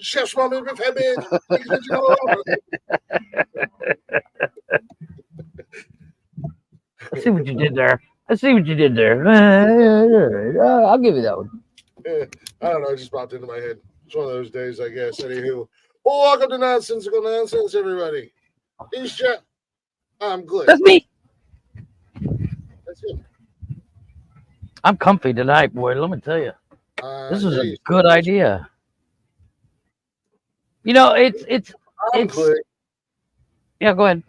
Chef's mom is family. I see what you did there. I'll give you that one. I don't know. It just popped into my head. It's one of those days, I guess. Anywho, well, welcome to Nonsensical Nonsense, everybody. He's Jeff. I'm Glick. That's me. That's it. I'm comfy tonight, boy. Let me tell you. This is a good idea. You know, it's Glick. Yeah, go ahead.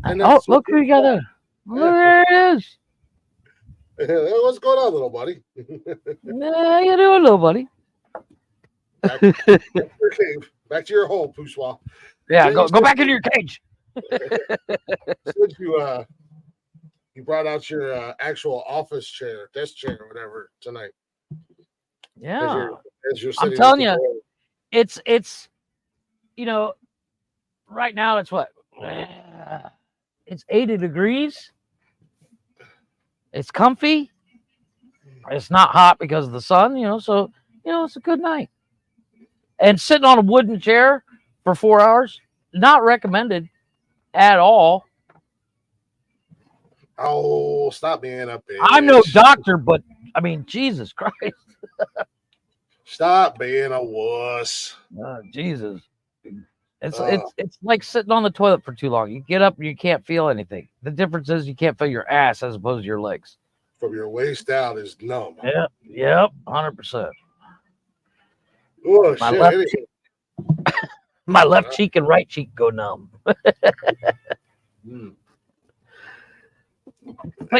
And Look who you got there. There it is. What's going on, little buddy? How you doing, little buddy? Back to your cave. Back to your hole, Pooswa. Yeah, go back into your cage. Since you brought out your actual office chair, desk chair, or whatever tonight. Yeah. As you're I'm telling you, it's you know, right now it's what? It's 80 degrees. It's comfy. It's not hot because of the sun, so it's a good night. And sitting on a wooden chair for 4 hours, not recommended at all. Oh, stop being a bitch. I'm no doctor, but I mean, Jesus Christ. Stop being a wuss. Jesus. It's like sitting on the toilet for too long. You get up and you can't feel anything. The difference is you can't feel your ass as opposed to your legs. From your waist down is numb. Yep, 100%. Oh, my left cheek and right cheek go numb. But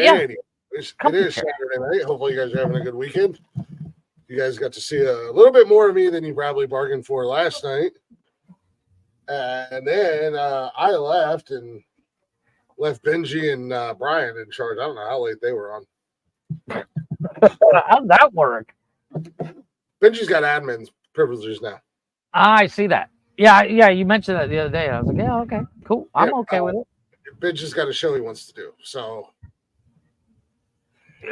yeah, it is Saturday night. Hopefully you guys are having a good weekend. You guys got to see a little bit more of me than you probably bargained for last night. And then I left Benji and Brian in charge. I don't know how late they were on. How'd that work? Benji's got admin privileges now. I see that. Yeah, you mentioned that the other day. I was like, yeah, okay, cool. I'm okay with it. Benji's got a show he wants to do. So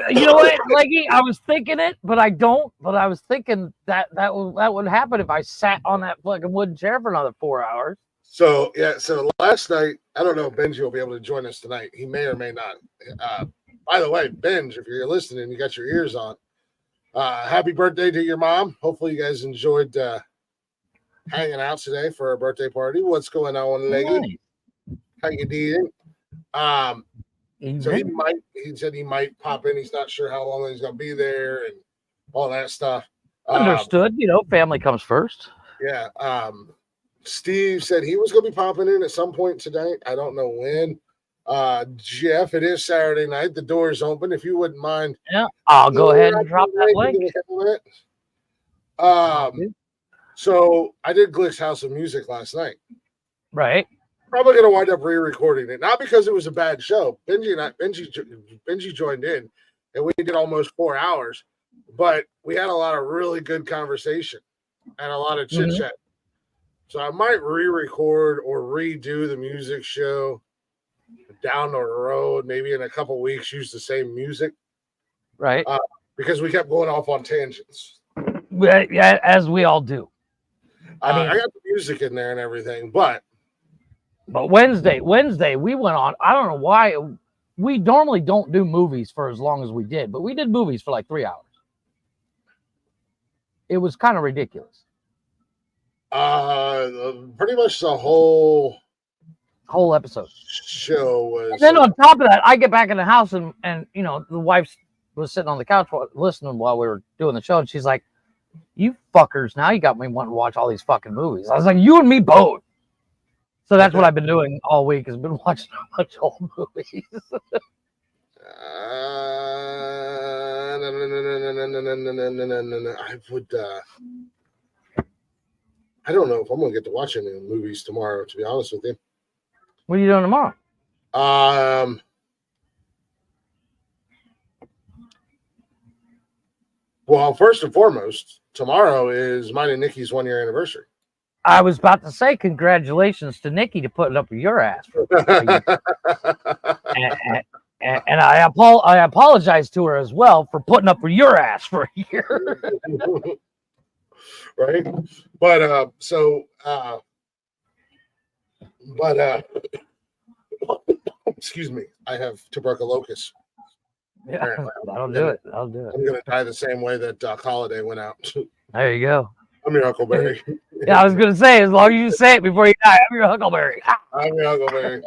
you know what, Leggy? I was thinking it, but I don't. But I was thinking that would happen if I sat on that fucking wooden chair for another 4 hours. So last night, I don't know if Benji will be able to join us tonight. He may or may not. By the way, Benj, if you're listening, you got your ears on. Happy birthday to your mom. Hopefully you guys enjoyed hanging out today for our birthday party. What's going on, Leggy? Nice. How you doing? So he said he might pop in. He's not sure how long he's gonna be there and all that stuff. Understood. Family comes first. Yeah. Steve said he was gonna be popping in at some point tonight. I don't know when. Jeff, it is Saturday night. The door is open. If you wouldn't mind. Yeah, I'll go ahead and drop that link. So I did Glick's House of Music last night. Right. Probably going to wind up re-recording it. Not because it was a bad show. Benji joined in, and we did almost 4 hours. But we had a lot of really good conversation and a lot of chit-chat. Mm-hmm. So I might re-record or redo the music show down the road, maybe in a couple weeks, use the same music. Right. Because we kept going off on tangents. Yeah, as we all do. I got the music in there and everything, but Wednesday, we went on. I don't know why. We normally don't do movies for as long as we did, but we did movies for like 3 hours. It was kind of ridiculous. Pretty much the whole episode show was. And then on top of that, I get back in the house and the wife was sitting on the couch listening while we were doing the show, and she's like, "You fuckers, now you got me wanting to watch all these fucking movies." I was like, "You and me both." So that's what I've been doing all week, has been watching a bunch of old movies. I don't know if I'm going to get to watch any movies tomorrow, to be honest with you. What are you doing tomorrow? Well, first and foremost, tomorrow is mine and Nikki's 1 year anniversary. I was about to say congratulations to Nikki to putting up with your ass. And I apologize to her as well for putting up with your ass for a year. right? But excuse me, I have tuberculosis. Yeah, Apparently, that'll do it. That'll do it. I'm gonna die the same way that Doc Holliday went out. There you go. I'm your Huckleberry. Yeah, I was gonna say, as long as you say it before you die, I'm your Huckleberry. I'm your Huckleberry.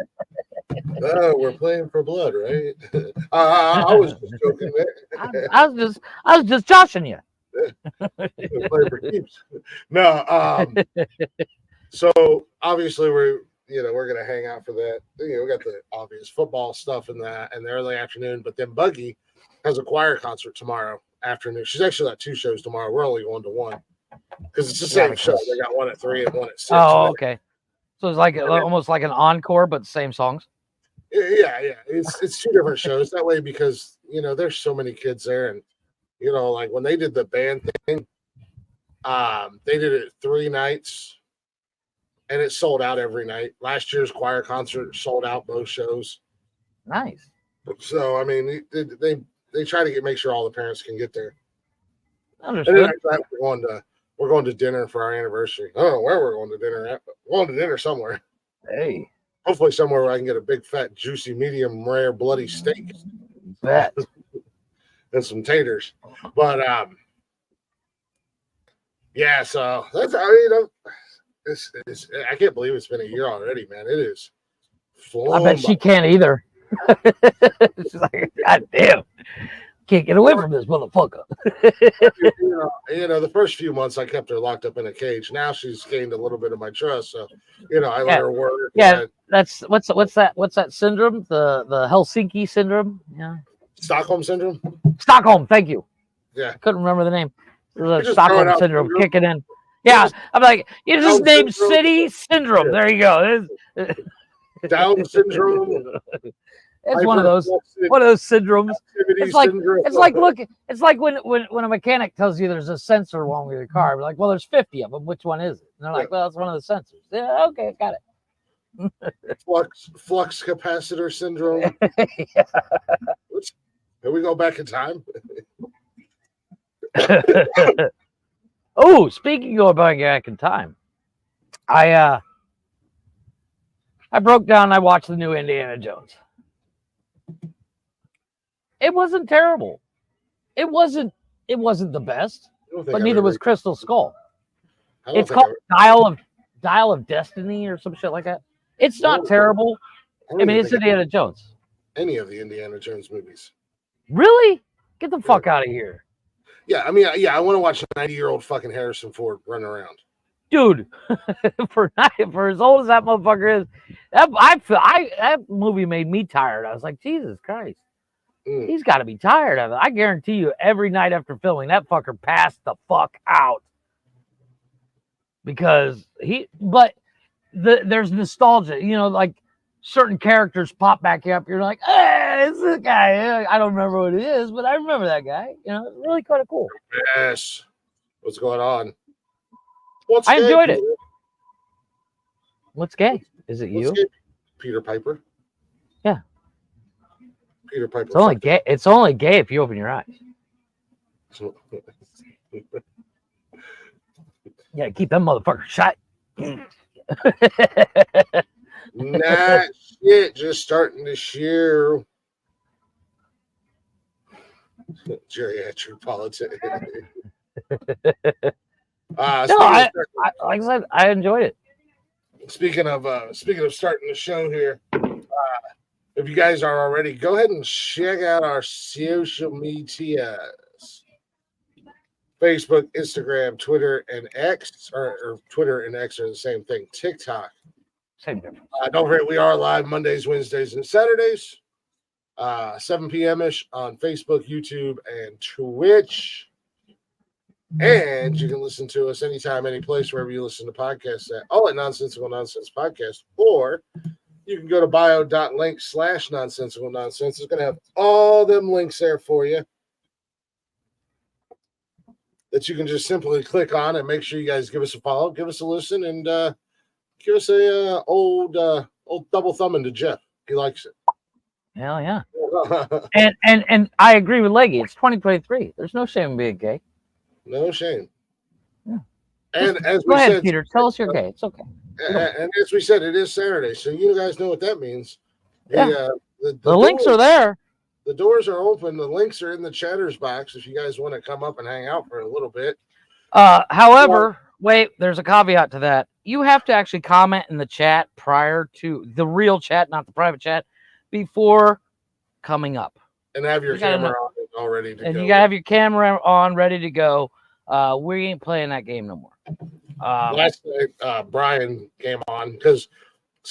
Oh, we're playing for blood, right? I was just joking there. I was just joshing you. Play for keeps. No, so obviously we're gonna hang out for that. We got the obvious football stuff in the early afternoon, but then Buggy has a choir concert tomorrow afternoon. She's actually got 2 shows tomorrow. We're only going to one because it's the same show. They got one at 3 and one at 6. Oh, okay. So it's like almost like an encore, but same songs. Yeah. It's 2 different shows that way because there's so many kids there, and like when they did the band thing, they did it 3 nights, and it sold out every night. Last year's choir concert sold out both shows. Nice. So I mean, they try to make sure all the parents can get there. Understood. And then we're going to dinner for our anniversary. I don't know where we're going to dinner at, but we're going to dinner somewhere. Hey. Hopefully somewhere where I can get a big, fat, juicy, medium rare, bloody steak. Bet. And some taters. But yeah, so that's I can't believe it's been a year already, man. It is. I bet she can't either. She's like, God damn. Can't get away from this motherfucker. The first few months I kept her locked up in a cage. Now she's gained a little bit of my trust, so I let her work. Yeah, that's what's that syndrome? The Helsinki syndrome? Yeah. Stockholm syndrome. Stockholm, thank you. Yeah, I couldn't remember the name. The Stockholm syndrome kicking in. Yeah, I'm like, you just named city syndrome. There you go. Down syndrome. It's one of those syndromes. It's like when a mechanic tells you there's a sensor wrong with your car. We're like, well, there's 50 of them. Which one is it? And they're like, well, it's one of the sensors. Yeah, okay, got it. Flux capacitor syndrome. Yeah. Here we go back in time. Oh, speaking of going back in time, I broke down. I watched the new Indiana Jones. It wasn't terrible. It wasn't the best, but neither was Crystal Skull. It's called Dial of Destiny or some shit like that. It's not terrible. I mean, it's Indiana Jones. Any of the Indiana Jones movies. Really? Get the fuck out of here. Yeah, I mean, I want to watch a 90-year-old fucking Harrison Ford run around. Dude, for as old as that motherfucker is, that movie made me tired. I was like, Jesus Christ. He's got to be tired of it. I guarantee you, every night after filming, that fucker passed the fuck out. Because there's nostalgia. Like certain characters pop back up. You're like, it's this guy. I don't remember what it is, but I remember that guy. It's really kind of cool. Yes. What's going on? I enjoyed it. What's gay? Is it you? Peter Piper. Yeah. Peter Piper. It's only gay. It's only gay if you open your eyes. Yeah, keep them motherfuckers shut. Nah, shit. Just starting to share. Geriatric politics. Like I said, I enjoyed it. Speaking of starting the show here, if you guys are already, go ahead and check out our social medias: Facebook, Instagram, Twitter, and X, or Twitter and X are the same thing. TikTok, same difference. Don't forget, we are live Mondays, Wednesdays, and Saturdays, 7 p.m. ish on Facebook, YouTube, and Twitch. And you can listen to us anytime, any place, wherever you listen to podcasts at Nonsensical Nonsense Podcast, or you can go to bio.link/nonsensical nonsense. It's going to have all them links there for you that you can just simply click on, and make sure you guys give us a follow, give us a listen, and give us a old double thumb into Jeff. He likes it. Hell yeah. and I agree with Leggy. It's 2023. There's no shame in being gay. No shame. Yeah. And as Go we ahead, said, Peter. Tell us you're gay. It's okay. and as we said, it is Saturday, so you guys know what that means. Yeah. The links are there. The doors are open. The links are in the chatters box if you guys want to come up and hang out for a little bit. However, wait, there's a caveat to that. You have to actually comment in the chat prior to the real chat, not the private chat, before coming up. And have your camera on all ready to go. And you got to have your camera on ready to go. We ain't playing that game no more. Last night, Brian came on because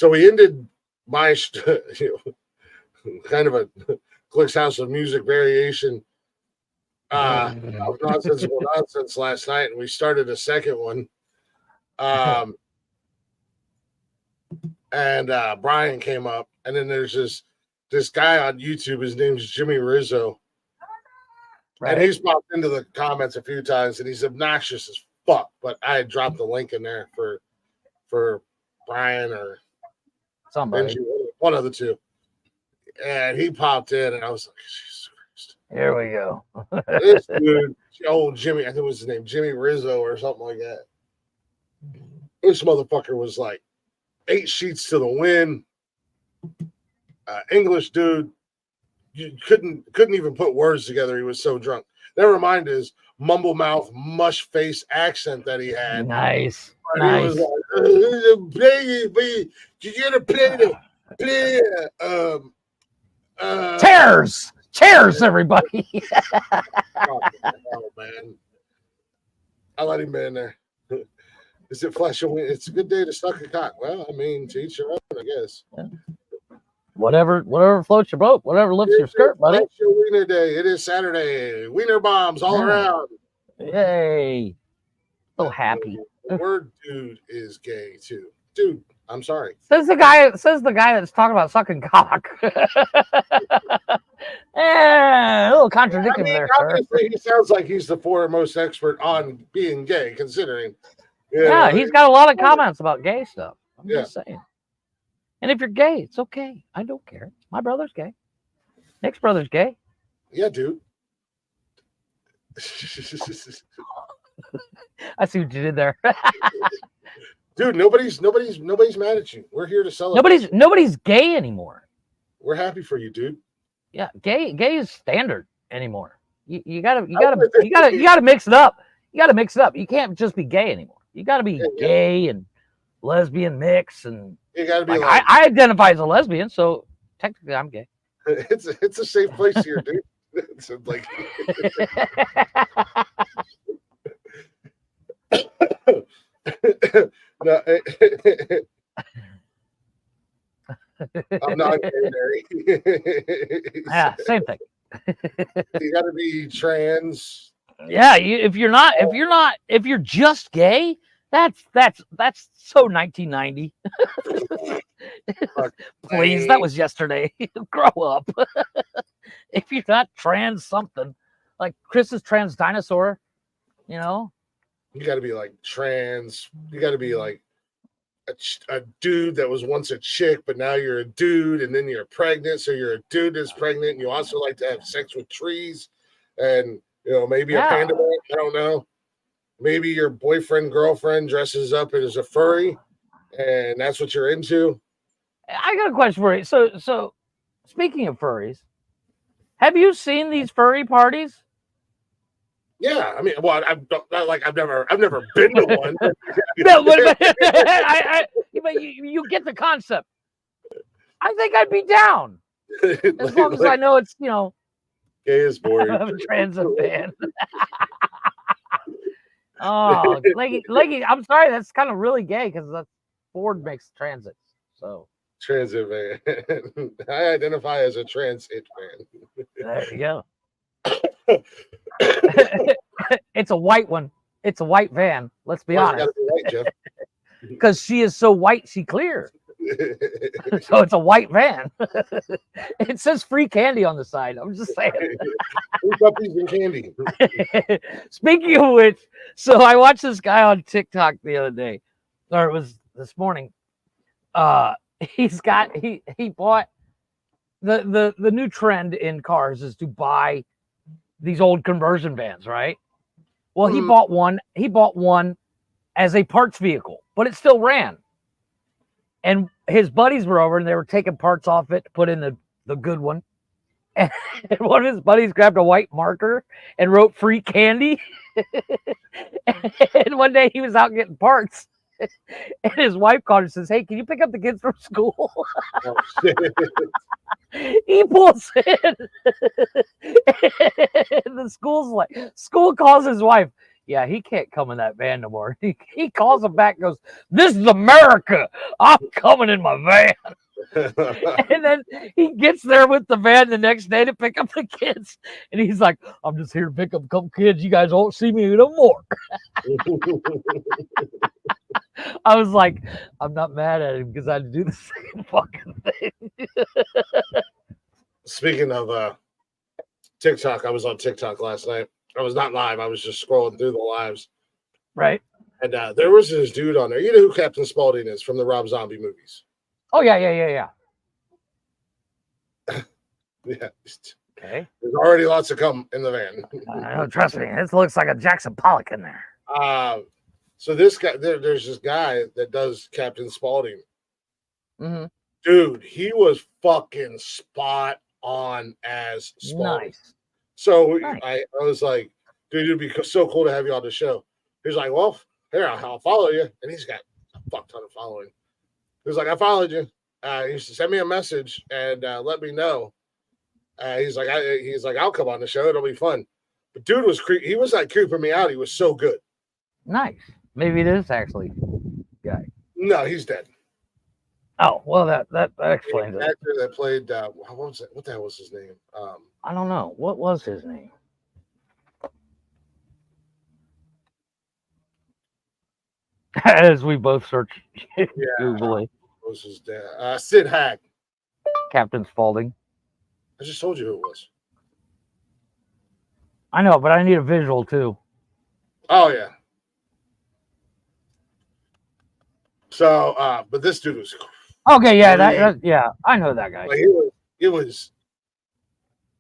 we ended my kind of a Click's House of Music variation of nonsensical nonsense last night, and we started a second one. And Brian came up, and then there's this guy on YouTube. His name's Jimmy Rizzo, right. And he's popped into the comments a few times, and he's obnoxious as fuck. But I had dropped the link in there for Brian or somebody, Benji, one of the two, and he popped in, and I was like, Jesus Christ. Here we go. This dude, old Jimmy, I think it was his name, Jimmy Rizzo or something like that. This motherfucker was like 8 sheets to the wind. English dude, you couldn't even put words together. He was so drunk. Never mind his mumble mouth, mush face accent that he had. Nice. But he was like, play, you gotta play Chairs, everybody. Oh, man. I let him in there. Is it flesh and it's a good day to suck a cock. Well, I mean, to each your own, I guess. Yeah. Whatever floats your boat, whatever lifts your skirt, buddy. It's your wiener day. It is Saturday. Wiener bombs all around. Yay. So happy. The word dude is gay too. Dude, I'm sorry. Says the guy that's talking about sucking cock. A little contradicting there, sir. He sounds like he's the foremost expert on being gay, considering. Yeah, he's got a lot of comments about gay stuff. I'm just saying. And if you're gay, it's okay. I don't care. My brother's gay. Nick's brother's gay. Yeah, dude. I see what you did there. Dude, nobody's mad at you. We're here to celebrate. Nobody's gay anymore. We're happy for you, dude. Yeah, gay is standard anymore. You gotta mix it up. You gotta mix it up. You can't just be gay anymore. You gotta be gay and lesbian mix, and you gotta be I identify as a lesbian, so technically I'm gay. It's a safe place here, dude. It's like no, I'm not gay. Yeah, same thing. You got to be trans. Yeah, if you're just gay, that's so 1990. Please, that was yesterday. Grow up. If you're not trans something, like Chris is trans dinosaur, you know. You got to be like trans. You got to be like a dude that was once a chick, but now you're a dude, and then you're pregnant. So you're a dude that's pregnant, and you also like to have sex with trees, and maybe a panda bear. I don't know. Maybe your boyfriend, girlfriend dresses up as a furry, and that's what you're into. I got a question for you. So speaking of furries, have you seen these furry parties? Yeah, I mean, well, I've never been to one. No, but you get the concept. I think I'd be down as long as I know it's gay is boring. I'm a transit fan. Oh, Leggy, I'm sorry, that's kind of really gay because Ford makes transits. So transit van. I identify as a transit fan. There you go. It's a white one. It's a white van. Let's be honest. Because she is so white, she clear. So it's a white van. It says free candy on the side. I'm just saying. Free puppies and candy. Speaking of which, so I watched this guy on TikTok the other day, or it was this morning. He bought the new trend in cars is to buy these old conversion vans, right? Well, he bought one. He bought one as a parts vehicle, but it still ran. And his buddies were over, and they were taking parts off it to put in the good one. And one of his buddies grabbed a white marker and wrote "free candy." And one day he was out getting parts, and his wife called and says, "Hey, can you pick up the kids from school?" Oh, shit. He pulls in, and the school calls his wife. Yeah, he can't come in that van no more. He calls him back and goes, "This is America. I'm coming in my van." And then he gets there with the van the next day to pick up the kids. And he's like, "I'm just here to pick up a couple kids. You guys won't see me no more." I was like, I'm not mad at him because I had to do the same fucking thing. Speaking of TikTok, I was on TikTok last night. I was not live. I was just scrolling through the lives. Right. And there was this dude on there. You know who Captain Spaulding is from the Rob Zombie movies? Oh, yeah. Yeah. Okay. There's already lots to come in the van. I know, trust me. This looks like a Jackson Pollock in there. So this guy, there's this guy that does Captain Spaulding. Mm-hmm. Dude, he was fucking spot on as Spaulding. Nice. So Nice. I was like, dude, it'd be so cool to have you on the show. He's like, well, here, I'll follow you. And he's got a fuck ton of following. He was like, I followed you. He used to send me a message and let me know. He's like, I'll come on the show. It'll be fun. But dude was he was like creeping me out. He was so good. Nice. Maybe it is actually guy. No, he's dead. Oh, well, that explains it. Actor that played what the hell was his name? I don't know. What was his name? As we both search Googling. What was his dad? Sid Haig. Captain Spaulding. I just told you who it was. I know, but I need a visual too. Oh yeah. So, but this dude was okay. Yeah, yeah. I know that guy. Like it was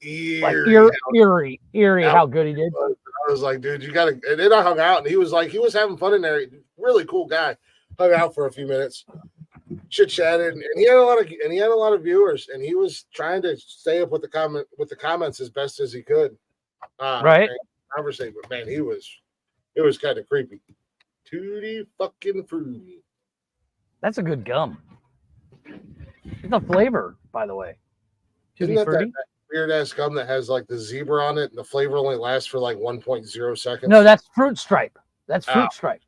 eerie, like eerie. How good he did. I was like, dude, you gotta. And then I hung out, and he was having fun in there. Really cool guy. Hung out for a few minutes, chit chatted, and he had a lot of viewers, and he was trying to stay up with the comments as best as he could. Right. Conversation, but man, it was kind of creepy. Tutti fucking fruity. That's a good gum. It's a flavor, by the way. Isn't that weird ass gum that has like the zebra on it, and the flavor only lasts for like 1.0 seconds? No, that's fruit stripe. That's fruit stripe.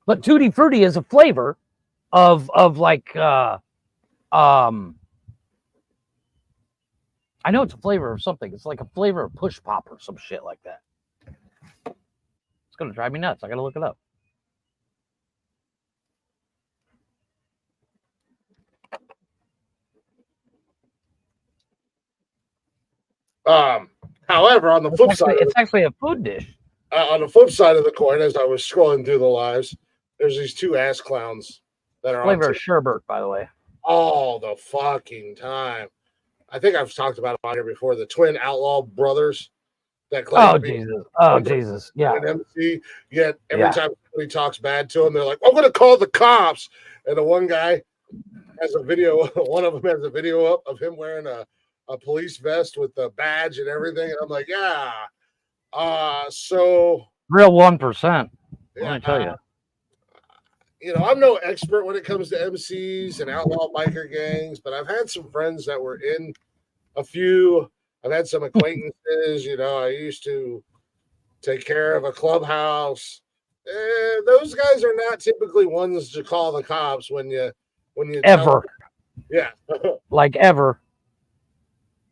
But Tutti Frutti is a flavor of like I know it's a flavor of something. It's like a flavor of push pop or some shit like that. It's gonna drive me nuts. I gotta look it up. However, on the flip side, it's actually a food dish. On the flip side of the coin, as I was scrolling through the lives, there's these two ass clowns that are flavor of sherbet, by the way. All the fucking time. I think I've talked about it on here before. The twin outlaw brothers that claim Jesus. Yeah. An MC, yet every time somebody talks bad to them, they're like, I'm going to call the cops. And the one guy has a video. One of them has a video up of him wearing a police vest with the badge and everything. And I'm like, yeah. So real 1%. Let me tell you. I'm no expert when it comes to MCs and outlaw biker gangs, but I've had some friends that were in a few. I've had some acquaintances. I used to take care of a clubhouse. Those guys are not typically ones to call the cops when you ever. Yeah. Like ever.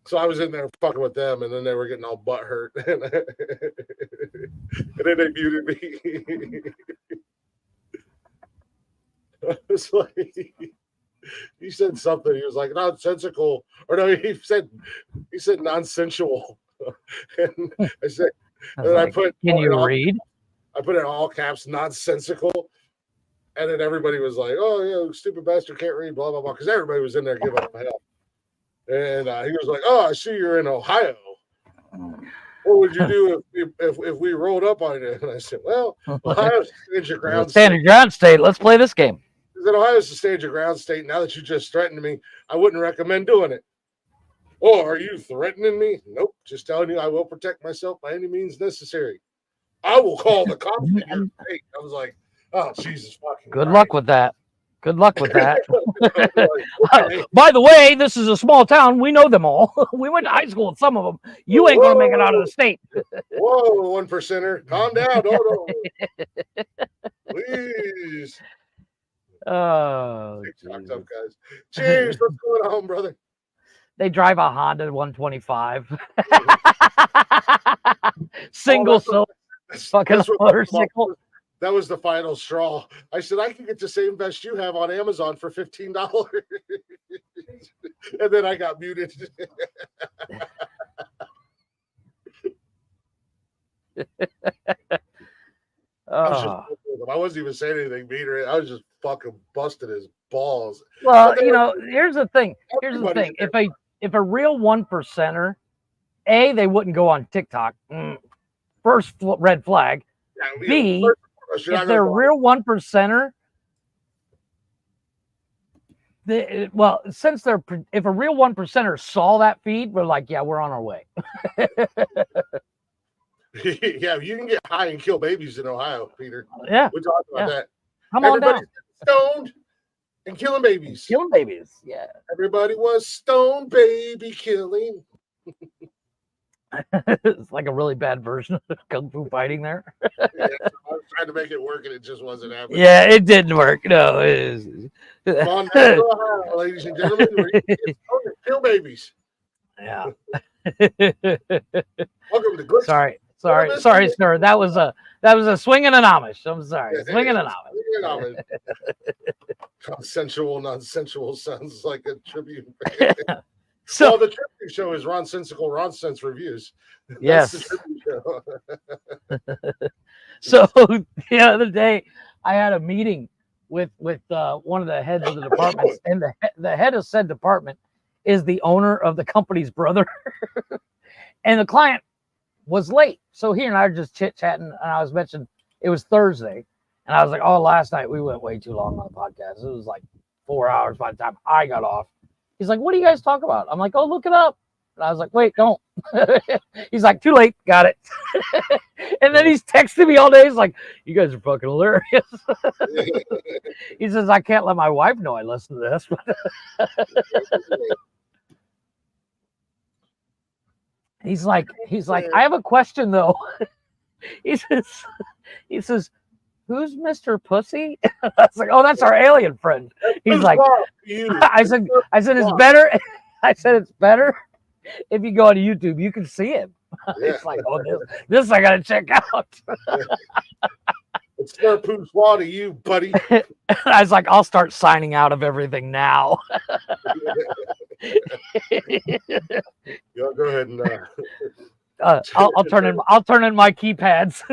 So I was in there fucking with them, and then they were getting all butthurt. And then they muted me. It's like he said something. He was like nonsensical, or no, he said nonsensual. And I said, can you read? I put in all caps nonsensical, and then everybody was like, "Oh yeah, stupid bastard can't read," blah blah blah, because everybody was in there giving him hell. And he was like, "Oh, I see you're in Ohio." what would you do if we rolled up on you? And I said, well, Ohio's a stand your ground Stand your ground state. Let's play this game. I said, Ohio's a stand your ground state. Now that you just threatened me, I wouldn't recommend doing it. Oh, are you threatening me? Nope. Just telling you I will protect myself by any means necessary. I will call the cops in your state. I was like, oh, Jesus fucking Good Christ. luck with that. Good luck with that. Like, okay. By the way, this is a small town. We know them all. We went to high school with some of them. You ain't going to make it out of the state. Whoa, 1%er. Calm down. No. Please. Oh, TikTok's up, guys. Cheers. What's going on, brother? they drive a Honda 125. Single cylinder fucking motorcycle. That was the final straw. I said, I can get the same vest you have on Amazon for $15. And then I got muted. I wasn't even saying anything mean. I was just fucking busting his balls. Well, here's the thing. If a real 1%er, they wouldn't go on TikTok. First red flag. Yeah, B, if they're a real 1%er, if a real 1%er saw that feed, we're like, yeah, we're on our way. Yeah, you can get high and kill babies in Ohio, Peter. Yeah, we talked about that. Come on down. Stoned and killing babies. Killing babies. Yeah. Everybody was stoned baby killing. It's like a really bad version of Kung Fu Fighting there. Yeah, I was trying to make it work and it just wasn't happening. Yeah, it didn't work. No, it is. Come on down to Ohio, ladies and gentlemen. Kill babies. Yeah. Welcome to Glitch. Sorry, sir. That was a swing and an Amish. I'm sorry. Swing and an Amish. Nonsensical sounds like a tribute. So the tribute show is Nonsensical Nonsense Reviews. Yes. That's the tribute show. So the other day, I had a meeting with one of the heads of the departments, and the head of said department is the owner of the company's brother, and the client was late. So he and I were just chit-chatting, and I was mentioning it was Thursday, and I was like, oh, last night we went way too long on the podcast. It was like 4 hours by the time I got off. He's like, what do you guys talk about? I'm like, oh, look it up. And I was like, wait, don't. He's like, too late. Got it. And then he's texting me all day. He's like, you guys are fucking hilarious. He says, I can't let my wife know I listen to this. He's like, I have a question though. He says, who's Mr. Pussy? I was like, oh, that's our alien friend. He's like, I said, it's better. I said, it's better if you go on YouTube, you can see him. Yeah. It's like, oh, this I gotta check out. It's their poussoir to you, buddy. I was like, I'll start signing out of everything now. Go ahead and I'll turn in my keypads.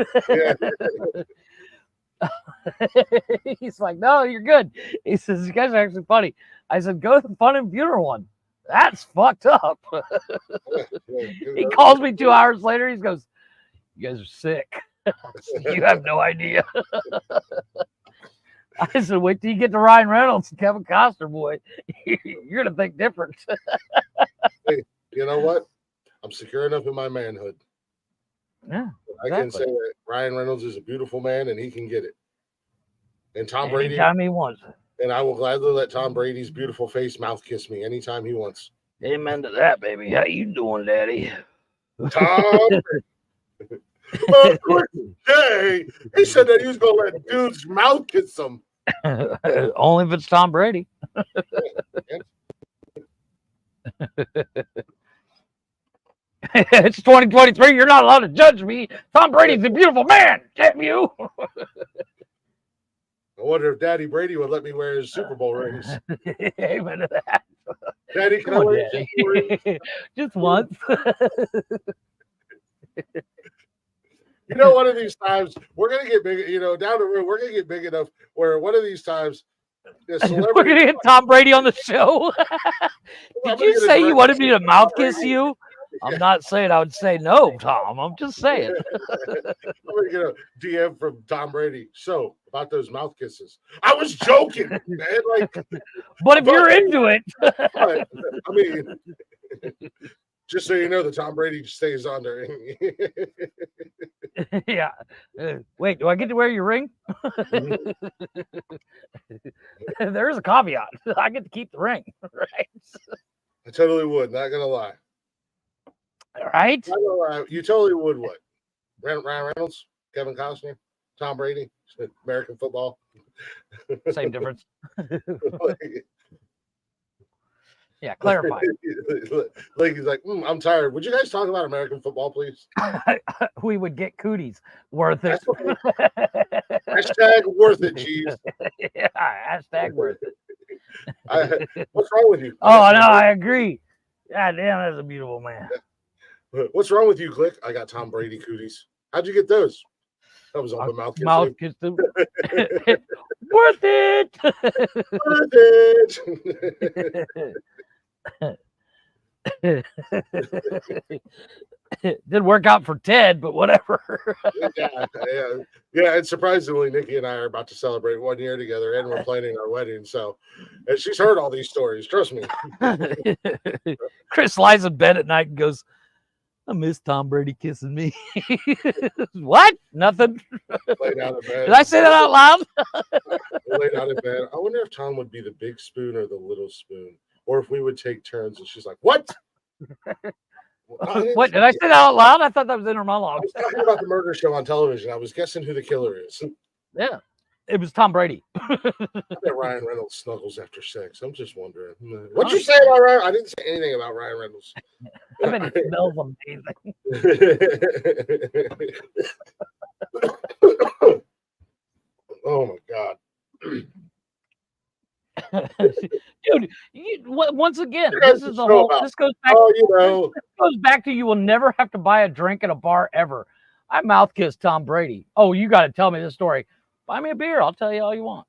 He's like, no, you're good. He says, you guys are actually funny. I said, go to the Fun and Buter one. That's fucked up. He calls me 2 hours later. He goes, you guys are sick. You have no idea. I said, wait till you get to Ryan Reynolds and Kevin Costner, boy. You're going to think different. Hey, you know what? I'm secure enough in my manhood. Yeah, exactly. I can say that Ryan Reynolds is a beautiful man and he can get it. And Tom Brady. Anytime he wants. And I will gladly let Tom Brady's beautiful face mouth kiss me anytime he wants. Amen to that, baby. How you doing, Daddy? Tom. Of course, hey, he said that he was going to let dude's mouth kiss him. Only if it's Tom Brady. It's 2023. You're not allowed to judge me. Tom Brady's a beautiful man. Damn you. I wonder if Daddy Brady would let me wear his Super Bowl rings. Amen to that. Daddy, can I wear his Super Bowl rings? Just once. You know, one of these times we're gonna get big. Down the road we're gonna get big enough where one of these times we're gonna get Tom Brady on the show. Did you say you wanted me to mouth kiss you? I'm not saying I would say no, Tom. I'm just saying. I'm gonna get a DM from Tom Brady. So about those mouth kisses, I was joking, man. Like, But if you're into it, but, I mean, just so you know, the Tom Brady stays on there. yeah. Wait, do I get to wear your ring? There's a caveat. I get to keep the ring, right? I totally would. Not gonna lie. Right? Not gonna lie. You totally would. What? Ryan Reynolds, Kevin Costner, Tom Brady, American football. Same difference. Yeah, clarify. Like he's like, I'm tired. Would you guys talk about American football, please? We would get cooties worth it. Hashtag worth it, jeez. Yeah, hashtag worth it. What's wrong with you? Oh, no, I agree. God damn, that's a beautiful man. What's wrong with you, Click? I got Tom Brady cooties. How'd you get those? That was open mouth. Mouth kiss them. Worth it. Worth it. Didn't work out for Ted, but whatever. Yeah. And surprisingly, Nikki and I are about to celebrate 1 year together, and we're planning our wedding. So, and she's heard all these stories. Trust me. Chris lies in bed at night and goes, "I miss Tom Brady kissing me." What? Nothing. Lay down in bed. Did I say that out loud? Lay down in bed. I wonder if Tom would be the big spoon or the little spoon, or if we would take turns. And she's like, "What? What? Did I say that out loud? I thought that was in her monologue. I was talking about the murder show on television. I was guessing who the killer is." Yeah, it was Tom Brady. I bet Ryan Reynolds snuggles after sex. I'm just wondering. What'd you say about Ryan? I didn't say anything about Ryan Reynolds. I bet it smells amazing. Oh my God. Dude, once again, this is the whole. This goes back. This goes back to you will never have to buy a drink at a bar ever. I mouth kissed Tom Brady. Oh, you got to tell me this story. Buy me a beer. I'll tell you all you want.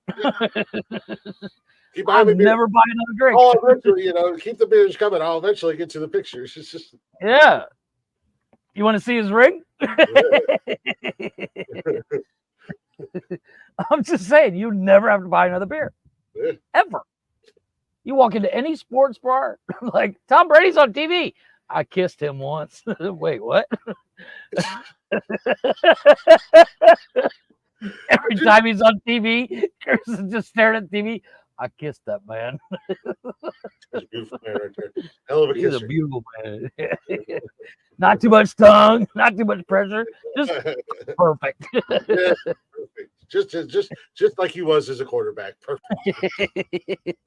I'll never buy another drink. Oh, eventually, keep the beers coming. I'll eventually get to the pictures. It's just yeah. You want to see his ring? I'm just saying, you never have to buy another beer. Yeah. Ever. You walk into any sports bar, like Tom Brady's on TV. I kissed him once. Wait, what? Every time he's on TV, Chris is just staring at TV. I kissed that man. That's a beautiful man right there. Hell of a kisser. He's a beautiful man. Not too much tongue, not too much pressure. Just perfect. Yeah, perfect. Just like he was as a quarterback. Perfect. You're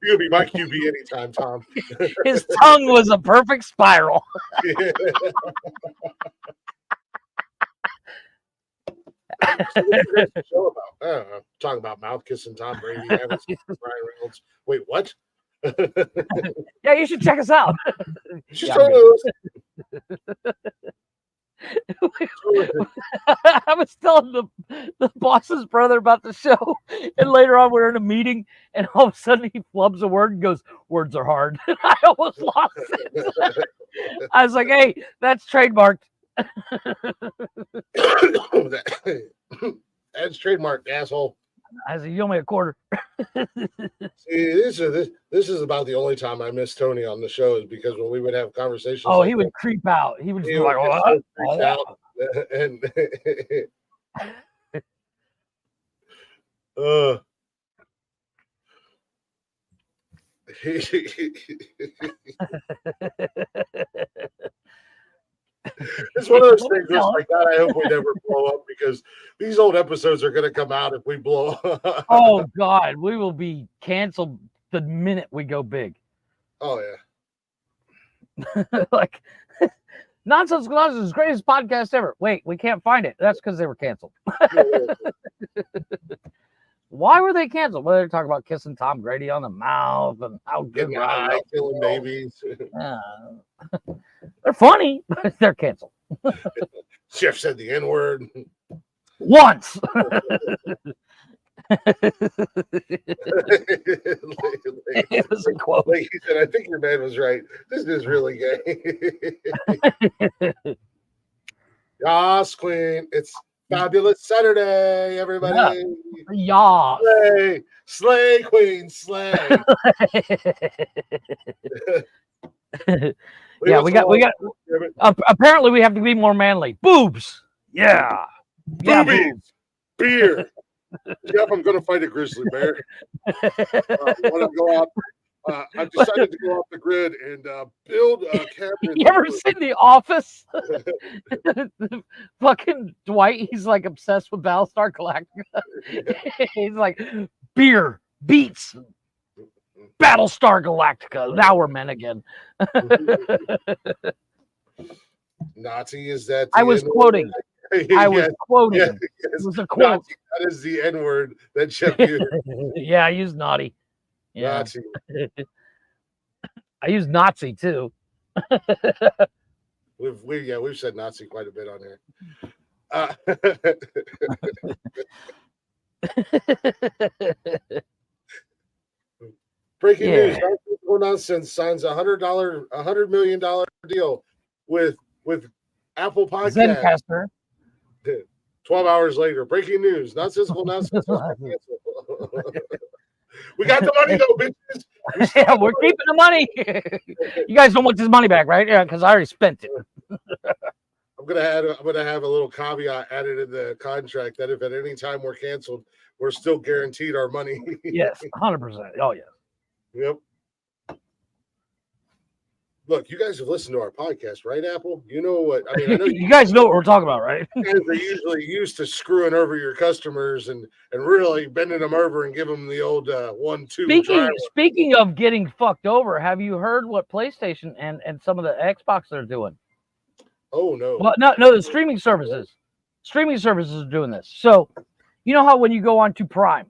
gonna be my QB anytime, Tom. His tongue was a perfect spiral. Yeah. So what you guys show about? I don't know. Talking about mouth kissing Tom Brady, Ryan Reynolds. Wait, what? Yeah, you should check us out. I was telling the boss's brother about the show, and later on we're in a meeting, and all of a sudden he flubs a word and goes, "Words are hard." I almost lost it. I was like, "Hey, that's trademarked." That's trademarked, asshole. I said, "You owe me a quarter." See, this is about the only time I miss Tony on the show, is because when we would have conversations. Oh, he would creep out. He would just be like, "What?" Freak out. And it's one of those things that's like, God, I hope we never blow up, because these old episodes are going to come out if we blow up. Oh, God. We will be canceled the minute we go big. Oh, yeah. Like, Nonsensical is the greatest podcast ever. Wait, we can't find it. That's because they were canceled. Why were they canceled? Well, they're talking about kissing Tom Brady on the mouth and how good killing babies. They're funny, but they're canceled. Chef said the N-word Once. It was a quote. Like he said, I think your man was right. This is really gay. Yas, Queen. It's fabulous Saturday, everybody. Yeah. Slay, Queen, slay. Yeah, we got. Apparently, we have to be more manly. Boobs. Yeah. Yeah, Boobies. Beer. Jeff, I'm going to fight a grizzly bear. Want to go out? I've decided to go off the grid and build a cabin. You ever seen The Office? Fucking Dwight, he's like obsessed with Battlestar Galactica. He's like, beer beats Battlestar Galactica. Now we're men again. Nazi, is that? I was quoting. I was quoting. Yes. It was a quote. Nazi, that is the N word that Jeff used. Yeah, I use naughty. Yeah. Nazi. I use Nazi too. We've said Nazi quite a bit on here. Breaking news: Nonsensical signs $100 million deal with Apple Podcast. Zencaster. 12 hours later, breaking news: Nonsensical. We got the money though, bitches. Yeah, we're keeping the money. You guys don't want this money back, right? Yeah, because I already spent it. I'm gonna have a little caveat added in the contract that if at any time we're canceled, we're still guaranteed our money. Yes, 100%. Oh yeah. Yep. Look, you guys have listened to our podcast, right, Apple? You know what? I mean, I know you guys know what we're talking about, right? You guys are usually used to screwing over your customers and really bending them over and giving them the old 1-2. Speaking of getting fucked over, have you heard what PlayStation and some of the Xbox are doing? Oh no. Well, no, the streaming services. Streaming services are doing this. So, you know how when you go on to Prime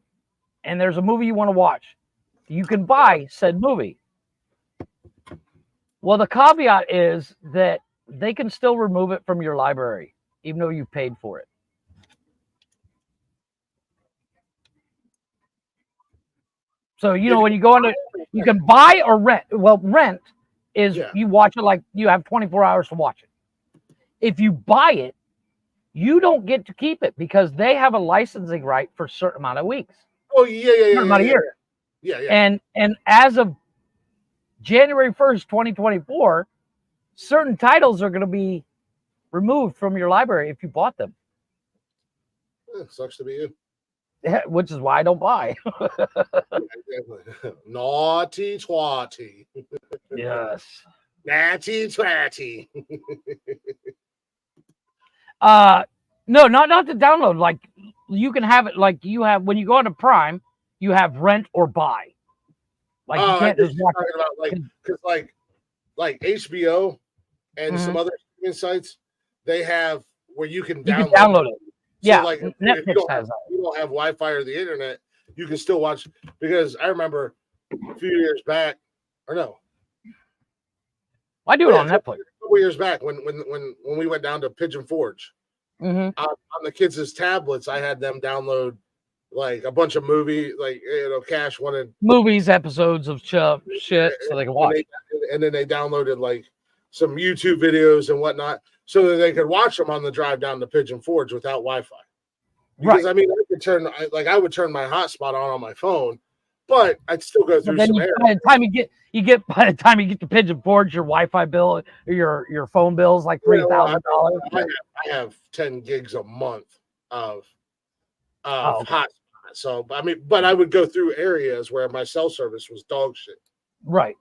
and there's a movie you want to watch, you can buy said movie. Well, the caveat is that they can still remove it from your library, even though you paid for it. So, you know, when you go on you can buy or rent. Well, rent is you watch it like you have 24 hours to watch it. If you buy it, you don't get to keep it because they have a licensing right for a certain amount of weeks. Oh, yeah. Amount of year. Yeah. And as of January 1st, 2024, certain titles are going to be removed from your library if you bought them. Sucks to be you. Yeah, which is why I don't buy. Naughty twatty. Yes. Natty twatty. No, not to download. Like you can have it like you have when you go into Prime, you have rent or buy. Like you can't just watch it. About because like HBO and some other streaming sites, they have where you can download it. So yeah, like Netflix has that. You don't have Wi-Fi or the internet, you can still watch because I remember a few years back, or no. I do it on Netflix. A couple years back when we went down to Pigeon Forge, on the kids' tablets, I had them download like a bunch of Cash wanted movies, episodes of shit, so they can watch. And then they downloaded like some YouTube videos and whatnot, so that they could watch them on the drive down to Pigeon Forge without Wi-Fi. Because I mean, I would turn my hotspot on my phone, but I'd still go through some errors. By the time you get to Pigeon Forge, your Wi-Fi bill or your phone bill is like $3,000. I have 10 gigs a month of hotspot. So I mean, but I would go through areas where my cell service was dog shit. Right.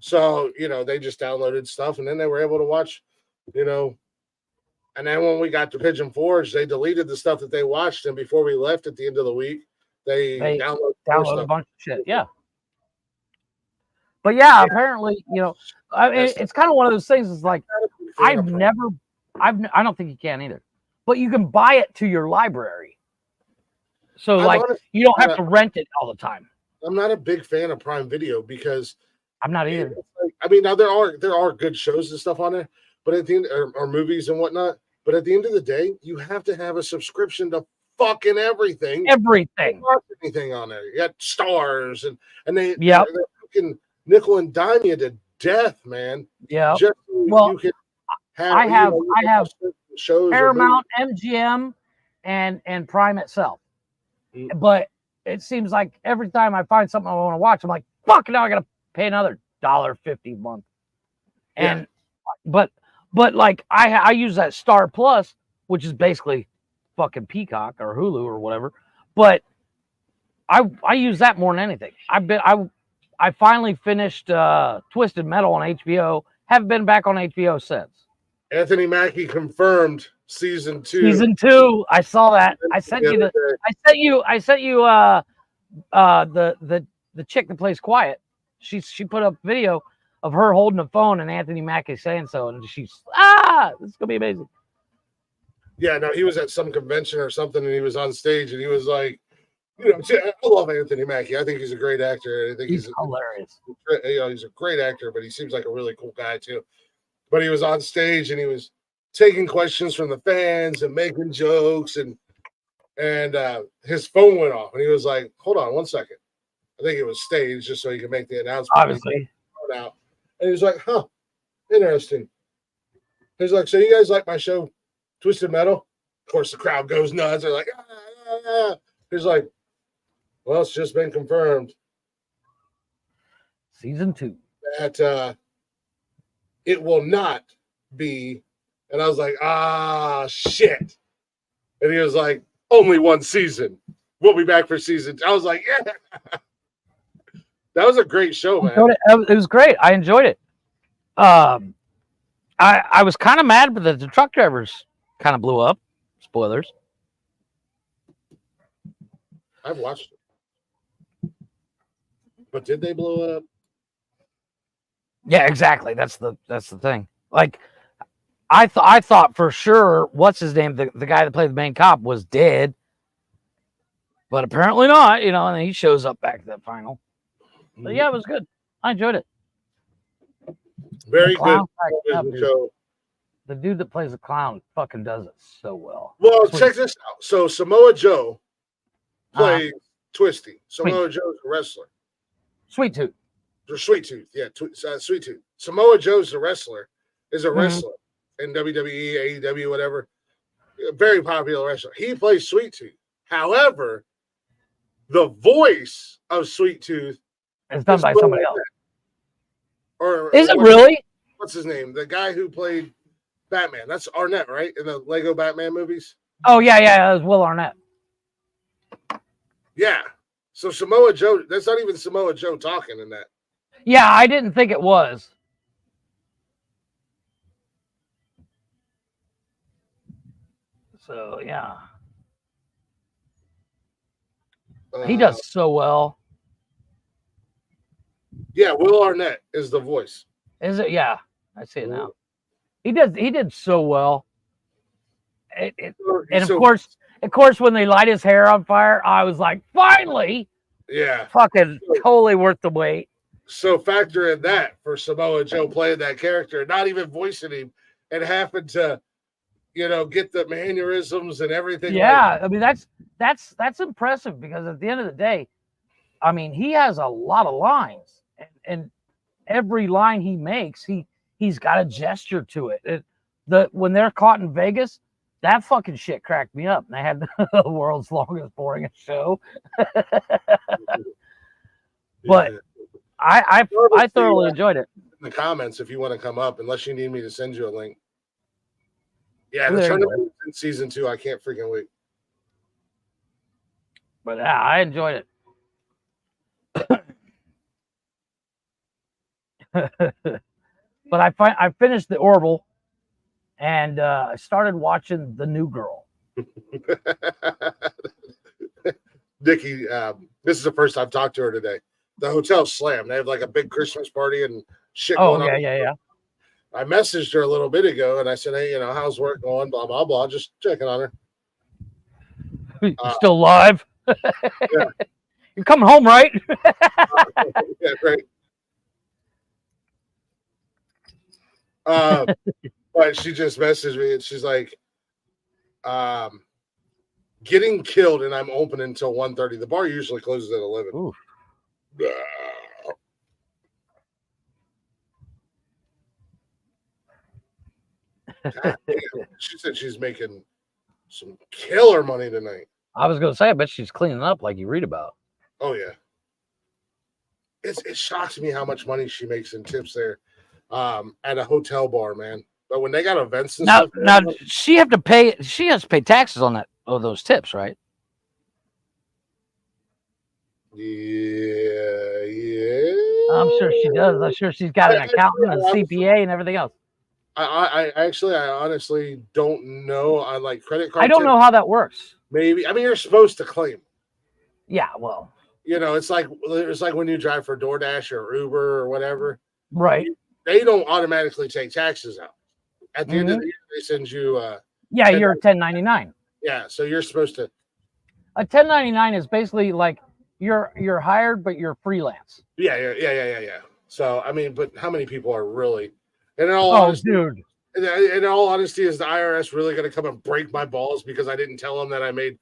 So, they just downloaded stuff and then they were able to watch, and then when we got to Pigeon Forge, they deleted the stuff that they watched. And before we left at the end of the week, they downloaded a bunch of shit. Yeah. But yeah, apparently, it's kind of one of those things. It's like, I don't think you can either, but you can buy it to your library. So you don't have to rent it all the time. I'm not a big fan of Prime Video because I'm not either. I mean, now there are good shows and stuff on there, but at the end, or movies and whatnot. But at the end of the day, you have to have a subscription to fucking everything. Everything. Anything on there. You got stars and they're fucking nickel and dime you to death, man. Yeah. Just so Well, you can have, I have shows Paramount, MGM, and Prime itself. But it seems like every time I find something I want to watch, I'm like, fuck, now I gotta pay another $1.50 a month. And but like I use that Star Plus, which is basically fucking Peacock or Hulu or whatever. But I use that more than anything. I finally finished Twisted Metal on HBO. Haven't been back on HBO since. Anthony Mackie confirmed season 2. Season 2. I saw that. I sent you the chick that plays Quiet. She put up video of her holding the phone and Anthony Mackie saying so, and she's this is gonna be amazing. Yeah, no, he was at some convention or something, and he was on stage, and he was like, you know, I love Anthony Mackie. I think he's a great actor. I think he's hilarious. You know, he's a great actor, but he seems like a really cool guy too. But he was on stage and he was taking questions from the fans and making jokes, and his phone went off, and he was like, "Hold on one second." I think it was staged just so he could make the announcement. Obviously. Out. And he was like, "Huh, interesting." He's like, "So you guys like my show, Twisted Metal?" Of course, the crowd goes nuts. They're like, ah. He's like, "Well, it's just been confirmed. Season 2. That it will not be." And I was like, shit. And he was like, "Only one season. We'll be back for season 2." I was like, yeah. That was a great show, man. It was great. I enjoyed it. I was kind of mad, but the truck drivers kind of blew up. Spoilers. I've watched it. But did they blow up? Yeah, exactly. That's the thing. Like, I thought for sure, what's his name? The guy that played the main cop was dead. But apparently not, you know, and he shows up back to that final. But yeah, it was good. I enjoyed it. Very good show. The dude that plays the clown fucking does it so well. Well, check this out. So Samoa Joe plays Twisty. Samoa Joe's a wrestler. Sweet Tooth. Or Sweet Tooth, yeah, Sweet Tooth. Samoa Joe's a wrestler. Is a wrestler in WWE, AEW, whatever. A very popular wrestler. He plays Sweet Tooth. However, the voice of Sweet Tooth is done by somebody else. Or is it really? What's his name? The guy who played Batman. That's Arnett, right? In the Lego Batman movies. Oh yeah, it was Will Arnett. Yeah. So Samoa Joe. That's not even Samoa Joe talking in that. Yeah, I didn't think it was. So yeah, he does so well. Yeah, Will Arnett is the voice. Is it? Yeah, I see it now. He did so well. And of course, when they light his hair on fire, I was like, finally. Yeah. Fucking totally worth the wait. So factor in that for Samoa Joe playing that character, not even voicing him, and having to, you know, get the mannerisms and everything. Yeah, I mean that's impressive, because at the end of the day, I mean, he has a lot of lines, and every line he makes, he's got a gesture to it. When they're caught in Vegas, that fucking shit cracked me up. And they had the world's longest, boringest show. But I thoroughly enjoyed it. In the comments, if you want to come up, unless you need me to send you a link. Yeah, the tournament in season 2. I can't freaking wait. But yeah, I enjoyed it. But I finished the Orville, and I started watching The New Girl. Nikki, this is the first I've talked to her today. The hotel slammed. They have like a big Christmas party and shit going on. Yeah. I messaged her a little bit ago, and I said, "Hey, you know, how's work going? Blah blah blah. Just checking on her." Still alive? Yeah. You're coming home, right? Yeah, great. But she just messaged me, and she's like, getting killed, and I'm open until 1:30. The bar usually closes at 11. Ooh. God damn. She said she's making some killer money tonight. I was gonna say, I bet she's cleaning up like you read about. Oh yeah. It shocks me how much money she makes in tips there, at a hotel bar, man. But when they got events and stuff, Now she has to pay taxes on those tips, right? Yeah. I'm sure she does. I'm sure she's got an accountant, a CPA, and everything else. I honestly don't know. On like credit card, I don't know how that works. Maybe. I mean, you're supposed to claim. Yeah, well, it's like when you drive for DoorDash or Uber or whatever. Right. They don't automatically take taxes out. At the end of the year, they send you. Yeah, you're a 1099. Yeah, so you're supposed to. A 1099 is basically like you're hired, but you're freelance. Yeah. So I mean, but how many people are really? And in all honesty, dude. In all honesty, is the IRS really going to come and break my balls because I didn't tell them that I made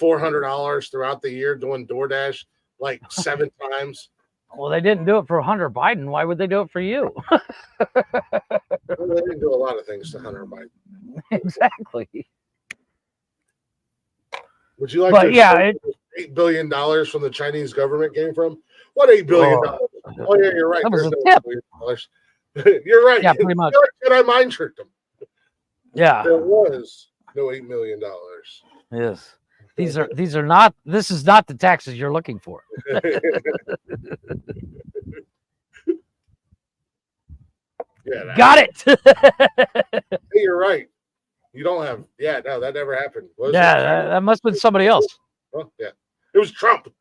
$400 throughout the year doing DoorDash like 7 times? Well, they didn't do it for Hunter Biden. Why would they do it for you? Well, they didn't do a lot of things to Hunter Biden. Exactly. Would you like but to yeah, $8 billion from the Chinese government came from? What $8 billion? Oh yeah, you're right. That was There's a no tip. $8 billion. You're right. Yeah, pretty much. And I mind tricked them. Yeah. There was no $8 million. Yes. These are not. This is not the taxes you're looking for. Yeah. Got it. Hey, you're right. You don't have. Yeah, no, that never happened. That must have been somebody else. Oh, yeah. It was Trump.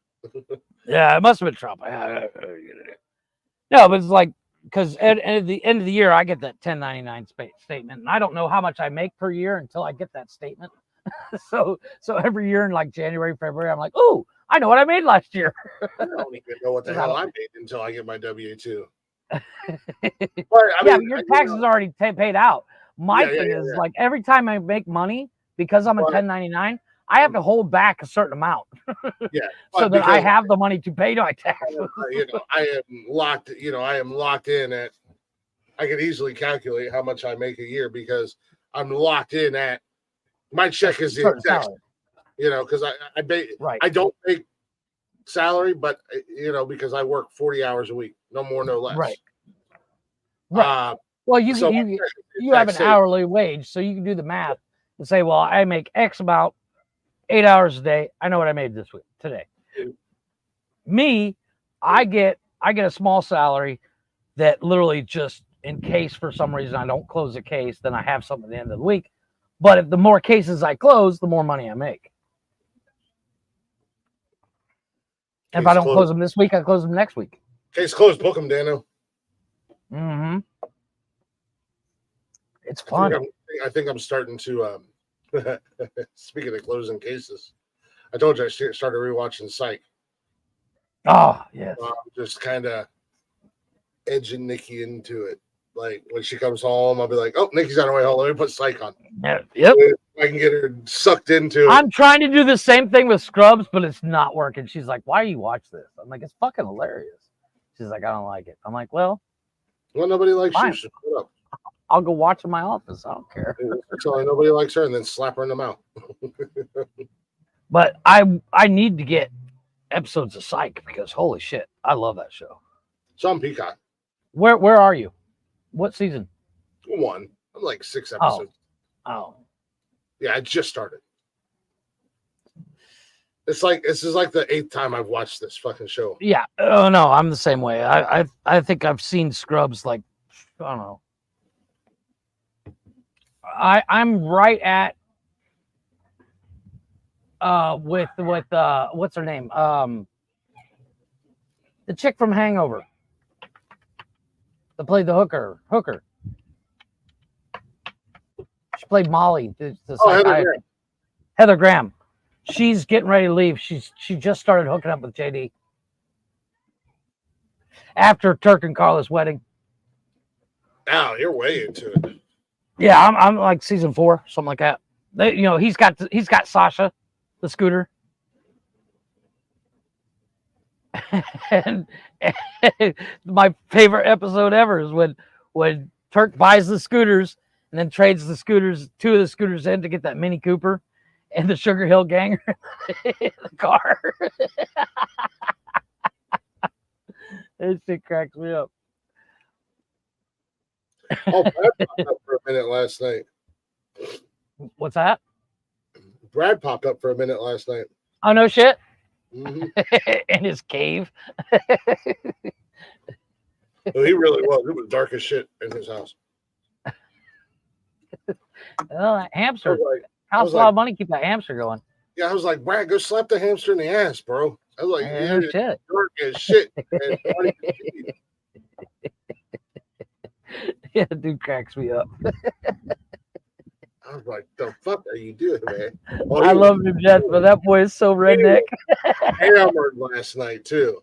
Yeah, it must have been Trump. No, but it's like because at the end of the year, I get that 1099 statement, and I don't know how much I make per year until I get that statement. so every year in like January, February, I'm like, oh, I know what I made last year. I don't even know what the hell I made until I get my W-2. But your taxes already paid out. My thing is like every time I make money, because I'm a 1099, I have to hold back a certain amount. So that I have the money to pay my taxes. I am locked. I am locked in at. I can easily calculate how much I make a year because I'm locked in at. My check is the exact. Because I don't make salary, but because I work 40 hours a week, no more, no less. Right. Well, you have an hourly wage, so you can do the math and say, well, I make X about 8 hours a day. I know what I made today. Me, I get a small salary that literally just in case for some reason I don't close a case, then I have something at the end of the week. But if the more cases I close, the more money I make. If I don't close them this week, I close them next week. Case closed. Book them, Dano. Mm-hmm. It's fun. I think I'm starting to. Speaking of closing cases, I told you I started rewatching Psych. Oh yes. Just kind of edging Nikki into it. Like when she comes home, I'll be like, "Oh, Nikki's on her way home. Let me put Psych on." Yep. I can get her sucked into it. I'm trying to do the same thing with Scrubs, but it's not working. She's like, "Why do you watch this?" I'm like, "It's fucking hilarious." She's like, "I don't like it." I'm like, "Well, nobody likes you. Shut up. I'll go watch in my office. I don't care." So nobody likes her, and then slap her in the mouth. But I need to get episodes of Psych because holy shit, I love that show. So I'm Peacock. Where are you? What season? 1. I'm like 6 episodes. Oh. Yeah, I just started. This is like the 8th time I've watched this fucking show. Yeah. Oh no, I'm the same way. I think I've seen Scrubs like I don't know. I'm right at with what's her name? The chick from Hangover. That played the hooker. She played Molly. Heather Graham. She's getting ready to leave. She just started hooking up with JD after Turk and Carla's wedding. Now you're way into it. Yeah, I'm like season 4, something like that. He's got Sasha. the scooter. and, and my favorite episode ever is when Turk buys the scooters and then trades the scooters, 2 of the scooters in to get that Mini Cooper and the Sugar Hill Gang in the car. This shit cracks me up. Oh, Brad popped up for a minute last night. What's that? Brad popped up for a minute last night. Oh, no shit. Mm-hmm. In his cave. Well, he really was. It was dark as shit in his house. Oh, that hamster. Like, Costs a lot of money to keep that hamster going. Yeah, I was like, Brad, go slap the hamster in the ass, bro. I was like, yeah, no shit. Dark as shit. Yeah, dude cracks me up. I was like, the fuck are you doing, man? Well, I love him, Jets, but that boy is so redneck. Hammered last night, too.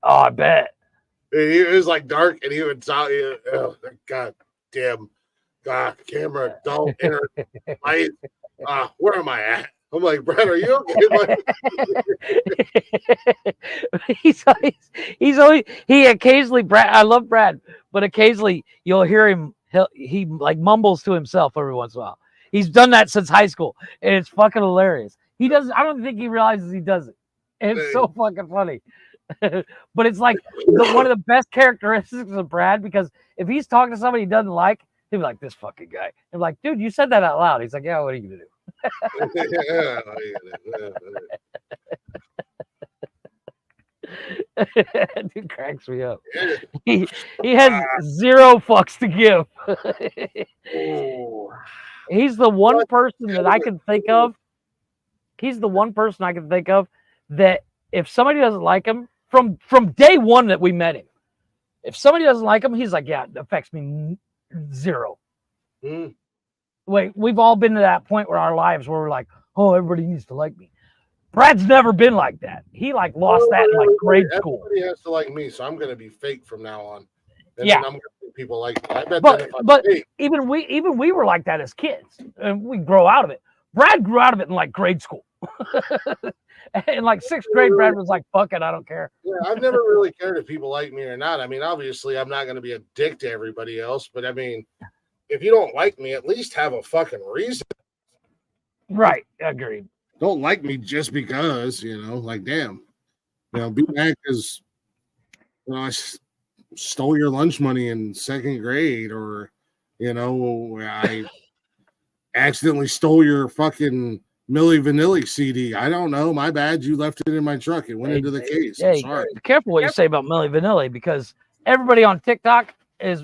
Oh, I bet. It was like dark, and he would tell you, oh, God damn. God, camera, don't enter light. Where am I at? I'm like, Brad, are you okay? He occasionally, Brad, I love Brad, but occasionally you'll hear him, he like mumbles to himself every once in a while. He's done that since high school, and it's fucking hilarious. He doesn't, I don't think he realizes he does it. And it's so fucking funny. But it's like one of the best characteristics of Brad, because if he's talking to somebody he doesn't like, he'll be like, this fucking guy. I'm like, dude, you said that out loud. He's like, yeah, what are you gonna do? Dude cracks me up. He has 0 fucks to give. He's the one person that I can think of. He's the one person I can think of that if somebody doesn't like him from day one that we met him, if somebody doesn't like him, he's like, yeah, it affects me 0. Wait, we've all been to that point where our lives where we're like, oh, everybody needs to like me. Brad's never been like that. He like lost that in like grade school. Everybody has to like me, so I'm gonna be fake from now on. And yeah, I'm gonna think people like me. I bet but even we were like that as kids, and we grow out of it. Brad grew out of it in like grade school. In like 6th grade, Brad was like, fuck it, I don't care. Yeah, I've never really cared if people like me or not. I mean, obviously, I'm not going to be a dick to everybody else, but I mean, if you don't like me, at least have a fucking reason. Right, agreed. Don't like me just because, like, damn. Be mad because I stole your lunch money in 2nd grade, or, I accidentally stole your fucking Milli Vanilli CD. I don't know. My bad. You left it in my truck. It went into the case. I'm sorry. Be careful what you say about Milli Vanilli, because everybody on TikTok is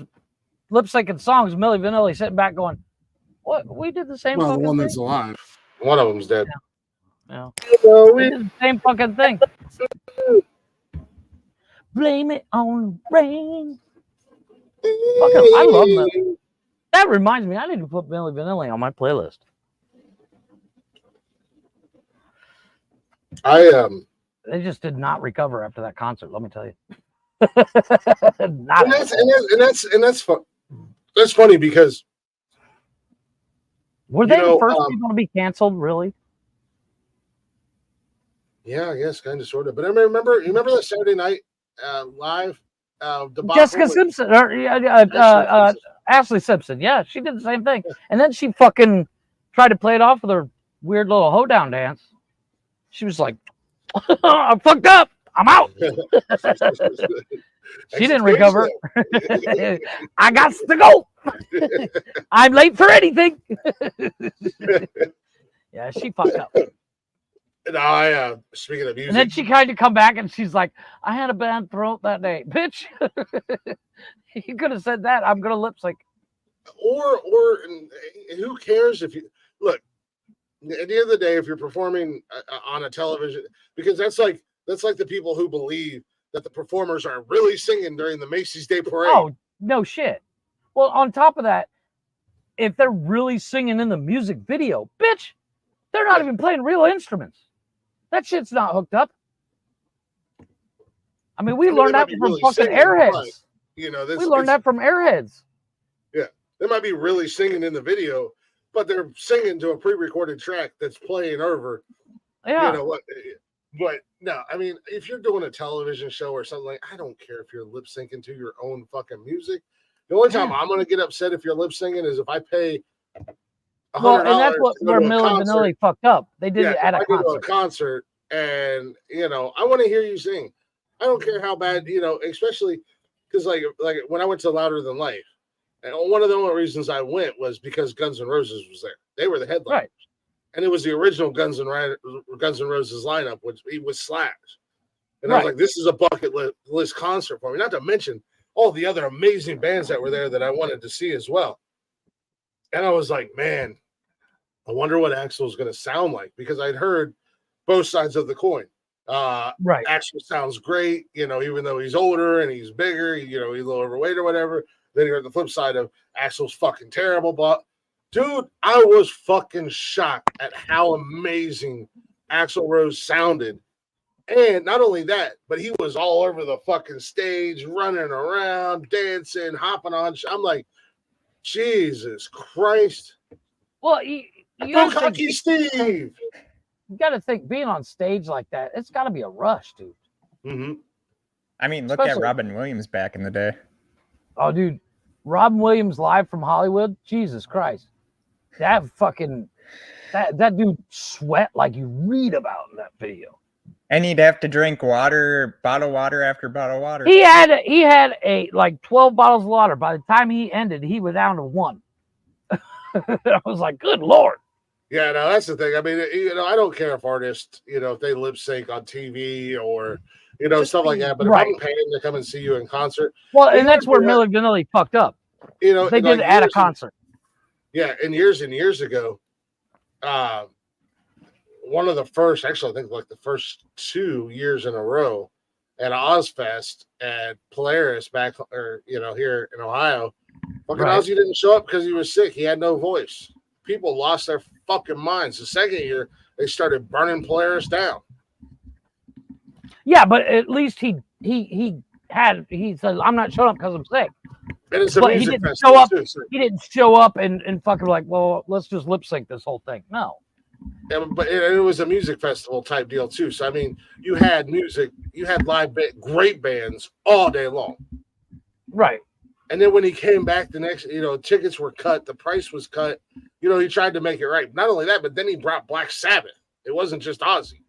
lip syncing songs. Milli Vanilli sitting back going, "What? We did the same." Well, the one thing? That's alive. One of them's dead. Yeah. We did the same fucking thing. Blame it on the rain. I love Milli. That reminds me, I need to put Milli Vanilli on my playlist. They just did not recover after that concert. Let me tell you. That's funny because were they the first people to be canceled? Really? Yeah, I guess kind of, sort of. But I remember that Saturday night live. Jessica Simpson, Ashley Simpson. Yeah, she did the same thing, and then she fucking tried to play it off with her weird little hoedown dance. She was like, I'm fucked up. I'm out. She didn't recover. I got to go. I'm late for anything. Yeah, she fucked up. No, speaking of music. And then she tried to come back and she's like, I had a bad throat that day. Bitch, you could have said that. I'm going to lip sync. Or who cares if you look, at the end of the day, if you're performing on a television, because that's like the people who believe that the performers are really singing during the Macy's Day Parade. Oh, no shit. Well, on top of that, if they're really singing in the music video, bitch, they're not even playing real instruments. That shit's not hooked up. I mean, we learned that from really fucking Airheads. We learned that from Airheads. Yeah, they might be really singing in the video, but they're singing to a pre-recorded track that's playing over Yeah. You know what? But no, I mean, if you're doing a television show or something, like, I don't care if you're lip syncing to your own fucking music. The only time I'm gonna get upset if you're lip syncing is if I pay Well, and that's $100 what to go where to a Milli concert. Vanilli fucked up. They did it at If a I go to a concert. concert and I want to hear you sing. I don't care how bad, especially because like when I went to Louder Than Life, and one of the only reasons I went was because Guns N' Roses was there. They were the headliners. Right. And it was the original Guns N' Roses lineup, which he was Slash. And I Right. was like, this is a bucket list concert for me. Not to mention all the other amazing bands that were there that I wanted to see as well. And I was like, man, I wonder what Axl's going to sound like, because I'd heard both sides of the coin. Right. Axl sounds great, even though he's older and he's bigger, he's a little overweight or whatever. Then you heard the flip side of Axl's fucking terrible. But dude, I was fucking shocked at how amazing Axl Rose sounded. And not only that, but he was all over the fucking stage, running around, dancing, hopping on. I'm like, Jesus Christ. Well, you Cocky Steve. You got to think, being on stage like that, it's got to be a rush, dude. Mm-hmm. I mean, look at Robin Williams back in the day. Oh, dude, Robin Williams live from Hollywood. Jesus Christ, that dude sweat like you read about in that video. And he'd have to drink bottled water after bottled water. He had a like 12 bottles of water. By the time he ended, he was down to 1. I was like, good Lord. Yeah, no, that's the thing. I mean, I don't care if artists, if they lip sync on TV or, stuff like that. But if I'm paying to come and see you in concert. Well, and that's where Milli Vanilli fucked up. They did it at a concert. And years ago, one of the first, actually, I think like the first 2 years in a row at Ozfest at Polaris here in Ohio, fucking Ozzy didn't show up because he was sick. He had no voice. People lost their fucking minds. The second year, they started burning Polaris down. Yeah, but at least he said, I'm not showing up because I'm sick. And it's a but music he didn't festival show up. too, so. He didn't show up and fucking like, well, let's just lip sync this whole thing. No. But it was a music festival type deal too. So I mean, you had music, you had live great bands all day long. Right. And then when he came back the next, tickets were cut, the price was cut. He tried to make it right. Not only that, but then he brought Black Sabbath. It wasn't just Ozzy.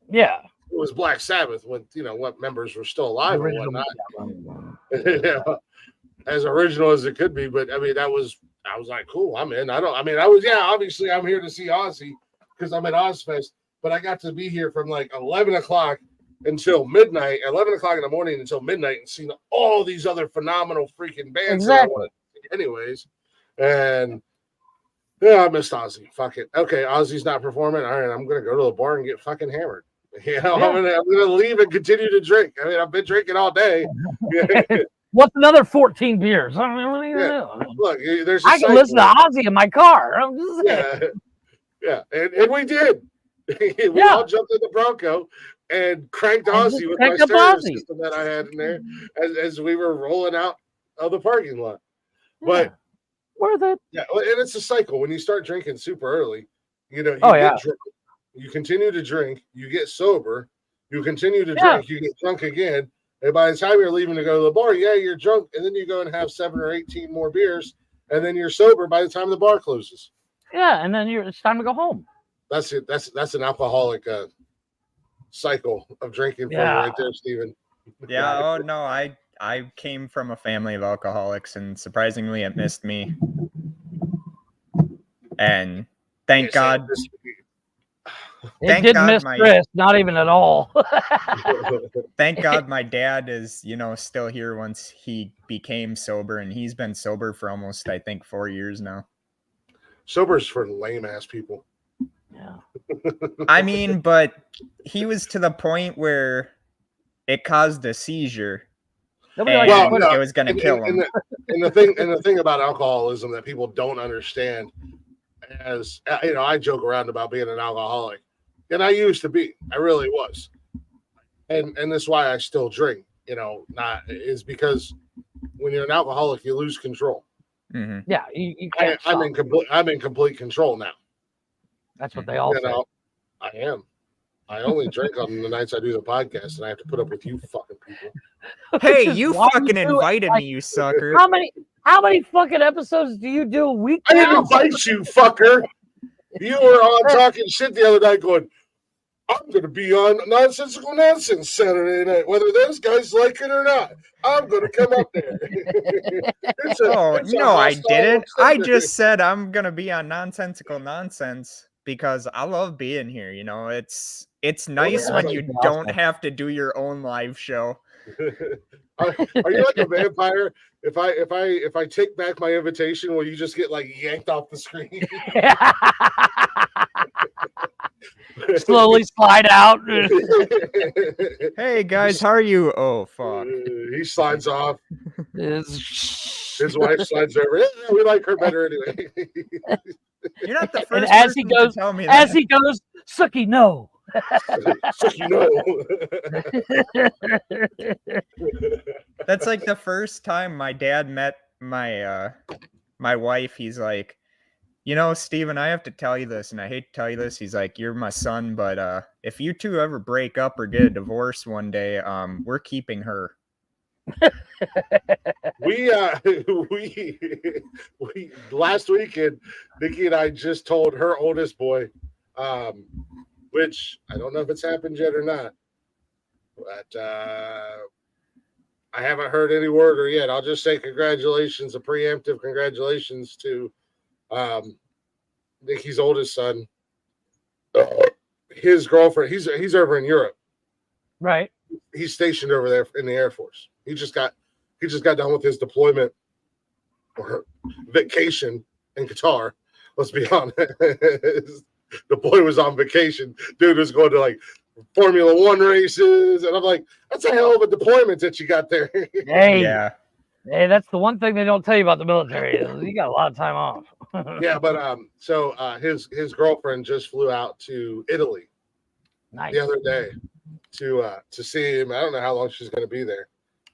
Yeah. It was Black Sabbath with, what members were still alive or whatnot. As original as it could be. But I mean, I was like, cool, I'm in. Obviously I'm here to see Ozzy because I'm at Ozfest, but I got to be here from like 11 o'clock until midnight, 11 o'clock in the morning until midnight, and seen all these other phenomenal freaking bands that I wanted to see anyways. And I missed Ozzy. Fuck it. Okay, Ozzy's not performing. All right, I'm gonna go to the bar and get fucking hammered. I'm gonna leave and continue to drink. I mean, I've been drinking all day. What's another 14 beers? I mean, what do you do? Look, I can listen to Ozzy in my car. Yeah, and we did. We all jumped in the Bronco and cranked Ozzy with my stereo system that I had in there as we were rolling out of the parking lot. But worth it. Yeah, and it's a cycle. When you start drinking super early, you get drunk. You continue to drink, you get sober, you continue to drink, you get drunk again. And by the time you're leaving to go to the bar, you're drunk, and then you go and have 7 or 18 more beers, and then you're sober by the time the bar closes. Yeah, and then it's time to go home. That's it. That's an alcoholic cycle of drinking for you right there, Steven. Yeah. Oh no, I came from a family of alcoholics, and surprisingly, it missed me. And thank God. It didn't miss Chris, not even at all. Thank God my dad is, still here once he became sober, and he's been sober for almost, I think, 4 years now. Sober's for lame ass people. Yeah. I mean, but he was to the point where it caused a seizure. It was going to kill him. And the thing about alcoholism that people don't understand, as I joke around about being an alcoholic. And I used to be. I really was. And that's why I still drink, is because when you're an alcoholic, you lose control. Mm-hmm. Yeah, you can't. I'm in complete control now. That's what they all say. I am. I only drink on the nights I do the podcast, and I have to put up with you fucking people. Hey, Which is you why fucking do it. invited Like, me, you sucker. How many fucking episodes do you do a week I didn't now? invite you, fucker. You were on talking shit the other night going, I'm going to be on Nonsensical Nonsense Saturday night, whether those guys like it or not. I'm going to come up there. No, I didn't. I just said I'm going to be on Nonsensical Nonsense because I love being here. You know, it's nice when you don't have to do your own live show. Are you like a vampire? If I take back my invitation, will you just get like yanked off the screen? Slowly slide out. Hey guys, how are you? Oh fuck. He slides off. His wife slides over. Yeah, we like her better anyway. You're not the first and as person he goes, to tell me that. As he goes, Suki, no. Suki, no. That's like the first time my dad met my wife. He's like, you know, Steven, I have to tell you this, and I hate to tell you this. He's like, you're my son, but if you two ever break up or get a divorce one day, we're keeping her. we last weekend, Nikki and I just told her oldest boy, which I don't know if it's happened yet or not, but I haven't heard any word or yet. I'll just say congratulations, a preemptive congratulations to Nikki's oldest son. His girlfriend, he's over in Europe. Right. He's stationed over there in the Air Force. He just got done with his deployment or vacation in Qatar. Let's be honest. The boy was on vacation. Dude was going to like Formula One races, and I'm like, that's a hell of a deployment that you got there. Hey, yeah. Hey, that's the one thing they don't tell you about the military is you got a lot of time off. Yeah, but so his girlfriend just flew out to Italy Nice. the other day to see him. I don't know how long she's going to be there.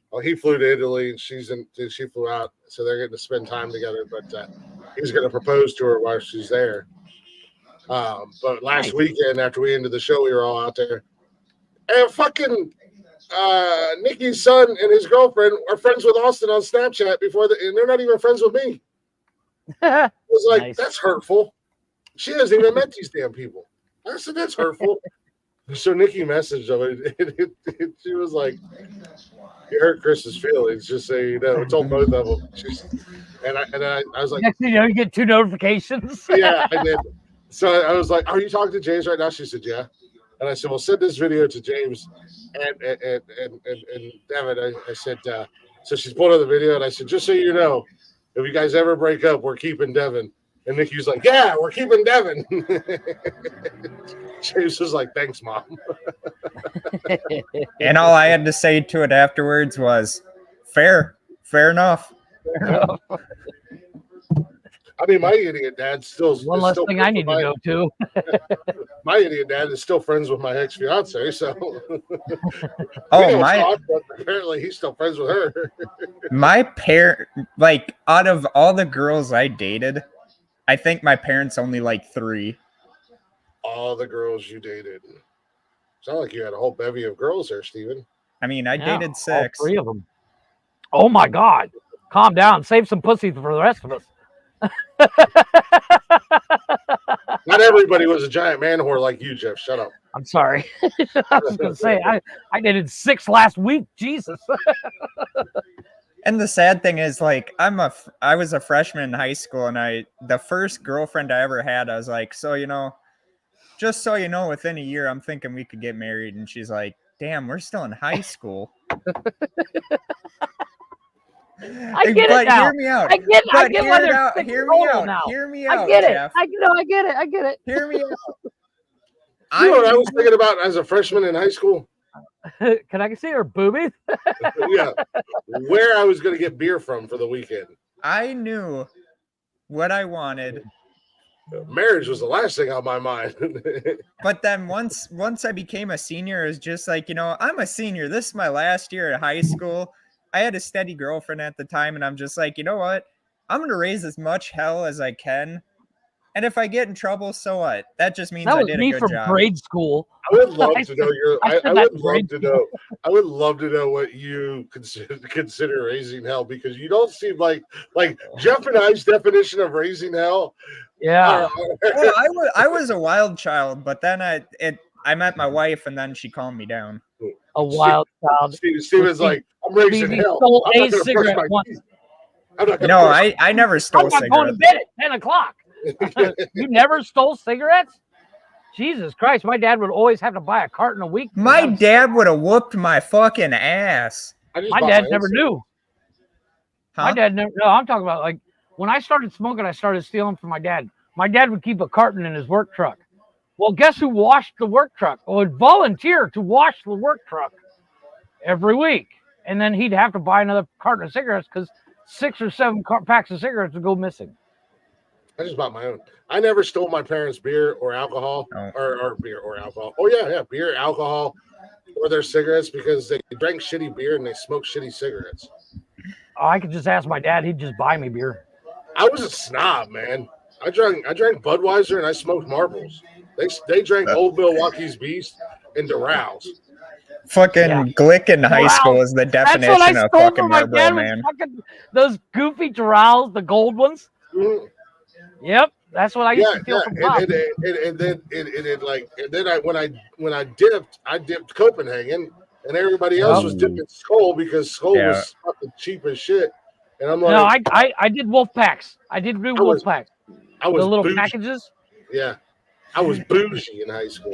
Well, he flew to Italy and she flew out, so they're getting to spend time together. But he's going to propose to her while she's there. But last weekend after we ended the show, we were all out there, and fucking Nikki's son and his girlfriend are friends with Austin on Snapchat and they're not even friends with me. I was like, nice. That's hurtful. She hasn't even met these damn people. I said, that's hurtful. So Nikki messaged them. She was like, you hurt Chris's feelings. Just so you know, it's on both of them. And I was like, next thing you know, you get 2 notifications. Yeah, I did. So I was like, are you talking to James right now? She said, yeah. And I said, well, send this video to James and Devin. I said, so she's pulling up the video, and I said, just so you know, if you guys ever break up, we're keeping Devin. And Nikki was like, yeah, we're keeping Devin. James was like, thanks, Mom. And all I had to say to it afterwards was, fair enough. I mean, my idiot dad one less thing I need to go to. My idiot dad is still friends with my ex-fiance, so apparently he's still friends with her. My parent, like, out of all the girls I dated, I think my parents only like 3. All the girls you dated. Sound like you had a whole bevy of girls there, Steven. I mean, I dated 6. All 3 of them. Oh my God. Calm down. Save some pussy for the rest of us. Not everybody was a giant man whore like you, Jeff. Shut up. I'm sorry. I was going to say, I dated 6 last week. Jesus. And the sad thing is, like, I was a freshman in high school, and the first girlfriend I ever had, I was like, so, you know, just so you know, within a year, I'm thinking we could get married. And she's like, damn, we're still in high school. I get it now. Hear me out. I get why they're now. Hear me out. Now. Hear me out. I get Jeff. it. I get it. Hear me out. You know what I was thinking about as a freshman in high school? Can I see her boobies? Yeah. Where I was going to get beer from for the weekend. I knew what I wanted. Marriage was the last thing on my mind. But then once I became a senior, it was just like, you know, I'm a senior. This is my last year at high school. I had a steady girlfriend at the time, and I'm just like, you know what? I'm going to raise as much hell as I can And if I get in trouble, so what? That just means That I was did a me good from job. grade school. I would love to know your. I I said that would in love grade to know. I would love to know what you consider raising hell, because you don't seem like Jeff and I's definition of raising hell. Yeah. Well, I was a wild child, but then I met my wife, and then she calmed me down. A wild child. Steven's like, I'm raising he hell. stole I'm a not going to brush cigarette my once. teeth. I'm not going to. No, I never stole I'm not going to cigarettes. bed at 10 o'clock. You never stole cigarettes? Jesus Christ, my dad would always have to buy a carton a week. My dad would have whooped my fucking ass. My dad never knew. Huh? My dad never. No, I'm talking about like when I started smoking, I started stealing from my dad. My dad would keep a carton in his work truck. Well, guess who washed the work truck? Or would volunteer to wash the work truck every week. And then he'd have to buy another carton of cigarettes because 6 or 7 packs of cigarettes would go missing. I just bought my own. I never stole my parents' beer or alcohol, or beer or alcohol. Oh yeah, beer, alcohol, or their cigarettes, because they drank shitty beer and they smoked shitty cigarettes. Oh, I could just ask my dad; he'd just buy me beer. I was a snob, man. I drank Budweiser and I smoked Marlboros. They drank Old Milwaukee's Beast and Doral. Fucking Glick in high school is the definition of fucking Marlboro, man. Those goofy Dorals, the gold ones. Mm-hmm. Yep, that's what I used to feel from Pop. And then when I dipped Copenhagen, and everybody else was dipping Skull because Skull was fucking cheap as shit. And I'm like, no, I did wolf packs. I did do wolf packs. I was the little bougie. packages. Yeah, I was bougie in high school.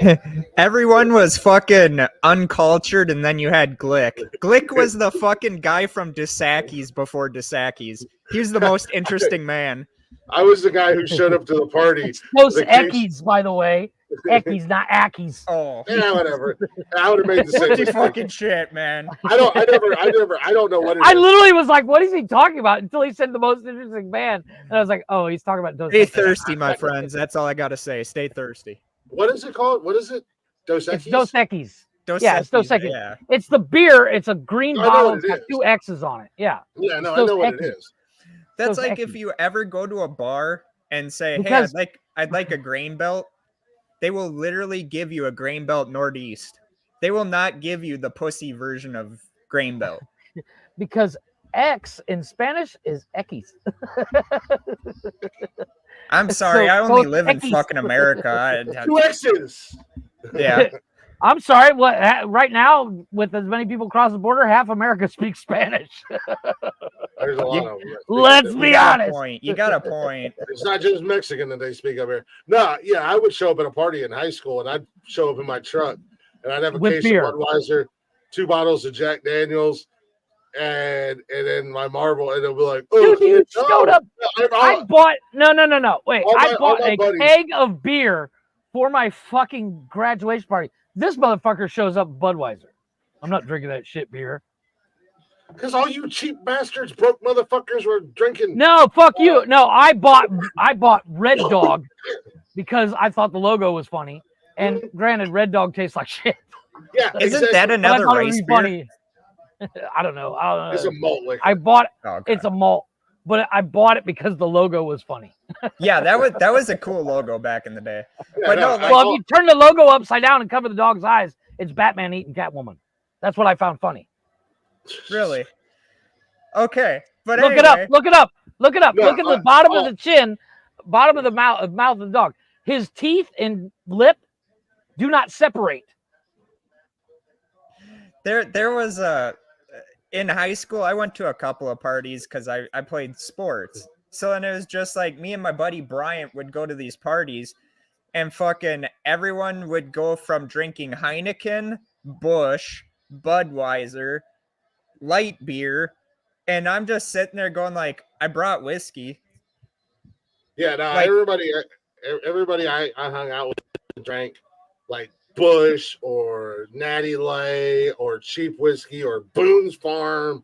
Everyone was fucking uncultured, and then you had Glick. Glick was the fucking guy from Disacki's before Disacki's. He was the most interesting man. I was the guy who showed up to the party. Those Eckies, by the way. Eckies, not Ackies. Oh, yeah, whatever. I would have made the same mistake. Fucking shit, man. I don't know what it is. I literally was like, "What is he talking about?" Until he said the most interesting man, and I was like, "Oh, he's talking about Dos Stay Equis." thirsty, my friends. That's all I gotta say. Stay thirsty. What is it called? What is it? Dos Equis? It's Dos Equis. Dos Yeah, it's Dos Equis. Yeah. It's the beer. It's a green I know bottle. what It's it got is. 2 X's on it. Yeah. Yeah, no, It's I know Dos what Equis. it is. That's Dos like Equis. if you ever go to a bar and say, Because- "Hey, I'd like a grain belt." They will literally give you a grain belt Northeast. They will not give you the pussy version of grain belt. Because X in Spanish is Equis. I'm sorry, So I only both live in Equis. fucking America. 2 X's. Yeah. I'm sorry. What right now, with as many people across the border, half America speaks Spanish. There's a lot of them. Let's be honest. You got a point. It's not just Mexican that they speak up here. No, yeah, I would show up at a party in high school, and I'd show up in my truck, and I'd have a With case beer. of Budweiser, 2 bottles of Jack Daniels, and then my Marble, and they'll be like, "Oh, Dude, you showed up. I bought no. Wait, I bought a keg of beer for my fucking graduation party. This motherfucker shows up Budweiser. I'm not drinking that shit beer. Because all you cheap bastards, broke motherfuckers, were drinking. No, fuck you. No, I bought Red Dog because I thought the logo was funny. And granted, Red Dog tastes like shit. Yeah, Isn't that But I another thought it would race be beer? funny. I don't know. It's a malt liquor. I bought Oh, okay. it's a malt, but I bought it because the logo was funny. Yeah, that was a cool logo back in the day. Yeah, but no, Well, if you turn the logo upside down and cover the dog's eyes, it's Batman eating Catwoman. That's what I found funny. Really? Okay, but Look anyway, it up. Look it up. Look it up. No, Look at the bottom of the chin, bottom of the mouth of the dog. His teeth and lip do not separate. There was a in high school. I went to a couple of parties because I played sports. So then it was just like me and my buddy Bryant would go to these parties, and fucking everyone would go from drinking Heineken, Busch, Budweiser, light beer, and I'm just sitting there going like, I brought whiskey. Yeah, no, Like- everybody I hung out with drank like Bush or Natty Light or cheap whiskey or Boone's Farm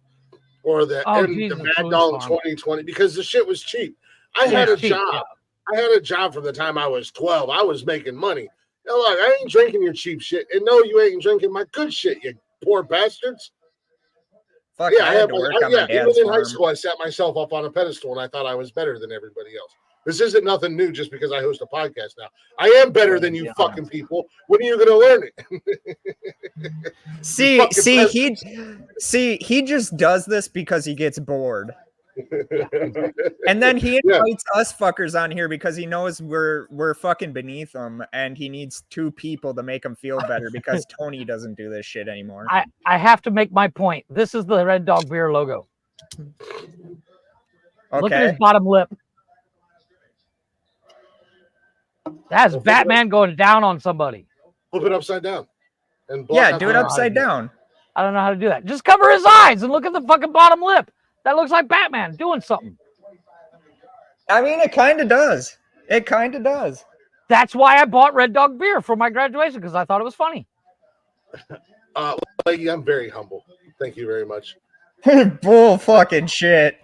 or the Mad Dog 2020 because the shit was cheap. I had a job. I had a job from the time I was 12. I was making money. Now, look, I ain't drinking your cheap shit. And no, you ain't drinking my good shit, you poor bastards. Fuck, Yeah, I had to work on my even dad's in high farm. school, I set myself up on a pedestal and I thought I was better than everybody else. This isn't nothing new just because I host a podcast now. I am better than you fucking people. When are you going to learn it? He just does this because he gets bored. And then he invites us fuckers on here because he knows we're fucking beneath him, and he needs two people to make him feel better because Tony doesn't do this shit anymore. I have to make my point. This is the Red Dog Beer logo. Okay. Look at his bottom lip. That's Batman going down on somebody. Flip it upside down. And do it upside down. I don't know how to do that. Just cover his eyes and look at the fucking bottom lip. That looks like Batman doing something. I mean, it kind of does. It kind of does. That's why I bought Red Dog Beer for my graduation, because I thought it was funny. Lady, I'm very humble. Thank you very much. Bull fucking shit.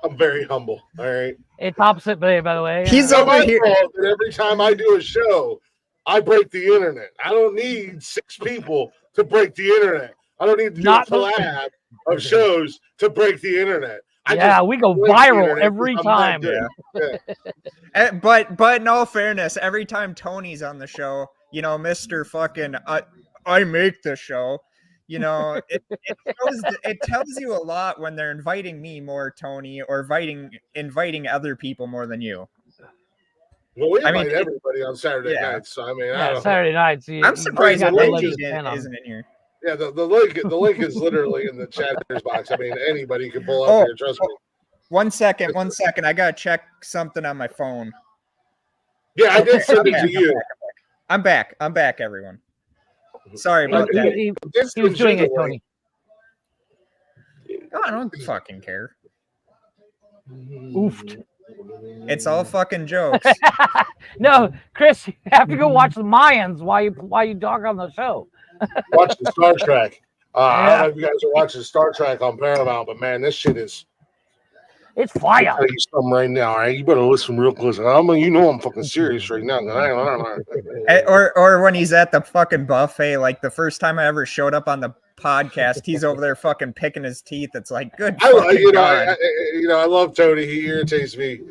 I'm very humble. All right. It's opposite, by the way. He's over here. That every time I do a show, I break the internet. I don't need 6 people to break the internet. I don't need to do a collab of shows to break the internet. We go viral every time. Yeah. But in all fairness, every time Tony's on the show, Mr. Fucking I make the show. It tells you a lot when they're inviting me more, Tony, or inviting other people more than you. Well, we invite everybody on Saturday nights. So I don't Saturday nights. I'm surprised the link isn't in here. Yeah, the link is literally in the chatters box. I mean, anybody can pull up here. Trust me. 1 second. I gotta check something on my phone. Yeah, I did send it to you. I'm back, everyone. Sorry about that. He was doing it, Tony. Oh, I don't fucking care. Oofed. It's all fucking jokes. No, Chris, you have to go watch the Mayans while you dog on the show. Watch the Star Trek. I don't know if you guys are watching Star Trek on Paramount, but man, this shit is. It's fire. I'll tell you something right now. All right, you better listen real close. I'm fucking serious right now. Or when he's at the fucking buffet, like the first time I ever showed up on the podcast, he's over there fucking picking his teeth. It's like good. I love Tony. He irritates me,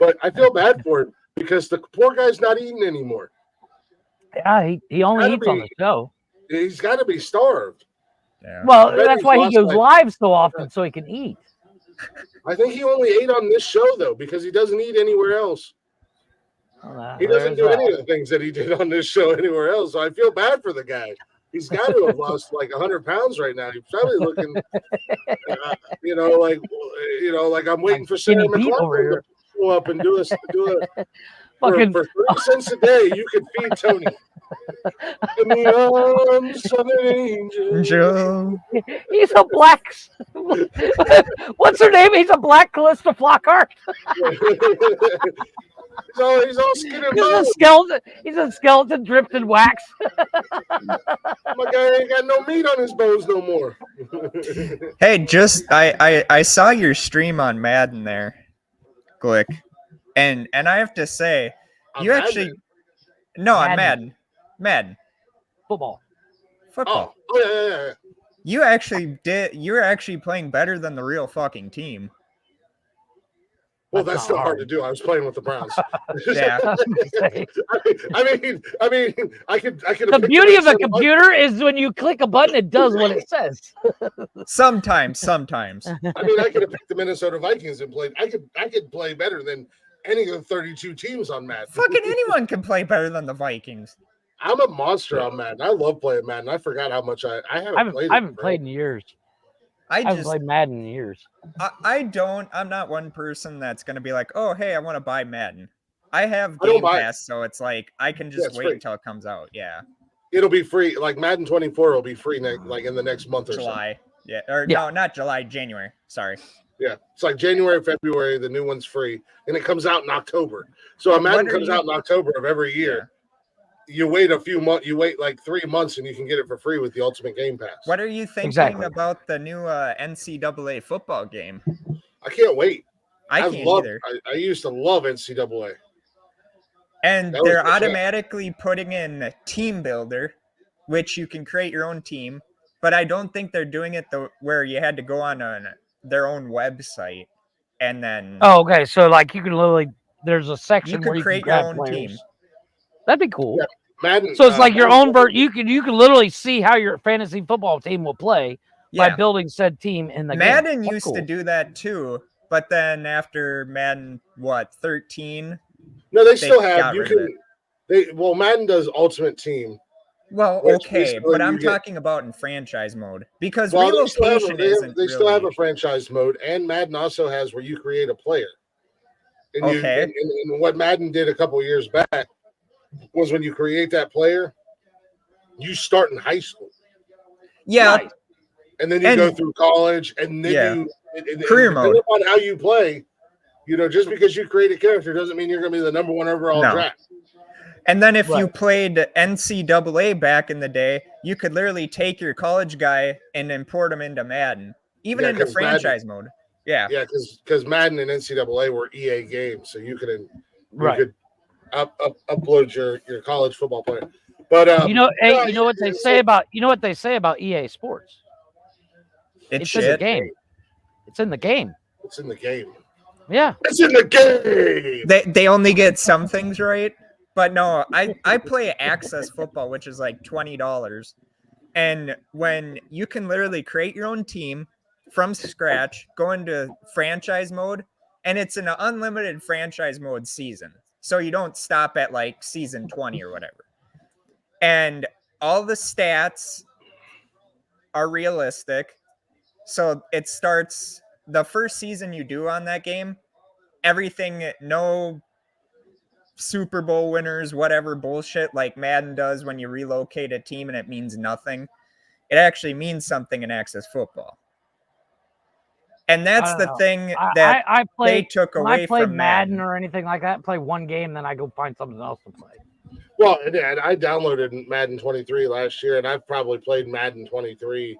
but I feel bad for him because the poor guy's not eating anymore. Yeah, he only eats on the show. He's got to be starved. Yeah. Well, that's why he goes live so often, so he can eat. I think he only ate on this show, though, because he doesn't eat anywhere else. He doesn't do any of the things that he did on this show anywhere else. So I feel bad for the guy. He's got to have lost like 100 pounds right now. He's probably looking, like I'm waiting for Sarah McLachlan to go up and do a for 30 cents a day, you could feed Tony. In the arms of an angel. He's a black. What's her name? He's a black Callista Flockhart. He's all skin and bones. He's a skeleton dripped in wax. My guy ain't got no meat on his bones no more. Hey, I saw your stream on Madden there, Glick. And I have to say, you actually on Madden. Football. Oh yeah. You're actually playing better than the real fucking team. Well, that's not hard to do. I was playing with the Browns. Yeah. I mean, I could. The beauty of a computer is when you click a button, it does what it says. Sometimes. I mean, I could have picked the Minnesota Vikings and played. I could play better than any of the 32 teams on Madden. Fucking anyone can play better than the Vikings. I'm a monster on Madden. I love playing Madden. I forgot how much I haven't played in years. I haven't played Madden in years. I'm not one person that's going to be like, oh, hey, I want to buy Madden. I have Game Pass, so it's like I can just wait until it comes out. Yeah. It'll be free. Like Madden 24 will be free in the next month or July. So. Yeah. No, not July, January. Sorry. Yeah. It's like January, February, the new one's free. And it comes out in October. So a Madden comes out in October of every year. You wait a few months, you wait like 3 months and you can get it for free with the Ultimate Game Pass. What are you thinking about the new NCAA football game? I can't wait. I can't either. I used to love NCAA. And they're automatically putting in Team Builder, which you can create your own team. But I don't think they're doing it where you had to go on their own website. and then Oh, okay. So like you can literally there's a you section where could you can create your grab own players. team. That'd be cool. Yeah. Madden. So it's like your Madden own you can literally see how your fantasy football team will play by Yeah, building said team in the game. Madden That's used cool. to do that too, but then after Madden 13, No, they they still have. got You rid of it. can. Madden does Ultimate Team, Well, which okay, basically but I'm you get. talking about in franchise mode because Well, they still have. relocation isn't They still have really a franchise mode, and Madden also has where you create a player. And okay. and what Madden did a couple years back was when you create that player, you start in high school. Yeah, Nice. And then you go through college, and then Yeah. and Career mode. depending on how you play, just because you create a character doesn't mean you're going to be the number one overall No. draft. And then if you Right. played NCAA back in the day, you could literally take your college guy and import him into Madden, even Yeah, into 'cause franchise mode. Yeah. Yeah, because Madden and NCAA were EA games, so you could Right. upload your college football player. But Hey, you know what they say about EA Sports? It's in the shit. game. It's in the game. It's in the game. Yeah. It's in the game. They only get some things right. But no, I play Access Football, which is like $20. And when you can literally create your own team from scratch, go into franchise mode, and it's an unlimited franchise mode season. So you don't stop at like season 20 or whatever. And all the stats are realistic. So it starts the first season you do on that game, everything, no Super Bowl winners, whatever bullshit like Madden does when you relocate a team and it means nothing. It actually means something in Access Football. And that's the thing that they took away from Madden or anything like that, play one game, then I go find something else to play. Well, and I downloaded Madden 23 last year, and I've probably played Madden 23.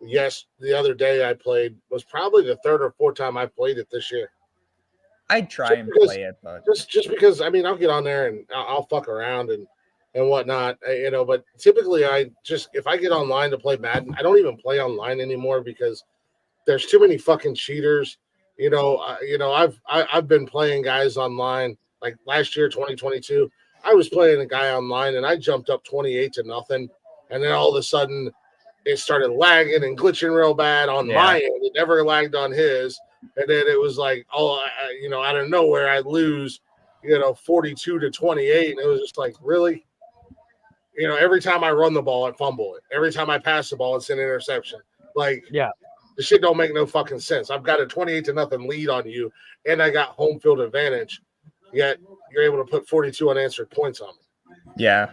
Yes, the other day I played was probably the third or fourth time I played it this year. I'd try and play it, but just because I'll get on there and I'll fuck around and whatnot, But typically, if I get online to play Madden, I don't even play online anymore because there's too many fucking cheaters. I've been playing guys online like last year, 2022. I was playing a guy online and I jumped up 28-0, and then all of a sudden it started lagging and glitching real bad on my end. It never lagged on his. And then it was like, out of nowhere, I lose, 42-28. And it was just like, really? Every time I run the ball, I fumble it. Every time I pass the ball, it's an interception. Like, yeah, the shit don't make no fucking sense. I've got a 28-0 lead on you, and I got home field advantage, yet you're able to put 42 unanswered points on me. Yeah.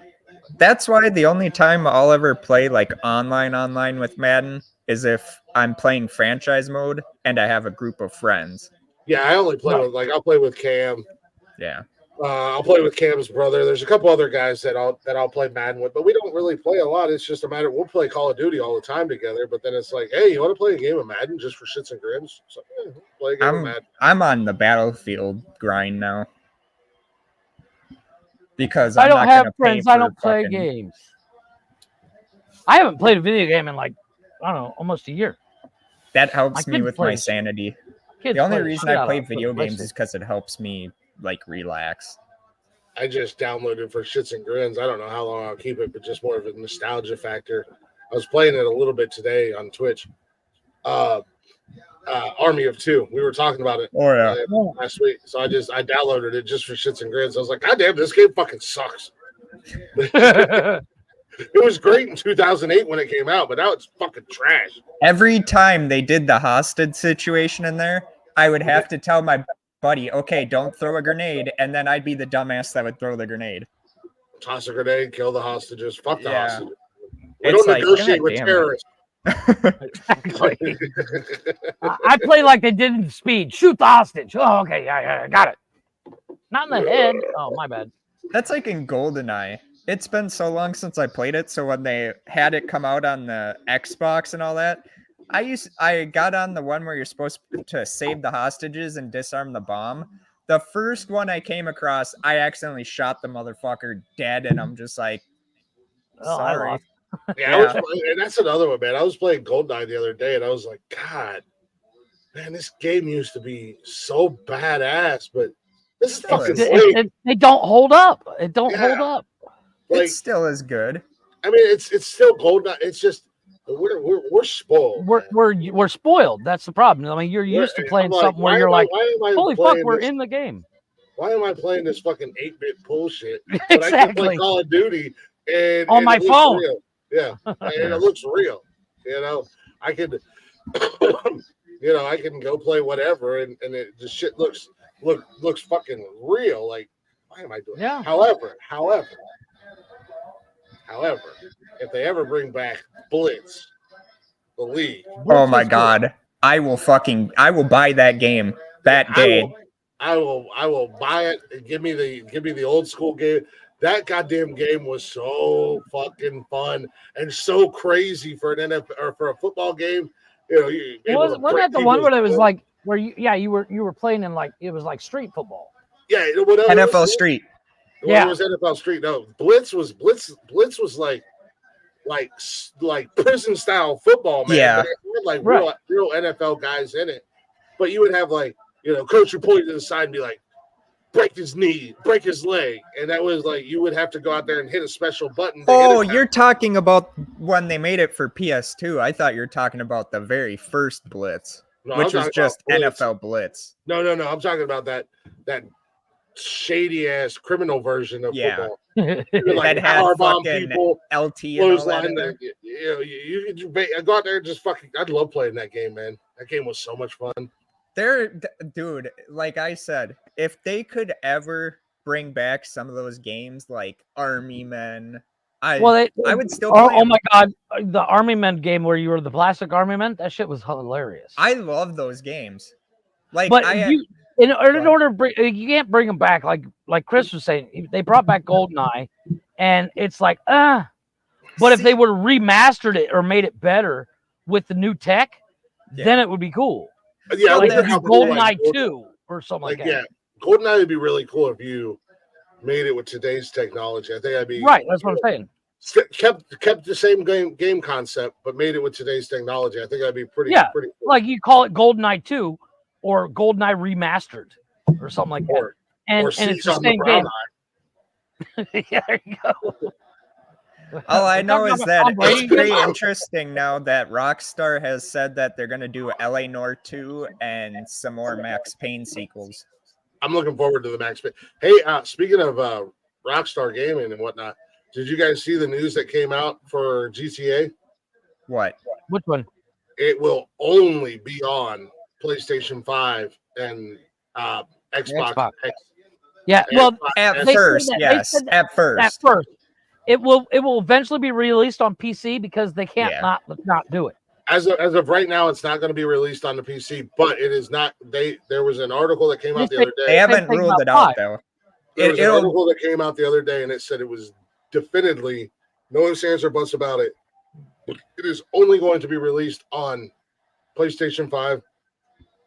That's why the only time I'll ever play like online with Madden is if I'm playing franchise mode and I have a group of friends. Yeah, I only play with I'll play with Cam. Yeah. I'll play with Cam's brother. There's a couple other guys that I'll play Madden with, but we don't really play a lot. It's just a matter we'll play Call of Duty all the time together. But then it's like, hey, you want to play a game of Madden just for shits and grins? So play a game of Madden. I'm on the Battlefield grind now because I don't have friends. I don't play games. I haven't played a video game in like I don't know, almost a year. That helps me with my sanity. The only reason I play video games is because it helps me like relax. I just downloaded for shits and grins. I don't know how long I'll keep it, but just more of a nostalgia factor. I was playing it a little bit today on Twitch. Army of Two. We were talking about it last week. So I downloaded it just for shits and grins. I was like, God damn, this game fucking sucks. It was great in 2008 when it came out, but now it's fucking trash. Every time they did the hostage situation in there, I would have to tell my buddy, okay, don't throw a grenade, and then I'd be the dumbass that would throw the grenade. Toss a grenade, kill the hostages, fuck the hostages. We It's don't like, negotiate with terrorists. Exactly. I play like they did in Speed. Shoot the hostage. Oh, okay, yeah, got it. Not in the head. Oh, my bad. That's like in GoldenEye. It's been so long since I played it, so when they had it come out on the Xbox and all that, I got on the one where you're supposed to save the hostages and disarm the bomb. The first one I came across, I accidentally shot the motherfucker dead, and I'm just like, sorry. And that's another one, man. I was playing GoldenEye the other day, and I was like, God, man, this game used to be so badass, but this is Still fucking is. late. They don't hold up. It don't hold Yeah. up. Like, It's still as good. I mean, it's still GoldenEye. It's just we're spoiled. man. We're spoiled. That's the problem. I mean, you're used to I'm playing like, something where you're like, why am I holy fuck, playing we're this? in the game. Why am I playing this fucking 8-bit bullshit? But I can play Exactly. Call of Duty and On my it looks phone. real. Yeah, and it looks real. You know, I could, I can go play whatever, and it the shit looks fucking real. Like, why am I doing? Yeah. However, if they ever bring back Blitz, the league, Oh my is good. god. I will buy that game that day. I will buy it. And give me the old school game. That goddamn game was so fucking fun and so crazy for an NFL or for a football game. You know, Wasn't that the one where it was like where you were playing in like it was like street football? Yeah, NFL Street. It was NFL Street. No, Blitz was like prison style football, man. Yeah. But it had like real NFL guys in it. But you would have like, coach would point to the side and be like, break his knee, break his leg. And that was like, you would have to go out there and hit a special button. Oh, you're talking about when they made it for PS2. I thought you were talking about the very first Blitz, which was just NFL Blitz. No. I'm talking about that shady ass criminal version of football. That had fucking LT and all that in there. You go out there and just fucking. I'd love playing that game, man. That game was so much fun. Dude, like I said, if they could ever bring back some of those games like Army Men, I would still play oh my god, the Army Men game where you were the plastic Army Men, that shit was hilarious. I love those games. Like, but in order to bring, you can't bring them back like Chris was saying. They brought back GoldenEye, and it's like but if they would have remastered it or made it better with the new tech, then it would be cool. Yeah, like GoldenEye 2 or something like that. Yeah, GoldenEye would be really cool if you made it with today's technology. I think I'd be right. That's what I'm saying. Kept the same game concept, but made it with today's technology. I think that'd be pretty cool. Like you call it GoldenEye 2 or GoldenEye Remastered or something like that. And it's the same game. Yeah, there you go. All I know is that it's pretty interesting now that Rockstar has said that they're going to do LA Noire 2 and some more Max Payne sequels. I'm looking forward to the Max Payne. Hey, speaking of Rockstar Gaming and whatnot, did you guys see the news that came out for GTA? What? Which one? It will only be on PlayStation 5 and Xbox. Yeah, well, at first, yes. At first. It will eventually be released on PC because they can't not do it. As of right now, it's not going to be released on the PC, but it is not. There was an article that came out the other day. They haven't ruled it out though. There was an article that came out the other day, and it said it was definitely no ifs, ands, or buts about it. It is only going to be released on PlayStation 5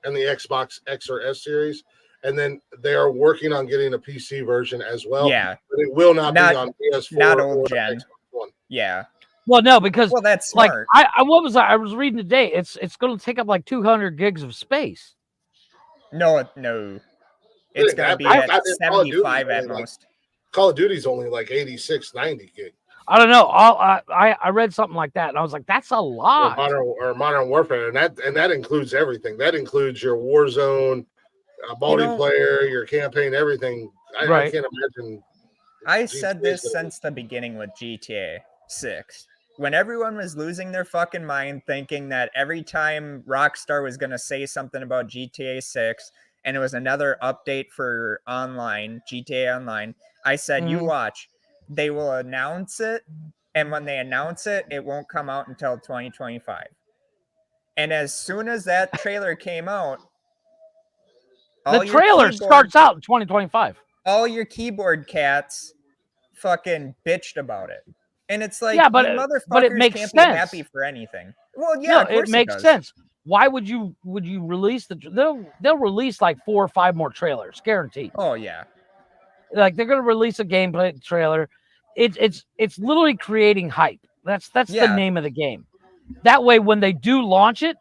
and the Xbox X or S series. And then they are working on getting a PC version as well. Yeah. But it will not be on PS4 not old or gen. Xbox One. Yeah. Well, no, because that's smart. Like I was reading today. It's going to take up like 200 gigs of space. No. It's going to be at 75 at most. Call of Duty's only like 86, 90 gig. I don't know. I read something like that, and I was like, "That's a lot." Or Modern Warfare, and that includes everything. That includes your Warzone, multiplayer, your campaign, everything. I can't imagine. I said this since the beginning with GTA 6. When everyone was losing their fucking mind thinking that every time Rockstar was going to say something about GTA 6 and it was another update for online, GTA Online, I said, you watch. They will announce it, and when they announce it, it won't come out until 2025. And as soon as that trailer came out, the trailer starts out in 2025. All your keyboard cats fucking bitched about it. And it's like, but it makes can't sense. Be happy for anything. Well, yeah, no, it makes sense. Why would you release they'll release like 4 or 5 more trailers, guaranteed. Oh yeah. Like they're gonna release a gameplay trailer. It's literally creating hype. That's the name of the game. That way, when they do launch it,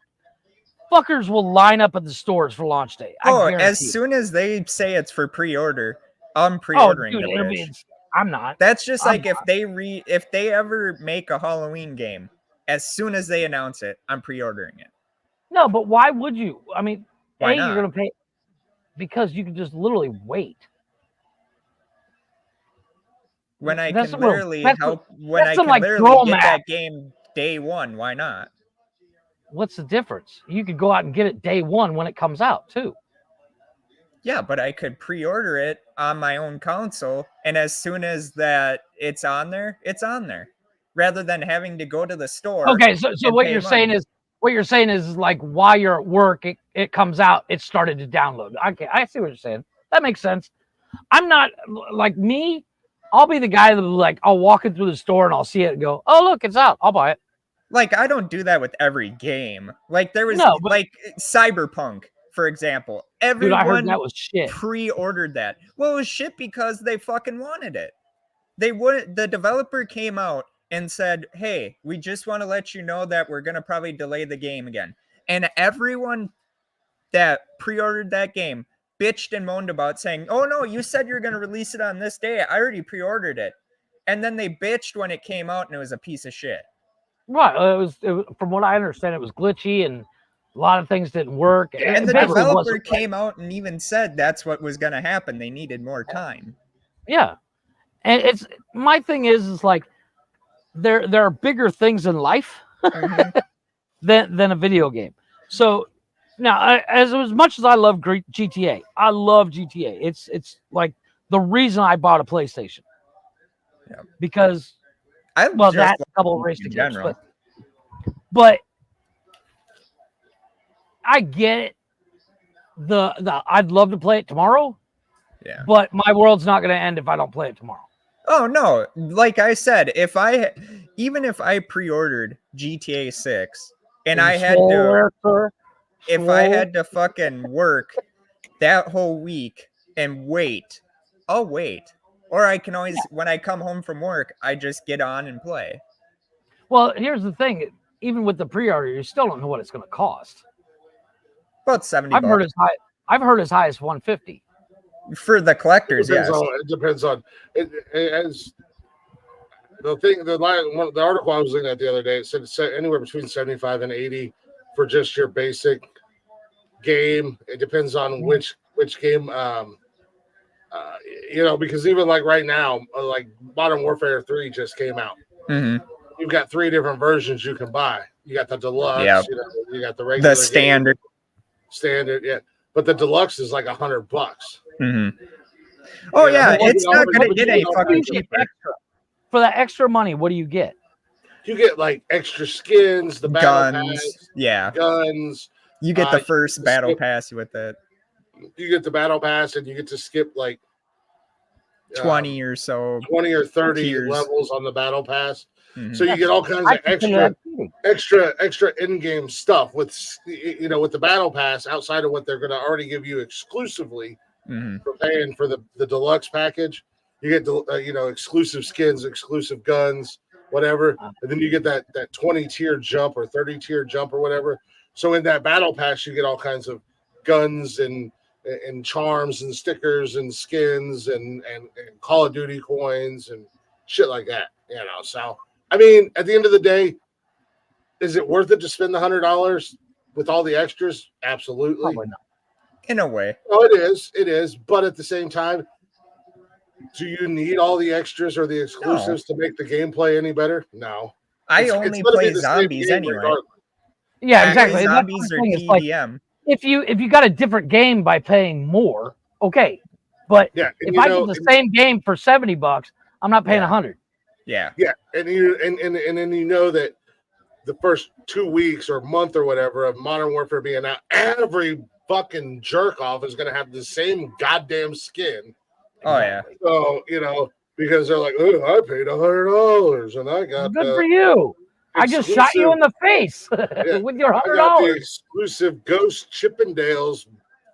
Fuckers will line up at the stores for launch day. I guarantee as it. soon as they say it's for pre-order, I'm Oh, pre-ordering dude, the it'll be. bitch. I'm not. That's just I'm like if they ever make a Halloween game, as soon as they announce it, I'm pre-ordering it. No, but why would you? I mean, Why you're not? gonna pay because you can just literally wait. When I That's can some real- literally that's some- help, when that's I some, can like, literally throw get 'em that at. game day one, why not? What's the difference? You could go out and get it day one when it comes out too. Yeah, but I could pre-order it on my own console, and as soon as that it's on there, rather than having to go to the store. Okay, so and what pay you're money. saying is like while you're at work, it comes out, it started to download. Okay, I see what you're saying. That makes sense. I'm not like me. I'll be the guy that like I'll walk in through the store and I'll see it and go, oh look, it's out. I'll buy it. Like, I don't do that with every game. Like, there was No, but- like Cyberpunk, for example. Dude, Everyone I heard that was shit. pre-ordered that. Well, it was shit because they fucking wanted it. The developer came out and said, hey, we just want to let you know that we're going to probably delay the game again. And everyone that pre-ordered that game bitched and moaned about saying, oh no, you said you're going to release it on this day. I already pre-ordered it. And then they bitched when it came out and it was a piece of shit. Right. It was from what I understand, it was glitchy and a lot of things didn't work. And It the basically developer wasn't right. came out and even said that's what was going to happen. They needed more time. Yeah. And it's my thing is like there are bigger things in life Mhm. than a video game. So now, as much as I love GTA, I love GTA. It's like the reason I bought a PlayStation. Yeah. Because I well, just that's a love couple of in racing games, general. but I get it. The I'd love to play it tomorrow, Yeah. but my world's not going to end if I don't play it tomorrow. Oh no, like I said, even if I pre-ordered GTA 6 and I had to if I had to fucking work that whole week and wait, I'll wait. Or I can always when I come home from work, I just get on and play. Well, here's the thing. Even with the pre-order, you still don't know what it's going to cost. About $70 I've heard as high as 150 for the collectors, yes. It depends on it. As the thing, the article I was looking at the other day, it said it's anywhere between 75 and 80 for just your basic game. It depends on which game. Because even like right now, like Modern Warfare 3 just came out. Mm-hmm. You've got 3 different versions you can buy. You got the deluxe. Yep. You got the regular. The standard. Yeah. But the deluxe is like $100. Mm-hmm. Oh yeah, it's not gonna get any fucking cheaper. For that extra money, what do you get? You get like extra skins, the battle Guns, pass, yeah. guns. You get the first battle pass with it. You get the battle pass, and you get to skip like 20 or so, 20 or 30 tiers. levels on the battle pass. Mm-hmm. So you get all kinds of extra in-game stuff with the battle pass outside of what they're going to already give you exclusively for paying for the deluxe package. You get exclusive skins, exclusive guns, whatever, and then you get that 20 tier jump or 30 tier jump or whatever. So in that battle pass, you get all kinds of guns and charms and stickers and skins and Call of Duty coins and shit like that. So I mean, at the end of the day, is it worth it to spend the $100 with all the extras? Absolutely. Probably not. In a way. Oh, it is. But at the same time, do you need all the extras or the exclusives to make the gameplay any better? No. I only play zombies anyway. Regardless. Yeah, exactly. Zombies or TDM. Like, if you got a different game by paying more, okay. But if I get the same game for $70, I'm not paying $100. Yeah. Yeah. And then you know that the first 2 weeks or month or whatever of Modern Warfare being out, every fucking jerk off is going to have the same goddamn skin. Oh yeah. So because they're like, oh, I paid $100 and I got good for you. I just shot you in the face with your $100. I got the exclusive Ghost Chippendales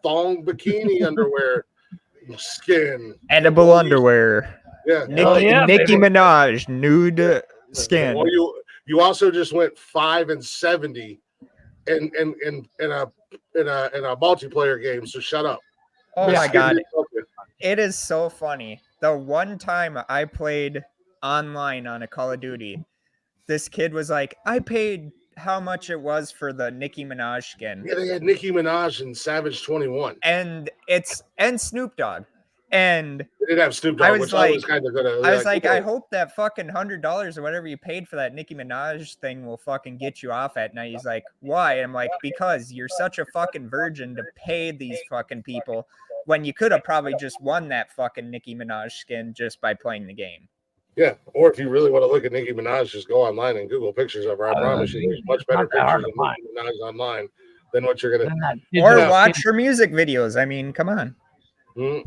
thong bikini underwear skin, edible underwear. Yeah, Nicki Minaj nude skin. Well, you also just went 5 and 70 in a multiplayer game. So shut up. Oh Yeah. my god, it is so funny. The one time I played online on a Call of Duty, this kid was like, I paid how much it was for the Nicki Minaj skin. Yeah, they had Nicki Minaj and Savage 21. And Snoop Dogg. And They did have Snoop I Dogg, was which I was like- kind of gonna. I was like, I you know, hope that fucking $100 or whatever you paid for that Nicki Minaj thing will fucking get you off at night. He's like, why? I'm like, because you're such a fucking virgin to pay these fucking people when you could have probably just won that fucking Nicki Minaj skin just by playing the game. yeah, or if you really want to look at Nicki Minaj, just go online and Google pictures of her. I promise you, there's much better not that hard pictures to of Nicki Minaj online than what you're gonna. And that Or digital watch skin, her music videos. I mean, come on. Mm,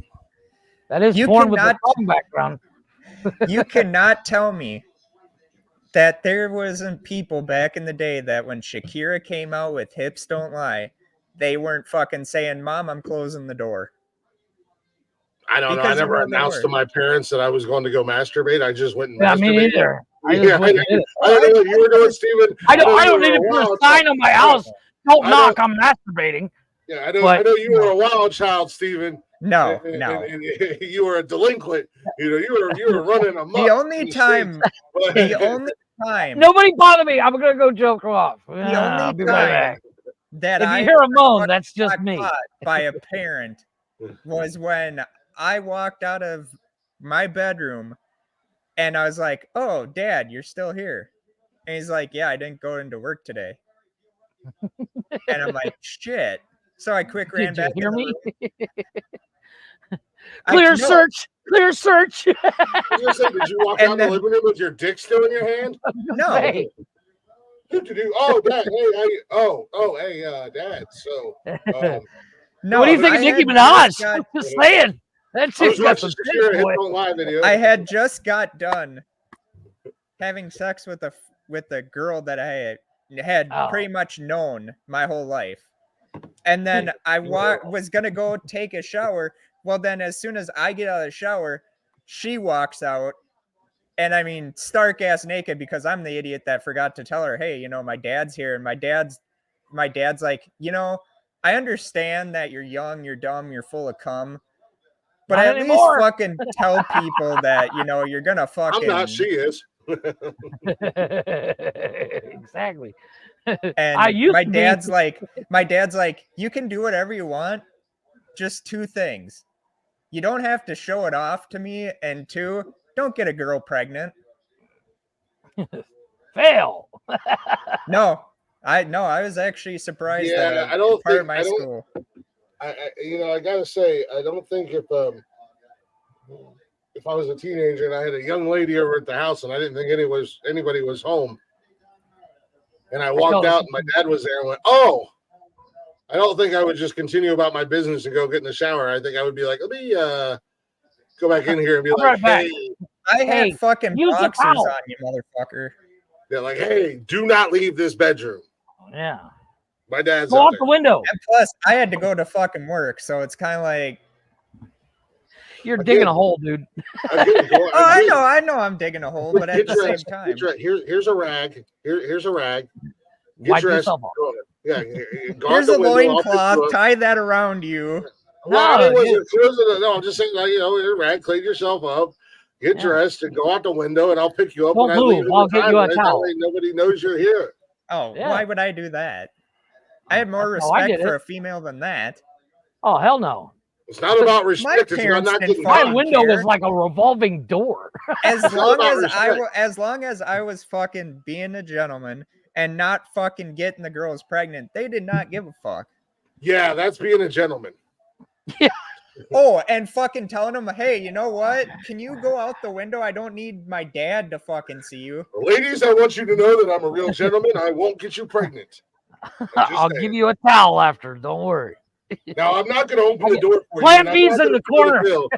that is you porn with the cannot- song background. You cannot tell me that there wasn't people back in the day that when Shakira came out with Hips Don't Lie, they weren't fucking saying, Mom, I'm closing the door. I don't know. I Because you never know they announced to were. my parents that I was going to go masturbate. I just went and Yeah, me masturbated. neither. I just Yeah, went and did it. I don't know what you were doing, Steven. I don't you need were to a put a wild sign child. on my house. Don't I knock. I'm masturbating. Yeah, I know. But- I know you were a wild child, Steven. No, and, no. and you were a delinquent. You know, you were running amok. The only time, the only time, Nobody bother me. I'm gonna go joke off. I'll only be right back. that If I you hear a moan, got that's just me. caught by a parent was when I walked out of my bedroom and I was like, "Oh, Dad, you're still here." And he's like, "Yeah, I didn't go into work today." And I'm like, "Shit." So I quick ran Did you back. hear in the me? room. Clear no. search. Clear search. I was gonna say, did you walk And out in the then- living room with your dick still in your hand? No. Hey. Oh, Dad. Hey, Dad. So, No. What do you think I of Nicki had Minaj? just got- Just saying. That I was chick's got watching some Shakira dick, Hit boy. Don't Lie video. I had just got done having sex with a girl that I had Oh. pretty much known my whole life. And then I was going to go take a shower. Well, then as soon as I get out of the shower, she walks out. And I mean, stark ass naked because I'm the idiot that forgot to tell her, hey, my dad's here. And my dad's like, I understand that you're young, you're dumb, you're full of cum. But Not at anymore. least fucking tell people that, you're going to fucking. I'm not. She is. Exactly. And I used my to be- dad's like, you can do whatever you want. Just two things. You don't have to show it off to me. And two, don't get a girl pregnant. Fail. No, I was actually surprised Yeah, that I don't part think- of my I don't- school. I gotta say, I don't think if I was a teenager and I had a young lady over at the house and I didn't think anybody was home, and I walked out and my dad was there and went, "Oh," I don't think I would just continue about my business and go get in the shower. I think I would be like, "Let me go back in here and be I'll be like, right back. hey," I had Hey, fucking use the boxers towel. on you, motherfucker. they're like, "Hey, do not leave this bedroom." Yeah. My dad's Go out out there. the window. And plus, I had to go to fucking work, so it's kind of like, You're Again. digging a hole, dude. Again, go- oh, again, I know, I'm digging a hole, but at Get the same dressed. time, Get dressed. Here's a rag. Here's a rag. Get Wipe dressed. yourself off. Yeah. Go out here's the a window, I'll pick you loincloth, up. tie that around you. Well, No, it wasn't. No, I'm just saying, like, you're rag. Clean yourself up. Get Yeah. dressed and go out the window, and I'll pick you up Don't when I leave. move. in I'll the get you a driveway. towel. That way nobody knows you're here. Oh, Yeah. why would I do that? I have more That's how I respect did for it. a female than that. Oh, hell no. It's not about respect. It's about parents not didn't getting fucking My caught. window care. was like a revolving door. As not long about as respect. I was fucking being a gentleman and not fucking getting the girls pregnant, they did not give a fuck. Yeah, that's being a gentleman. Oh, and fucking telling them, hey, you know what? Can you go out the window? I don't need my dad to fucking see you. Ladies, I want you to know that I'm a real gentleman. I won't get you pregnant. I'll give you a towel after. Don't worry. Now, I'm not going to open the door for you. Plant and I'm bees not in gonna the pay corner. bill.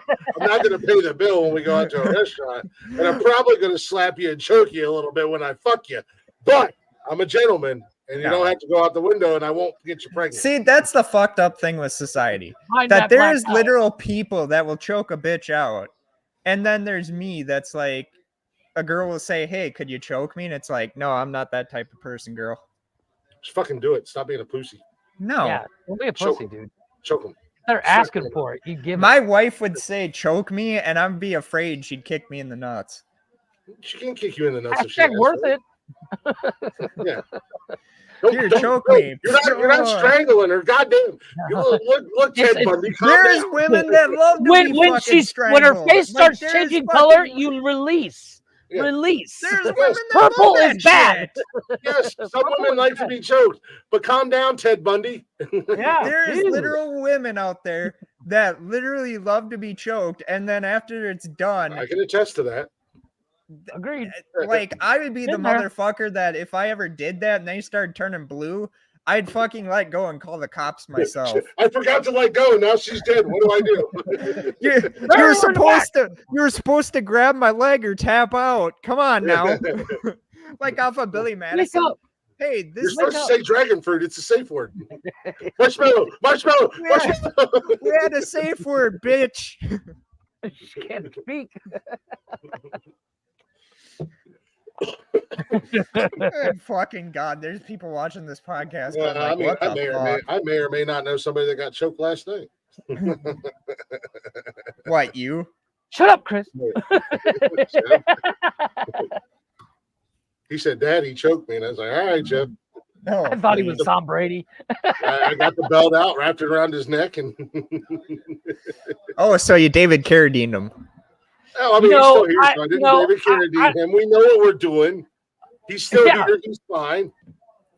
I'm not going to pay the bill when we go out to a restaurant. And I'm probably going to slap you and choke you a little bit when I fuck you. But I'm a gentleman, and you No. don't have to go out the window, and I won't get you pregnant. See, that's the fucked up thing with society. Find That black there's towel. literal people that will choke a bitch out. And then there's me that's like, a girl will say, hey, could you choke me? And it's like, no, I'm not that type of person, girl. Just fucking do it. Stop being a pussy. No. Yeah, don't be a Choke pussy, him. dude. Choke him. They're asking for it. You give My wife would say choke me, and I'd be afraid she'd kick me in the nuts. She can kick you in the it. nuts if she Hashtag has worth to. it. Yeah. Here, choke me. You're not strangling her. Goddamn. You look, Ted Bundy. Calm There's down. women that love to be when fucking when her strangled. face starts there's changing fucking- color, you release. Yeah. Release. There's women Yes. that Purple love is that bad. shit. Yes, some women like to be choked, but calm down, Ted Bundy. Yeah. There's Jesus. literal women out there that literally love to be choked, and then after it's done, I can attest to that. Agreed. like I would be the Been there. motherfucker that if I ever did that and they started turning blue, I'd fucking let go and call the cops myself. I forgot to let go. Now she's dead. What do I do? You're supposed to grab my leg or tap out. Come on now. Like off of Billy Wake Madison. up. Hey, You're this supposed to say dragon fruit. It's a safe word. Marshmallow. Marshmallow. Yeah. Marshmallow. we had a safe word, bitch. She can't speak. Good fucking God, there's people watching this podcast. Yeah, going like, I mean, what the fuck? I may or may not know somebody that got choked last night. What, you? Shut up, Chris. He said, "Daddy choked me," and I was like, "All right, Jeff." No, I thought he was Tom Brady. I got the belt out, wrapped it around his neck, and Oh, so you David Carradine him. oh, I mean, You he's know, still here, so I didn't David I- Carradine him. We know what we're doing. He's still Yeah. here. He's fine.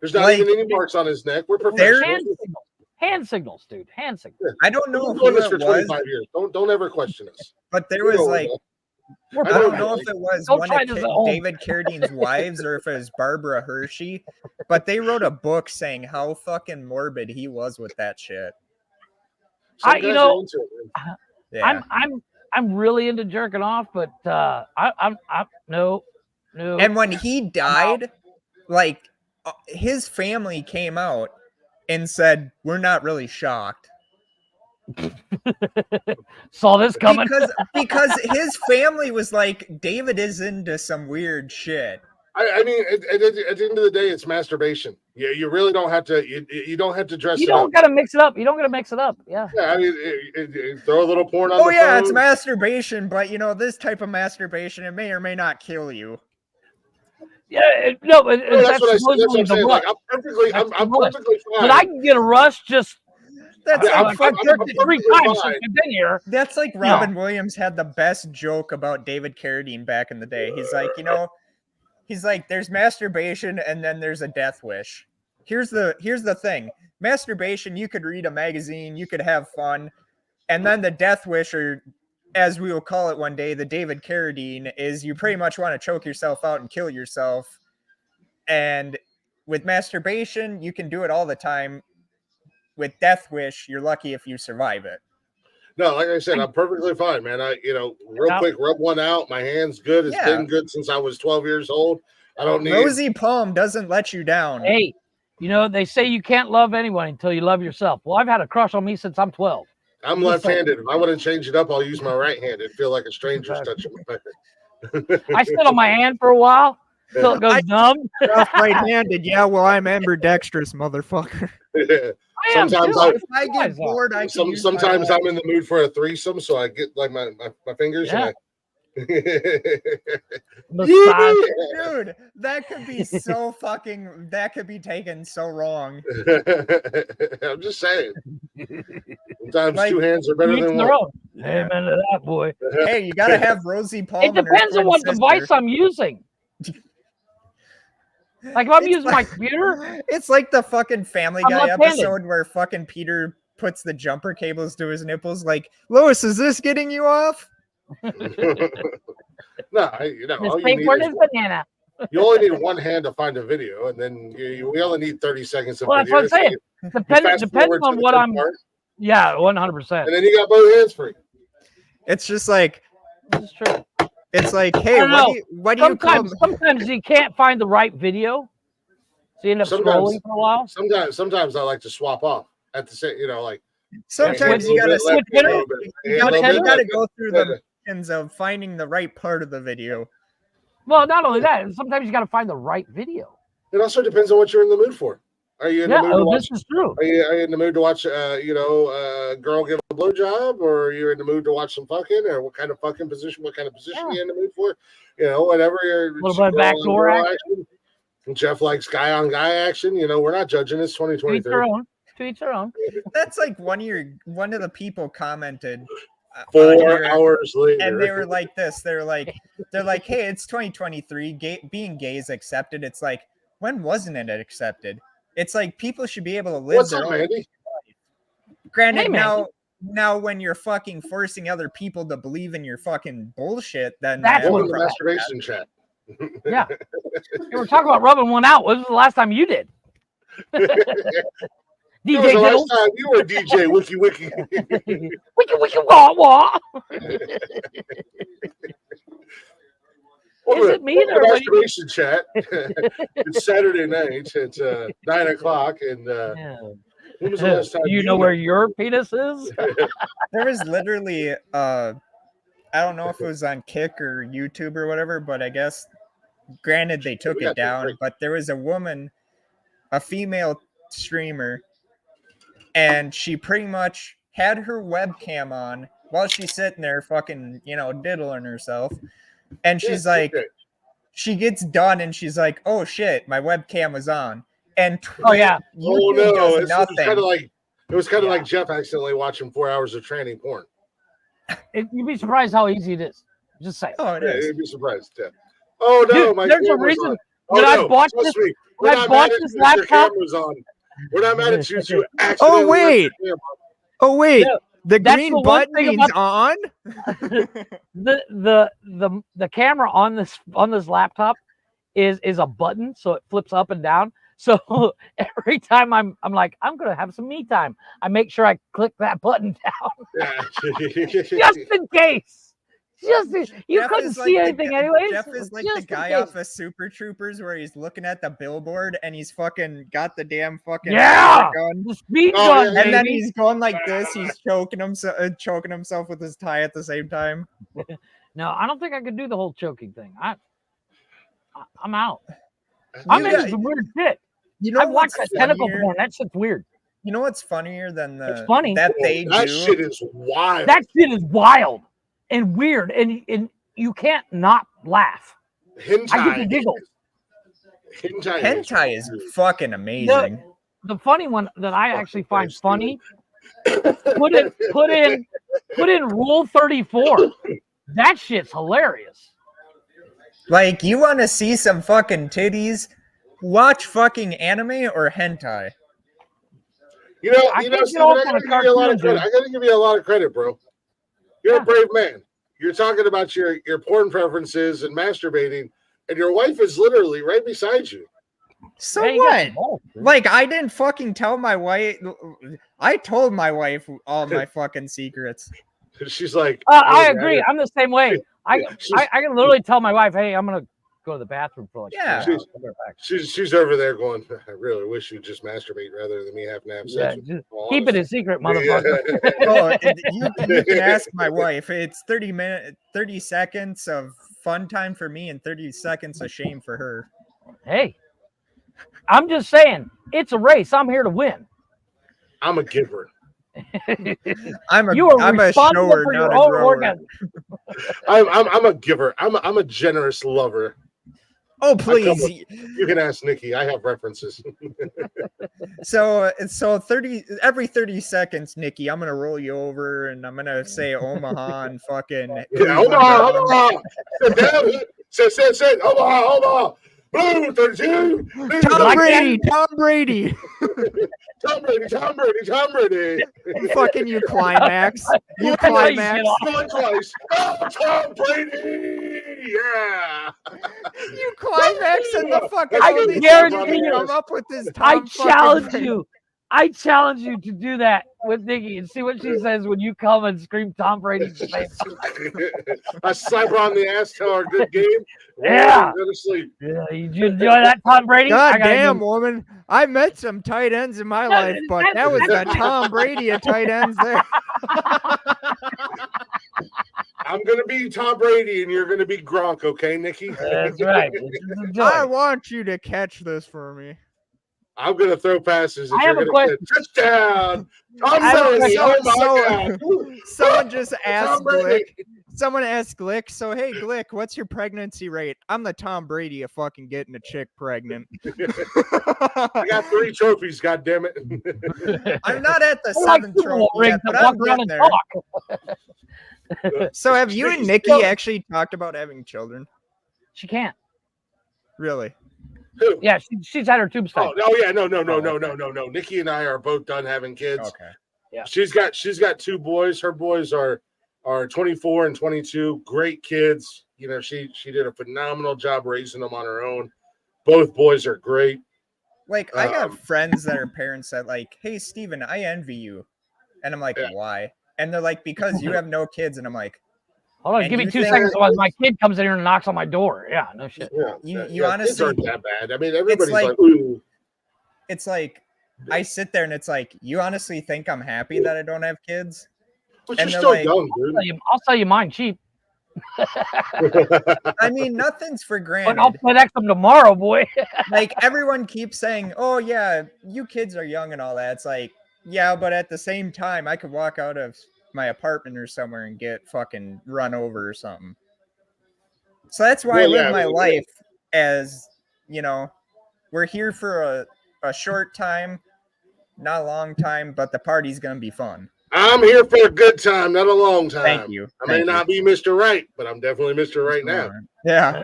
There's not Like, even any marks on his neck. We're There- professionals. Hand signals, dude. Hand signals. I don't know We've been who doing this it for was, 25 years. Don't ever question us. but there We was know like, that. We're I don't perfect. know if it was Don't one try of this at home. David Carradine's wives or if it was Barbara Hershey, but they wrote a book saying how fucking morbid he was with that shit. Some you guys know, are into it, man. Yeah. I'm really into jerking off, but I'm no. And when he died, like his family came out and said, "We're not really shocked." Saw this coming. Because his family was like, David is into some weird shit. I mean, at the end of the day, it's masturbation. Yeah, you really don't have to. You don't have to dress You it up. don't gotta mix it up. You don't gotta mix it up. Yeah. Yeah, I mean, throw a little porn on Oh the yeah, phone. it's masturbation, but you know, this type of masturbation, it may or may not kill you. Yeah. No, but No, that's what I said. That's what supposedly I'm the saying. rush. Like, I'm perfectly fine. But I can get a rush just. That's Yeah, like I'm I've jerked it 3 perfectly times fine. since I've been here. That's like Robin Williams had the best joke about David Carradine back in the day. He's like, you know, there's masturbation and then there's a death wish. Here's the thing. Masturbation, you could read a magazine, you could have fun, and then the death wish, or as we will call it one day, the David Carradine, is you pretty much want to choke yourself out and kill yourself. And with masturbation, you can do it all the time. With death wish, you're lucky if you survive it. No, like I said, I'm perfectly fine, man. Real quick, rub one out. My hand's good. It's been good since I was 12 years old. I don't need Rosy palm doesn't let you down. Hey, you know, they say you can't love anyone until you love yourself. Well, I've had a crush on me since I'm 12. I'm left-handed. If I want to change it up, I'll use my right hand. It'd feel like a stranger's touching my hand. I sit on my hand for a while till it goes numb. Right-handed, yeah. Well, I'm ambidextrous, motherfucker. I am Sometimes too. I- If I get bored, I can use my Sometimes legs. I'm in the mood for a threesome, so I get like my fingers Yeah. Massage. Dude, that could be so fucking. That could be taken so wrong. I'm just saying. Sometimes Like, 2 hands are better Each than their one. own. Amen to that, boy. Hey, you gotta have Rosie Palm. It depends on what device I'm using. Like if I'm It's using my like- computer, It's like the fucking Family I'm Guy left-handed. episode where fucking Peter puts the jumper cables to his nipples. Like, Lois, is this getting you off? No, this all you need paper is is banana. you only need one hand to find a video, and then we only need 30 seconds of Well, that's video. what I'm saying. You Depending fast forward on to the what good I'm. part, Yeah, 100%. and then you got both hands free. It's just like, This is true. it's like, hey, don't know. what do you call? Sometimes you can't find the right video, so you end up Sometimes- scrolling for a while. Sometimes I like to swap off at the same, like Sometimes Switch- you gotta switch hitter? you gotta go through the motions of finding the right part of the video. Well, not only that, sometimes you got to find the right video. It also depends on what you're in the mood for. Are you in Yeah, the mood to watch? this is true. Are you in the mood to watch? A girl give a blowjob, or are you in the mood to watch some fucking, or what kind of fucking position? What kind of position Yeah. you in the mood for? Whatever. A little bit of backdoor action. Jeff likes guy on guy action. We're not judging. It's To each 2023. their own. To each their own. That's like one of the people commented 4 hours later, and they were like this. They're like, hey, it's 2023. Being gay is accepted. It's like, when wasn't it accepted? It's like people should be able to live What's their up, own Andy? life. Granted, Hey, now when you're fucking forcing other people to believe in your fucking bullshit, then That's Welcome what to the masturbation chat. Yeah. Hey, we're talking about rubbing one out. When was the last time you did? When was DJ the last Diddles. time you were DJ Wiki Wiki? Wiki wah wah. Is it me Welcome or to what you- masturbation chat? It's Saturday night. It's 9 o'clock, and Yeah. when was the last time Do you know where your penis is? There was literally I don't know if it was on Kick or YouTube or whatever, but I guess granted they took it down, but there was a woman, a female streamer, and she pretty much had her webcam on while she's sitting there fucking, diddling herself. And she's like, she gets done and she's like, oh shit, my webcam was on. And Oh yeah. Oh YouTube no, does it was nothing. kind of like Jeff accidentally watching 4 hours of tranny porn. You'd be surprised how easy it is. Just say. Oh, it Yeah, is. you'd be surprised. Yeah. Oh no, Dude, my there's a camera's reason on. that I no, bought trust this- me, we're when I not bought mad at this you that your laptop- camera's on. We're not mad at you. Accidentally wait. left your camera. Oh wait, No, the that's green the one button thing means about- on. The camera on this laptop is a button, so it flips up and down. So every time I'm like, I'm gonna have some me time, I make sure I click that button down Yeah. just in case. You Jeff couldn't is see like anything the, anyways. Jeff is like just the in guy case. off of Super Troopers where he's looking at the billboard and he's fucking got the damn fucking Yeah! gun. The speed Oh, gun, yeah, And then baby. he's going like this. He's choking himself with his tie at the same time. No, I don't think I could do the whole choking thing. I'm out. You I'm into got- some weird shit. You know I've watched what's that tentacle funnier? porn. That shit's weird. You know what's funnier than It's funny. that they That do? shit is wild. That shit is wild and weird, and you can't not laugh. I get the Hentai. giggles. Hentai is fucking amazing. The funny one that I actually find funny, put in Rule 34. That shit's hilarious. Like, you want to see some fucking titties? Watch fucking anime or hentai. I You know, can't get Steven, off I on a gotta give you a lot of cartoon, credit. dude. I gotta give you a lot of credit, bro. You're Yeah. a brave man. You're talking about your porn preferences and masturbating, and your wife is literally right beside you. So Hey, you got what? some balls, dude. Like, I didn't fucking tell my wife. I told my wife all my fucking secrets. She's like, I "Oh, agree. man." I'm the same way. I can literally tell my wife, "Hey, I'm gonna go to the bathroom for like Yeah. 3 hours. I'll be right back." She's over there going, I really wish you'd just masturbate rather than me having to have Yeah, sex with just you. keep it a secret, motherfucker. Oh, you can ask my wife. It's 30 seconds of fun time for me and 30 seconds of shame for her. Hey, I'm just saying, it's a race. I'm here to win. I'm a giver. I'm You are a responsible shower, for not your a own grower. orgasm. I'm a giver. I'm a generous lover. Oh please. You can ask Nikki. I have references. So every 30 seconds, Nikki, I'm gonna roll you over and I'm gonna say Omaha and fucking Yeah, Omaha. Sit. Omaha. Blue 32. Tom Like Brady, Tom Brady. Tom Brady. Fucking you climax. You I know you climax. get off. Going twice. Oh, Tom Brady. Yeah. You climax and the fucking I all can these guarantee people you- come up with this I Tom fucking challenge Brady. you. I challenge you to do that with Nikki and see what she says when you come and scream Tom Brady's name. I slap her on the ass, tell her good game. Yeah. Go to sleep. Yeah, did you enjoy that, Tom Brady? God I gotta damn, go- woman. I met some tight ends in my No, life, but that was the Tom Brady of tight ends there. I'm gonna be Tom Brady and you're gonna be Gronk, okay, Nikki? That's right. Just enjoy I it. want you to catch this for me. I'm gonna throw passes. If I you're have a gonna get touchdown, Tom I have a Brady. question. Oh my God! Someone just asked Tom Brady. Glick. Someone asked Glick, so hey Glick, what's your pregnancy rate? I'm the Tom Brady of fucking getting a chick pregnant. I got 3 trophies. God damn it! I'm not at the I like 7th Super Bowl trophy rings yet, to but I'm walk around getting and there. talk. So have you and Nikki actually talked about having children? She can't. Really? Who? Yeah, she's had her tubes tied. Oh no! Yeah, no. okay. Nikki and I are both done having kids. Okay. Yeah. She's got 2 boys. Her boys are 24 and 22. Great kids. You know, she did a phenomenal job raising them on her own. Both boys are great. Like, I got friends that are parents that like, hey, Steven, I envy you. And I'm like, Yeah. why? And they're like, because you have no kids. And I'm like, Hold on, And give me you 2 think- seconds while my kid comes in here and knocks on my door. Yeah, no shit. Yeah, You kids honestly- aren't that bad. I mean, everybody's like- like, ooh. it's like, I sit there and it's like, you honestly think I'm happy that I don't have kids? But and you're they're still like- young, I'll sell you mine cheap, dude. I mean, nothing's for but I'll granted. FedEx them tomorrow, boy. Like, everyone keeps saying, oh, yeah, you kids are young and all that. It's like, yeah, but at the same time, I could walk out of my apartment or somewhere and get fucking run over or something. So that's why I Well, live yeah, my well, life as, you know, we're here for a short time, not a long time, but the party's going to be fun. I'm here for a good time, not a long time. Thank you. I may not be Mr. Right, but I'm definitely Mr. Right now. Yeah.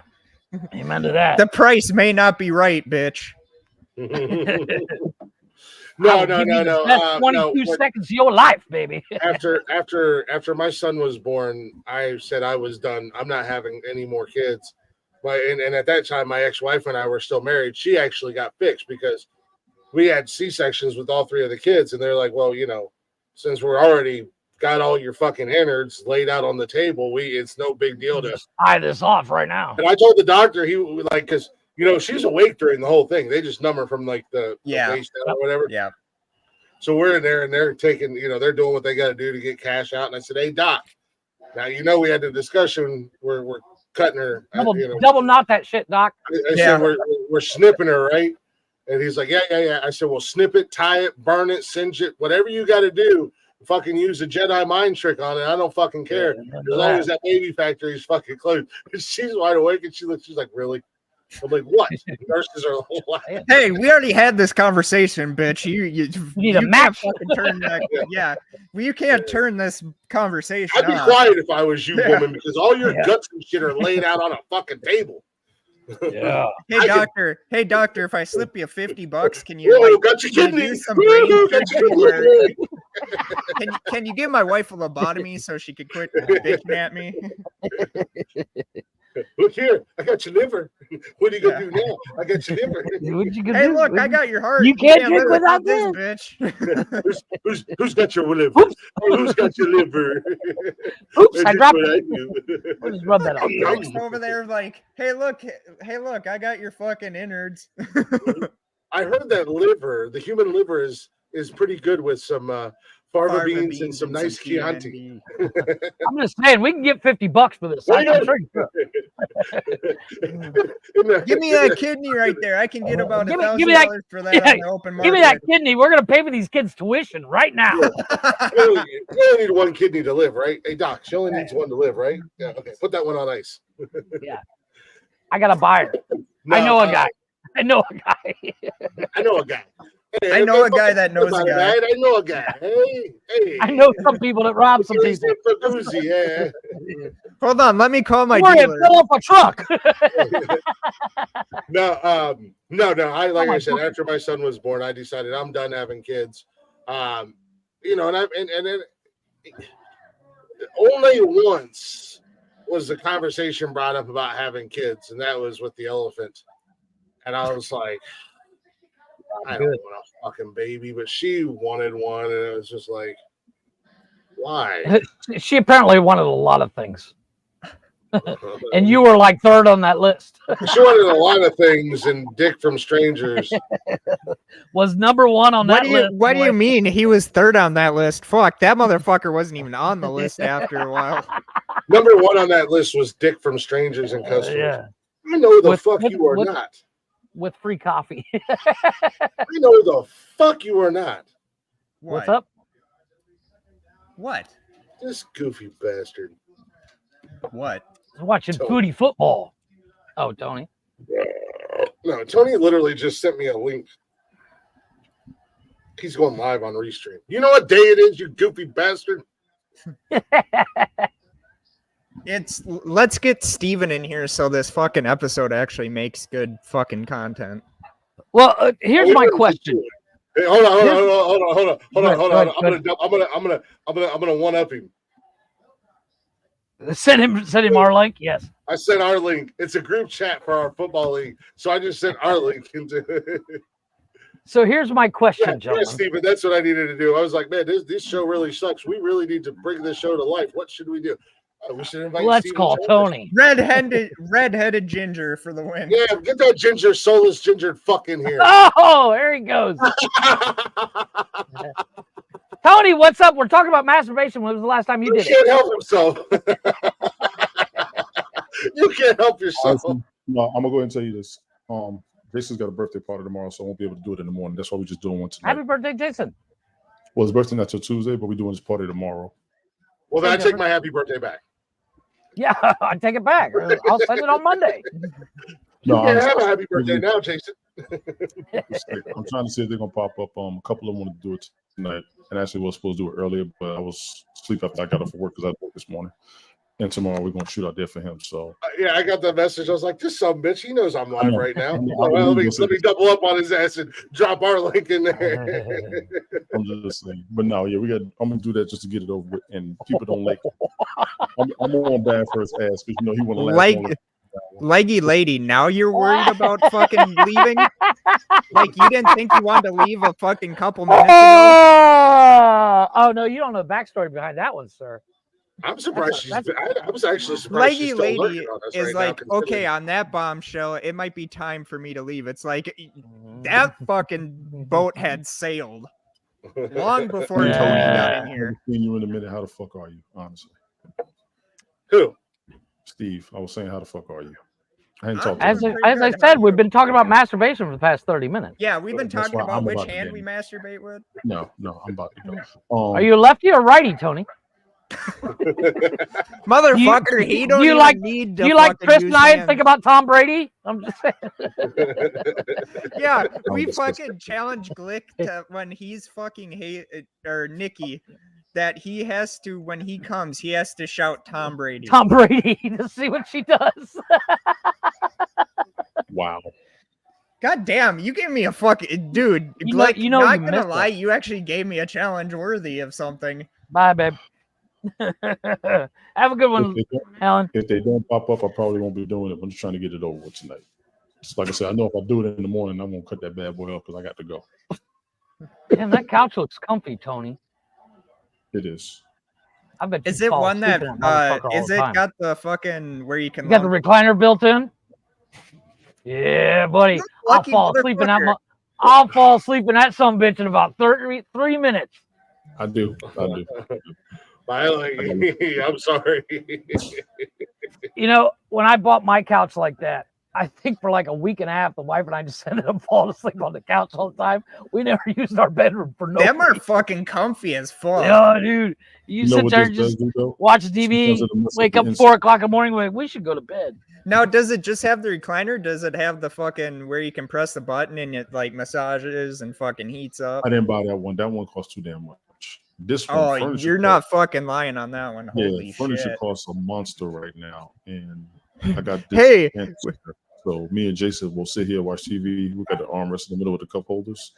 Amen to that. The price may not be right, bitch. I'll give you the best 22 seconds of your life, baby. After my son was born, I said I was done. I'm not having any more kids. And at that time, my ex-wife and I were still married. She actually got fixed because we had C-sections with all 3 of the kids, and they're like, well, you know, since we're already got all your fucking innards laid out on the table, it's no big deal to Just tie this off right now. And I told the doctor because you know she's awake during the whole thing. They just numb her from like the waist down or whatever. Yeah. So we're in there and they're taking, you know, they're doing what they got to do to get cash out. And I said, hey doc, now you know we had the discussion where we're cutting her. Double knot that shit, doc. I said we're snipping her, right? And he's like, yeah. I said, well, snip it, tie it, burn it, singe it, whatever you got to do. Fucking use a Jedi mind trick on it. I don't fucking care. As long as that baby factory is fucking closed. She's wide awake and she's like, really? I'm like, what? Nurses are like, Hey, we already had this conversation, bitch. You need a can't match. fucking turn that. Yeah. Well, you can't turn this conversation. I'd be off. quiet if I was you, Yeah. woman, because all your guts and shit are laid out on a fucking table. Yeah. Hey doctor, if I slip you $50, can you Whoa, got your can you kidney. do some Whoa, brain got your surgery where- kidney. can you give my wife a lobotomy so she could quit bitching at me? Look here, I got your liver. What are you gonna do now? I got your liver. What'd you Hey, do? look, I got your heart. You can't drink live without this, bitch. Who's got your liver? Oops. Oh, who's got your liver? Oops, I That's dropped what I it. do. We'll just rub that off. Yum. Just over there like, hey, look, I got your fucking innards. I heard that liver, the human liver, is pretty good with some farmer beans and some nice Chianti. I'm just saying, we can get $50 for this. Why I'm not? sure Give me that kidney right there. I can get about Give me $1,000 for that yeah, on the open market. Give me that kidney. We're gonna pay for these kids' tuition right now. You only need 1 kidney to live, right? Hey, doc, she only needs 1 to live, right? Yeah, okay. Put that one on ice. I got a buyer. No, I know a guy. I know a guy. I know a guy. Hey, I know a guy that knows a about guy. that. I know a guy. Hey. I know some people that rob some people. Yeah. Hold on, let me call my Worry, it dealer. fell off a truck. No. I like my I said, God. after my son was born, I decided I'm done having kids. You know, and then only once was the conversation brought up about having kids, and that was with the elephant. And I was like, I don't want a fucking baby, but she wanted one, and it was just like, why? She apparently wanted a lot of things, and you were like third on that list. She wanted a lot of things, and dick from strangers. Was number one on that list. What do you mean he was third on that list? Fuck, that motherfucker wasn't even on the list after a while. Number 1 on that list was dick from strangers and customers. Yeah. I know the With- fuck with- you are with- not. with free coffee. You know who the fuck you are not. What's up? What? This goofy bastard. What? Watching Tony. booty football. Oh, Tony. No, Tony literally just sent me a link. He's going live on Restream. You know what day it is, you goofy bastard? Let's get Steven in here so this fucking episode actually makes good fucking content. Well, here's my question. Hey, hold on. I'm gonna one up him. Send him our link. Yes. I sent our link. It's a group chat for our football league, so I just sent our link into it. So here's my question, gentlemen. Stephen, that's what I needed to do. I was like, man, this show really sucks. We really need to bring this show to life. What should we do? We should invite. Let's Steven call Jones. Tony. Redheaded ginger for the win. Yeah, get that ginger, soulless ginger fuck in here. Oh, there he goes. Tony, what's up? We're talking about masturbation. When was the last time you did He can't help himself. You can't help yourself. No, I'm gonna go ahead and tell you this. Jason's got a birthday party tomorrow, so I won't be able to do it in the morning. That's why we're just doing one tonight. Happy birthday, Jason. Well, his birthday not till Tuesday, but we're doing this party tomorrow. Well, then I take my happy birthday back. Yeah, I take it back. I'll send it on Monday. You can't have a happy birthday now, Jason. I'm trying to see if they're gonna pop up. A couple of them want to do it tonight, and actually was supposed to do it earlier, but I was asleep after I got up for work because I worked this morning. And tomorrow we're gonna shoot out there for him. So yeah, I got the message. I was like, "This son of a bitch, he knows I'm live right now." Let me double up on his ass and drop our link in there. I'm just saying, but no, yeah, I'm gonna do that just to get it over with, and people don't like. I'm on bad for his ass because he want to like. Leggy lady, now you're worried about fucking leaving? Like you didn't think you wanted to leave a fucking couple minutes ago? Oh no, you don't know the backstory behind that one, sir. I'm surprised I was actually surprised. Leggy lady is like, okay, on that bombshell, it might be time for me to leave. It's like that fucking boat had sailed long before Tony got in here. Seen you in a minute. How the fuck are you, honestly? Who? Steve. I was saying, how the fuck are you? I hadn't talked as I said, we've been talking about masturbation for the past 30 minutes. Yeah, we've been talking about which hand we masturbate with. No, I'm about to go. Are you a lefty or righty, Tony? Motherfucker, he don't even need to. You like Chris and I and think about Tom Brady? I'm just saying. Yeah, we fucking challenge Glick to when he's fucking or Nikki that he has to, when he comes, he has to shout Tom Brady. Tom Brady to see what she does. Wow. God damn, you gave me a fucking dude. Not gonna lie, you actually gave me a challenge worthy of something. Bye, babe. Have a good one, Alan. If they don't pop up, I probably won't be doing it. I'm just trying to get it over with tonight. Just like I said, I know if I do it in the morning, I'm gonna cut that bad boy off because I got to go. Damn, that couch looks comfy, Tony. It is. I bet. Is it one that is it got the fucking where you can? You got the recliner built in. Yeah, buddy. I'll fall asleep in that. I'll fall asleep in that sumbitch in about 3 minutes. I do. I'm sorry. You know, when I bought my couch like that, I think for like a week and a half, the wife and I just ended up falling asleep on the couch all the time. We never used our bedroom for no reason. Them are fucking comfy as fuck. Yeah, dude. You sit there and just watch TV, wake up 4 o'clock in the morning, like, we should go to bed. Now, does it just have the recliner? Does it have the fucking where you can press the button and it like massages and fucking heats up? I didn't buy that one. That one costs too damn much. This one, you're not fucking lying on that one. Holy furniture shit. costs a monster right now, and I got this. Hey, so me and Jason will sit here, watch TV. We got the armrest in the middle with the cup holders.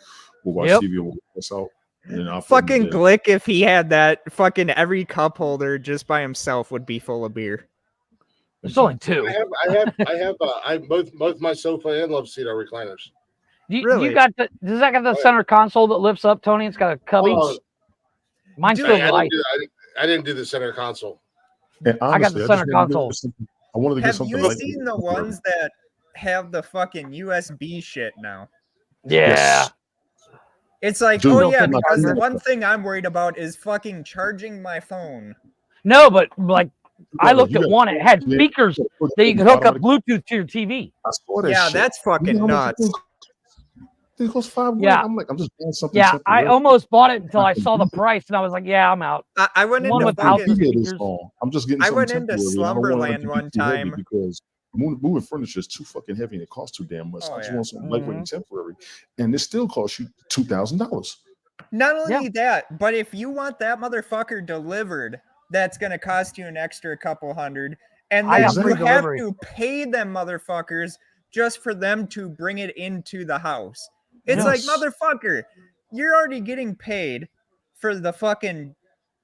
We'll watch TV and we'll get this out. And I'll fucking Glick, if he had that, fucking every cup holder just by himself would be full of beer. There's only 2. I have both my sofa and love seat are recliners. Really? Does that got the center console that lifts up, Tony? It's got a cubby. Mine's still light. I didn't do the center console. And honestly, I got the center console. I wanted to get something. Have you seen the ones that have the fucking USB shit now? Yeah. Yes. It's like, Dude, because the one thing I'm worried about is fucking charging my phone. No, but like I looked at one. It had speakers that you could hook up Bluetooth to your TV. I saw that Yeah, shit. that's fucking nuts. It goes $5 grand. Yeah. I'm like, I'm just doing something. Yeah, I almost bought it until I saw the price, and I was like, "Yeah, I'm out." I went One into without fucking, speakers. I'm just getting. I went something into temporary, and I don't want it Slumberland to be one too heavy time. because moving furniture is too fucking heavy and it costs too damn much. Oh, I just yeah. want something lightweight and temporary, and it still costs you $2,000. Not only that, but if you want that motherfucker delivered, that's gonna cost you an extra couple hundred, and I then got you free have delivery. to pay them motherfuckers just for them to bring it into the house. It's like, Yes. motherfucker, you're already getting paid for the fucking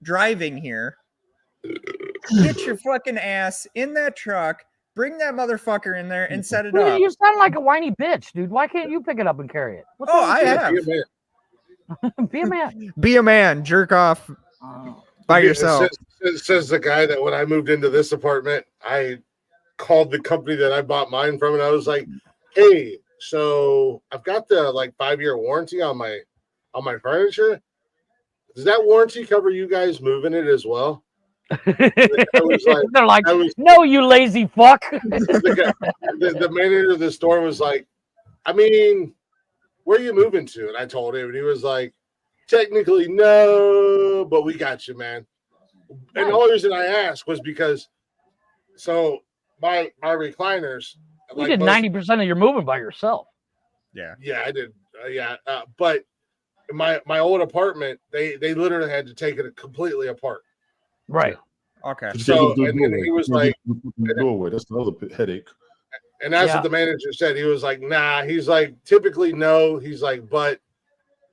driving here. Get your fucking ass in that truck, bring that motherfucker in there and set it Dude, up. you sound like a whiny bitch, dude. Why can't you pick it up and carry it? What's Oh, wrong with I you? have. Be a man. Be a man, jerk off by yourself. Says the guy that when I moved into this apartment, I called the company that I bought mine from, and I was like, "Hey, so I've got the like 5-year warranty on my furniture. Does that warranty cover you guys moving it as well?" Was like, They're like, "No, you lazy fuck." The manager of the store was like, "I mean, where are you moving to?" And I told him, and he was like, "Technically, no, but we got you, man." And the only reason I asked was because, so my recliners. You did 90% of your moving by yourself. Yeah, I did. But my old apartment, they literally had to take it completely apart. Right. Okay. So and he was like, doorway. That's the other headache. And that's what the manager said. He was like, "Nah." He's like, "Typically, no." He's like, "But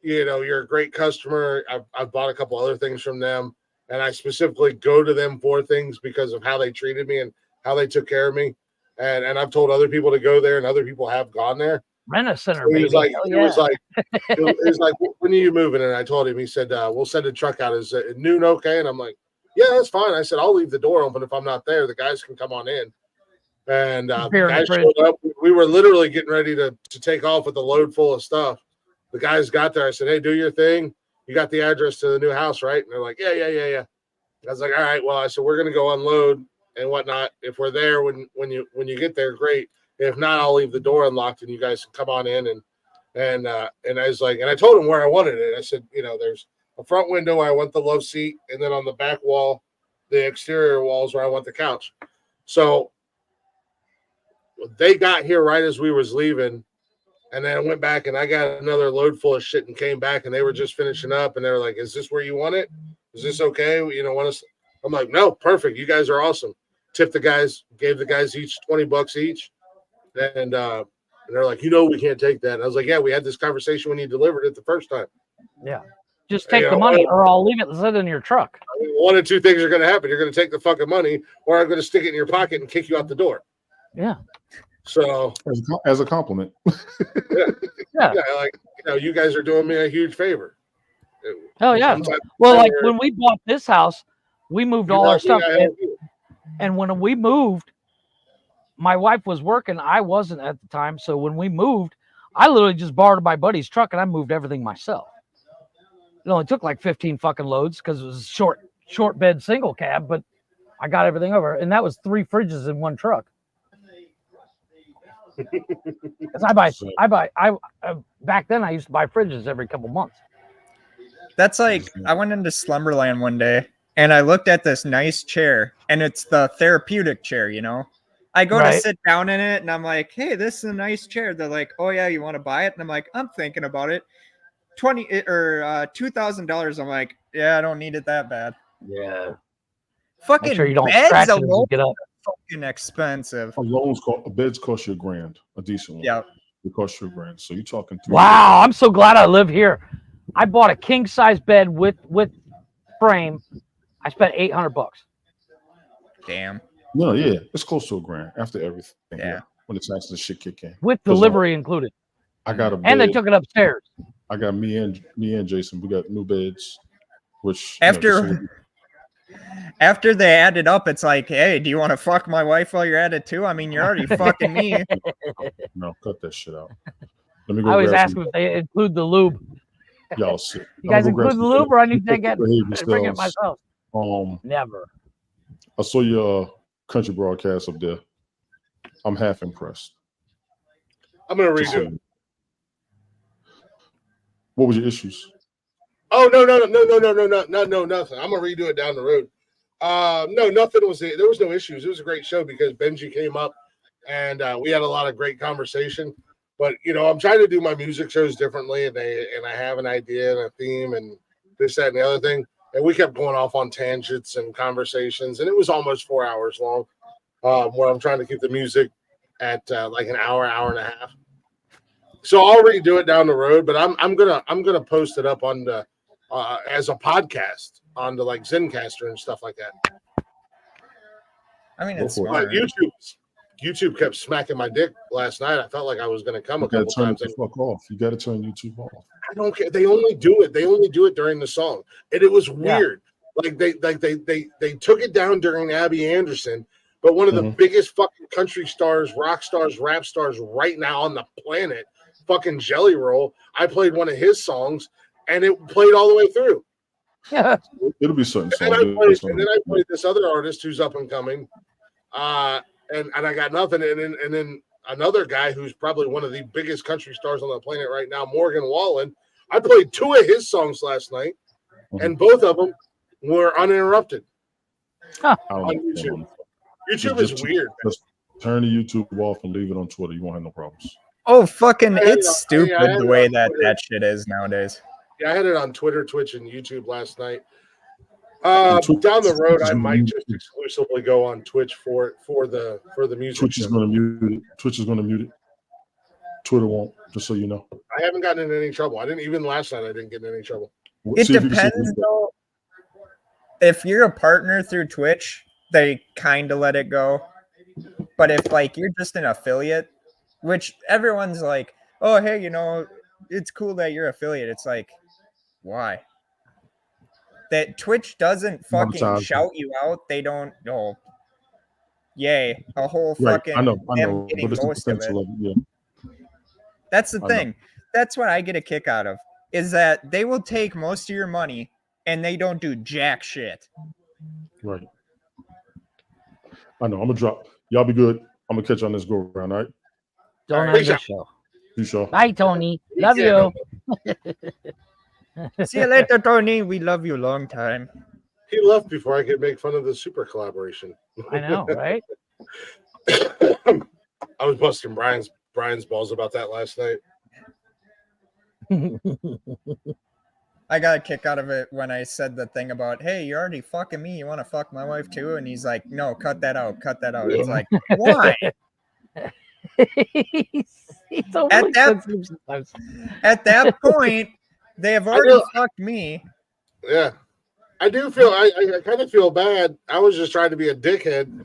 you're a great customer. I've bought a couple other things from them, and I specifically go to them for things because of how they treated me and how they took care of me. And I've told other people to go there, and other people have gone there." Rent-A-Center, So he was like, baby. it was like, "When are you moving?" And I told him. He said, "We'll send a truck out. Is noon okay?" And I'm like, "Yeah, that's fine." I said, "I'll leave the door open if I'm not there. The guys can come on in." And the guys showed up. We were literally getting ready to take off with a load full of stuff. The guys got there. I said, "Hey, do your thing. You got the address to the new house, right?" And they're like, yeah. I was like, "All right." Well, I said, "We're going to go unload and whatnot. If we're there when you get there, great. If not, I'll leave the door unlocked and you guys can come on in." And I was like, and I told him where I wanted it. I said, there's a front window where I want the love seat, and then on the back wall, the exterior walls where I want the couch. So they got here right as we was leaving, and then I went back and I got another load full of shit and came back, and they were just finishing up, and they were like, "Is this where you want it? Is this okay? Want us?" I'm like, "No, perfect. You guys are awesome." Tipped the guys, gave the guys each $20 each, and they're like, "We can't take that." And I was like, "Yeah, we had this conversation when you delivered it the first time." Yeah. Just take the money, or I'll leave it sit in your truck. I mean, one of two things are going to happen. You're going to take the fucking money, or I'm going to stick it in your pocket and kick you out the door. Yeah. So as a compliment. yeah, like you guys are doing me a huge favor. Hell yeah. Well, like when we bought this house, we moved all our stuff. And when we moved, my wife was working. I wasn't at the time. So when we moved, I literally just borrowed my buddy's truck and I moved everything myself. It only took like 15 fucking loads because it was a short bed single cab, but I got everything over. And that was 3 fridges in one truck. Because I back then I used to buy fridges every couple months. That's like, I went into Slumberland one day and I looked at this nice chair, and it's the therapeutic chair, I go to sit down in it and I'm like, "Hey, this is a nice chair." They're like, "Oh yeah, you want to buy it?" And I'm like, "I'm thinking about it. $2,000. I'm like, "Yeah, I don't need it that bad." Yeah. Fucking Make sure you don't beds scratch it as alone you get up. fucking expensive. Beds cost you $1,000, a decent one. Yeah. It costs you $1,000. So you're talking Wow, I'm so glad I live here. I bought a king size bed with frame. I spent $800. Damn. No, yeah, it's close to $1,000 after everything. Yeah. When the taxes and shit kick in. With delivery included. I got a bed. And they took it upstairs. I got me and Jason. We got new beds, which After they added up, it's like, "Hey, do you want to fuck my wife while you're at it too? I mean, you're already fucking me." No, cut that shit out. Let me go. I always ask them if they include the lube. Y'all sick. You guys include the lube, or I need to bring it myself? Never. I saw your country broadcast up there. I'm half impressed. I'm gonna Just redo it. saying. What was your issues? Oh no, nothing. I'm gonna redo it down the road. No, nothing was there was no issues. It was a great show because Benji came up and we had a lot of great conversation. But I'm trying to do my music shows differently, and I have an idea and a theme and this, that, and the other thing. And we kept going off on tangents and conversations, and it was almost 4 hours long. Where I'm trying to keep the music at like an hour and a half. So I'll redo it down the road, but I'm gonna post it up on the as a podcast on the like Zencaster and stuff like that. I mean, Go it's for it. smart. But YouTube kept smacking my dick last night. I felt like I was gonna come a You gotta couple turn it times. the fuck off. You gotta turn YouTube off. I don't care. They only do it. They only do it during the song, and it was weird. Like they took it down during Abby Anderson, but one of the biggest fucking country stars, rock stars, rap stars right now on the planet, fucking Jelly Roll. I played one of his songs, and it played all the way through. It'll be certain And songs. then I played this other artist who's up and coming, and I got nothing. And then another guy who's probably one of the biggest country stars on the planet right now, Morgan Wallen. I played 2 of his songs last night, and both of them were uninterrupted on YouTube. YouTube is weird. Just turn the YouTube off and leave it on Twitter. You won't have no problems. Oh, fucking, I had it's it on- stupid I had the it way on that Twitter. that shit is nowadays. Yeah, I had it on Twitter, Twitch, and YouTube last night. Twitch- Down the road, Twitch I is might gonna- just exclusively go on Twitch for the music. Twitch is show. going to mute it. Twitch is going to mute it. Twitter won't, just so you know. I haven't gotten in any trouble. I didn't even last night. I didn't get in any trouble. It See if you can see depends, though. If you're a partner through Twitch, they kind of let it go. But if, like, you're just an affiliate, which everyone's like, oh, hey, it's cool that you're affiliate. It's like, why? That Twitch doesn't fucking Monetize. shout you out. They don't, yay, a whole Right, fucking I know, them getting but it's the most of it. potential of it. Yeah. That's the I know. thing. That's what I get a kick out of, is that they will take most of your money and they don't do jack shit. Right. I know. I'm gonna drop. Y'all be good. I'm gonna catch you on this go around. All right. Don't Alright, end the show. You sure? Bye, Tony. Love Yeah. you. See you later, Tony. We love you long time. He left before I could make fun of the super collaboration. I know, right? I was busting Brian's balls about that last night. I got a kick out of it when I said the thing about, hey, you're already fucking me. You want to fuck my wife too? And he's like, no, cut that out. Cut that out. It's like, why? He's overly sensitive sometimes. At that point, they have already fucked me. Yeah. I do feel I kind of feel bad. I was just trying to be a dickhead.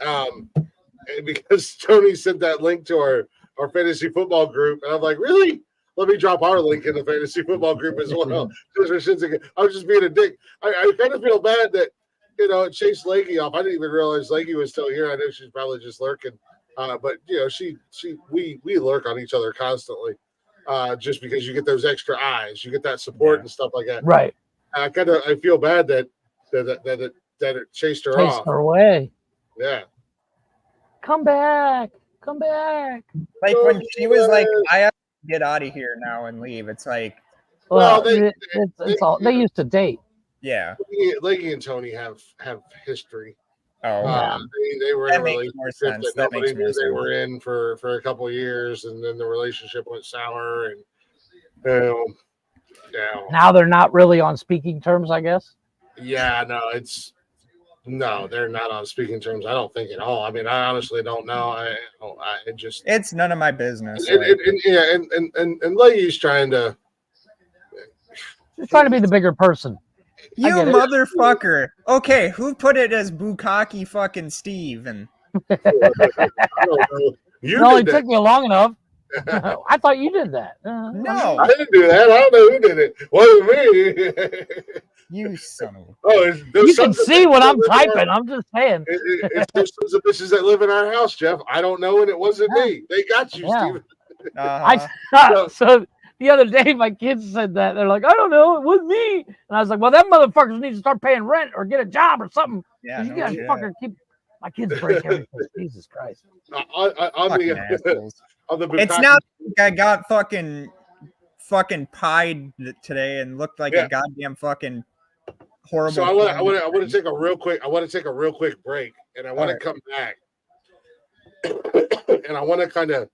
Because Tony sent that link to our fantasy football group, and I'm like, really? Let me drop our link in the fantasy football group as well. I was just being a dick. I kind of feel bad that it chased Lakey off. I didn't even realize Lakey was still here. I know she's probably just lurking, but we lurk on each other constantly, just because you get those extra eyes, you get that support and stuff like that. Right. I feel bad that it chased her Chase off. her away. Yeah. Come back. Come back. Like when she was like, I have to get out of here now and leave. It's like, Well, they used to date. yeah. Lakey and Tony have history. Oh, They were That in a makes more relationship sense. that That nobody makes more knew they sense. were in for a couple of years, and then the relationship went sour, and Now they're not really on speaking terms, I guess. no, they're not on speaking terms. I don't think at all. I mean, I honestly don't know. it's none of my business. and like- Lakey's trying to. She's trying to be the bigger person. you get it. motherfucker. Okay, who put it as Bukkake fucking Steve? And I don't know. You No, it did took me long enough. I thought you did that. no, I didn't do that. I don't know who did it. Wasn't me. you son of a. You can see what I'm typing. I'm just saying. It's those sons of bitches that live in our house, Jeff. I don't know, and it wasn't me. They got you, Yeah. Steven. So the other day, my kids said that. They're like, I don't know. It was me. And I was like, well, that motherfuckers need to start paying rent or get a job or something. Yeah, You no guys shit. fucking keep My kids break everything. Jesus Christ. On Fucking the assholes. on the It's Bukkake- not like I got fucking pied today and looked like Yeah. a goddamn fucking horrible. So I want to take a real quick break, and I want to come back, and I want to kind of.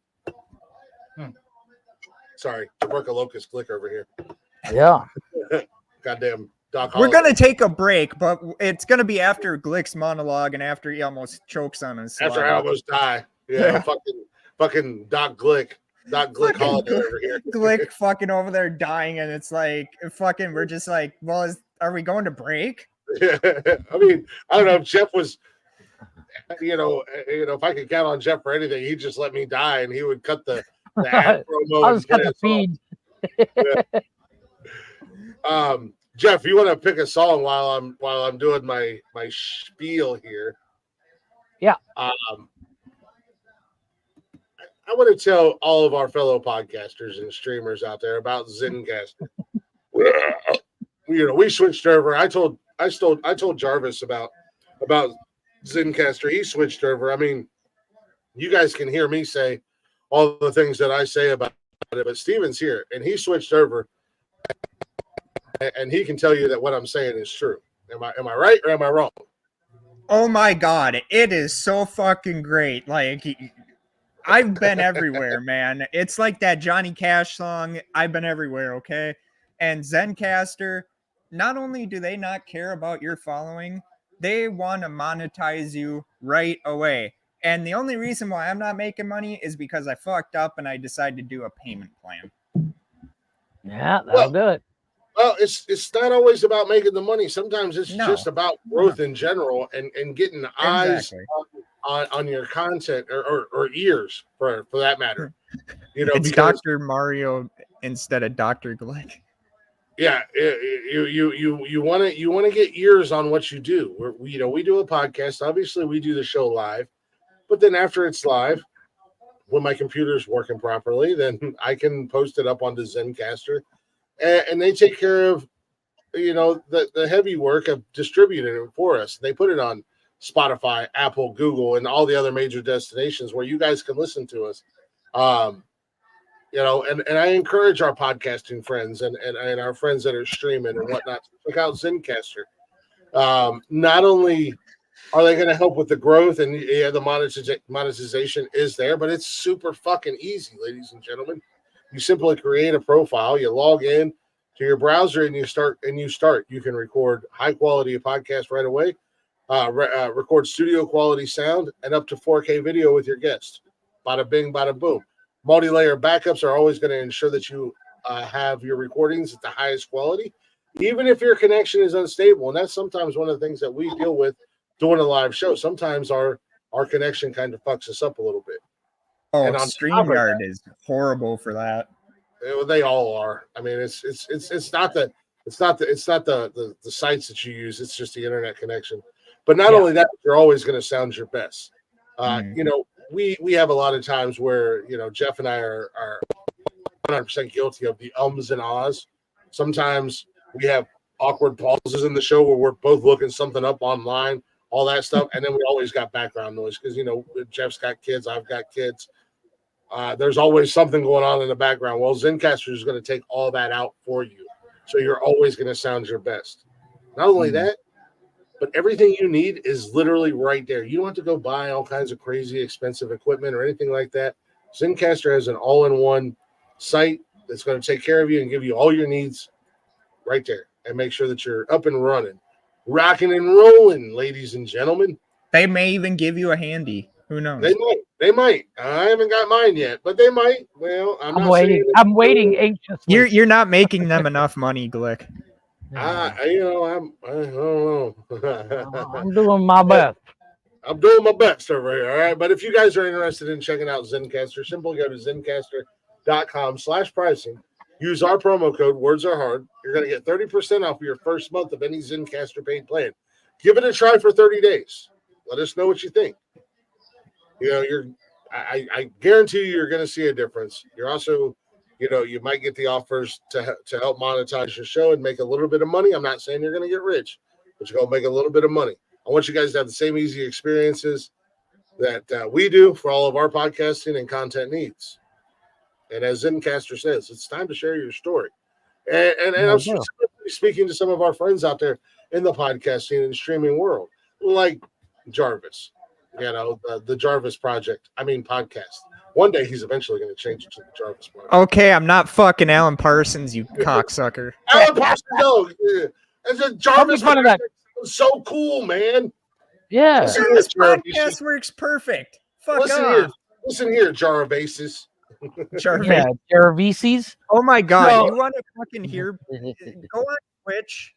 Sorry, tuberculosis click over here. Yeah. Goddamn Doc. We're Holliday. gonna take a break, but it's gonna be after Glick's monologue and after he almost chokes on his After I saliva. almost die. Yeah, fucking Doc Glick. Doc Glick Fucking Holiday over here. Glick fucking over there dying, and it's like fucking. We're just like, well, are we going to break? I mean, I don't know if Jeff was, if I could count on Jeff for anything, he'd just let me die, and he would cut the ad promo. I'll and just cut play the a song. feed. Jeff, you want to pick a song while I'm doing my spiel here? Yeah. I want to tell all of our fellow podcasters and streamers out there about Zencastr. We switched over. I told Jarvis about Zencastr. He switched over. I mean, you guys can hear me say all the things that I say about it, but Steven's here and he switched over, and he can tell you that what I'm saying is true. Am I right or am I wrong? Oh my god, it is so fucking great. Like, I've been everywhere, man. It's like that Johnny Cash song, I've been everywhere, okay? And Zencastr, not only do they not care about your following, they want to monetize you right away. And the only reason why I'm not making money is because I fucked up and I decided to do a payment plan. Yeah, that'll do it. Well, it's not always about making the money. Sometimes it's just about growth in general and getting eyes on your content or ears for that matter. It's Dr. Mario instead of Dr. Glick. Yeah, you want to get ears on what you do. We do a podcast. Obviously, we do the show live, but then after it's live, when my computer's working properly, then I can post it up onto Zencastr, and they take care of the heavy work of distributing it for us. They put it on Spotify, Apple, Google, and all the other major destinations where you guys can listen to us. And I encourage our podcasting friends and our friends that are streaming and whatnot to check out Zencastr. Not only are they going to help with the growth and the monetization is there, but it's super fucking easy, ladies and gentlemen. You simply create a profile, you log in to your browser, and you start. You can record high quality podcast right away, record studio quality sound, and up to 4K video with your guests. Bada bing, bada boom. Multi-layer backups are always going to ensure that you have your recordings at the highest quality, even if your connection is unstable. And that's sometimes one of the things that we deal with doing a live show. Sometimes our connection kind of fucks us up a little bit. Oh, and on StreamYard is horrible for that. They all are. I mean, it's not the sites that you use. It's just the internet connection. But not only that, you're always going to sound your best. We have a lot of times where Jeff and I are 100% guilty of the ums and ahs. Sometimes we have awkward pauses in the show where we're both looking something up online, all that stuff, and then we always got background noise because Jeff's got kids, I've got kids. There's always something going on in the background. Well, Zencastr is going to take all that out for you, so you're always going to sound your best. Not only that, but everything you need is literally right there. You don't have to go buy all kinds of crazy expensive equipment or anything like that. Zencastr has an all-in-one site that's going to take care of you and give you all your needs right there and make sure that you're up and running, rocking and rolling, ladies and gentlemen. They may even give you a handy. Who knows? They might. I haven't got mine yet, but they might. Well, I'm waiting. I'm waiting anxiously. You're not making them enough money, Glick. I don't know. I'm doing my best. I'm doing my best over here. All right. But if you guys are interested in checking out Zencastr, simply go to zencastr.com/pricing. Use our promo code Words Are Hard. You're going to get 30% off your first month of any Zencastr paid plan. Give it a try for 30 days. Let us know what you think. I guarantee you're going to see a difference. You're also, you might get the offers to help monetize your show and make a little bit of money. I'm not saying you're going to get rich, but you're going to make a little bit of money. I want you guys to have the same easy experiences that we do for all of our podcasting and content needs. And as Zencaster says, it's time to share your story. And I'm speaking to some of our friends out there in the podcasting and streaming world, like Jarvis, the Jarvis Project. Podcast. One day he's eventually going to change it to the Jarvis Project. Okay, I'm not fucking Alan Parsons, you cocksucker. Alan Parsons, no. It's a Jarvis Project. So cool, man. Yeah. This podcast works perfect. Fuck off. Listen here, Jarvases. Yeah, Jarvises. Oh my god, you want to fucking hear? Go on Twitch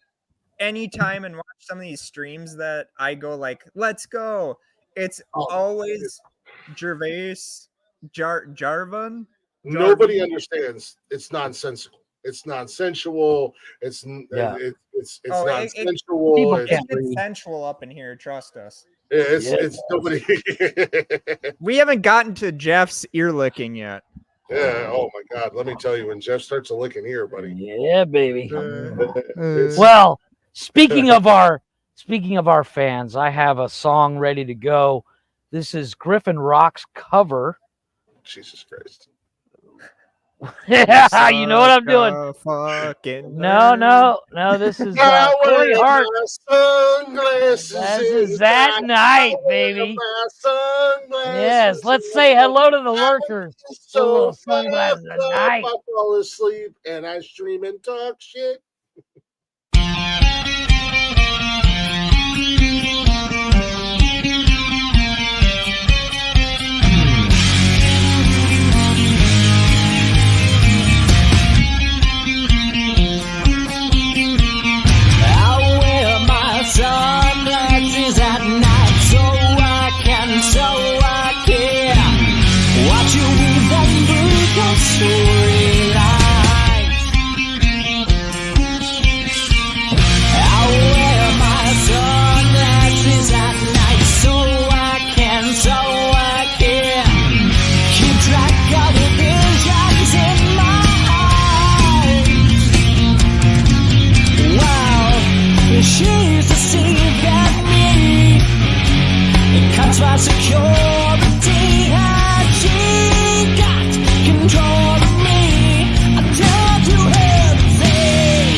anytime and watch some of these streams that I go like, let's go. It's always Gervais, Jarvan. Nobody understands. It's nonsensical. It's nonsensual. It's nonsensual. It's sensual up in here. Trust us. Yeah, it's nobody. We haven't gotten to Jeff's ear licking yet. Yeah. Oh my God. Let me tell you, when Jeff starts a licking ear, buddy. Yeah, baby. Well, speaking of our fans, I have a song ready to go. This is Griffin Rock's cover. Jesus Christ. Yeah, you know what I'm doing. No. This is Corey Hart. This is that night, baby. Yes, let's say hello to the lurkers. So sunglasses at night. I fall asleep and I stream and talk shit. Sunglasses at night, so I can watch you weave them brutal storylines. I wear my sunglasses at night, so I can keep track of the visions in my eyes. Wow, she's deceiving me. It cuts my security, and she got control of me. I tell to everything.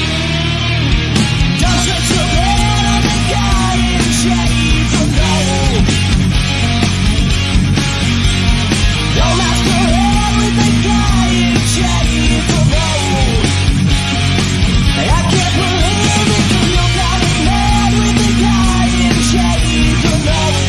Don't you forget I'm the guy in shades of gold. Don't masquerade with the guy in shades of gold. I can't believe it, you got me mad with the guy in shades of gold.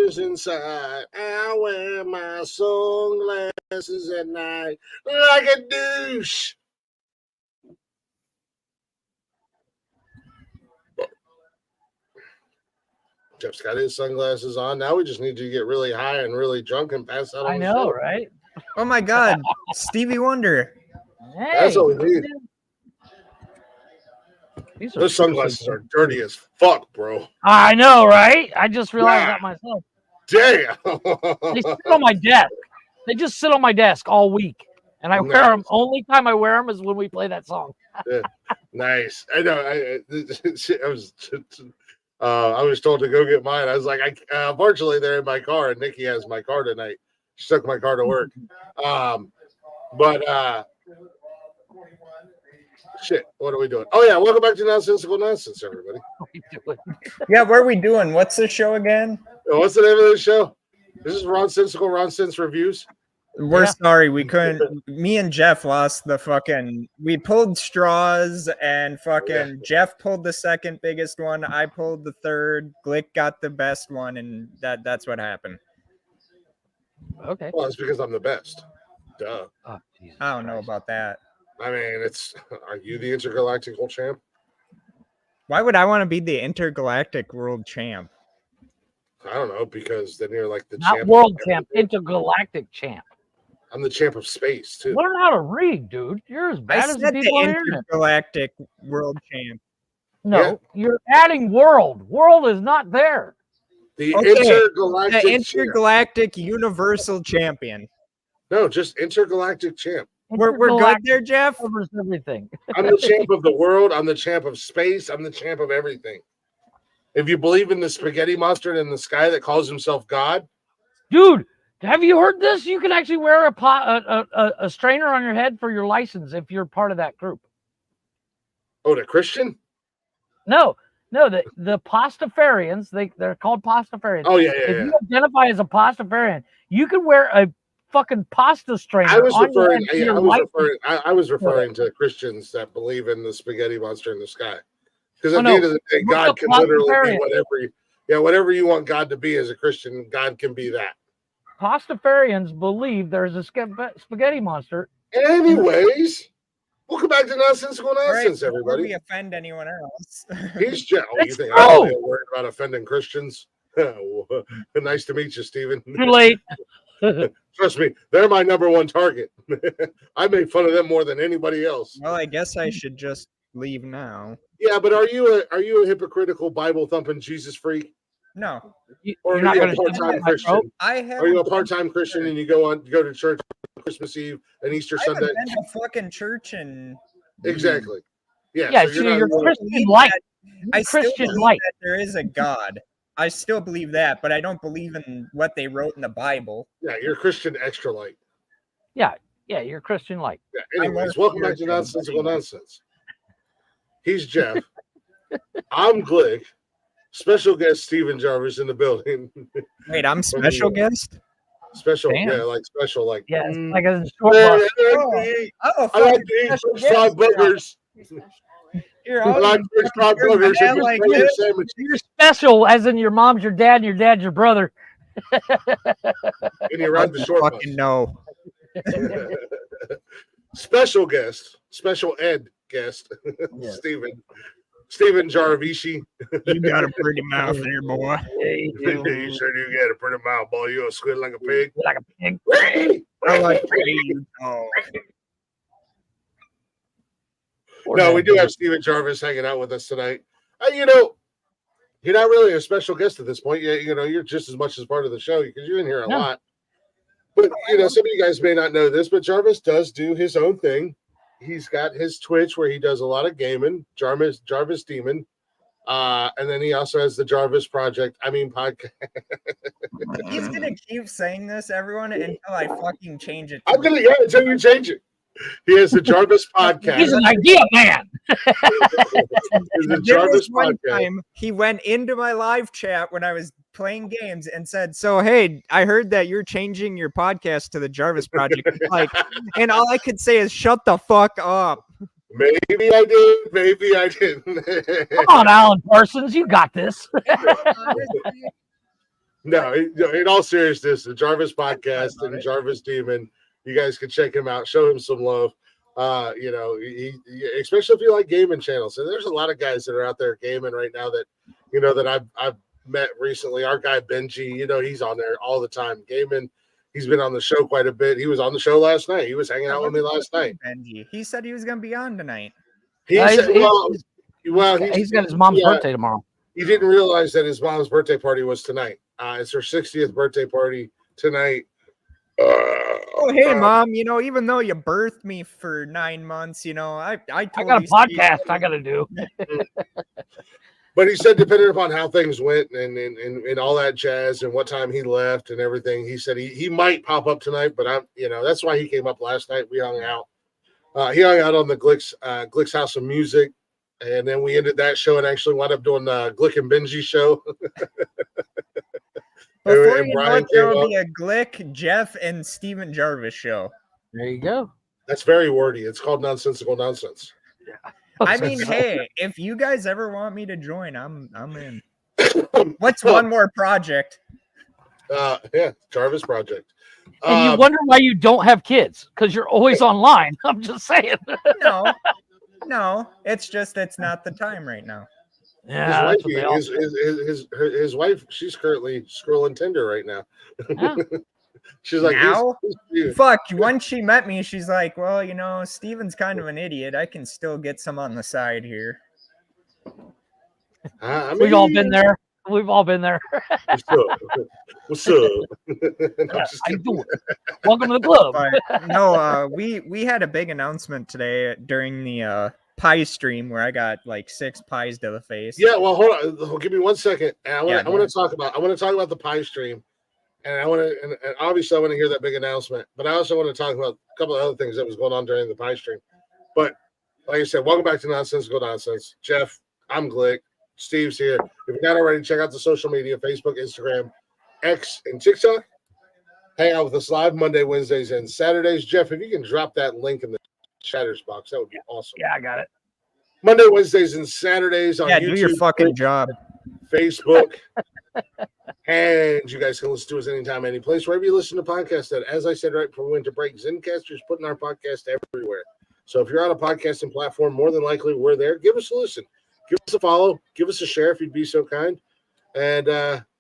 pleasures inside. I wear my sunglasses at night like a douche. Jeff's got his sunglasses on. Now we just need to get really high and really drunk and pass out on I the know, show. right? Oh my God, Stevie Wonder. Hey, That's what we need. these are Those sunglasses are dirty as fuck, bro. I know, right? I just realized Yeah. that myself. Damn. They sit on my desk. They just sit on my desk all week, and I wear them. Only time I wear them is when we play that song. Nice. I know. I was told to go get mine. I was like, unfortunately, they're in my car, and Nikki has my car tonight. She took my car to work. Shit, what are we doing? Oh yeah, welcome back to Nonsensical Nonsense, everybody. What are you doing? Yeah, what are we doing? What's the show again? What's the name of the show? This is Nonsensical Nonsense Reviews. We're sorry, we couldn't. Me and Jeff lost the fucking. We pulled straws, and fucking Jeff pulled the second biggest one. I pulled the third. Glick got the best one, and that's what happened. Okay. Well, it's because I'm the best. Duh. Oh, Jesus I don't know Christ. about that. I mean, are you the intergalactical champ? Why would I want to be the intergalactic world champ? I don't know, because then you're like the Not champ. world champ, intergalactic champ. I'm the champ of space too. Learn how to read, dude. You're as I bad as the said people on the the internet. intergalactic world champ. No, you're adding world. World is not there. The Okay, intergalactic The champ. intergalactic universal champion. No, just intergalactic champ. We're good Intergalactic there, Jeff. covers everything. I'm the champ of the world. I'm the champ of space. I'm the champ of everything. If you believe in the spaghetti monster in the sky that calls himself God, Dude, have you heard this? You can actually wear a strainer on your head for your license if you're part of that group. oh, the Christian? No, the Pastafarians, they're called Pastafarians. Oh, yeah. If you identify as a Pastafarian, you can wear a fucking pasta strainer. I was on your referring. head for Yeah, your I was license. referring. I was referring to Christians that believe in the spaghetti monster in the sky. Because Oh, at no. the end of the day, Look God up can literally be Pastafarian. whatever you want God to be as a Christian. God can be that. Pastafarians believe there's a spaghetti monster. Anyways, welcome back to Nonsensical Nonsense, Before everybody. we offend anyone else. He's Jeff. Oh, you It's think I'm true. really worried about offending Christians? Nice to meet you, Stephen. Too late. Trust me, they're my number one target. I make fun of them more than anybody else. Well, I guess I should just leave now. Yeah, but are you a hypocritical Bible thumping Jesus freak, No, or You're are not you going a to part-time Christian? I have. Are you a part-time Christian and you go to church on Christmas Eve and Easter I haven't Sunday? been to fucking church and Exactly. Yeah. Yeah, so so you're you're not. Christian light. I still Christian believe light. that there is a God. I still believe that, but I don't believe in what they wrote in the Bible. Yeah, you're Christian extra light. Yeah, you're Christian light. Yeah. Anyways, learned welcome back to spiritual, Nonsensical but- Nonsense. He's Jeff. I'm Glick. Special guest Stephen Jarvis in the building. Wait, I'm special guest? Special, Damn. yeah, like special, like. Yeah, it's mm, like a short man, bus. Oh, I like to eat special French fried guest. boogers. Here, I like French fried boogers and like potato this. sandwiches. You're special, as in your mom's your dad and your dad's your brother. And you ride the short bus. Fucking no. Special guest, special ed guest, Yeah. Stephen Jarvishi. You got a pretty mouth there, boy. You said you got a pretty mouth, boy. You a squid like a pig. Like a pig. I like the way you talk. No, we do have Stephen Jarvis hanging out with us tonight. You know, you're not really a special guest at this point. You're just as much as part of the show because you're in here a No. lot. But some of you guys may not know this, but Jarvis does do his own thing. He's got his Twitch where he does a lot of gaming, Jarvis Demon. And then he also has the Jarvis podcast. He's gonna keep saying this, everyone, until I fucking change it. I'm gonna until you change it. He has the Jarvis podcast. He's an idea man. It's the There Jarvis was one podcast. time he went into my live chat when I was playing games and said, "So hey, I heard that you're changing your podcast to the Jarvis Project." And all I could say is, "Shut the fuck up." Maybe I did. Maybe I didn't. Come on, Alan Parsons, you got this. No, in all seriousness, the Jarvis podcast about and it. Jarvis Demon, you guys can check him out. Show him some love. Especially if you like gaming channels. And there's a lot of guys that are out there gaming right now that, that I've met recently. Our guy Benji, he's on there all the time gaming. He's been on the show quite a bit. He was on the show last night. He was hanging out with me last night. Benji. He said he was going to be on tonight. He said, he's got his mom's birthday tomorrow. He didn't realize that his mom's birthday party was tonight. It's her 60th birthday party tonight. Hey, Mom, even though you birthed me for 9 months, I got a podcast I got to do. But he said, depending upon how things went and all that jazz and what time he left and everything, he said he might pop up tonight. But that's why he came up last night. We hung out. He hung out on the Glick's House of Music, and then we ended that show and actually wound up doing the Glick and Benji show. Before And you know Brian it, there came will up. be a Glick, Jeff, and Steven Jarvis show. There you go. That's very wordy. It's called Nonsensical Nonsense. I mean, hey, if you guys ever want me to join, I'm in. What's one more project? Jarvis Project. And you wonder why you don't have kids because you're always online. I'm just saying. No, it's just it's not the time right now. Yeah, that's what they all say. His wife, she's currently scrolling Tinder right now. Yeah. She's like, Now? "Who's you?" Fuck, once she met me, she's like, well, Steven's kind of an idiot. I can still get some on the side here. We've all been there. We've all been there. What's up? What's up? No, Yeah, just how you kidding. doing? Welcome to the club. But no, we had a big announcement today during the pie stream where I got like 6 pies to the face. Yeah, well, hold on. Give me 1 second. And I Yeah, want to talk about the pie stream, and and obviously I want to hear that big announcement. But I also want to talk about a couple of other things that was going on during the pie stream. But like I said, welcome back to Nonsensical Nonsense. Jeff, I'm Glick. Steve's here. If you're not already, check out the social media: Facebook, Instagram, X, and TikTok. Hang out with us live Monday, Wednesdays, and Saturdays. Jeff, if you can drop that link in the chatters box, that would be awesome. Yeah, I got it. Monday, Wednesdays, and Saturdays on YouTube, do your fucking job. Facebook, and you guys can listen to us anytime, any place, wherever you listen to podcasts. That, as I said right before we went to break, Zencaster's putting our podcast everywhere. So if you're on a podcasting platform, more than likely we're there. Give us a listen, give us a follow, give us a share if you'd be so kind, and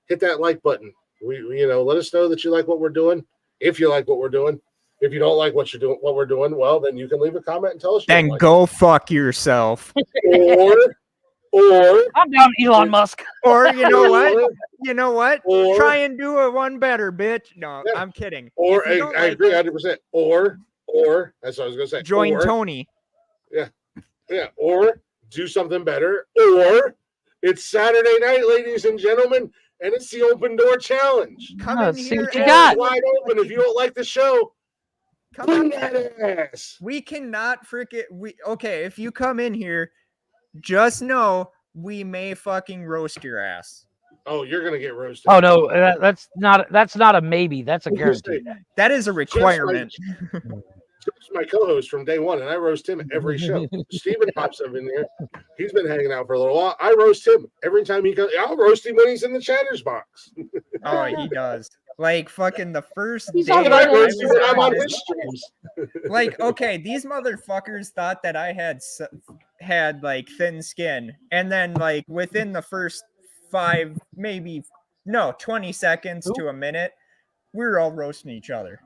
hit that like button. We let us know that you like what we're doing. If you like what we're doing. If you don't like what we're doing, well, then you can leave a comment and tell us. Then go fuck yourself. Or I'm down Elon Musk. Or you know what? Or- You know what? or- Try and do a one better, bitch. No, Yeah. I'm kidding. Or If you don't I like agree it, 100%. Or that's what I was gonna say. join Or, Tony. Yeah. Or do something better. Or it's Saturday night, ladies and gentlemen, and it's the open door challenge. Come No, in see here. what you and- got. Wide open. If you don't like the show, Come bring in. that ass. We cannot okay, if you come in here, just know we may fucking roast your ass. Oh, you're gonna get roasted. Oh no, that's not a maybe. That's a guarantee. That is a requirement. Jeff's my co-host from day one, and I roast him every show. Steven pops up in there. He's been hanging out for a little while. I roast him every time he comes. I'll roast him when he's in the chatters box. Oh, he does. Like fucking the first He's day on And the I I roast him was when I'm on this- his streams. like, okay, these motherfuckers thought that I had like thin skin, and then like within the first 20 seconds to a minute, we were all roasting each other.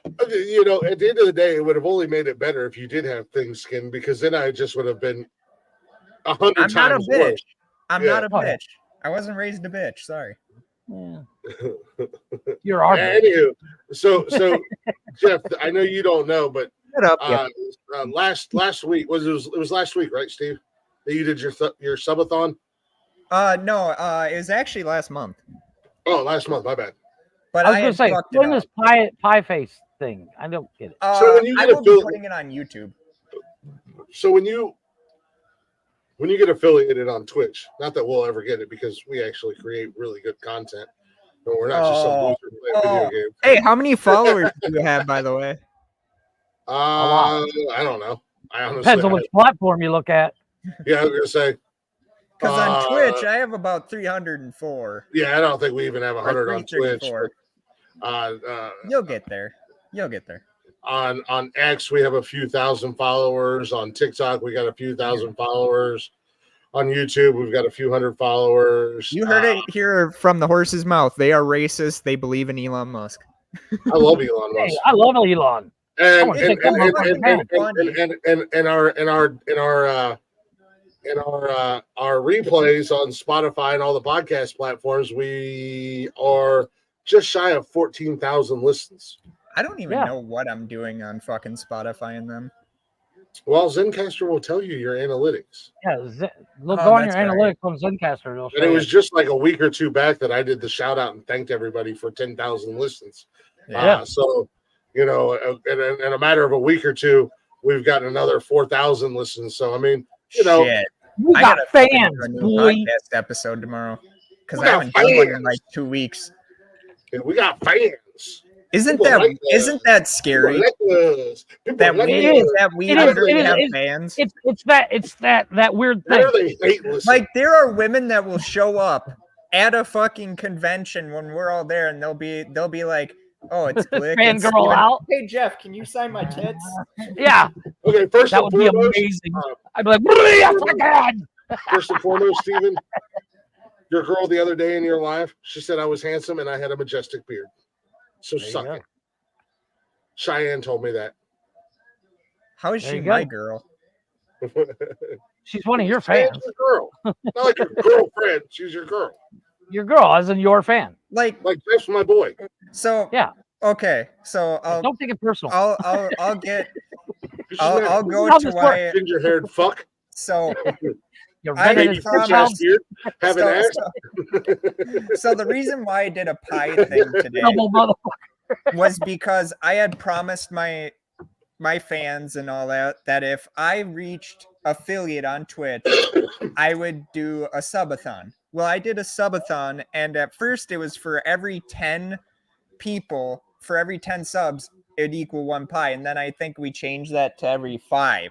At the end of the day, it would have only made it better if you did have thin skin, because then I just would have been 100 I'm not a times bitch. worse. I'm Yeah. not a Oh, yeah. bitch. I wasn't raised a bitch. Sorry. Yeah. You're our bitch. Anywho, so Jeff, I know you don't know, but Shut up. last week it was last week, right, Steve? That you did your subathon? No, it was actually last month. Oh, last month. My bad. But I was I gonna had say, fucked doing it this up. pie face thing. I don't get it. So when you I get will be affiliate- putting it on YouTube. So when you get affiliated on Twitch, not that we'll ever get it because we actually create really good content, but we're not just some Oh. loser playing video games. Hey, how many followers do you have, by the way? I don't know. I honestly, Depends on which platform you look at. yeah, I was gonna say, Because on Twitch, I have about 304. Yeah, I don't think we even have 100 on Twitch. 334. But, You'll get there. You'll get there. on X, we have a few thousand followers. On TikTok, we got a few thousand followers. On YouTube, we've got a few hundred followers. You heard it here from the horse's mouth. They are racist. They believe in Elon Musk. I love Elon Musk. Hey, I love Elon. And wanna and take that our replays on Spotify and all the podcast platforms, we are just shy of 14,000 listens. I don't even Yeah. know what I'm doing on fucking Spotify and them. Well, Zencaster will tell you your analytics. Yeah, look, Oh, go on your that's right. analytics on Zencaster. It'll And show it you. was just like a week or two back that I did the shout out and thanked everybody for 10,000 listens. Yeah. So, in a matter of a week or two, we've got another 4,000 listens. So, I mean, Shit. We I got gotta fucking fans, do a new boy. podcast episode tomorrow because We I got haven't done one in fans. like 2 weeks. we got fans. Isn't People like us. isn't that scary? People like us. People That like we us. It is, literally it is, have it's- fans. It's that weird thing. Where they hate listening. Like there are women that will show up at a fucking convention when we're all there, and they'll be like, "Oh, it's Glick, it's Fangirl Steven. out. Hey Jeff, can you sign my tits?" Yeah, Okay, first that and would be foremost, amazing. uh, I'd be like, yes, I can. first and foremost, Steven, your girl the other day in your life, she said I was handsome and I had a majestic beard. So There you suck go. it. Cheyenne told me that. How is There she you go. my girl? She's one of your Cheyenne's fans. your girl. Not like your girlfriend. She's your girl. Your girl, as in your fan. Like Like Jeff's my boy. so. Yeah. Okay, so Don't take it personal. I'll get She's I'll that go How to this why. ginger-haired fuck. So You're I ready Baby to promise- bitch ass beard. Have an ass. so the reason why I did a pie thing today double motherfucker. was because I had promised my fans and all that if I reached affiliate on Twitch, I would do a subathon. Well, I did a subathon, and at first it was for every 10 people, for every 10 subs, it'd equal one pie, and then I think we changed that to every 5.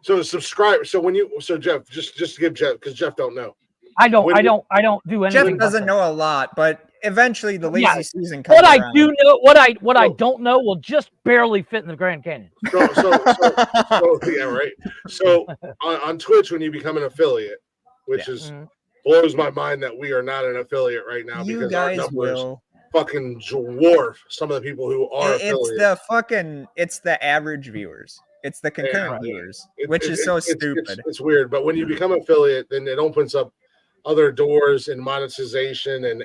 So subscribe. So Jeff, just to give Jeff, because Jeff don't know. I don't do anything. Jeff like doesn't that. know a lot, but eventually the lazy Yeah, season comes What I around. do know, what I So- don't know, will just barely fit in the Grand Canyon. So yeah, right. So on Twitch, when you become an affiliate, which Yeah. is Mhm. blows my mind that we are not an affiliate right now You because our guys numbers will. fucking dwarf some of the people who are affiliates. It's the average viewers. It's the concurrent Right. viewers, It- which it- is so it's- stupid. It's weird, but when you become affiliate, then it opens up other doors in monetization and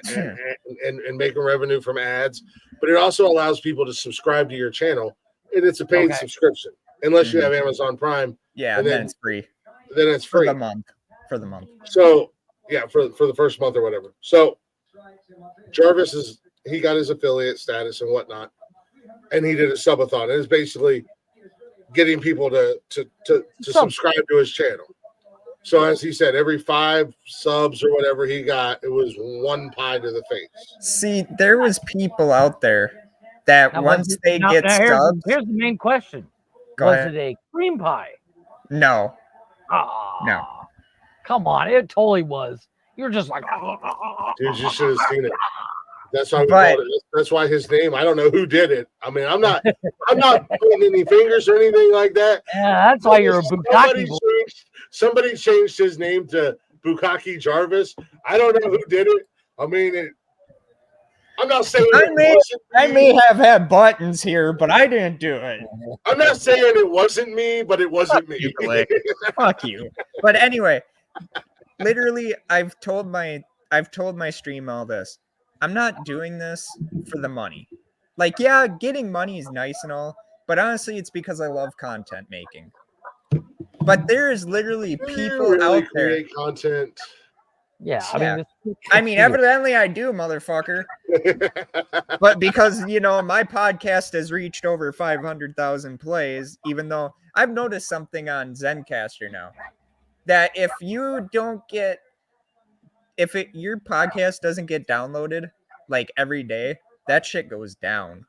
making revenue from ads. But it also allows people to subscribe to your channel, and it's a paid Okay. subscription. Unless you Mhm. have Amazon Prime, Yeah, and then then- it's free then it's for free. the month. For the month. So yeah, for the first month or whatever. So Jarvis he got his affiliate status and whatnot, and he did a subathon. It is basically getting people to subscribe to his channel. So as he said, every 5 subs or whatever he got, it was one pie to the face. See, there was people out there that Now, once they get subs, here's the main question: go was ahead. it a cream pie? No, No. Come on, it totally was. You're just like, Dude, you should have seen it. That's why we But- called it. That's why his name. I don't know who did it. I mean, I'm not pointing any fingers or anything like that. yeah, that's why you're a bukkake. Somebody changed his name to Bukkake Jarvis. I don't know who did it. I mean, I'm not saying I it may- wasn't I me. may have had buttons here, but I didn't do it. I'm not saying it wasn't me, but it wasn't me. you, Blake. Fuck you. But anyway, literally, I've told my stream all this. I'm not doing this for the money. Like, yeah, getting money is nice and all, but honestly, it's because I love content making. But there is literally You people really out there. create content. Yeah, Yeah. it's I mean, evidently I do, motherfucker. But because, my podcast has reached over 500,000 plays, even though I've noticed something on Zencaster now that if you don't get, your podcast doesn't get downloaded like every day, that shit goes down.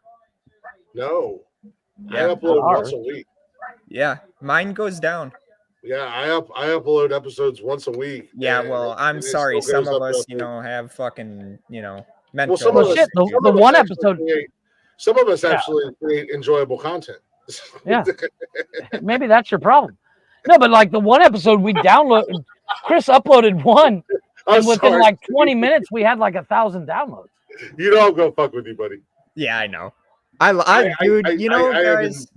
No, Yeah. I upload Ours. once a week. Yeah, mine goes down. Yeah, I upload episodes once a week. Yeah, and well, it- I'm and it sorry. still Some goes of up to us, upload. have fucking, Well, mental some Well, of us, shit, issues. the one actually episode, some of us Yeah. actually create enjoyable content. Yeah. maybe that's your problem. No, but like the one episode we downloaded, Chris uploaded one, I'm and within sorry. like 20 minutes, we had like 1,000 downloads. You know I'm gonna fuck with you, buddy. Yeah, I know. Dude, haven't- guys,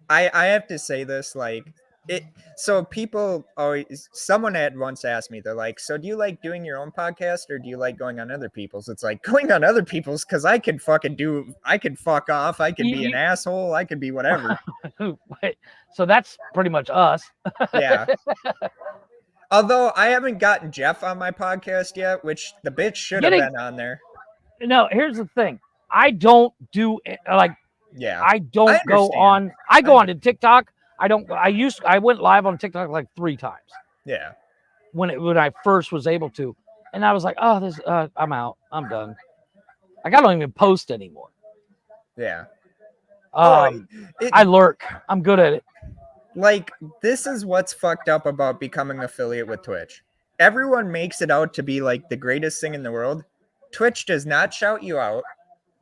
I have to say this, like, it. So people always, someone had once asked me, they're like, "So do you like doing your own podcast, or do you like going on other people's?" It's like going on other people's because I could fuck off, I could be an asshole, I could be whatever. So that's pretty much us. Yeah. Although I haven't gotten Jeff on my podcast yet, which the bitch should have Getting- been on there. No, here's the thing. I don't do like Yeah. I don't I go understand. on. I go on to TikTok. I went live on TikTok like 3 times Yeah. when I first was able to, and I was like, oh, this I'm out. I'm done. Like I don't even post anymore. Yeah. It- I lurk. I'm good at it. Like, this is what's fucked up about becoming affiliate with Twitch. Everyone makes it out to be like the greatest thing in the world. Twitch does not shout you out.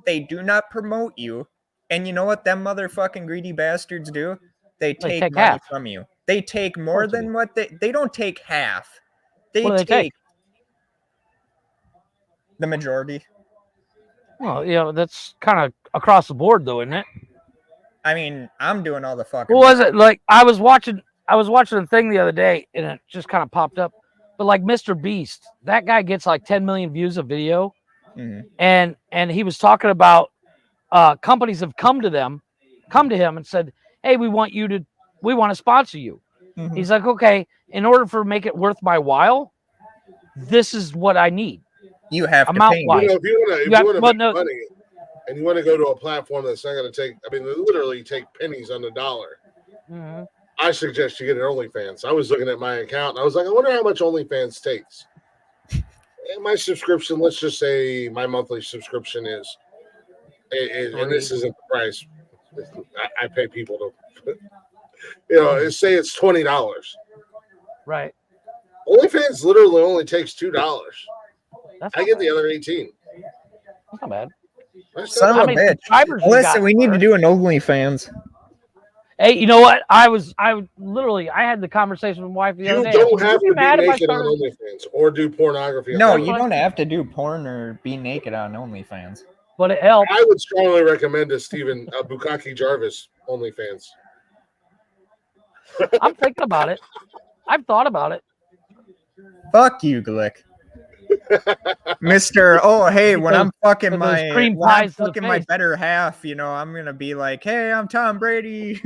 They do not promote you. And you know what them motherfucking greedy bastards do? They take money half. from you. They take more course they than what they don't take half. They What do they take? the majority. Well, that's kind of across the board, though, isn't it? I mean, I'm doing all the fucking. What was it like? I was watching a thing the other day, and it just kind of popped up. But like Mr. Beast, that guy gets like 10 million views a video, Mhm. and he was talking about companies have come to him and said, "Hey, we want to sponsor you." Mhm. He's like, "Okay, in order for make it worth my while, this is what I need." You have to Amount pay me. wise. If you want to well, make no. money and you want to go to a platform that's not going to take, they literally take pennies on the dollar. Mhm. I suggest you get an OnlyFans. I was looking at my account and I was like, I wonder how much OnlyFans takes. And my subscription, let's just say my monthly subscription is, and this isn't the price. I pay people to, say it's $20. Right. OnlyFans literally only takes $2. That's I not get bad. the other 18. That's not bad. That's Son not of How a many bitch. subscribers you Listen, got, we need sir? to do an OnlyFans. Hey, you know what? I had the conversation with my wife the other You day. don't Would have be to be mad if I naked on started- OnlyFans or do pornography. on No, OnlyFans. you don't have to do porn or be naked on OnlyFans. But it helps. I would strongly recommend a Stephen Bukaki Jarvis OnlyFans. I'm thinking about it. I've thought about it. Fuck you, Glick. Mr. Oh, hey, when I'm fucking with those my cream when I'm pies to the fucking my face. better half, I'm gonna be like, hey, I'm Tom Brady.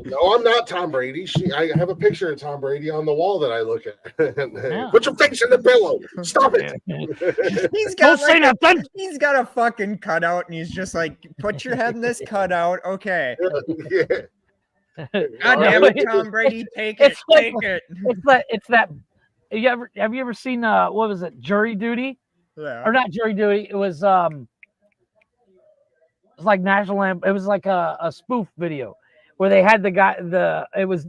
No, I'm not Tom Brady. I have a picture of Tom Brady on the wall that I look at. Yeah. Put your face in the pillow. Stop it. He's Don't got say like nothing. he's got a fucking cutout, and he's just like, put your head in this cutout. Okay. Yeah. God damn it, Tom Brady, take it, It's like- take it. It's that. Have you ever seen what was it? Jury Duty Yeah. or not Jury Duty? It was like National Lamp. It was like a spoof video where they had it was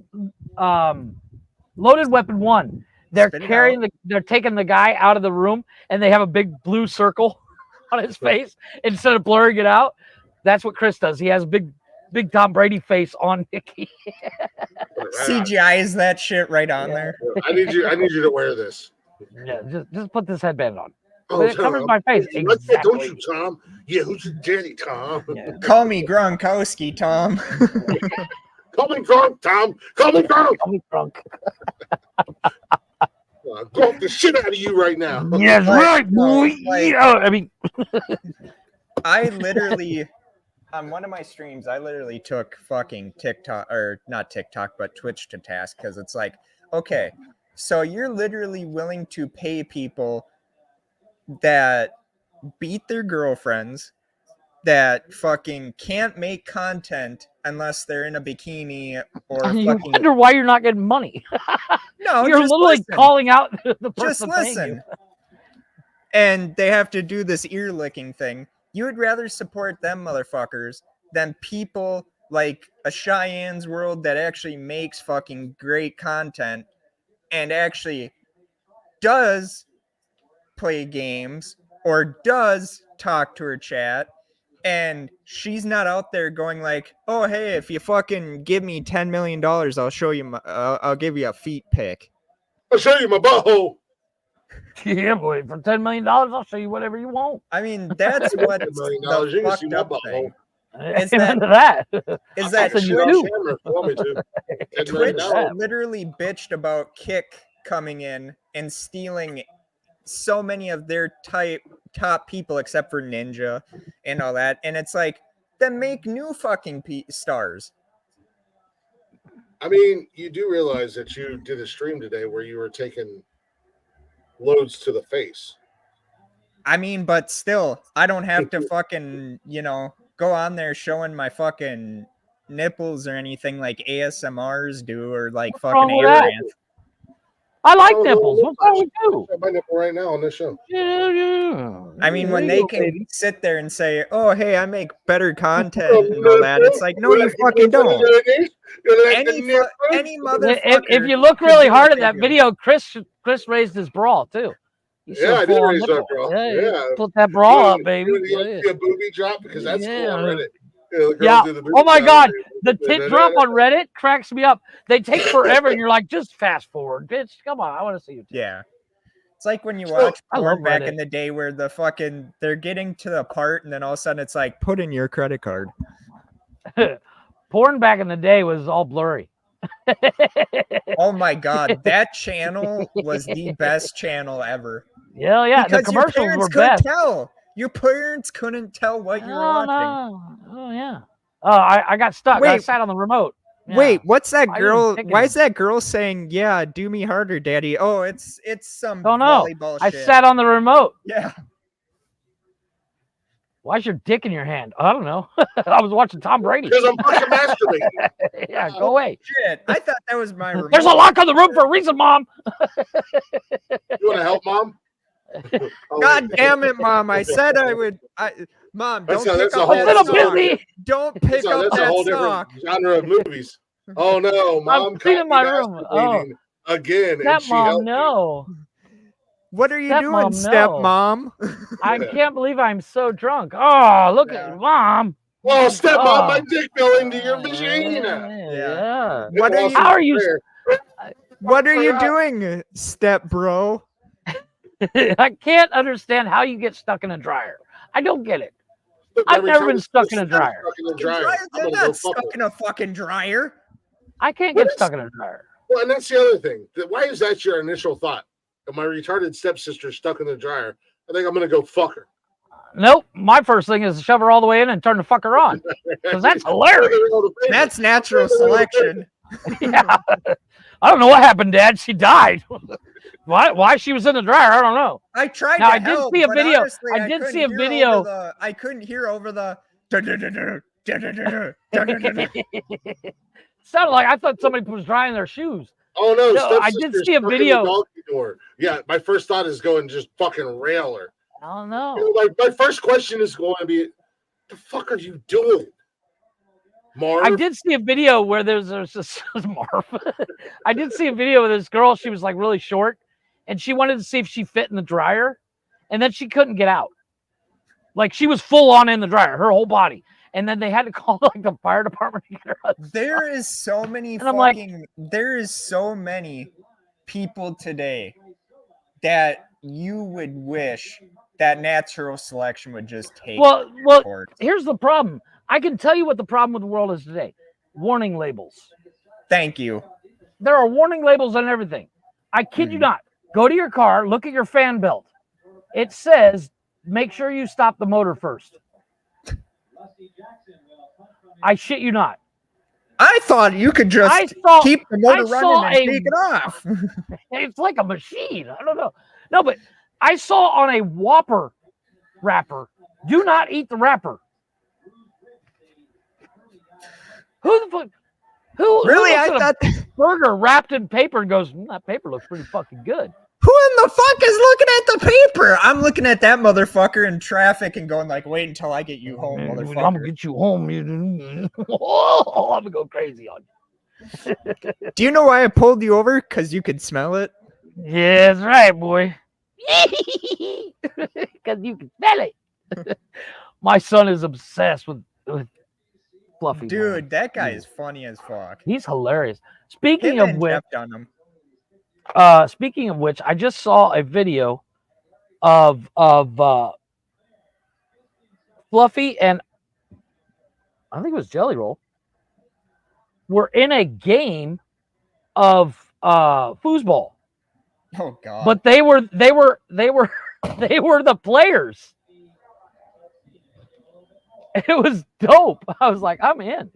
Loaded Weapon 1. They're Spit it carrying they're taking the guy out of the room and they have a big blue circle on his face instead of blurring it out. That's what Chris does. He has a big Tom Brady face on Nicky. CGI is that shit right on there. I need you to wear this. Yeah, just put this headband on. Oh, But it covers my face. You like that, don't Exactly. you, Tom? Yeah, who's your daddy, Tom? Yeah. Call me Gronkowski, Tom. Call me drunk, Tom. Call me drunk. I'll be drunk. Drunk the shit out of you right now. Yes, Like, right, no, boy. like- Yeah, I mean, I literally, on one of my streams, I literally took fucking TikTok, or not TikTok, but Twitch to task, because it's like, okay, so you're literally willing to pay people that beat their girlfriends, that fucking can't make content unless they're in a bikini or and you fucking. wonder why you're not getting money. No, You're just literally listen. calling out the Just person paying you. listen. And they have to do this ear licking thing. You would rather support them motherfuckers than people like a Cheyenne's World that actually makes fucking great content and actually does play games or does talk to her chat, and she's not out there going like, oh hey, if you fucking give me $10 million, I'll show you I'll give you a feet pic. I'll show you my butthole. Yeah, boy. For $10 million, I'll show you whatever you want. I mean, that's what $10 million, the you can see fucked my up thing Is that- that? is that That's a Twitch new- camera if you want me to. $10 Twitch million. literally bitched about Kick coming in and stealing so many of their top people except for Ninja and all that, and it's like, then make new fucking stars. I mean, you do realize that you did a stream today where you were taking loads to the face. I mean, but still, I don't have to fucking, go on there showing my fucking nipples or anything like ASMRs do, or like What's wrong fucking with that? Amaranth. I like Oh, nipples. What's wrong with you? I have my nipple right now on this show. Yeah. I mean, when There they you go, can baby. sit there and say, "Oh, hey, I make better content and all that," it's like, no, you fucking don't. Any motherfucker. If you look could really do what hard at they that do. video, Chris raised his bra too. You see Yeah, a I did full-on raise that nipple. bra. Yeah, you Yeah. put that bra up, baby. You want to see a booby drop? Because that's cool on Yeah. Reddit. The girls Yeah. do the booby Oh my drop. God. The tit drop on Reddit cracks me up. They take forever, and you're like, just fast forward, bitch. Come on, I want to see you. Yeah. It's like when you So, watch I love porn back Reddit. in the day where they're getting to the part and then all of a sudden it's like, put in your credit card. Porn back in the day was all blurry. Oh my God. That channel was the best channel ever. Yeah, yeah. The Because your commercials parents were couldn't best. tell. Your parents couldn't tell what you were Oh, watching. no. Oh yeah. Oh, I got stuck. I Wait. sat on the remote. Yeah. Wait, what's that I didn't girl? pick Why it. is that girl saying, "Yeah, do me harder, daddy"? Oh, it's some Don't know. volleyball I shit. sat on the remote. Yeah. Why's your dick in your hand? I don't know. I was watching Tom Brady. Because I'm fucking masturbating. Yeah, go away. Shit. I thought that was my remote. There's a lock on the room for a reason, Mom. You want to help, Mom? Oh, God wait. damn it, Mom! I said I would. Mom, don't That's pick a up whole- What's that in a that's sock. busy? Don't pick up That's a that whole sock. different genre of movies. Oh no, Mom cleaning caught my me room. masturbating again, and she Stepmom, helped me. no. What are you doing, Stepmom, no. stepmom? I can't believe I'm so drunk. Oh, look Yeah. at Mom. Oh, stepmom, Oh. my dick fell into your vagina. Yeah. What are you? How are you? What are you doing, step bro? I can't understand how you get stuck in a dryer. I don't get it. I've Every never time been you stuck put in a stuff dryer. stuck in a dryer, Dryer, I'm they're gonna go not fuck stuck her. in a fucking dryer. I can't What get is- stuck in a dryer. Well, and that's the other thing. Why is that your initial thought? My retarded stepsister stuck in the dryer. I think I'm gonna go fuck her. Nope. My first thing is to shove her all the way in and turn the fucker on. Because that's hilarious. That's natural selection. Yeah. I don't know what happened, Dad. She died. Why she was in the dryer? I don't know. I tried Now, to I did help, see a but video. honestly, I did couldn't see a hear video. over the- I couldn't hear over the. Sounded like I thought somebody was drying their shoes. Oh no, No, I did stepsister's see a stuck in the video. donkey door. Yeah, my first thought is going to just fucking rail her. I don't You know. know, my first question is going to be, the fuck are you doing? Marv? I did see a video where there's this Marv. I did see a video with this girl. She was like really short, and she wanted to see if she fit in the dryer, and then she couldn't get out. Like she was full on in the dryer, her whole body, and then they had to call like the fire department to get her out. There is so many And I'm like- fucking. There is so many people today that you would wish that natural selection would just take. Well, court. here's the problem. I can tell you what the problem with the world is today. Warning labels. Thank you. There are warning labels on everything. I kid you not. Go to your car, look at your fan belt. It says, make sure you stop the motor first. I shit you not. I thought you could just I saw keep the motor I saw running and a- take it off. it's like a machine. I don't know. No, but I saw on a Whopper wrapper, do not eat the wrapper. Who the fuck? Who Really, looks I at a thought. burger wrapped in paper and goes, that paper looks pretty fucking good. Who in the fuck is looking at the paper? I'm looking at that motherfucker in traffic and going like, wait until I get you home, I'm motherfucker. gonna get you home. Oh, I'm gonna go crazy on you. Do you know why I pulled you over? Because you could smell it. Yeah, that's right, boy. Because you can smell it. My son is obsessed with Fluffy. Dude, man. that guy is funny as fuck. He's hilarious. Speaking Him of and which, Jeff Dunham. speaking of which, I just saw a video of Fluffy and I think it was Jelly Roll. Were in a game of foosball, Oh god. but they were the players. It was dope. I was like, I'm in.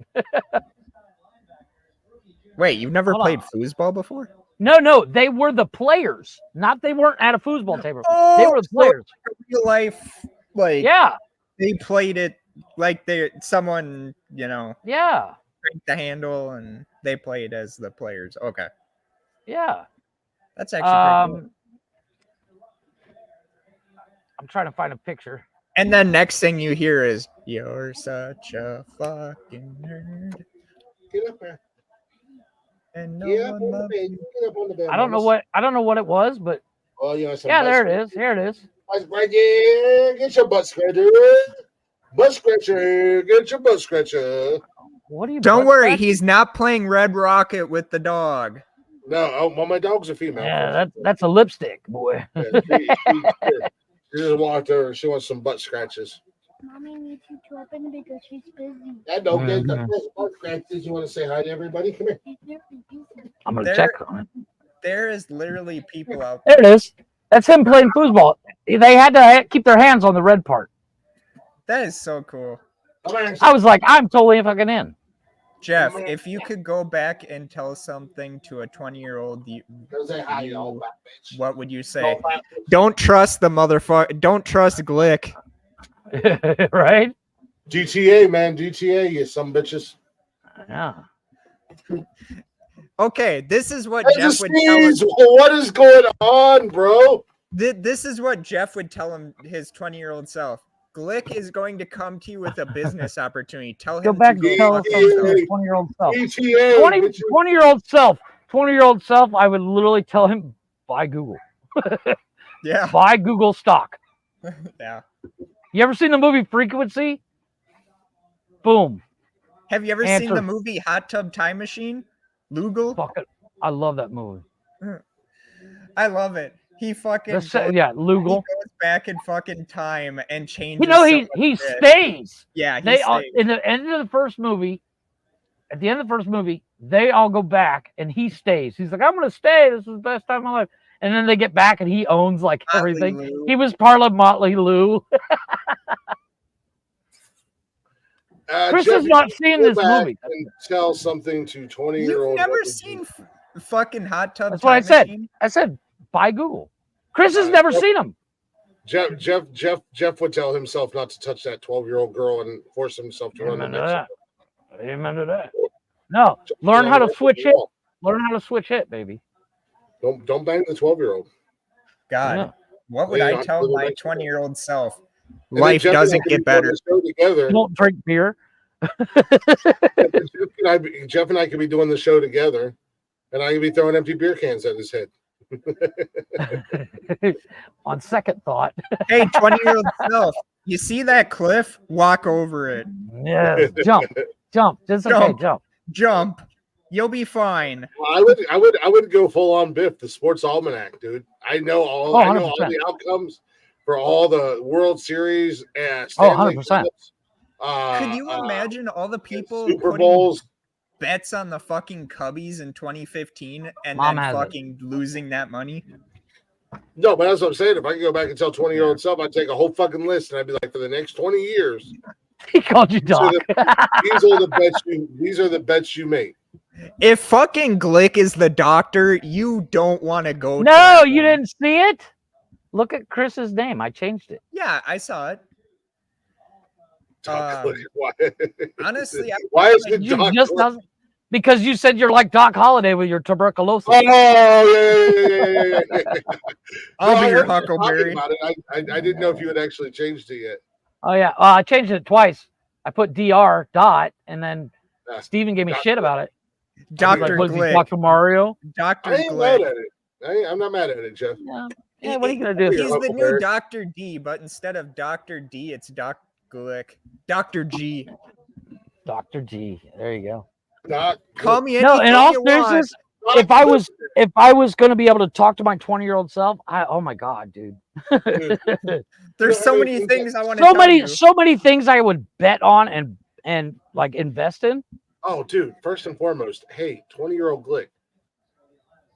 Wait, you've never Hold played on. foosball before? No, they were the players. Not they weren't at a foosball table. Oh, They were the so players. real life, like Yeah, they played it like someone, yeah, cranked the handle and they played as the players. Okay. yeah. That's actually pretty cool. I'm trying to find a picture. And then next thing you hear is, "You're such a fucking nerd." Get up there. And no Get up one on the loves bed. you. Get up on the bed. I don't know what it was, but Oh, you know, some yeah, butt there it is. Here it is. scratcher. Get your butt scratcher. Butt scratcher. Get your butt scratcher. What do you? Don't butt worry, scratch? he's not playing Red Rocket with the dog. No, well, my dog's a female. Yeah, that's a lipstick, boy. Yeah, she just walked over. She wants some butt scratches. Mommy needs you to open because she's busy. I don't get Mhm. the butt scratches. You want to say hi to everybody? Come here. She's very busy. I'm gonna There- check on it. There is literally people out There it is. That's him playing foosball. They had to keep their hands on the red part. That is so cool. Come here. I was like, I'm totally fucking in. Jeff, if you could go back and tell something to a 20-year-old, Go say hi, you old fat bitch. what would you say? Old fat bitch. Don't trust the motherfucker. Don't trust Glick. Right? GTA, man. GTA, you some bitches. Yeah. Okay, this is what Hey, Jeff would tell him. Steve, what is going on, bro? This is what Jeff would tell him, his 20-year-old self. Glick is going to come to you with a business opportunity. Tell him Go back to and go tell us fuck something to yourself. his 20-year-old self. GTA. 20-year-old self. 20-year-old self, I would literally tell him, buy Google. Yeah, Buy Google stock. yeah. You ever seen the movie Frequency? Boom. Have you ever seen Answer. the movie Hot Tub Time Machine? Lugal? Fuck it. I love that movie. I love it. He fucking The goes, se- yeah, he Lugal. goes back in fucking time and changes. You know, so he much shit. stays. Yeah, he They all, stays. in the end of the first movie, at the end of the first movie, they all go back and he stays. He's like, I'm gonna stay. This is the best time of my life. And then they get back and he owns like Motley everything. Lue. He was part of Motley Lue. Chris Jeff, is not seeing go this back movie. and tell something to 20-year-old. You've never seen fucking Hot Tub That's Time what I said. Machine? I said, buy Google. Chris has Uh, never Jeff- seen him. Jeff would tell himself not to touch that 12-year-old girl and force himself to run the Amen to next. that. Amen to that. No, learn how to switch hit. Learn how to switch hit, baby. Don't bang the 12-year-old. God, Yeah. what would Yeah, I I'm tell little my bit- 20-year-old self? And then Life Jeff and I doesn't could be get doing better. the show together. Don't drink beer. Jeff and I could be doing the show together, and I could be throwing empty beer cans at his head. On second thought, Hey, 20-year-old self, you see that cliff? Walk over it. yes, jump. Just okay, Jump. jump. Jump. You'll be fine. Well, I would go full on Biff, the sports almanac, dude. I know all Oh, I know all 100%. the outcomes for all the World Series and Oh, Stanley 100%. Cups, Could you imagine all the people Super putting Bowls. bets on the fucking Cubbies in 2015 and Mom then has it. fucking losing that money? No, but that's what I'm saying. If I could go back and tell 20-year-old self, I'd take a whole fucking list and I'd be like, for the next 20 years, He called you these are Doc. these are the bets you make. If fucking Glick is the doctor, you don't want to go. to No, that you one. didn't see it. Look at Chris's name. I changed it. Yeah, I saw it. Doc, Um, why? honestly, I- why is it You Doc? just doesn't. Because you said you're like Doc Holliday with your tuberculosis. Oh yeah. I'll No, be I your heard you talking Huckleberry. about it. I didn't know if you had actually changed it yet. Oh yeah, I changed it twice. I put Dr. Dot, and then Yeah. Steven gave me Dr. shit about it. He's Dr. like, what is he, Glick. Dr. Mario? Dr. I ain't mad Glick. at it. I'm not mad at it, Jeff. Yeah. Yeah, what are you gonna do? He's He's the new Huckleberry. Dr. D, but instead of Dr. D, it's Doc Glick. Dr. G. Dr. G. There you go. Doc, Call me No, in anything all you want. seriousness, Doc, if I was gonna be able to talk to my 20-year-old self, oh my god, dude. There's so many things I want to so tell many you. so many things I would bet on and like invest in. Oh, dude, first and foremost, hey, 20-year-old Glick.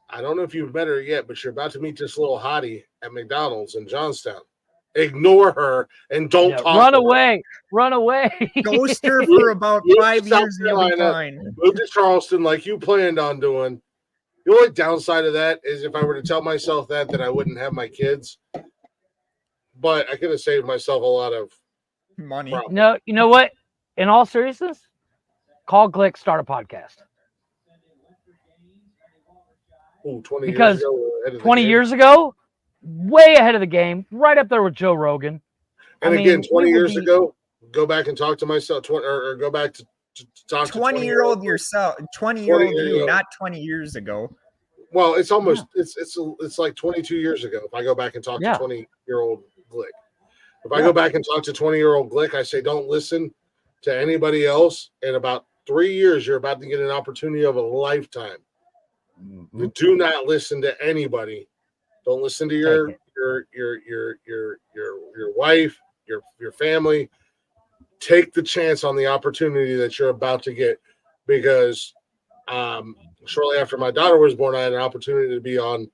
I don't know if you've met her yet, but you're about to meet this little hottie at McDonald's in Johnstown. Ignore her and don't talk Run to her. away. Run away. Ghost her for about Move to 5 South years and you'll be Carolina. fine. Move to Charleston like you planned on doing. The only downside of that is if I were to tell myself that I wouldn't have my kids. But I could have saved myself a lot of Money. problems. No, you know what? In all seriousness, call Glick, start a podcast. Ooh, 20 Because years ago, we're ahead of the 20 game. years ago, way ahead of the game, right up there with Joe Rogan. And I again, mean, 20 we would years be- ago, go back and talk to myself, or go back to talk to 20-year-old yourself. 20-year-old 20 you, not 20 years ago. Well, it's almost it's like 22 years ago. If I go back and talk Yeah. to 20-year-old Glick, if I go back and talk to 20-year-old Glick, I say don't listen to anybody else. In about 3 years, you're about to get an opportunity of a lifetime. Mm-hmm. You do not listen to anybody. Don't listen to your Take wife, your family. Take the chance on the opportunity that you're about to get, because shortly after my daughter was born, I had an opportunity to be on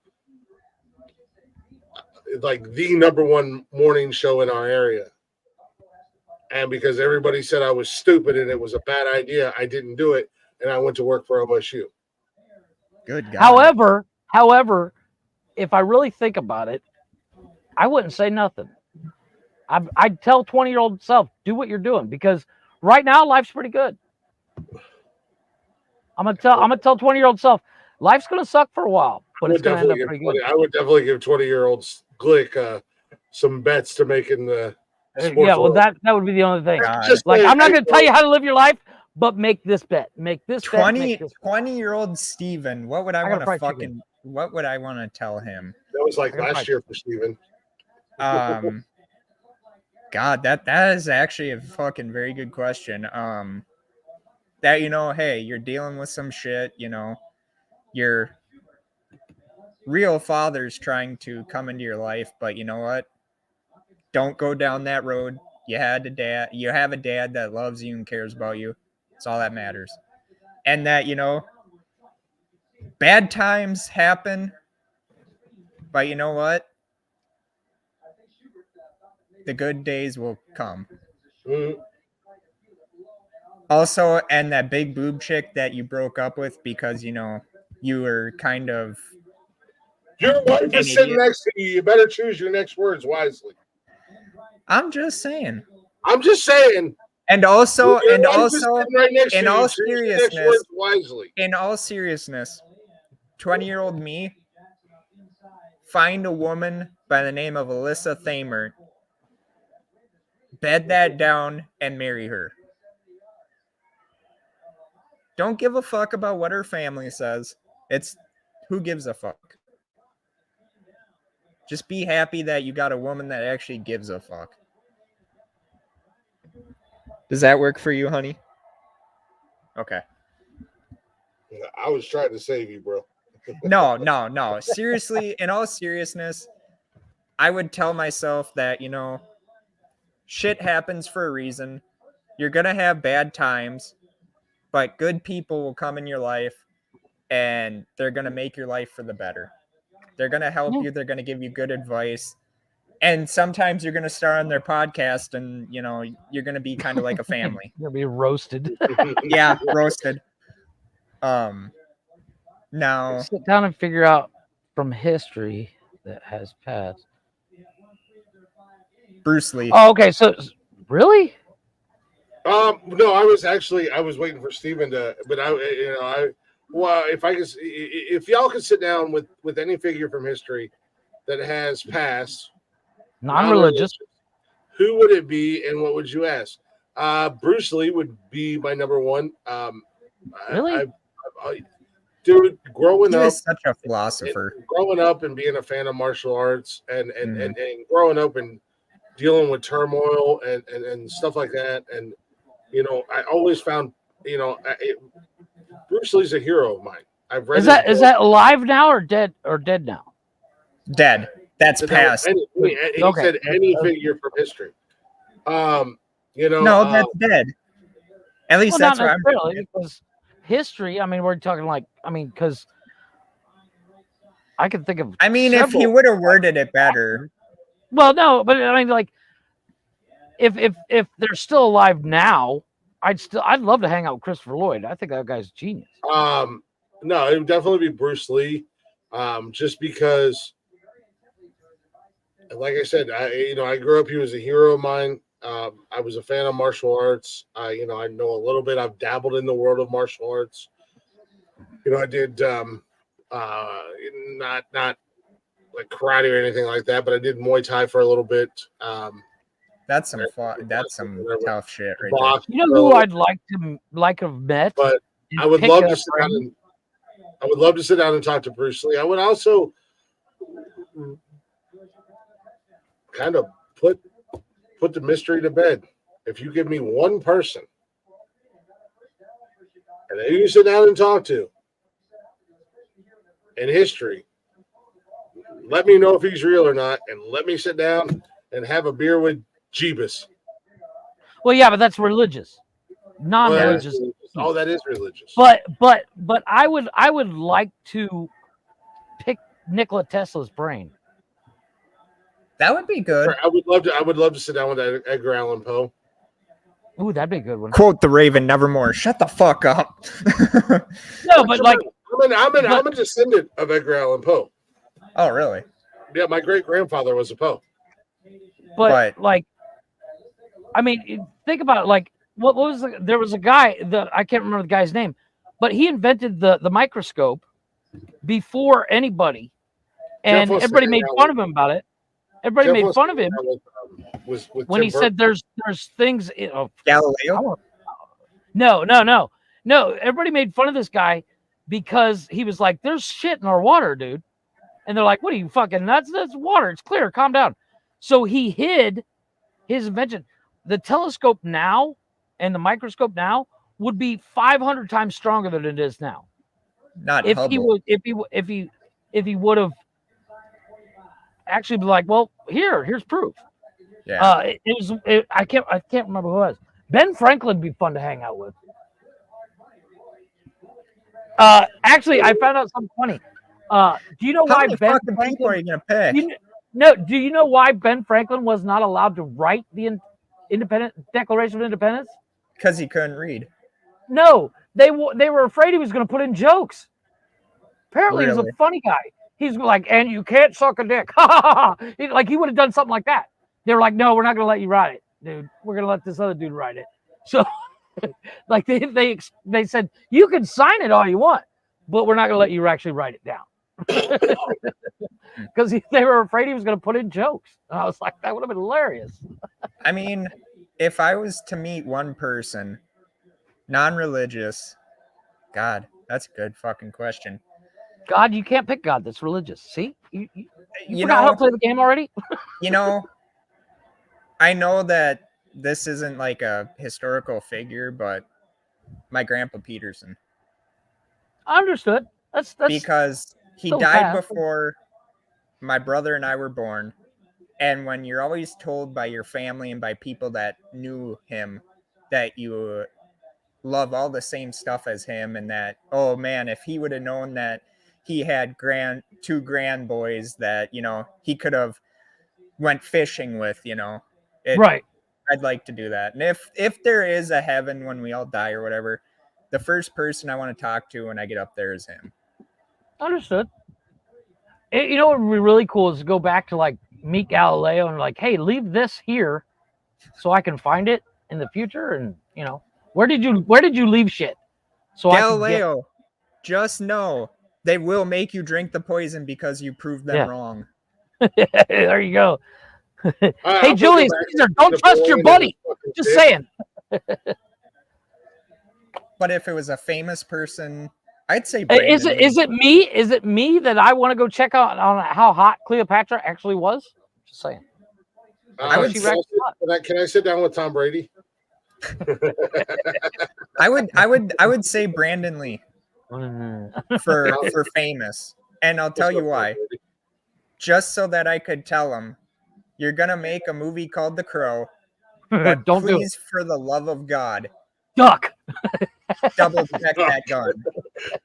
like the #1 morning show in our area. And because everybody said I was stupid and it was a bad idea, I didn't do it. And I went to work for OSU. Good God. However, if I really think about it, I wouldn't say nothing. I'd tell 20-year-old self, do what you're doing, because right now life's pretty good. I'm gonna tell 20-year-old self, life's gonna suck for a while, but it's gonna end up pretty good. I would definitely give 20-year-old Glick some bets to make in the sports Yeah, well, world. that would be the only thing. God. Just Like, say, I'm not hey, gonna tell you how to live your life, but make this bet. Make this bet. 20-year-old Steven, what would I I got want to fried fucking chicken. what would I want to tell him? That was like I got last year for Steven. God, that is actually a fucking very good question. That, hey, you're dealing with some shit, your real father's trying to come into your life, but you know what? Don't go down that road. You have a dad that loves you and cares about you. It's all that matters. And that, bad times happen, but you know what? The good days will come. Mhm. Also, and that big boob chick that you broke up with because, you were kind of... Your wife is sitting idiot. next to you. You better choose your next words wisely. I'm just saying. I'm just saying. And also, Your wife is sitting right next to in you. all Choose your next seriousness, words wisely. in all seriousness, 20-year-old me, find a woman by the name of Alyssa Thamer, bed that down, and marry her. Don't give a fuck about what her family says. It's who gives a fuck. Just be happy that you got a woman that actually gives a fuck. Does that work for you, honey? Okay. I was trying to save you, bro. No. Seriously, in all seriousness, I would tell myself that, shit happens for a reason. You're going to have bad times, but good people will come in your life and they're going to make your life for the better. They're going to help you. They're going to give you good advice. And sometimes you're going to star on their podcast and, you're going to be kind of like a family. You're gonna be roasted. Yeah, roasted. Now, Sit down and figure out from history that has passed. Bruce Lee. Oh, okay. So really? No, I was waiting for Steven to, but well, if y'all could sit down with any figure from history that has passed, Non-religious. who would it be, and what would you ask? Bruce Lee would be my number one. Really? Dude, growing He up, was such a philosopher. and being a fan of martial arts, and growing up and dealing with turmoil and stuff like that, and I always found Bruce Lee's a hero of mine. I've read. Is that alive now or dead now? Dead. That's past. He said any figure from history. No, that's dead. At least Well, that's not what I'm. necessarily, because history. I mean, we're talking because I can think of. I mean, if he several- would have worded it better. Well, no, but I mean, like, if they're still alive now, I'd love to hang out with Christopher Lloyd. I think that guy's a genius. No, it would definitely be Bruce Lee. Just because, like I said, I grew up. He was a hero of mine. I was a fan of martial arts. I know a little bit. I've dabbled in the world of martial arts. I did not like karate or anything like that, but I did Muay Thai for a little bit. That's some tough shit right box, You know who I'd like to have met? But I would love to sit down I would love to sit down and talk to Bruce Lee. I would also kind of put the mystery to bed. If you give me one person and that you sit down and talk to in history, let me know if he's real or not, and let me sit down and have a beer with Jeebus. Well, yeah, but that's religious, non-religious. Oh, that is religious. But I would like to pick Nikola Tesla's brain. That would be good. I would love to sit down with Edgar Allan Poe. Ooh, that'd be a good one. Quote the Raven, nevermore. Shut the fuck up. No, but like I'm a descendant of Edgar Allan Poe. Oh, really? Yeah, my great grandfather was a Poe. But like, I mean, think about it. Like, what was there was a guy that I can't remember the guy's name, but he invented the microscope before anybody, and everybody made fun of him about it. Everybody made fun of him with when he said there's things. Galileo? No. Everybody made fun of this guy because he was like, "There's shit in our water, dude," and they're like, "What are you fucking nuts? That's water. It's clear. Calm down." So he hid his invention. The telescope now and the microscope now would be 500 times stronger than it is now. Not If Hubble. he would have actually be like, well, here's proof. Yeah. I can't remember who it was. Ben Franklin would be fun to hang out with. Actually, I found out something funny. Do you know How why many Ben fucking people are Franklin? you gonna pick? Do you know why Ben Franklin was not allowed to write the Declaration of Independence? Because he couldn't read. No, they were afraid he was going to put in jokes. Apparently, he's Really? a funny guy. He's like, and you can't suck a dick. He would have done something like that. They were like, no, we're not going to let you write it, dude. We're going to let this other dude write it. So, like they said, you can sign it all you want, but we're not going to let you actually write it down. Because they were afraid he was going to put in jokes. And I was like, that would have been hilarious. I mean, if I was to meet one person, non-religious, God, that's a good fucking question. God, you can't pick God that's religious. See? You You forgot how to know, play the game already? I know that this isn't like a historical figure, but my grandpa Peterson. Understood. That's Because he so died fast. before my brother and I were born. And when you're always told by your family and by people that knew him that you love all the same stuff as him, and that, oh man, if he would have known that he had two grand boys that, he could have went fishing with, right. I'd like to do that. And if there is a heaven when we all die or whatever, the first person I want to talk to when I get up there is him. Understood. You know what would be really cool is to go back to like meet Galileo and like, hey, leave this here so I can find it in the future. And You know, where did you leave shit? So Galileo, just know they will make you drink the poison because you proved them Yeah. wrong. There you go. Hey, I'll bring Julius it back Caesar, to don't trust your Napoleon and buddy. his fucking Just dick. saying. But if it was a famous person, I'd say Is Brandon. it is it me? Is it me that I want to go check out on how hot Cleopatra actually was? Just saying. I would she can, racked can I sit down with Tom Brady? I would say Brandon Lee for famous. And I'll tell What's you up, Tom why. Brady? Just so that I could tell him, you're gonna make a movie called The Crow, but Don't do it. please, for the love of God, Duck. double check that gun.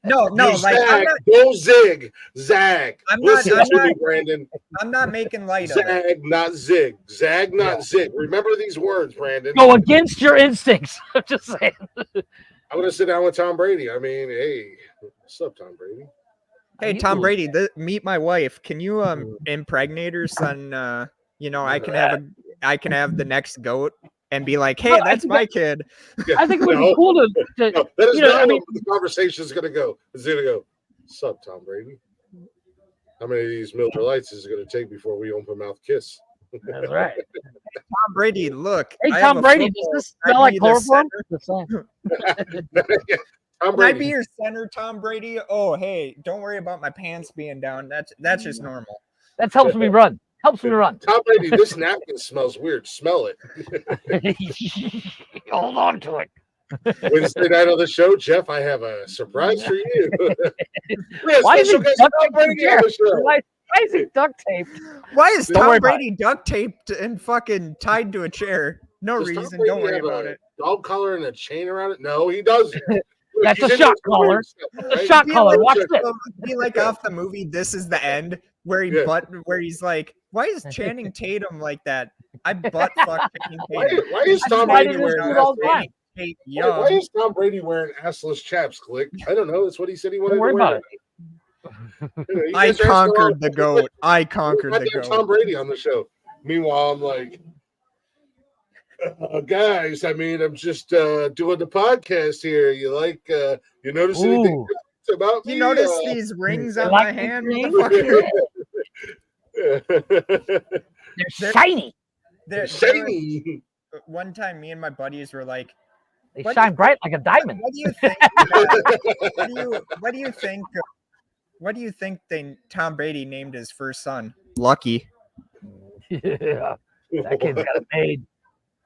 No, You like zag, don't zig, zag. I'm not- Listen I'm to not- me, Brandon. I'm not making light of it. Zag, not zig. Zag, not Yeah. zig. Remember these words, Brandon. Go against your instincts. I'm just saying. I'm gonna sit down with Tom Brady. I mean, hey, what's up, Tom Brady? Hey, Tom Brady, meet my wife. Can you impregnate her son? I can have the next goat and be like, hey, Well, I that's think my kid. I think it would be No. cool to No, that is you know, not I mean- where the conversation is gonna go. It's gonna go. What's up, Tom Brady? How many of these Miller Lights is it gonna take before we open mouth kiss? That's right. Tom Brady, look. Hey, I have Tom a Brady, football. does this Can I smell like be the chloroform? center? Just saying. Tom Can I be Brady. your center, Tom Brady? Oh, hey, don't worry about my pants being down. That's just normal. That helps me run. Helps me run. Tom Brady, this napkin smells weird. Smell it. Hold on to it. Wednesday night on the show, Jeff, I have a surprise for you. We have Why is he special guest duct Tom taped to the Brady on chair? the show. Why is he duct taped? Why is Don't worry Tom about Brady duct taped and fucking tied to a chair? No Does Tom reason. Brady Don't worry have about a it. dog collar and a chain around it? No, he doesn't. Look, That's he's a into shock his weird collar. stuff, A right? shock Be collar. like- Watch this. Be like off the movie This Is the End, where he's like, why is Channing Tatum like that? I butt fuck Channing Tatum. Why is I Tom just Brady find it wearing weird all the time. Hate Why young. is Tom Brady wearing assless chaps, Click? I don't know. That's what he said he wanted Don't worry to wear. about it. I conquered the goat. I conquered the Tom goat. Brady on the show. Meanwhile, I'm like, guys, I mean, I'm just doing the podcast here. You notice anything Ooh. about me? You notice these rings on like my these hand, rings? motherfucker? They're shiny. There- Shiny. One time, me and my buddies were like, They What shine is- bright like a diamond. "What do you think? What do you think? What do you think Tom Brady named his first son? Lucky, Yeah. That kid's got it made.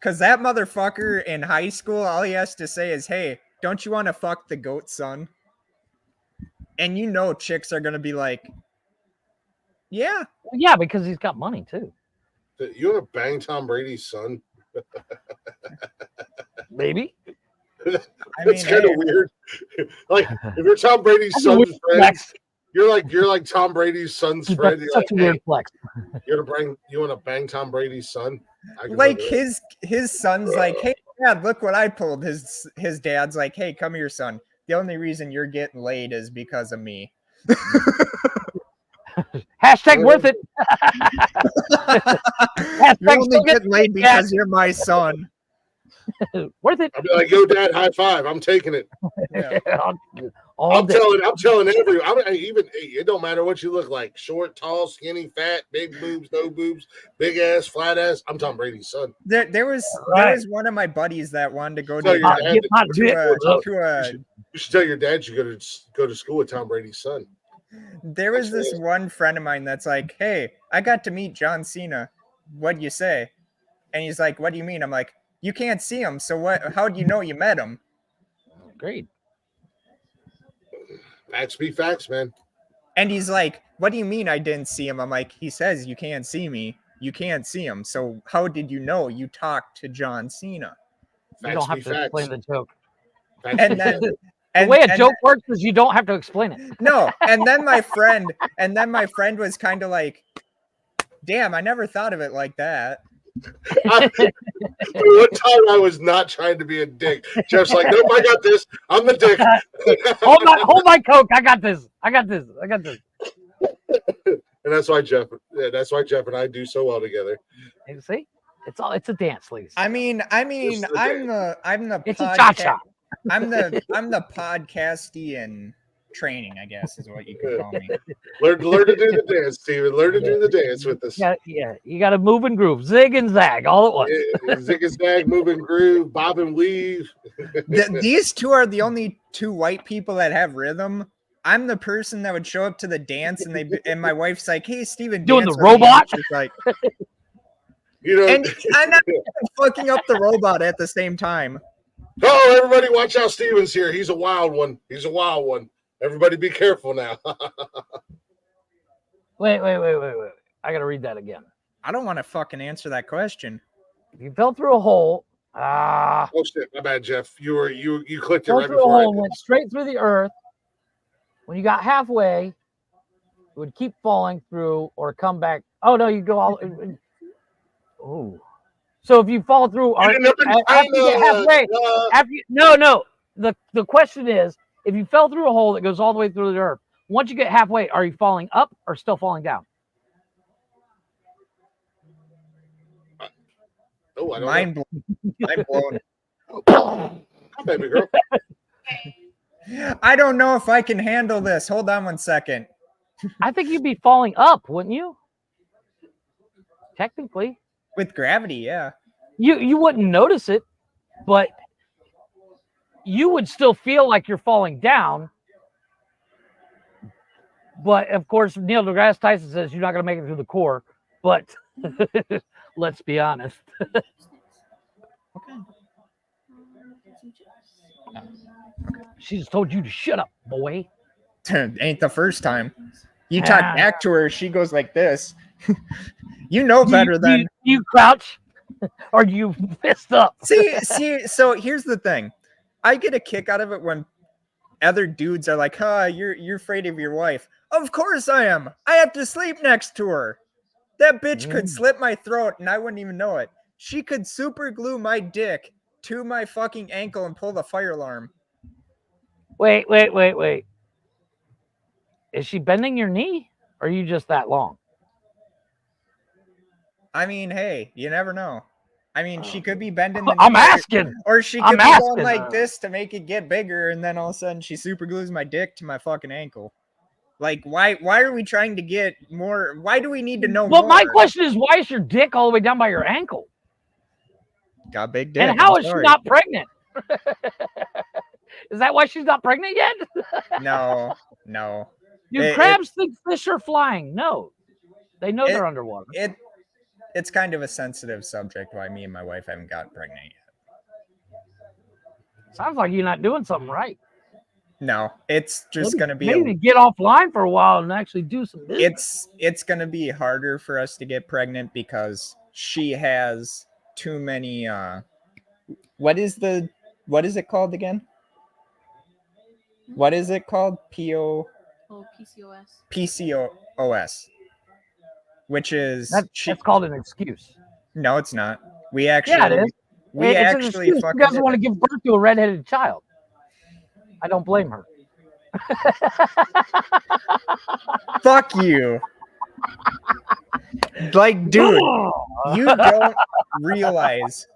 because that motherfucker in high school, all he has to say is, "Hey, don't you want to fuck the goat son?" And you know, chicks are gonna be like, "Yeah." Yeah, because he's got money too. You want to bang Tom Brady's son? Maybe. I mean, It's kind of hey, weird. Like if you're Tom Brady's That's a son's weird friend, flex. you're like Tom Brady's son's friend. That's You're such like, a weird hey, flex. you want to bang Tom Brady's son? I can like live with his son's like, "Hey, dad, look what I pulled." His dad's like, "Hey, come here, son. The only reason you're getting laid is because of me." Hashtag worth it. You're Hashtag only still getting laid Yeah. because you're my son. worth it. I'll be like, "Yo, Dad, high five! I'm taking it." Yeah. All I'm day. telling everyone. It don't matter what you look like: short, tall, skinny, fat, big boobs, no boobs, big ass, flat ass. I'm Tom Brady's son. There was one of my buddies that wanted to go Tell to, your dad Get my that- dick. You should tell your dad you go to school with Tom Brady's son. there was this one friend of mine that's like, "Hey, I got to meet John Cena. What'd you say?" And he's like, "What do you mean?" I'm like, "You can't see him, so what? How do you know you met him?" Great. Facts be facts, man. And he's like, "What do you mean I didn't see him?" I'm like, "He says you can't see me. You can't see him. So how did you know you talked to John Cena?" You Facts don't have be to facts. explain the joke. Facts And be then facts. The way a joke works is you don't have to explain it. no, and then my friend was kind of like, "Damn, I never thought of it like that." One time I was not trying to be a dick. Jeff's like, "Nope, I got this. I'm the dick." hold my Coke. I got this. And that's why Jeff and I do so well together. You see? It's a dance, ladies. I mean, I'm the It's a cha-cha. I'm the podcasty and training, I guess, is what you could call me. Learn to do the dance, Steven. Learn to do the dance with us. Yeah, you got to move and groove, zig and zag all at once. Zig and zag, move and groove, bob and weave. These two are the only two white people that have rhythm. I'm the person that would show up to the dance, and my wife's like, "Hey, Steven, Doing dance the with me." robot? And she's like, You know, and I'm not fucking up the robot at the same time. oh, everybody, watch out! Steven's here. He's a wild one. He's a wild one. Everybody, be careful now. Wait. I got to read that again. I don't want to fucking answer that question. You fell through a hole. Oh shit! My bad, Jeff. You clicked it Fell right through a before. hole and went straight through the earth. When you got halfway, it would keep falling through or come back. Oh no, you go all. Oh, so if you fall through, after you get halfway, no. The question is, if you fell through a hole that goes all the way through the earth, once you get halfway, are you falling up or still falling down? Oh, I don't Mind blown. know. Baby girl. I don't know if I can handle this. Hold on one second. I think you'd be falling up, wouldn't you? Technically, With gravity, yeah. you wouldn't notice it, but you would still feel like you're falling down. But of course, Neil deGrasse Tyson says you're not going to make it through the core. But let's be honest. She just told you to shut up, boy. Ain't the first time. You talk back to her, she goes like this. You know better than you crouch or you fist up. see. So here's the thing. I get a kick out of it when other dudes are like, you're afraid of your wife. Of course I am. I have to sleep next to her. That bitch could slit my throat and I wouldn't even know it. She could super glue my dick to my fucking ankle and pull the fire alarm. Wait. Is she bending your knee? Or are you just that long? I mean, hey, you never know. I mean, she could be bending the I'm knee, asking. or she I'm could be going asking. like this to make it get bigger, and then all of a sudden she super glues my dick to my fucking ankle. Like, why are we trying to get more? Why do we need to know more? Well, my question is, why is your dick all the way down by your ankle? Got big dick. And how I'm is she sorry. not pregnant? Is that why she's not pregnant yet? No. Dude, crabs think fish are flying. No, they know they're underwater. It's kind of a sensitive subject why me and my wife haven't gotten pregnant yet. Sounds like you're not doing something right. No, it's just gonna be maybe get offline for a while and actually do some business. It's gonna be harder for us to get pregnant because she has too many what is it called again? What is it called? PCOS. PCOS. Which is that's called an excuse. No, it's not. We actually it is. We it's actually an excuse. She doesn't want to give birth to a redheaded child. I don't blame her. Fuck you. Like, dude, you don't realize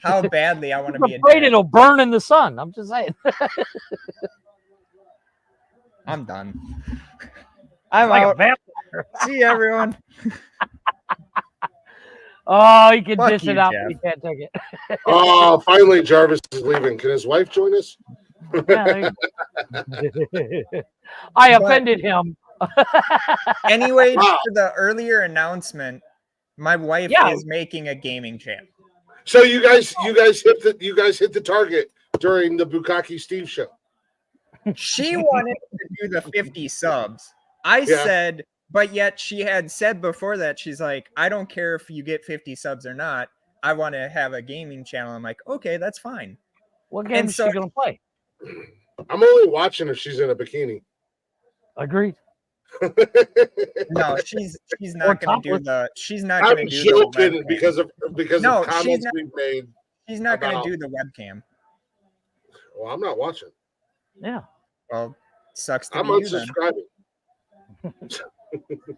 how badly I want to be a afraid dad. it'll burn in the sun. I'm just saying. I'm done. I'm like out. a vampire. See you, everyone. Oh, he can Fuck dish you, it out, Jeff. but he can't take it. Oh, finally, Jarvis is leaving. Can his wife join us? Yeah, I offended him. Anyway, Wow. for the earlier announcement, my wife is making a gaming channel. So you guys hit the target during the Bukkake Steve show. She wanted to do the 50 subs. I said, but yet she had said before that, she's like, I don't care if you get 50 subs or not. I want to have a gaming channel. I'm like, okay, that's fine. What game is she going to play? I'm only watching if she's in a bikini. Agreed. No, she's not going to do the. She's not I'm going to do joking the because of comments we've made. She's not going to do the webcam. Well, I'm not watching. Yeah. Well, sucks to I'm be you then. unsubscribing.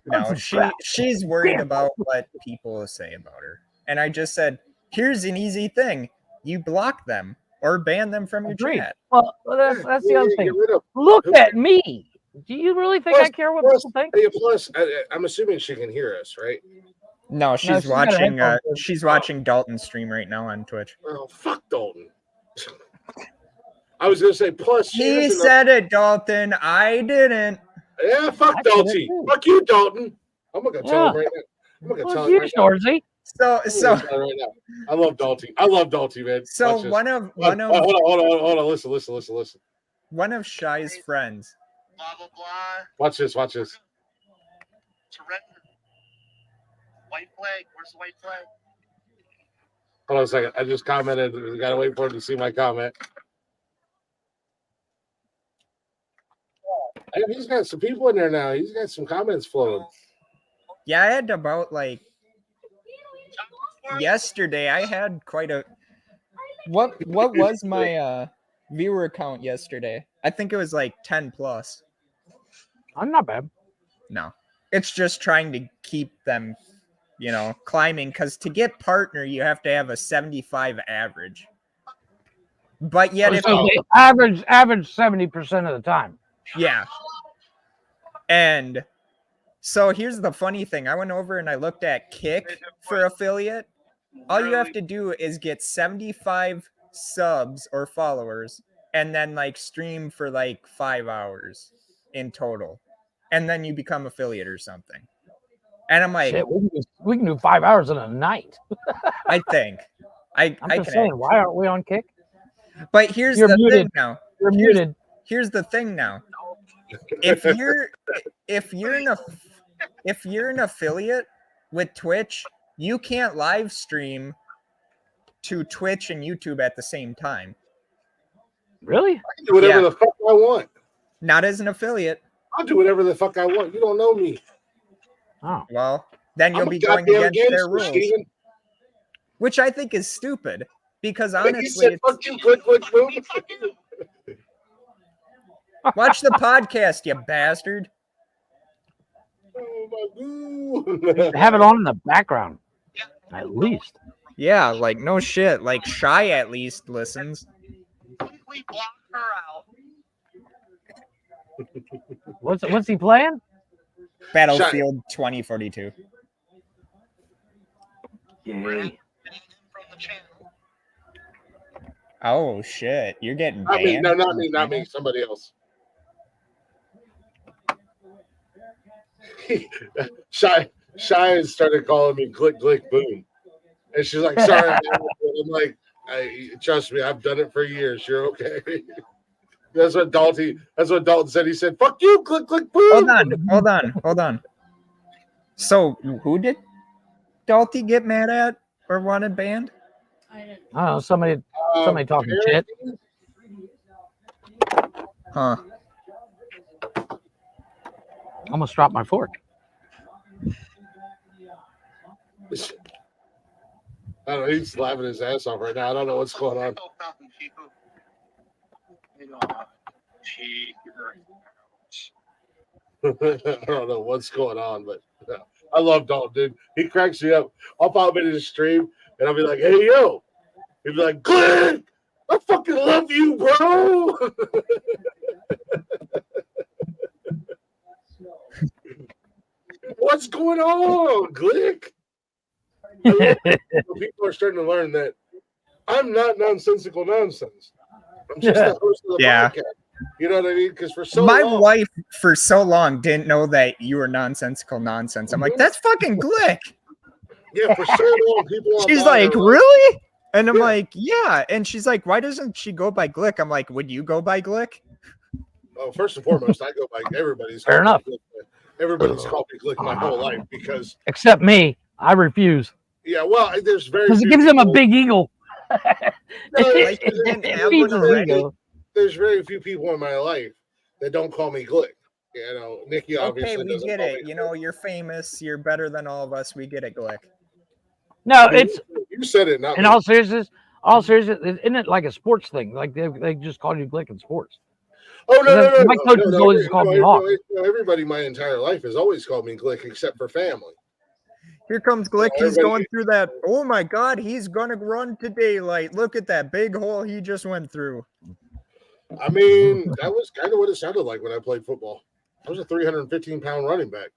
No, she's worried about what people say about her. And I just said, here's an easy thing. You block them or ban them from your Agreed. chat. Well, that's the Yeah, other get thing. rid of- Look at me. Do you really think I care what people think? Hey, plus, I'm assuming she can hear us, right? No, she's she's got a watching. headphone in. She's watching Dalton stream right now on Twitch. Oh, fuck Dalton. I was gonna say, plus she He has enough- said it, Dalton. I didn't. Yeah, fuck I said it Dalton. too. Fuck you, Dalton. I'm gonna tell Yeah. him right now. I'm gonna Well, tell it's him you, right now. Shorzy. So Right now. I love Dalton. I love Dalton, man. so Watch this. one of Hold on. Listen. one of Shy's friends. Blah blah blah. Watch this. Surrender. White flag. Where's the white flag? Hold on a second. I just commented. We gotta wait for him to see my comment. Hey, he's got some people in there now. He's got some comments flowing. Yeah, I had about like yesterday. I had quite a. What was my viewer count yesterday? I think it was like 10 plus. I'm not bad. No, it's just trying to keep them, climbing. Because to get partner, you have to have a 75 average. But yet, if So they average 70% of the time. yeah, and so here's the funny thing. I went over and I looked at Kick for affiliate. All you have to do is get 75 subs or followers, and then like stream for like 5 hours in total, and then you become affiliate or something. And I'm like, Shit, we can do 5 hours in a night. I think I I'm I just can. saying, why aren't we on Kick? But here's You're the muted. thing now. You're muted. Here's the thing now. If you're an affiliate with Twitch, you can't live stream to Twitch and YouTube at the same time. Really? I can do whatever Yeah. the fuck I want. Not as an affiliate. I'll do whatever the fuck I want. You don't know me. Oh. Well, then you'll I'm a be going goddamn against their gangster, rules, Steven. which I think is stupid. Because He honestly, said, fuck you, click, boom. watch the podcast, you bastard. Oh, my God. Have it on in the background, at least. Yeah, like no shit. Like Shy at least listens. Completely block her out. What's he playing? Battlefield 2042. Yay. Ban him from the channel. Oh shit, you're getting Not me. banned. No, not me. Not me. Somebody else. Shy has started calling me click, boom. And she's like, sorry. I'm like, trust me, I've done it for years. You're okay. That's what Dalton said. He said, fuck you, click, boom. Hold on. So who did Dalty get mad at or wanted banned? I don't know, somebody talking Eric, shit. Huh. Almost dropped my fork. I don't know. He's laughing his ass off right now. I don't know what's going on. I don't know what's going on, but I love Dalton, dude. He cracks me up. I'll pop into the stream and I'll be like, hey, yo. He'd be like, Glenn, I fucking love you, bro. What's going on, Glick? People are starting to learn that I'm not nonsensical nonsense. I'm just the host of the podcast. You know what I mean? Because for so my long, wife for so long didn't know that you were nonsensical nonsense. I'm like, that's fucking Glick. yeah, for so long, people. She's online like, are really? And I'm Yeah. like, yeah. And she's like, why doesn't she go by Glick? I'm like, would you go by Glick? Oh, first and foremost, I go by everybody's. Fair enough. Everybody's called me Glick my whole life because, Except me. I refuse. yeah, well, there's very Because it few gives him a people- big eagle. No, Like, you didn't It have feeds one his already? ego. There's very few people in my life that don't call me Glick. You know, Nikki obviously Okay, we doesn't get call it. me You know, Glick. you're famous. You're better than all of us. We get it, Glick. No, I mean, it's you said it, not in me. all seriousness, isn't it like a sports thing? Like they just call you Glick in sports. Oh no, then no, no, my no, coaches no, always called me Hawk. Everybody my entire life has always called me Glick, except for family. Here comes Glick. He's everybody- going through that. Oh my God, he's gonna run to daylight. Look at that big hole he just went through. I mean, that was kind of what it sounded like when I played football. I was a 315-pound running back,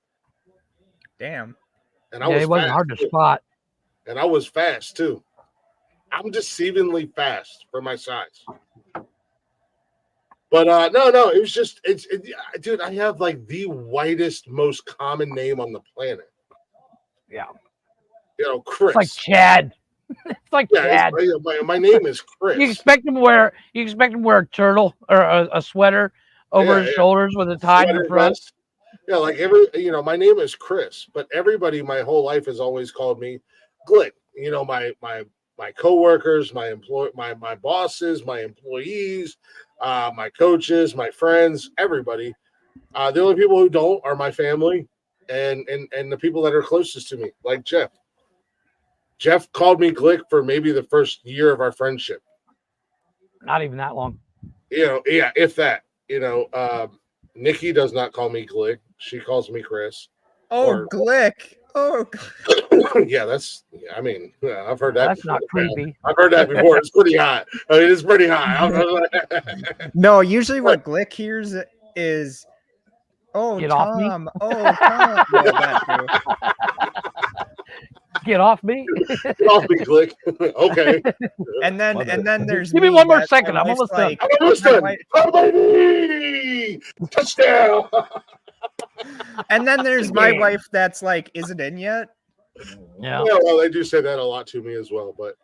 Damn. and I Yeah, was it wasn't fast, hard to too. spot. And I was fast too. I'm deceivingly fast for my size. But no, it was just dude. I have like the whitest, most common name on the planet. Yeah. You know, Chris. It's like Chad. It's like yeah, Chad. my name is Chris. You expect him to wear a turtle or a sweater over his shoulders with a tie in the Sweater front. vest. Yeah, like my name is Chris, but everybody my whole life has always called me Glick. You know, my coworkers, my bosses, my employees, my coaches, my friends, everybody. The only people who don't are my family and the people that are closest to me, like Jeff. Jeff called me Glick for maybe the first year of our friendship. Not even that long. You know, yeah, if that. You know, Nikki does not call me Glick. She calls me Chris. Oh, Glick. Oh, yeah, I mean, I've heard that. That's not creepy. I've heard that before. It's pretty hot. I mean, it's pretty hot. no, usually what Glick hears is, oh, Get Tom. off me. Oh, Tom. Well, that too. Get off me. Off me, Glick. Okay. And then there's Give me me one more that second. my I'm wife's almost done. I'm almost my done. wife- Oh, baby! Touchdown! And then there's my Yeah. wife that's like, is it in yet? Yeah, Yeah, well, they do say that a lot to me as well, but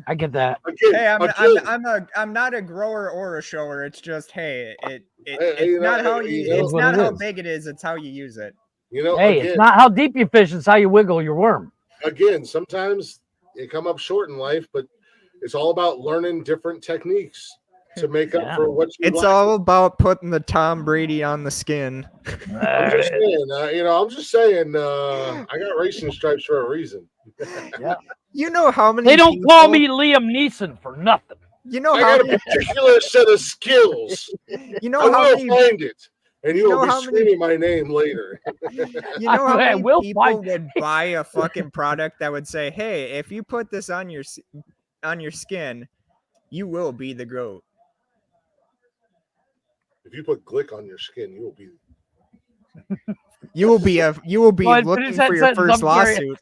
I get that. again, Hey, I'm not a grower or a shower. It's just, hey, it's you know, not how you you know, it's what not it how is. big it is, it's how you use it. you know, Hey, again, it's not how deep you fish; it's how you wiggle your worm. sometimes you come up short in life, but it's all about learning different techniques to make up Yeah. for what you It's like. all about putting the Tom Brady on the skin. I'm just saying, I got racing stripes for a reason. You know how many They don't call people- me Liam Neeson for nothing. You know I how got a many, particular set of skills. you know I how will many find it, and you you will know be how many- screaming my name later. you know how I many will people find- would buy a fucking product that would say, "Hey, if you put this on your skin, you will be the GOAT." If you put Glick on your skin, you will be. You will be Go ahead, looking finish that for your sentence, first I'm curious.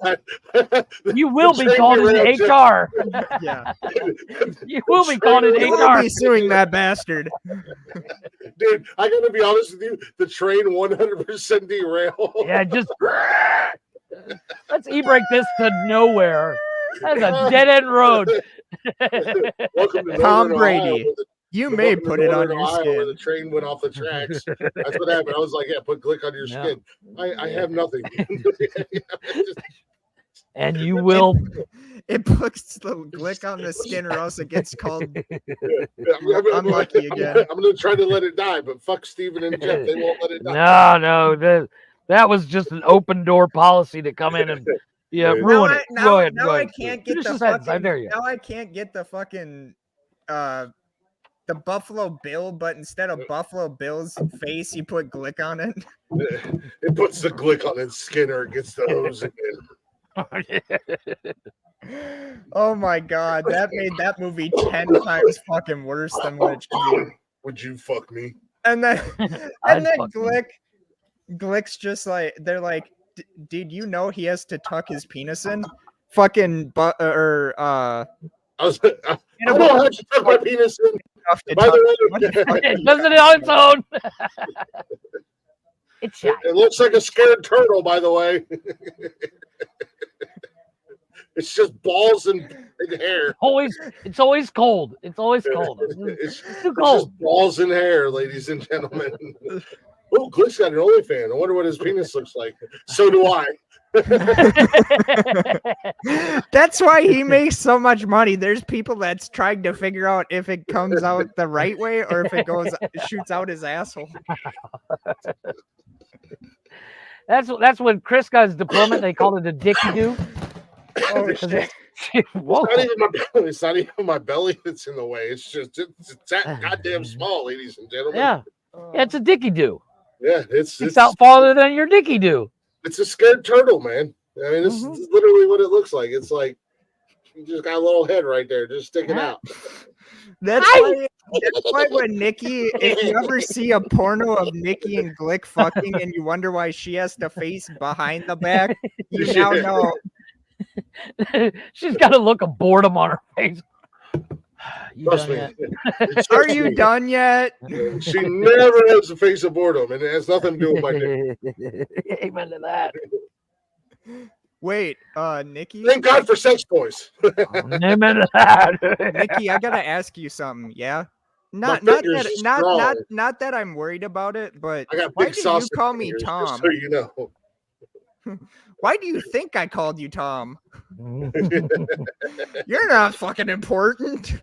lawsuit. You will be train called you into around to- HR. Yeah, You will be called into you will HR. be suing that bastard. Dude, I gotta be honest with you. The train 100% derail. Yeah, just let's e-brake this to nowhere. That's a dead end road. Welcome to Tom Northern Brady. Ohio, where the- You may welcome to put it on Northern your Ohio, Where the skin. train went off the tracks. That's what happened. I was like, "Yeah, put Glick on your Yeah. skin." I have nothing. And you will. It puts the Glick on the skin, or else it gets called I'm unlucky again. I'm gonna try to let it die, but fuck Steven and Jeff. They won't let it die. No. That was just an open door policy to come in and ruin it. Go ahead. Now go I ahead. can't get Finish the the sentence, I fucking. dare you. Now I can't get the fucking the Buffalo Bill, but instead of Buffalo Bill's face, you put Glick on it. It puts the Glick on its skin, or it gets the hose again. Oh my god, that made that movie 10 times fucking worse than what it should be. Would you fuck me? And then I'd fuck him. Glick's just like, they're like, did you know he has to tuck his penis in? Fucking I don't have to tuck my penis in. By the way, It does it on its own. It's shy. it looks like a scared turtle. By the way, it's just balls and hair. It's always cold. It's always cold. It's too just cold. balls and hair, ladies and gentlemen. Oh, Glick's got an OnlyFans. I wonder what his penis looks like. So do I. That's why he makes so much money. There's people that's trying to figure out if it comes out the right way or if it shoots out his asshole. That's when Chris got his diploma. They called it a dicky do. Oh shit. Whoa. It's not even my belly. It's not even my belly that's in the way. It's that goddamn small, ladies and gentlemen. Yeah, it's a dicky do. Yeah, Sticks out farther than your dicky do. it's a scared turtle, man. I mean, this is literally what it looks like. It's like you just got a little head right there, just sticking out. That's why when Nikki, if you ever see a porno of Nikki and Glick fucking and you wonder why she has to face behind the back, you now know. She's got a look of boredom on her face. Trust me. Are you done yet? She never has a face of boredom, and it has nothing to do with my dick. Amen to that. Wait, Nikki? Thank God for sex toys. Amen to that. Nikki, I gotta ask you something, yeah? Not fingers that is strong. not that I'm worried about it, but I got why big do you sausage call me fingers, Tom? just so you know. Why do you think I called you Tom? You're not fucking important.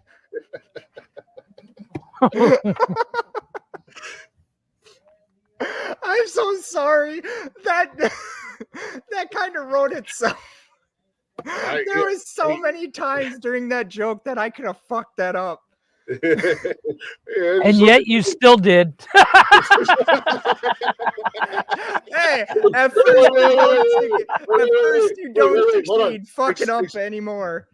I'm so sorry. That kind of wrote itself. There was so many times during that joke that I could have fucked that up. And yet you still did. Hey, at first you don't succeed fucking up anymore.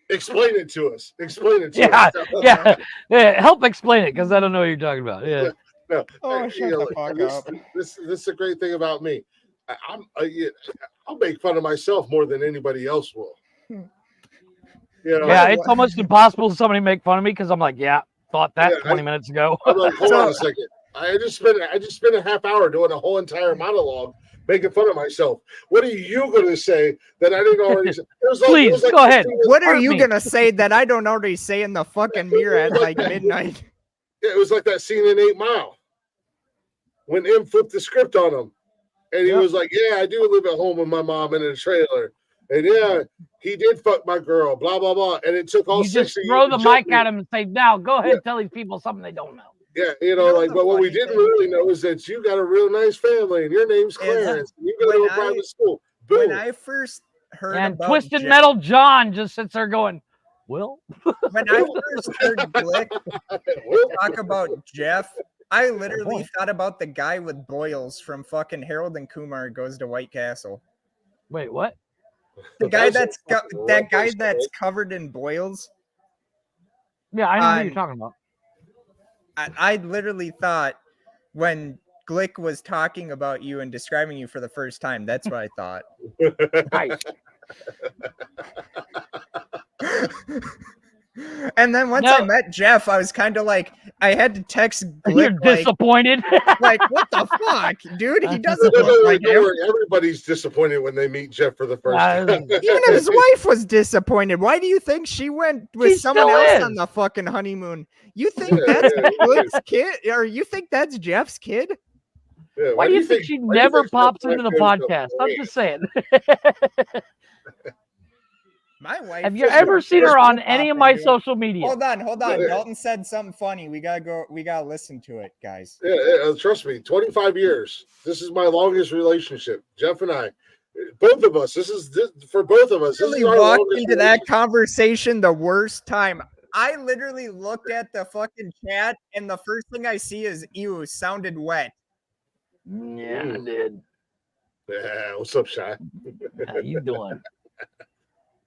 Explain it to us. Explain it to Yeah, us. yeah. Help explain it, because I don't know what you're talking about. Yeah. No, Oh, shut the fuck up. This is a great thing about me. I'll make fun of myself more than anybody else will. You know, Yeah, it's almost impossible for somebody to make fun of me because I'm like, yeah, thought that Yeah, 20 minutes ago. I'm like, hold on a second. I just spent a half hour doing a whole entire monologue making fun of myself. What are you going to say that I didn't already say? Please, go ahead. What are Hurt you me. gonna say that I don't already say in the fucking mirror at like midnight? It was like that scene in 8 Mile when M flipped the script on him. And he was like, yeah, I do live at home with my mom in a trailer. And yeah, he did fuck my girl, blah, blah, blah. And it took all You 6 just of you throw to the jump mic at him and say, now go ahead Yeah. and tell these people something they don't know. Yeah, know but what we the funny didn't thing really know is that you got a real nice family and your name's Clarence. And you go to when a I- private school. Boom. When I first heard And about Twisted Jeff- Metal John just sits there going, well, when I first heard Glick Well, talk about Jeff, I literally thought about the guy with boils from fucking Harold and Kumar Goes to White Castle. wait, what? The guy That's a that's fucking that guy reference, that's right? covered in boils. Yeah, I know who you're On- talking about. I literally thought when Glick was talking about you and describing you for the first time, that's what I thought. Nice. And then once I met Jeff, I was kind of like, I had to text You're Glick like, disappointed. what the fuck, dude? He doesn't No, look like don't him. worry. Everybody's disappointed when they meet Jeff for the first time. Even his wife was disappointed. Why do you think she went with She someone still else is. on the fucking honeymoon? You think Yeah, that's yeah, Glick's kid, or you think that's Jeff's kid? Yeah, Why do you think she never pops into the podcast? I'm just saying. My wife. Have you just ever went seen her first on to any pop of my into it. social media? Hold on. Yeah. Dalton said something funny. We gotta go. We gotta listen to it, guys. Yeah, trust me, 25 years. This is my longest relationship. Jeff and I, both of us. This for both of us. This Really is our walked longest into that relationship. conversation the worst time. I literally looked at the fucking chat, and the first thing I see is "ew" sounded wet. Yeah, I did. Yeah, what's up, Shy? How you doing?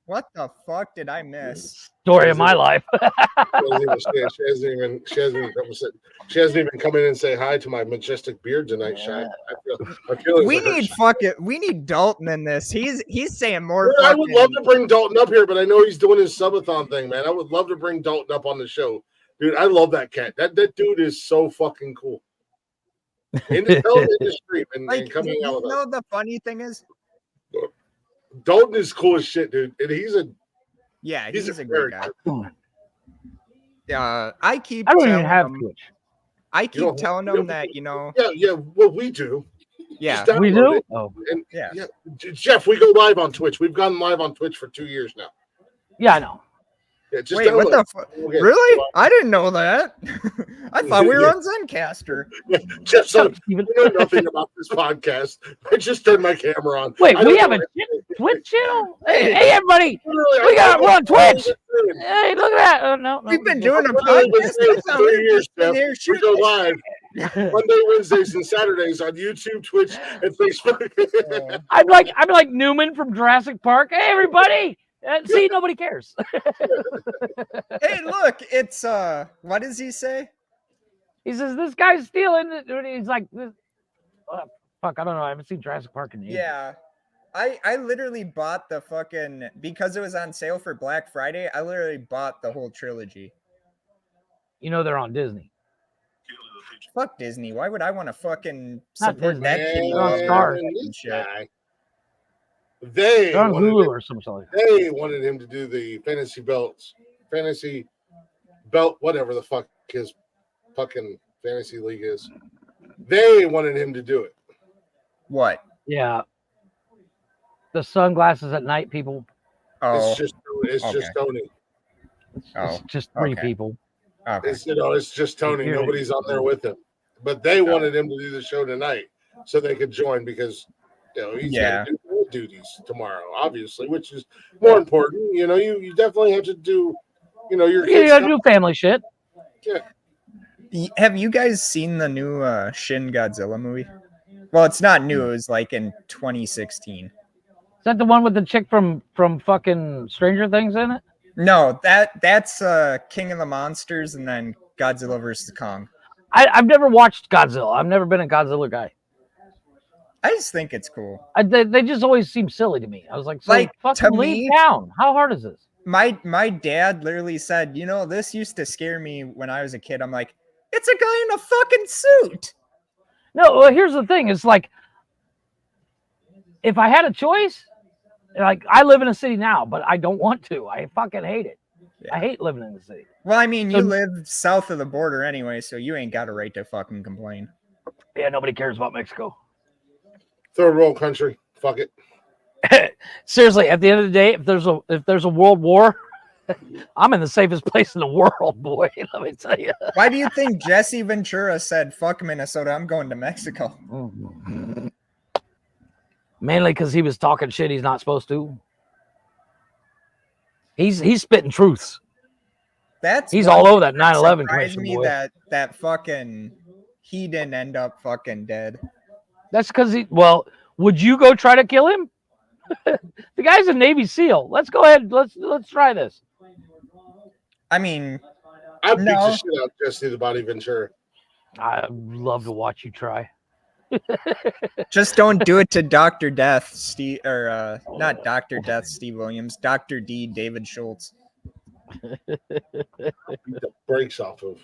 What the fuck did I miss? Story of my life. She hasn't even come in and say hi to my majestic beard tonight, Shy. I feel We need Dalton in this. He's saying more. I would fucking- love to bring Dalton up here, but I know he's doing his subathon thing, man. I would love to bring Dalton up on the show. Dude, I love that cat. That dude is so fucking cool. In the film industry and Like, coming you out with us. know, the funny thing is, Dalton is cool as shit, dude. And he's a great guy. I keep I don't even telling have him, Twitch. I You keep don't- telling you him don't- that, you know, yeah. Well, we do. yeah. Just We download do? it. Oh, And Yeah. Jeff, we go live on Twitch. We've gone live on Twitch for 2 years now. yeah, I know. Yeah, just Wait, what download the it. fuck? We'll get it. Really? I didn't know that. I thought we were Yeah. on Zencaster. Jeff, Shut son, up, Steven. you know nothing about this podcast. I just turned my camera on. Wait, I we don't have know a anything. Twitch channel? Hey, everybody. Literally, We're on Twitch. We've Hey, look at that. Oh, no. We've been no. doing a literally been podcast. saying That's for how 3 we've years, just been Jeff. here We shooting go the live. Monday, Wednesdays, and Saturdays on YouTube, Twitch, and Facebook. I'm like Newman from Jurassic Park. Hey, everybody! See, nobody cares. Hey, look, it's what does he say? He says this guy's stealing. He's like, fuck, I don't know. I haven't seen Jurassic Park in ages. Yeah. I literally bought the fucking, because it was on sale for Black Friday, I literally bought the whole trilogy. You know they're on Disney. Fuck Disney. Why would I want to fucking Not support Disney. that kitty They're on love Stars. and shit? They They're on wanted Hulu him- or something like that. they wanted him to do the fantasy belt, whatever the fuck his fucking fantasy league is. They wanted him to do it. What? Yeah. The sunglasses at night, people. Oh, It's just Tony. It's just three okay. people. okay. It's just Tony. Here. Nobody's on there with him. But they wanted him to do the show tonight so they could join because he's got to do field duties tomorrow, obviously, which is more important. You definitely have to do your You kids. gotta do family shit. Have you guys seen the new Shin Godzilla movie? Well, it's not new. It was like in 2016. Is that the one with the chick from fucking Stranger Things in it? No, that's King of the Monsters and then Godzilla vs. Kong. I've never watched Godzilla. I've never been a Godzilla guy. I just think it's cool. They just always seem silly to me. I was like, Like, fucking to leave me- town. How hard is this? My dad literally said, this used to scare me when I was a kid. I'm like, it's a guy in a fucking suit. No, well, here's the thing. It's like, if I had a choice, like I live in a city now, but I don't want to. I fucking hate it. Yeah. I hate living in the city. Well, I mean, you So- live south of the border anyway, so you ain't got a right to fucking complain. Yeah, nobody cares about Mexico. Third world country. Fuck it. Seriously, at the end of the day, if there's a world war, I'm in the safest place in the world, boy. Let me tell you. Why do you think Jesse Ventura said, fuck Minnesota, I'm going to Mexico? Mainly because he was talking shit he's not supposed to. He's spitting truths. He's all over that 9/11 surprised commission, me boy. that fucking he didn't end up fucking dead. That's because would you go try to kill him? The guy's a Navy SEAL. Let's go ahead. Let's try this. I mean, I'd beat No. the shit out of Jesse the Body Ventura. I'd love to watch you try. just don't do it to Dr. Death, Steve, or not Dr. Death, Steve Williams, Dr. D, David Schultz. Beat the brakes off of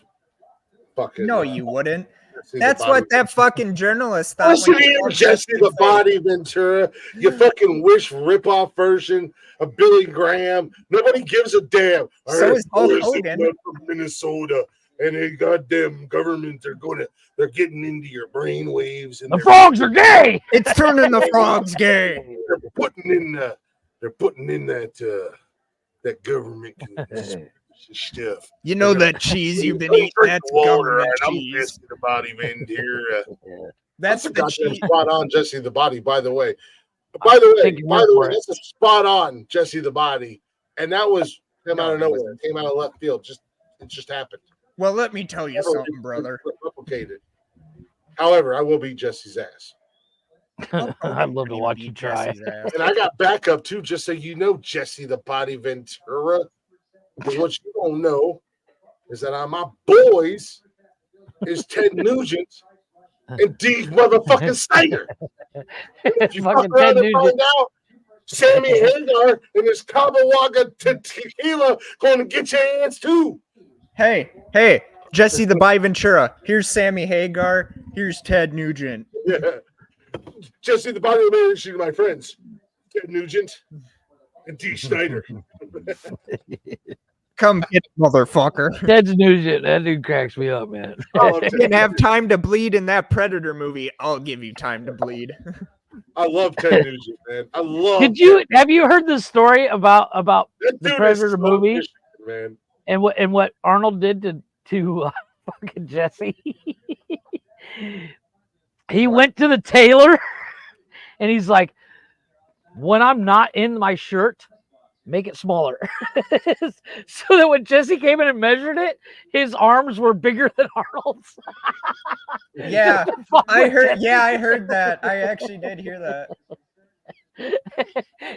fucking. No, you wouldn't. Jesse the That's Body what that fucking journalist thought. Listen when he here, saw Jesse the face. Body Ventura. You fucking wish ripoff version of Billy Graham. Nobody gives a damn. So is Hulk boys that Hogan. come from Minnesota, and they goddamn government. They're getting into your brain waves, and The frogs are gay. It's turning the frogs gay. they're putting in that government stuff. You know that cheese you've been Drink eating? That's water, government and I'm cheese. Jesse the Body Ventura. That's a the goddamn cheese. spot on Jesse the Body, by the way. By the take your way, word for it. that's a spot on Jesse the Body, and that was came out of No, it nowhere. It came out of left field. It just happened. Well, let me tell you Never something, brother. Replicated. However, I will beat Jesse's ass, I'd love to watch you try. Jesse's ass. and I got backup too, just so you know, Jesse the Body Ventura. Because what you don't know is that on my boys is Ted Nugent and D motherfucking Snyder. If you fuck Fucking around Ted and find Nugent. out, Sammy Hagar and his Cabawaga tequila going to get your ass too. Hey, Jesse the Body Ventura. Here's Sammy Hagar. Here's Ted Nugent. Yeah. Jesse the Body Ventura to my friends, Ted Nugent and D. Snyder. Come get it, motherfucker. Ted's Nugent. That dude cracks me up, man. Oh, You didn't have time to bleed in that Predator movie. I'll give you time to bleed. I love Ted Nugent, man. I love. Have you heard the story about that the dude Predator is so movie? Michigan, man? and what Arnold did to fucking Jesse? He went to the tailor and he's like, when I'm not in my shirt, make it smaller. So that when Jesse came in and measured it, his arms were bigger than Arnold's. Yeah, Fuck I with heard. Jesse. Yeah, I heard that. I actually did hear that.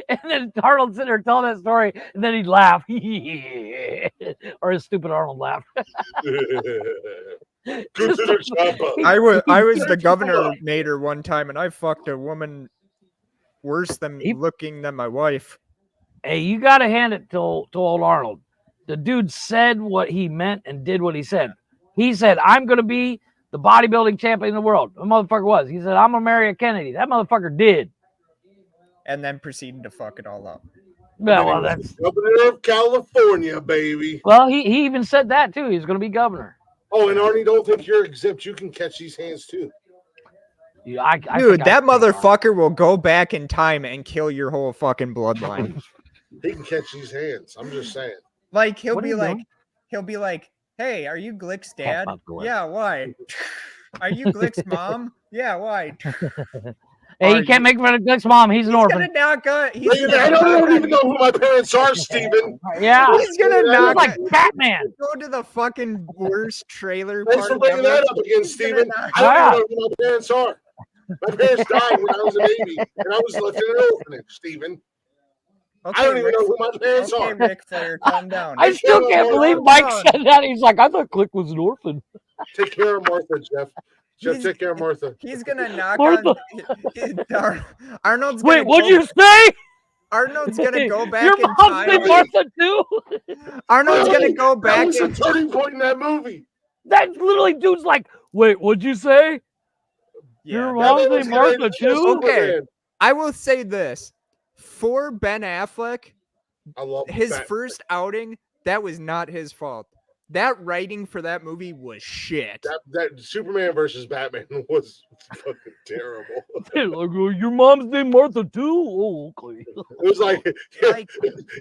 And then Arnold sitting there telling that story, and then he'd laugh. Or his stupid Arnold laugh. Go to the chopper. I was the governor mater one time, and I fucked a woman worse than looking than my wife. Hey, you got to hand it to old Arnold. The dude said what he meant and did what he said. He said, I'm going to be the bodybuilding champion in the world. The motherfucker was. He said, I'm going to marry a Kennedy. That motherfucker did. And then proceeded to fuck it all up. Well, that's Governor of California, baby. well. He even said that too. He's going to be governor. Oh, and Arnie, don't think you're exempt. You can catch these hands too. Yeah, I Dude, think that I- motherfucker will go back in time and kill your whole fucking bloodline. He can catch these hands. I'm just saying. Like What are you doing? hey, are you Glick's Cat's dad? mouth going. Yeah, why? Are you Glick's mom? Yeah, why? Hey, Are you can't you- make fun of Glick's mom. He's an He's orphan. gonna knock on. He's Wait, gonna I don't knock even on- know who my parents are, Steven. Yeah, He's gonna He's knock. he's like Batman. Go to the fucking worst trailer Thanks for park bringing ever. that up again, He's gonna Steven. knock- I don't Yeah. even know who my parents are. My parents died when I was a baby, and I was left in an orphanage, Steven. Okay, I don't even Ric- know who my parents okay, are. Ric Flair, calm down. I still can't can't believe believe Mike on. said that. He's like, I thought Glick was an orphan. Take care of Martha, Jeff. Jeff, He's- take care of Martha. He's gonna knock Martha. on. Arnold's gonna Wait, what'd go, you say? Arnold's gonna go back Your in mom time. said Martha too? Arnold's gonna go That back was a in. turning point in that movie. That literally dude's like, wait, what'd you say? Yeah, Your That mom's man was named gonna Martha kill too? Okay. Superman. I will say this: for Ben Affleck, I love his Batman. first outing, that was not his fault. That writing for that movie was shit. That Superman versus Batman was fucking terrible. Like, oh, your mom's named Martha too? Oh, okay. It was like Like-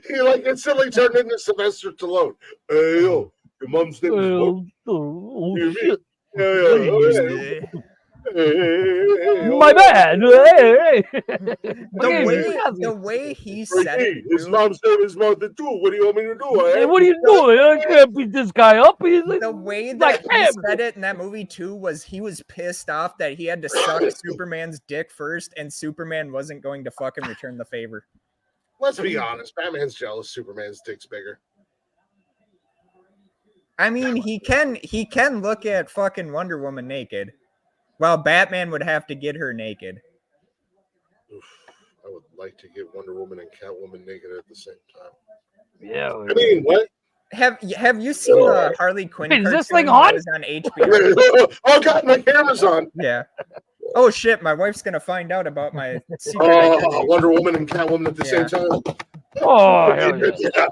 he like instantly turned into Sylvester Stallone. Hey, yo, your mom's name is what? Oh, You shit. My bad. Hey. The way he said it, His dude, mom's name is Martha too. What do you want me to do? Hey, what are you doing? I can't beat this guy up. He's like, the way that like, he damn. said it in that movie too was he was pissed off that he had to suck Superman's dick first, and Superman wasn't going to fucking return the favor. Let's be honest. Batman's jealous. Superman's dick's bigger. I mean, he can look at fucking Wonder Woman naked, while Batman would have to get her naked. Oof, I would like to get Wonder Woman and Catwoman naked at the same time. yeah. I mean, what? Have you seen the Harley Quinn? Wait, is this cartoon thing on? that was on HBO? Oh God, my camera's on. Yeah. Oh shit, my wife's gonna find out about my secret Oh, identity. Wonder Woman and Catwoman at the same time. Oh, hell yeah. Yeah.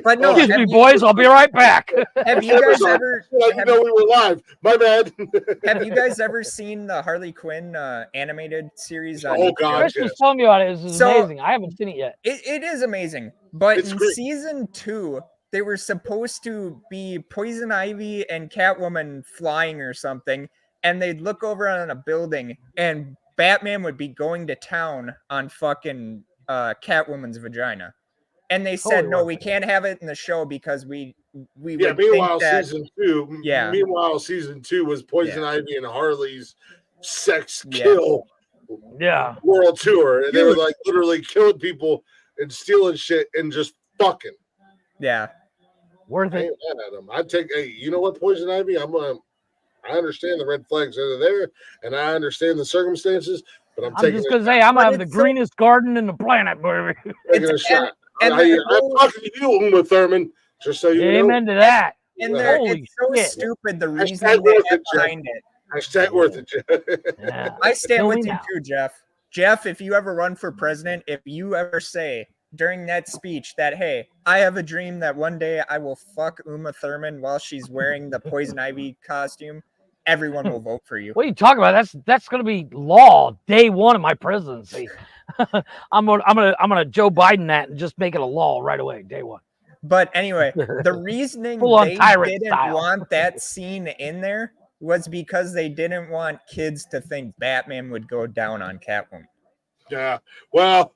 But no, Excuse me, have you, boys. I'll be right back. have you guys Camera's on. ever Like, you know we were live. My bad. have you guys ever seen the Harley Quinn animated series on Oh, HBO? God. Chris was telling me about it. It's So- amazing. I haven't seen it yet. It is amazing. But It's in great. season 2, they were supposed to be Poison Ivy and Catwoman flying or something, and they'd look over on a building, and Batman would be going to town on fucking Catwoman's vagina. And they said, Holy no, wow. we can't have it in the show because we Yeah, would meanwhile, think that season 2. Yeah. Meanwhile, season 2 was Poison Ivy and Harley's sex Yeah. kill Yeah. world tour. And they were Dude. like literally killing people and stealing shit and just fucking. yeah. Worth I it. ain't mad at them. I take, hey, you know what, Poison Ivy? I understand the red flags that are there, and I understand the circumstances, but I'm I'm taking just a, going to say, I'm But going to have the it's so- greenest garden in the planet, baby. taking a It's- shot. and I'm the whole- talking to you, Uma Thurman, just so you know. Amen to that. And Yeah. they're, Holy it's so shit. stupid the Hashtag reasoning they worth have it, Jeff. behind it. Hashtag worth it, Jeff. Yeah. I stand Kill with me you now. too, Jeff. Jeff, if you ever run for president, if you ever say during that speech that, hey, I have a dream that one day I will fuck Uma Thurman while she's wearing the Poison Ivy costume, everyone will vote for you. What are you talking about? That's going to be law day one of my presidency. I'm gonna Joe Biden that and just make it a law right away, day one. But anyway, the reasoning Full on they tyrant didn't style. want that scene in there was because they didn't want kids to think Batman would go down on Catwoman. Yeah. Well,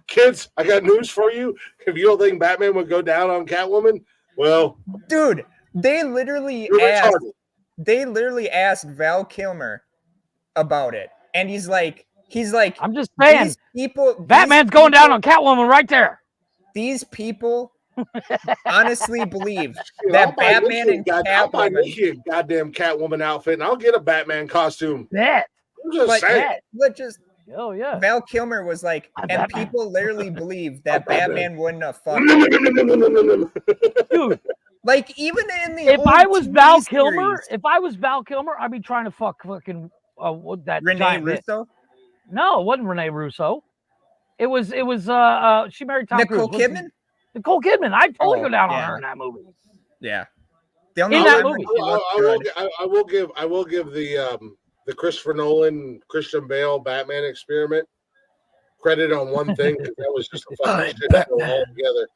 kids, I got news for you. If you don't think Batman would go down on Catwoman, well, Dude, they literally you're asked. retarded. They literally asked Val Kilmer about it, and he's like, I'm just saying, these people, Batman's going down on Catwoman right there. These people honestly believe Dude, that I'll buy Batman Nikki and I'll buy Catwoman. Nikki a goddamn Catwoman outfit, and I'll get a Batman costume. Bet. I'm just But saying. let's just. Oh yeah. Val Kilmer was like, I'm and Batman. people literally believe that Batman wouldn't have fucked. Dude, Like even in the if old I was TV Val Kilmer, series, I'd be trying to fucking what that Renee giant bitch. Russo, No, it wasn't Renee Russo. It was she married Tom Nicole Cruise. Kidman. Nicole Kidman. I'd totally Oh, go down yeah. on her in that movie. Yeah, the only In one that when movie. she looked good. I will give the Christopher Nolan, Christian Bale Batman experiment credit on one thing, because that was just a fucking shit show altogether.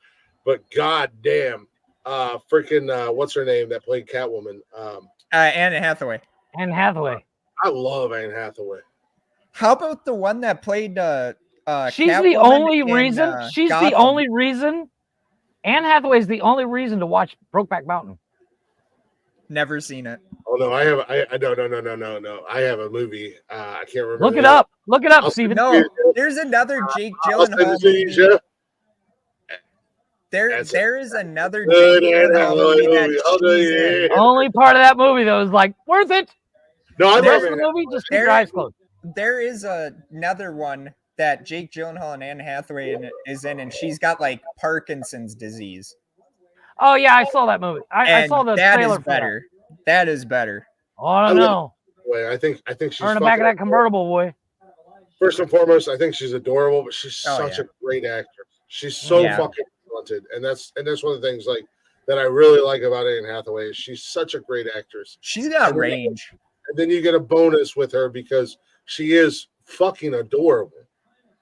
But goddamn, freaking what's her name that played Catwoman? Anne Hathaway. Anne Hathaway. I love Anne Hathaway. How about the one that played? She's the Catwoman only in, reason. She's the Gotham? only reason. Anne Hathaway's the only reason to watch Brokeback Mountain. Never seen it. Oh no, I no. I have a movie. I can't remember. Look the it name. up. Look it up, I'll Steven. No, there's another Jake I'll send Gyllenhaal it to you, movie. Jeff. There is another Good Jake Anne Gyllenhaal Hathaway movie that movie. I'll do she's it. in. Only part of that movie that was like worth it. No, I The rest love of it. the movie, just keep your eyes closed. There is another one that Jake Gyllenhaal and Anne Hathaway is in, and she's got like Parkinson's disease. Oh yeah, I saw that movie. I And saw the that trailer is for that. better. That is better. Oh, I don't know. Wait, I think she's Her in the back of that convertible, boy. First and foremost, I think she's adorable, but she's Oh, such yeah. a great actress. She's so Yeah. fucking talented, and that's one of the things like that I really like about Anne Hathaway is she's such a great actress. She's got And then- range. And then you get a bonus with her because she is fucking adorable.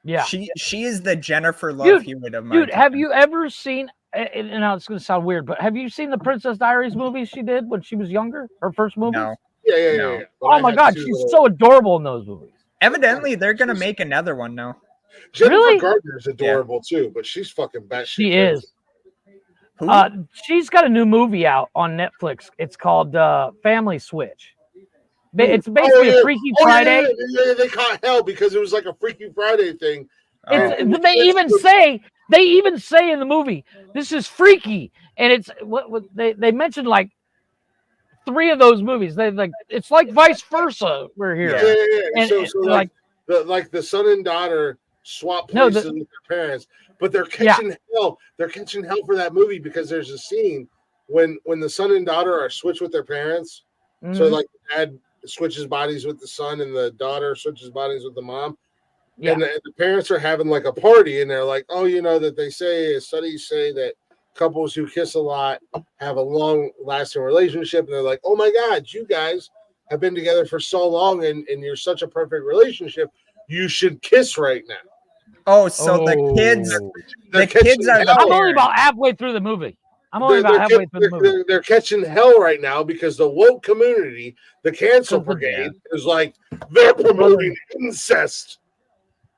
Yeah. She is the Jennifer Love Dude, Hewitt of my Dude, have time. you ever seen? And now it's going to sound weird, but have you seen the Princess Diaries movies she did when she was younger? Her first movie. No. Yeah. No. But Oh I my had God, two she's little- so adorable in those movies. Evidently, they're gonna make another one now. Jennifer Really? Gardner's adorable too, but she's fucking batshit She crazy. is. Who? She's got a new movie out on Netflix. It's called Family Switch. It's basically a Freaky Friday. Yeah, they caught hell because it was like a Freaky Friday thing. It's, they even say in the movie, this is freaky, and it's what they mentioned like 3 of those movies. They like it's like vice versa. We're here. Yeah. And So it's like the son and daughter swap No, places with their parents, but they're catching hell. They're catching hell for that movie because there's a scene when the son and daughter are switched with their parents. Mhm. So like the dad switches bodies with the son and the daughter switches bodies with the mom. Yeah. And the parents are having like a party and they're like, oh, that they say studies say that couples who kiss a lot have a long lasting relationship. And they're like, oh my God, you guys have been together for so long and you're such a perfect relationship. You should kiss right now. Oh, so the kids They're kids are catching the hell. I'm only about halfway through the movie. I'm only about halfway through the movie. They're catching hell right now because the woke community, the cancel brigade, is like, they're promoting incest.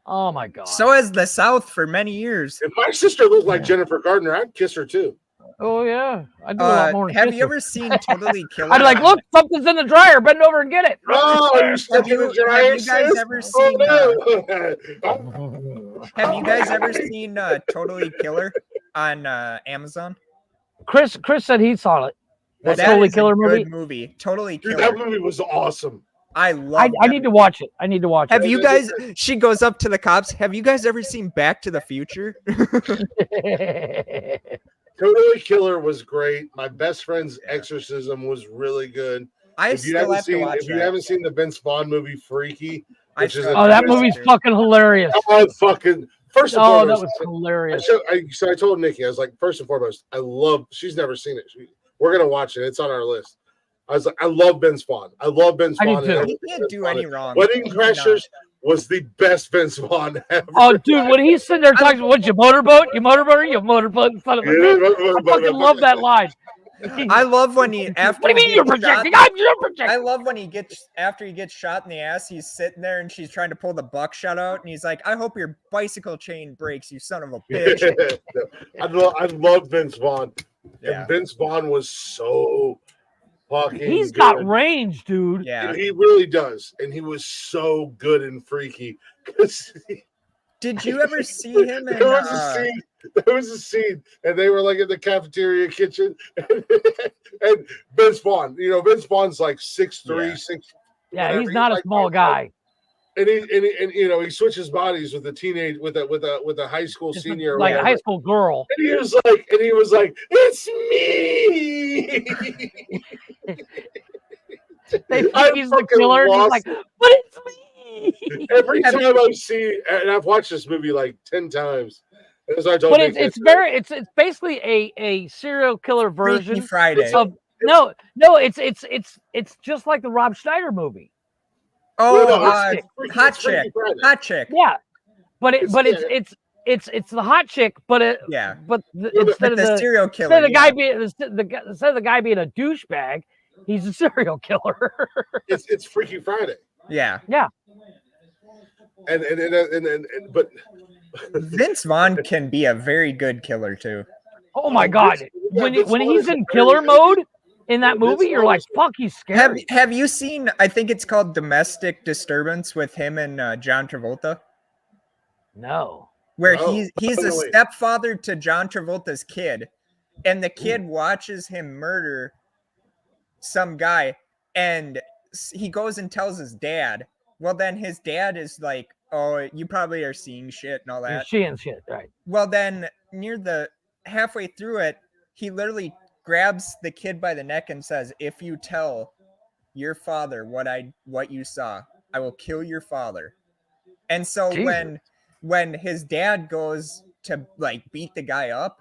Oh my God. So has the South for many years. If my sister looked like Jennifer Gardner, I'd kiss her too. Oh yeah, I do a lot more. than Have kiss you her. ever seen Totally Killer? I'd be like, look, something's in the dryer. Bend over and get it. Oh, you stuck in the dryer, have you guys sis? ever Oh, seen, no. Have you guys ever seen Totally Killer on Amazon? Chris said he saw it. That That Totally is a Killer good movie. Totally Dude, Killer. that movie was awesome. I love. I need to watch it. I need to watch Have it. you guys? She goes up to the cops. Have you guys ever seen Back to the Future? Totally Killer was great. My best friend's exorcism was really good. If you haven't seen the Vince Vaughn movie Freaky, which is Oh, that movie's fucking hilarious. Oh, fucking first and Oh, foremost, that was hilarious. So I told Nikki, I was like, first and foremost, she's never seen it. We're gonna watch it. It's on our list. I was like, I love Vince Vaughn. I love Vince I do Vaun. too. and He can't do any wrong. Wedding Crashers was the best Vince Vaughn ever. Oh, dude, when he's sitting there talking, what's your motorboat? Your motorboat? Your motorboat? Son of a bitch. I fucking love that line. I love when he after What do you he mean you're gets shot- projecting? You're I projecting. love when he gets after he gets shot in the ass, he's sitting there and she's trying to pull the buckshot out, and he's like, "I hope your bicycle chain breaks, you son of a bitch." I love Vince Vaughn. Yeah, And Vince Vaughn was so fucking He's good. got range, dude. yeah. And he really does. And he was so good and freaky. 'Cause Did you ever see him in? there was a scene, and they were like in the cafeteria kitchen, and Vince Vaughn, Vince Vaughn's like 6'3", Yeah. 6. Yeah, whatever. he's not a like small 5'5". guy. And he switches bodies with a high school Just senior, or like a whatever. high school girl. And he was like, "It's me." They think I he's the fucking killer. And he's lost like, but it's me. Every time I see, and I've watched this movie like 10 times. As I told But Nick it's yesterday. it's basically a serial killer Freaky version Friday. of it's just like the Rob Schneider movie. Oh, No, Hot it's Freaky- hot it's Freaky chick, Friday. hot chick. Yeah, but It's- it's the hot chick, but Yeah, instead of the the serial killer. instead of the guy yeah. being instead of the guy being a douchebag, he's a serial killer. It's Freaky Friday. Yeah, But Vince Vaughn can be a very good killer too. Oh my god! When Vince Vaughn he's is in very killer good. mode in that Vince movie, you're Vaughn like, is- fuck, he's scary. Have you seen? I think it's called Domestic Disturbance with him and John Travolta, No. where Oh, he's a wait. stepfather to John Travolta's kid, and the kid watches him murder some guy, and he goes and tells his dad. Well, then his dad is like, "Oh, you probably are seeing shit and all that." She and shit, right? Well, then near the halfway through it, he literally grabs the kid by the neck and says, "If you tell your father what you saw, I will kill your father." And so Jesus. when his dad goes to like beat the guy up,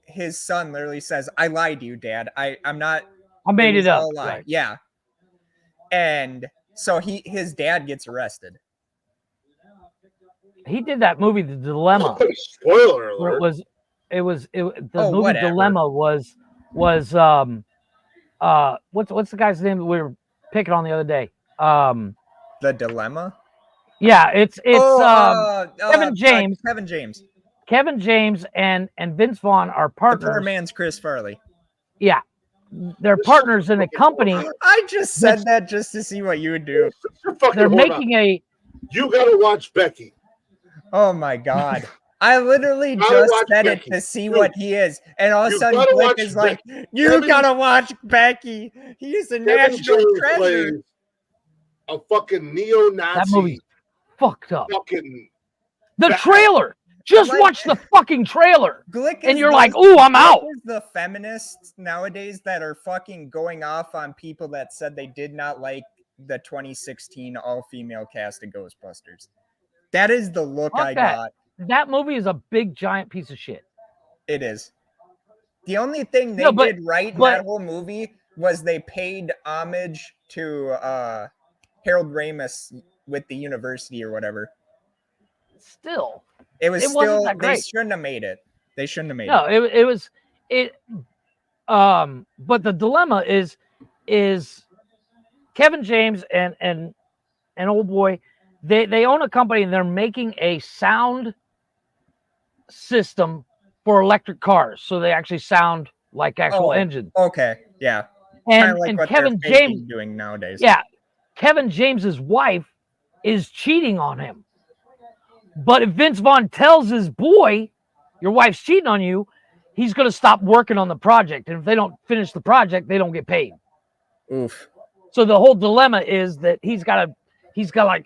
his son literally says, "I lied to you, Dad. I'm not. I made was it up. all a lie." Right. Yeah. And so his dad gets arrested. He did that movie, The Dilemma, spoiler where alert. the Oh, movie whatever. Dilemma was what's the guy's name that we were picking on the other day? The Dilemma. Yeah, it's Kevin James. Kevin James. Kevin James and Vince Vaughn are The poor partners. man's Chris Farley. Yeah, they're partners in a company. I just said that just to see what you would do. Fucking They're hold on. making a You gotta watch Becky. Oh my god. I literally Gotta just watch said Becky. it to see Dude, what he is. And all of a you sudden gotta Blake watch is like, you Kevin- gotta watch Becky. He's a Kevin national James treasure. plays a fucking neo-Nazi. that movie's fucked up. Fucking The That- trailer. Just Like- watch the fucking trailer, Glick and is you're the- like, "Ooh, I'm Glick out." is the feminists nowadays that are fucking going off on people that said they did not like the 2016 all-female cast of Ghostbusters. That is the look Fuck I that. got. That movie is a big giant piece of shit. It is. The only thing they No, but- did right in but- that whole movie was they paid homage to Harold Ramis with the university or whatever. Still, It was It wasn't still that they great. shouldn't have made it. They shouldn't have made no, it. it was it. But the dilemma is Kevin James and old boy. They own a company and they're making a sound system for electric cars, so they actually sound like actual Oh, engines. Okay, yeah. Kind And of like and what Kevin they're faking James, doing nowadays. yeah, Kevin James's wife is cheating on him. But if Vince Vaughn tells his boy, your wife's cheating on you, he's going to stop working on the project. And if they don't finish the project, they don't get paid. Oof. So the whole dilemma is that he's got like,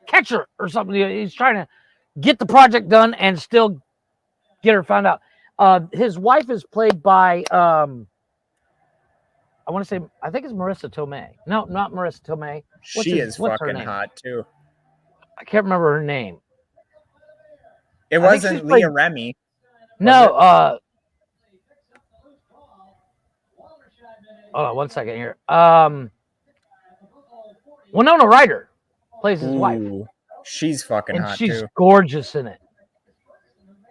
catch her or something. He's trying to get the project done and still get her found out. His wife is played by, I want to say, I think it's Marissa Tomei. No, not Marissa Tomei. She is what's her fucking name? hot too. I can't remember her name. It I think wasn't she's played- Leah Remy. No, hold on one second here. Winona Ryder plays his wife, Ooh, she's fucking and hot she's too. gorgeous in it.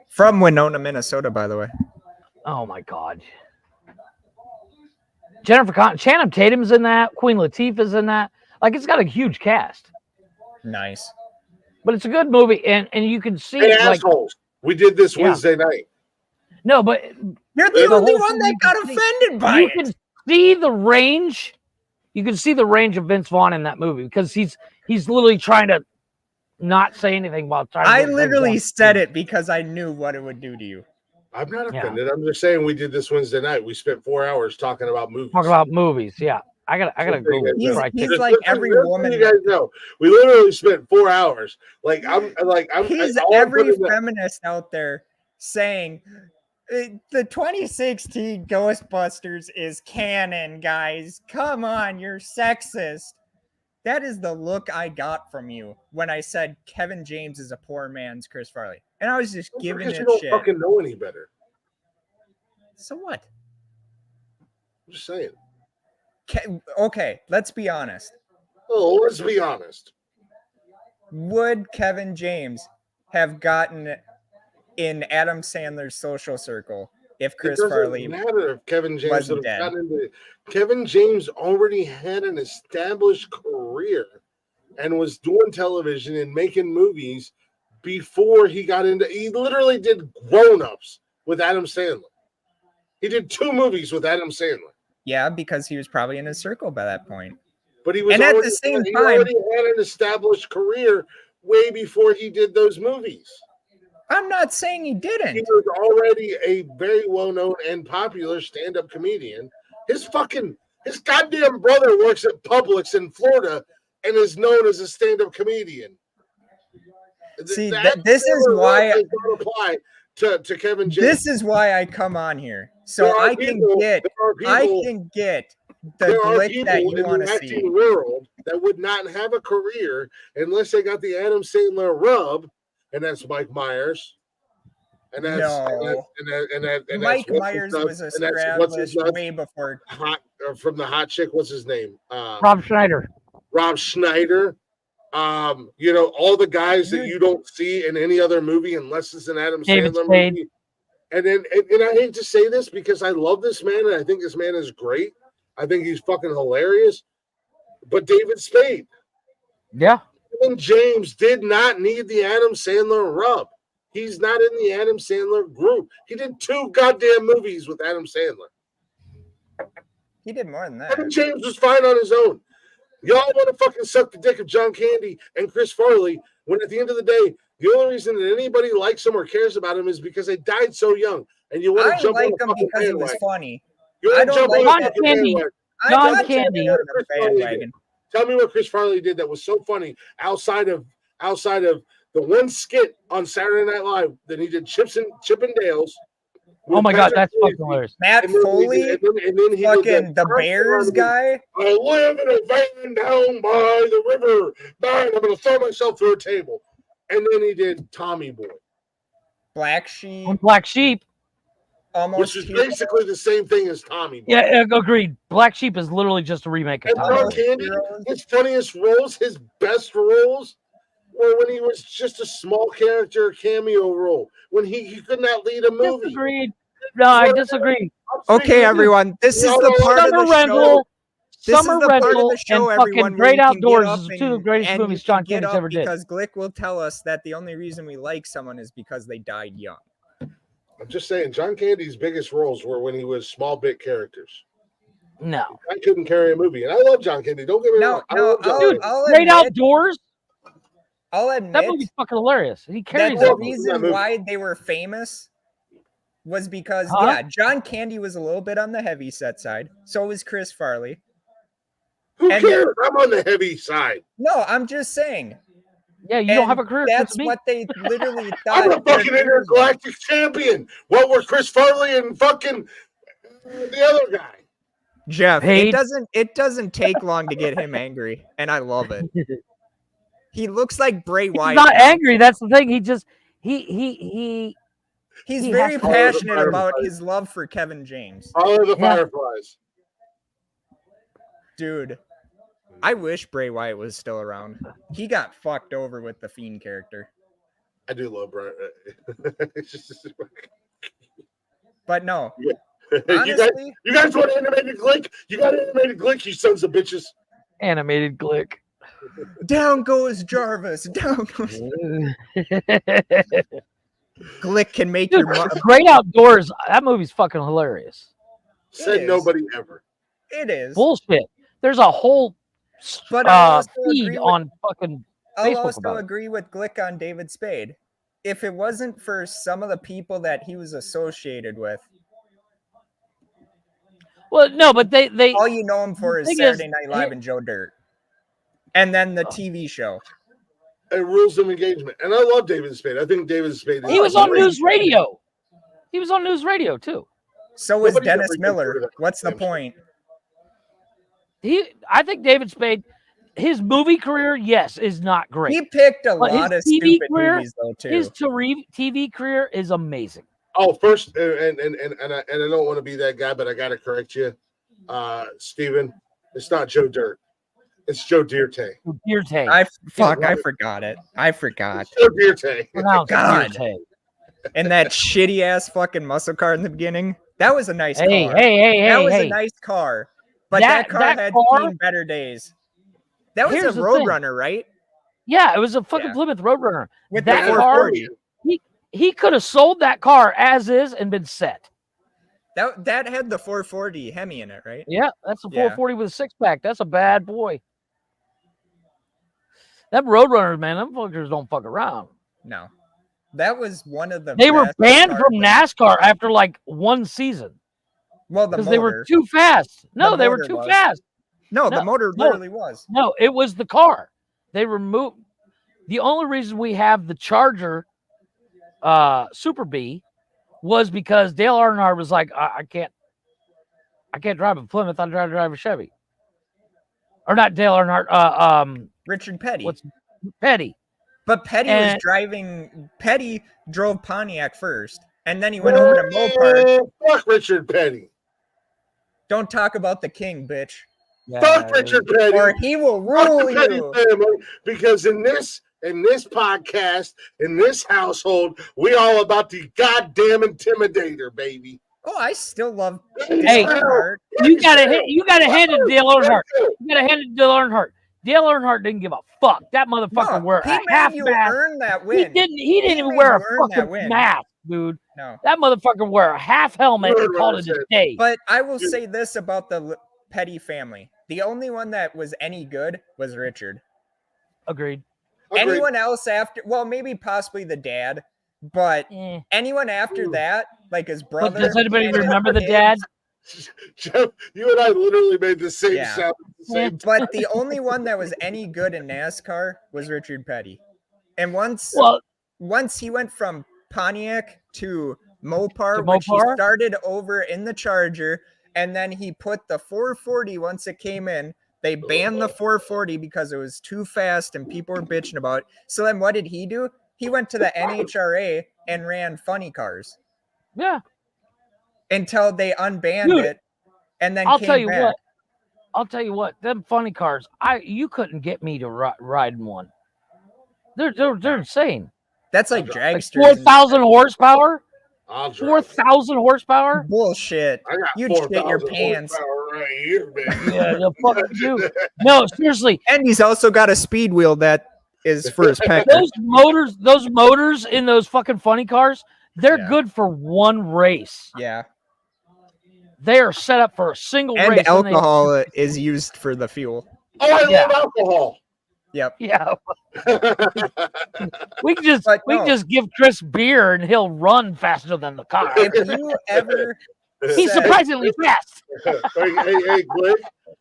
From Winona, Minnesota, by the way. Oh my God. Channing Tatum's in that. Queen Latifah's in that. Like, it's got a huge cast, Nice. but it's a good movie, and you can see Hey, like assholes. We did this Yeah. Wednesday night. no, but You're The the only whole one thing that you got can see- offended by you it. can see the range. You can see the range of Vince Vaughn in that movie because he's literally trying to not say anything while trying to I do Vince literally Vaughn. said it because I knew what it would do to you. I'm not Yeah. offended. I'm just saying we did this Wednesday night. We spent 4 hours talking about movies. Talk about movies. Yeah, I gotta Just so go. you guys know. before I He's take- like every Just so woman you guys know, we literally spent 4 hours. Like I'm He's all I'm every putting up- feminist out there saying the 2016 Ghostbusters is canon, guys. Come on, you're sexist. That is the look I got from you when I said Kevin James is a poor man's Chris Farley. And I was just giving because you it don't shit. fucking know any better. So what? I'm just saying. Okay, let's be honest. Oh, let's be honest. Would Kevin James have gotten in Adam Sandler's social circle if Chris It doesn't Farley matter if Kevin James wasn't would have dead. gotten into. Kevin James already had an established career and was doing television and making movies before he got into. He literally did Grown Ups with Adam Sandler. He did 2 movies with Adam Sandler, Yeah, because he was probably in his circle by that point. but he was And at the already, same he time- already had an established career way before he did those movies. I'm not saying he He didn't. was already a very well-known and popular stand-up comedian. His goddamn brother works at Publix in Florida and is known as a stand-up comedian. See, That this is Sandler why does not apply to Kevin James. this is why I come on here. So There are I can people- get there are people- the there are glick people that you in want the to acting see. world that would not have a career unless they got the Adam Sandler rub, and that's Mike Myers. And that's No. and that's Mike what's his Myers nuts, was and that's what's his established nuts, way before. from the hot chick. What's his name? Rob Schneider. Rob Schneider. All the guys that Dude. you don't see in any other movie unless it's an Adam David Sandler Spade. movie. And I hate to say this because I love this man and I think this man is great. I think he's fucking hilarious. But David Spade, Yeah. Kevin James did not need the Adam Sandler rub. He's not in the Adam Sandler group. He did 2 goddamn movies with Adam Sandler. He did more than that. Kevin James was fine on his own. Y'all want to fucking suck the dick of John Candy and Chris Farley when at the end of the day, the only reason that anybody likes him or cares about him is because they died so young. And you want I to jump like on the him fucking because he was bandwagon. funny. You I want to don't jump like on the John fucking Candy. bandwagon. I'm John not Candy. jumping on the bandwagon. Tell me what Chris Farley did that was so funny outside of the one skit on Saturday Night Live that he did Chip and Dale's. Oh my God, that's fucking hilarious. Matt And then Foley, and then he did fucking the that- Bears guy. I live in a van down by the river. Man, I'm going to throw myself through a table. And then he did Tommy Boy, Black Sheep, And Black Sheep. almost which is Hero. basically the same thing as Tommy Boy. Yeah, agreed. Black Sheep is literally just a remake of And Tommy John Boy. Candy, his funniest roles, his best roles, were when he was just a small character cameo role, when he could not lead a movie. Disagreed. No, I disagree. I'm speaking Okay, to everyone, this is No, the no, part of Summer the show. Rental. This is Summer the part of Rental the show, and fucking everyone, where Great you can Outdoors get is up the 2 of the greatest and you movies can John get Candy's up ever did. because Glick will tell us that the only reason we like someone is because they died young. I'm just saying, John Candy's biggest roles were when he was small bit characters. No. I couldn't carry a movie, and I love John Candy. Don't get me No, wrong. I no, love John I'll, Candy. I'll Great admit, Outdoors. I'll That admit movie's fucking hilarious. He that carries the that movie. That reason movie. why they were famous was because, Huh? yeah, John Candy was a little bit on the heavy set side. So was Chris Farley. Who and- cares? I'm on the heavy side. No, I'm just saying. Yeah, you don't have a And career. That's since me. what they literally I'm thought. a fucking their careers were. intergalactic champion. What were Chris Farley and fucking the other guy? Jeff, Paid. it doesn't take long to get him angry, and I love it. He looks like Bray He's Wyatt. not now. angry. That's the thing. He just he. He's he very has to- passionate Oh, the about Fireflies. his love for Kevin James. Follow the Yeah. Fireflies. Dude, I wish Bray Wyatt was still around. He got fucked over with the Fiend character. I do love Brian. But no, you guys, honestly, you guys want animated Glick? You got animated Glick, you sons of bitches. Animated Glick. down goes Jarvis. Down goes Glick can make Dude, your mom. Great Outdoors. That movie's fucking hilarious. Said is. nobody ever. It is. Bullshit. There's a whole But I also feed agree with, on fucking I'll Facebook also about it. agree with Glick on David Spade. If it wasn't for some of the people that he was associated with, Well, no, but they all you know him for the is thing Saturday is, Night Live here- and Joe Dirt. And then the TV show. And rules of engagement. And I love David Spade. I think David Spade is he was on great. news radio. He was on news radio too. So was Nobody's Dennis ever considered Miller. that What's the damn point? I think David Spade, his movie career, yes, is not great. He picked a But his lot of TV stupid career- movies though too. His TV career is amazing. Oh, first, and I don't want to be that guy, but I got to correct you, Steven. It's not Joe Dirt. It's Joe Dirte. Dirte. I right. forgot it. I forgot. Joe Dirte. Pronounced God. Dirte. And that shitty ass fucking muscle car in the beginning. That was a nice Hey, car. hey, That was hey. a nice car. But that car that had car- seen better days. That was Here's a the thing. Roadrunner, right? Yeah, it was a fucking Yeah. Plymouth Roadrunner. With That the car- 440. He could have sold that car as is and been set. That had the 440 Hemi in it, right? Yeah, that's a Yeah. 440 with a six pack. That's a bad boy. Them Roadrunners, man, them fuckers don't fuck around. No. That was one of the They were best banned cars from in- NASCAR after like one season Well, the because motor. they were too fast. No, The they were motor too was. fast. No, the No, motor no. literally was. No, it was the car. They removed. The only reason we have the Charger Super B was because Dale Earnhardt was like, I can't drive a Plymouth. I'd rather drive a Chevy. Or not Dale Earnhardt. Richard Petty. What's Petty? But Petty drove Pontiac first, and then he went over to Mopar. Fuck Richard Petty. Don't talk about the king, bitch. Fuck Richard Petty. Or he will Fuck rule the Petty you. family. Because in this podcast, in this household, we all about the goddamn intimidator, baby. Oh, I still love Hey, Dale Earnhardt. You gotta hand it to Dale Earnhardt. You gotta hand it to Dale Earnhardt. Dale Earnhardt didn't give a fuck. That motherfucker No, wear he a half made you mask. earn that He win. didn't even made wear a you earn that fucking win. mask, dude. No. That motherfucker wear a half helmet and called it a day. But I will say this about the Petty family. The only one that was any good was Richard. Agreed. Anyone else after, well, maybe possibly the dad, but Eh. anyone after that, like his But brother. does anybody and his remember the kids, dad? Jeff, you and I literally made the same Yeah. sound at the same time. But the only one that was any good in NASCAR was Richard Petty. And once he went from Pontiac to Mopar, which he Mopar? started over in the Charger, and then he put the 440 once it came in. They banned the 440 because it was too fast and people were bitching about it. So then what did he do? He went to the NHRA and ran funny cars Yeah. until they unbanned Dude, it, and then I'll came tell you back. what. I'll tell you what. Them funny cars. You couldn't get me to ride in one. They're insane. That's like Like dragsters. 4,000 horsepower. I'll drive. 4,000 horsepower. Bullshit. I got You'd shit your 4,000 pants. horsepower right here, baby. Yeah, the fuck you do. No, seriously. And he's also got a speed wheel that is for his pecker. Those motors in those fucking funny cars, they're Yeah. good for one race. Yeah. They are set up for a single And race. alcohol is used for the fuel. Oh, I Yeah. love alcohol. Yep. Yeah, we can just But we can no. just give Chris beer and he'll run faster than the car. If you ever He's said- surprisingly fast. hey, Glick,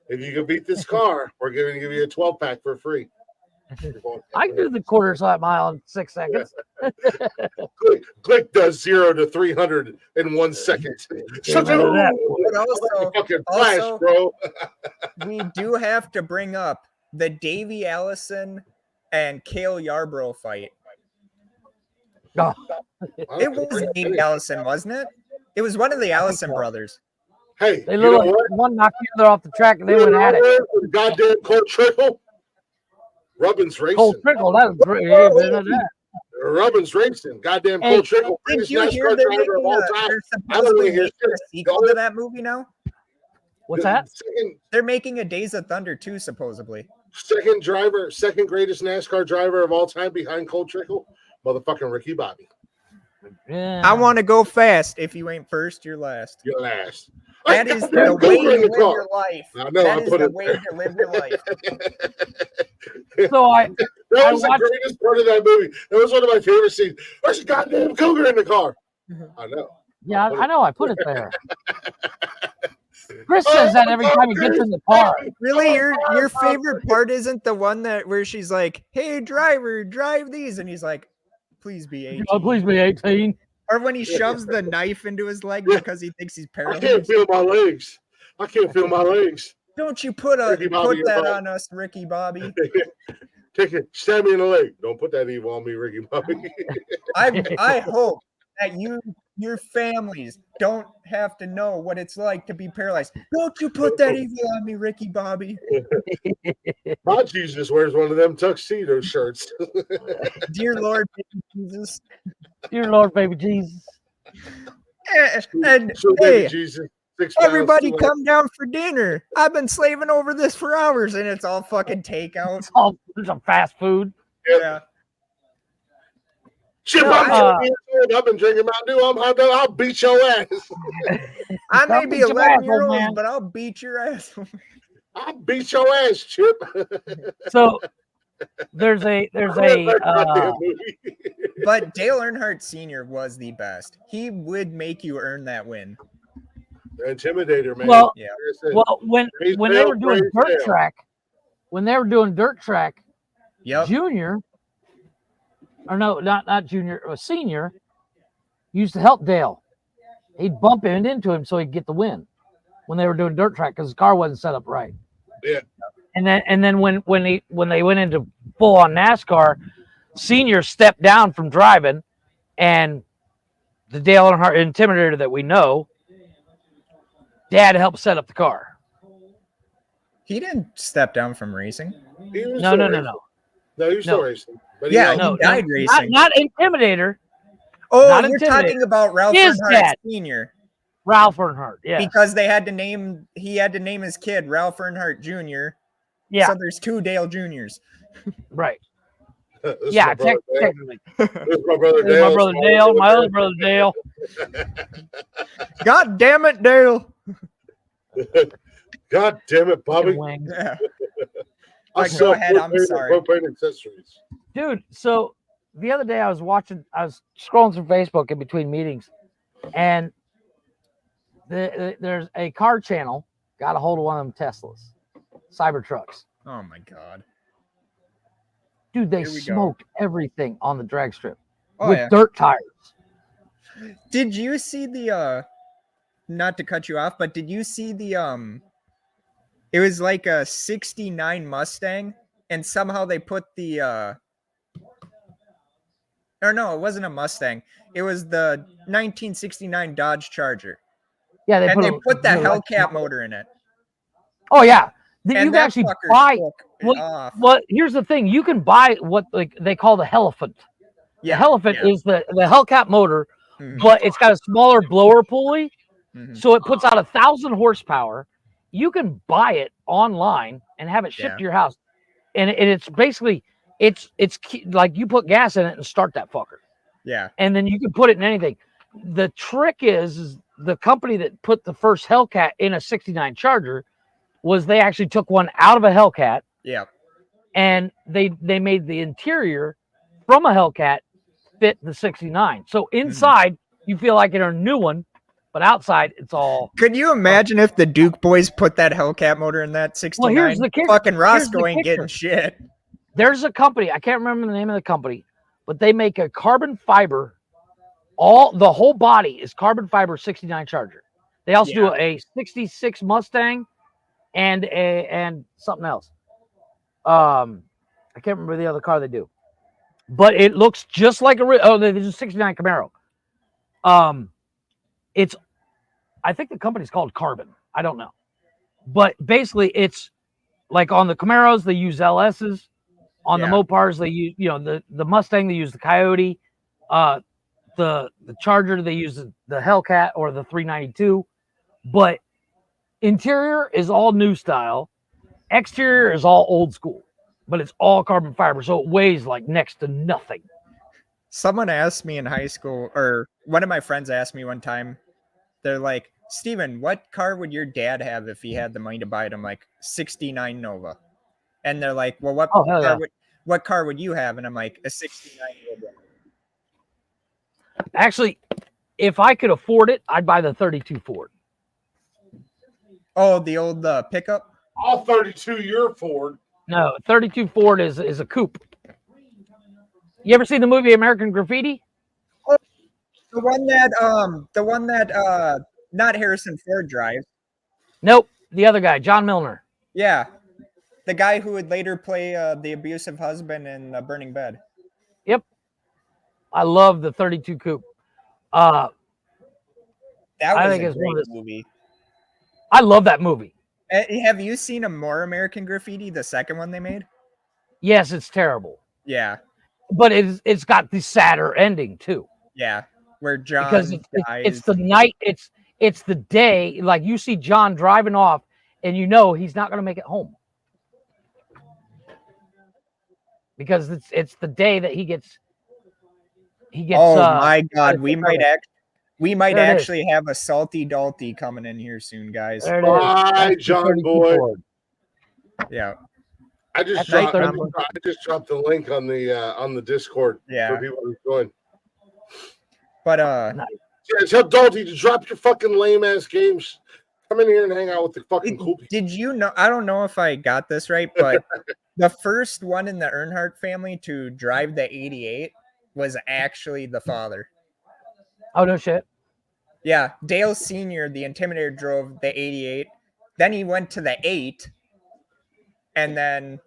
if you can beat this car, we're going to give you a 12-pack for free. I can do the quarter mile in 6 seconds. Glick does 0 to 300 in 1 second. So None of that. But also, fucking flash, also- bro. we do have to bring up the Davey Allison and Cale Yarbrough fight. Oh, It was Davey Allison, wasn't it? It was one of the Allison brothers. Hey, they you know literally what? one knocked the other off the track and they went at it. Goddamn Colt Trickle. Rubbin's racing. Cold trickle. That was great. Yeah, none of that. Robbins Racing, goddamn Hey, Cole Trickle, Did greatest you hear NASCAR they're driver of making all a, time. they're I don't supposedly want to hear making a shit. sequel to that movie now? What's that? They're making a Days of Thunder 2, supposedly. Second greatest NASCAR driver of all time behind Cole Trickle, motherfucking Ricky Bobby. Yeah. I want to go fast. If you ain't first, you're last. You're last. That Hey, is goddamn the way Cougar to in the live car. your life. I know, That I is put the it way there. to live your life. So I That was the watched- greatest part of that movie. That was one of my favorite scenes. There's a goddamn cougar in the car. I know. yeah, put I it- know I put it there. Chris says that every time he gets in the car. Really, your favorite part isn't the one that where she's like, "Hey, driver, drive these," and he's like, "Please be 18." Oh, please be 18. Or when he shoves the knife into his leg because he thinks he's I can't paralyzed. feel my legs. I can't feel my legs. Don't you put Ricky Bobby, you're that right. on us, Ricky Bobby? Take it. Stab me in the leg. Don't put that evil on me, Ricky Bobby. I hope that your families don't have to know what it's like to be paralyzed. Don't you put that evil on me, Ricky Bobby? My Jesus wears one of them tuxedo shirts. Dear Lord, baby Jesus. Dear Lord, baby Jesus. And So, baby hey, Jesus. 6 pounds, everybody 200. come down for dinner. I've been slaving over this for hours, and it's all fucking takeout. It's all some fast food. Yeah. Chip, No, I've been drinking Mountain Dew. I'm hot dog. I'll beat your ass. I may Don't be beat your 11 ass, years old old, man. but I'll beat your ass. I'll beat your ass, Chip. So there's a Goddamn movie. But Dale Earnhardt Sr. was the best. He would make you earn that win. Intimidator, man. well, Yeah. Like I said, well praise when they Dale, were doing praise dirt Dale. track, Yep. Junior, or no, not Junior, Senior, used to help Dale. He'd bump into him so he'd get the win when they were doing dirt track because his car wasn't set up right. Yeah. And then when they went into full on NASCAR, Senior stepped down from driving, and the Dale Earnhardt Intimidator that we know, Dad helped set up the car. He didn't step down from racing. He was No, still no, racing. no. No, he was still No. racing. But Yeah, he he died racing. Not Intimidator. Oh, not you're Intimidator. talking about Ralph His Earnhardt dad. Sr. Ralph Earnhardt. Yeah. Because he had to name his kid Ralph Earnhardt Jr. Yeah. So there's two Dale Juniors. Right. This is Yeah. my brother Dale. Technically. This is my brother This is Dale. my brother Dale. My other brother Dale. God damn it, Dale. God damn it, Bobby. Wings. Yeah. I But go sell ahead, I'm propane and sorry. propane accessories. Dude, so the other day I was scrolling through Facebook in between meetings, and there's a car channel got a hold of one of them Teslas, Cybertrucks. Oh my God. Dude, they Here we go. smoked everything on the drag strip Oh with yeah. dirt tires. Did you see the not to cut you off, but did you see the it was like a 69 Mustang and somehow they put the or no, it wasn't a Mustang. It was the 1969 Dodge Charger. Yeah, And they put the a- Hellcat motor in it. Oh yeah, you And can that actually fucker buy. took it What, off. what? Here's the thing: you can buy what like they call the Helephant. Yeah, The Helephant yeah. is the Hellcat motor, Mhm, but it's got a smaller blower pulley, mhm. so it puts out 1,000 horsepower. You can buy it online and have it shipped Yeah. to your house, and it's basically like you put gas in it and start that fucker, Yeah. and then you can put it in anything. The trick is the company that put the first Hellcat in a '69 Charger was they actually took one out of a Hellcat Yeah. and they made the interior from a Hellcat fit the '69. So inside you feel like in a new one, but outside it's all. Could you imagine if the Duke boys put that Hellcat motor in that 69? Well, here's the kicker. Fucking Here's Roscoe the ain't getting kicker. shit. There's a company, I can't remember the name of the company, but they make a carbon fiber. The whole body is carbon fiber '69 Charger. They also do a '66 Mustang and something else. I can't remember the other car they do, but it looks just like they do '69 Camaro. I think the company's called Carbon. I don't know, but basically it's like on the Camaros they use LSs, On the Mopars, they use, the Mustang, they use the Coyote. The Charger, they use the Hellcat or the 392. But interior is all new style. Exterior is all old school. But it's all carbon fiber, so it weighs like next to nothing. Someone asked me in high school, or one of my friends asked me one time, they're like, Steven, what car would your dad have if he had the money to buy it? I'm like, 69 Nova. And they're like, well, what car would you have? And I'm like, a 69 Nova. Actually, if I could afford it, I'd buy the 32 Ford. Oh, the old pickup? All 32 your Ford. No, 32 Ford is a coupe. You ever seen the movie American Graffiti? Oh, the one that not Harrison Ford drives. Nope, the other guy, John Milner. Yeah. The guy who would later play the abusive husband in Burning Bed. Yep. I love the 32 coupe. That I was think a it's great one of the- movie. I love that movie. Have you seen a more American Graffiti, the second one they made? Yes, it's terrible, Yeah. but it's got the sadder ending too. Yeah. Where John Because dies. it's the night, it's the day. Like you see John driving off, and you know he's not going to make it home because it's the day that he gets. Oh my God, we might There it actually have a salty dalty coming in here soon, guys. There it is. Bye, That's the John 32 boy. Ford. Yeah. I just That's dropped the link on the Discord Yeah. for people to join. But Yeah, tell Dalty to drop your fucking lame ass games. Come in here and hang out with the fucking cool people. did you know? I don't know if I got this right, but the first one in the Earnhardt family to drive the 88 was actually the father. Oh no shit. Yeah, Dale Sr., the Intimidator, drove the 88. Then he went to the 8 and then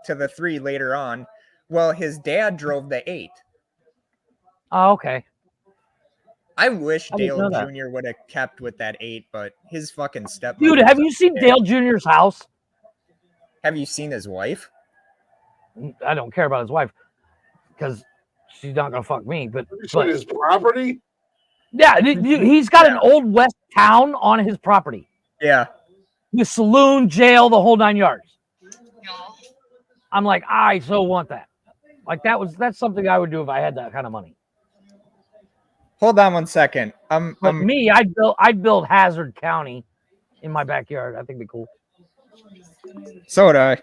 to the 3 later on. Well, his dad drove the 8. Oh, okay. I wish I didn't Dale know that. Jr. would have kept with that 8, but his fucking stepmother. Dude, have you seen Dale Jr.'s house? Have you seen his wife? I don't care about his wife because she's not gonna fuck me. But His property. yeah, he's got an old west town on his property. Yeah. The saloon, jail, the whole 9 yards. I'm like, I so want that. Like that's something I would do if I had that kind of money. Hold on one second. But me, I'd build Hazard County in my backyard. I think it'd be cool. So would I.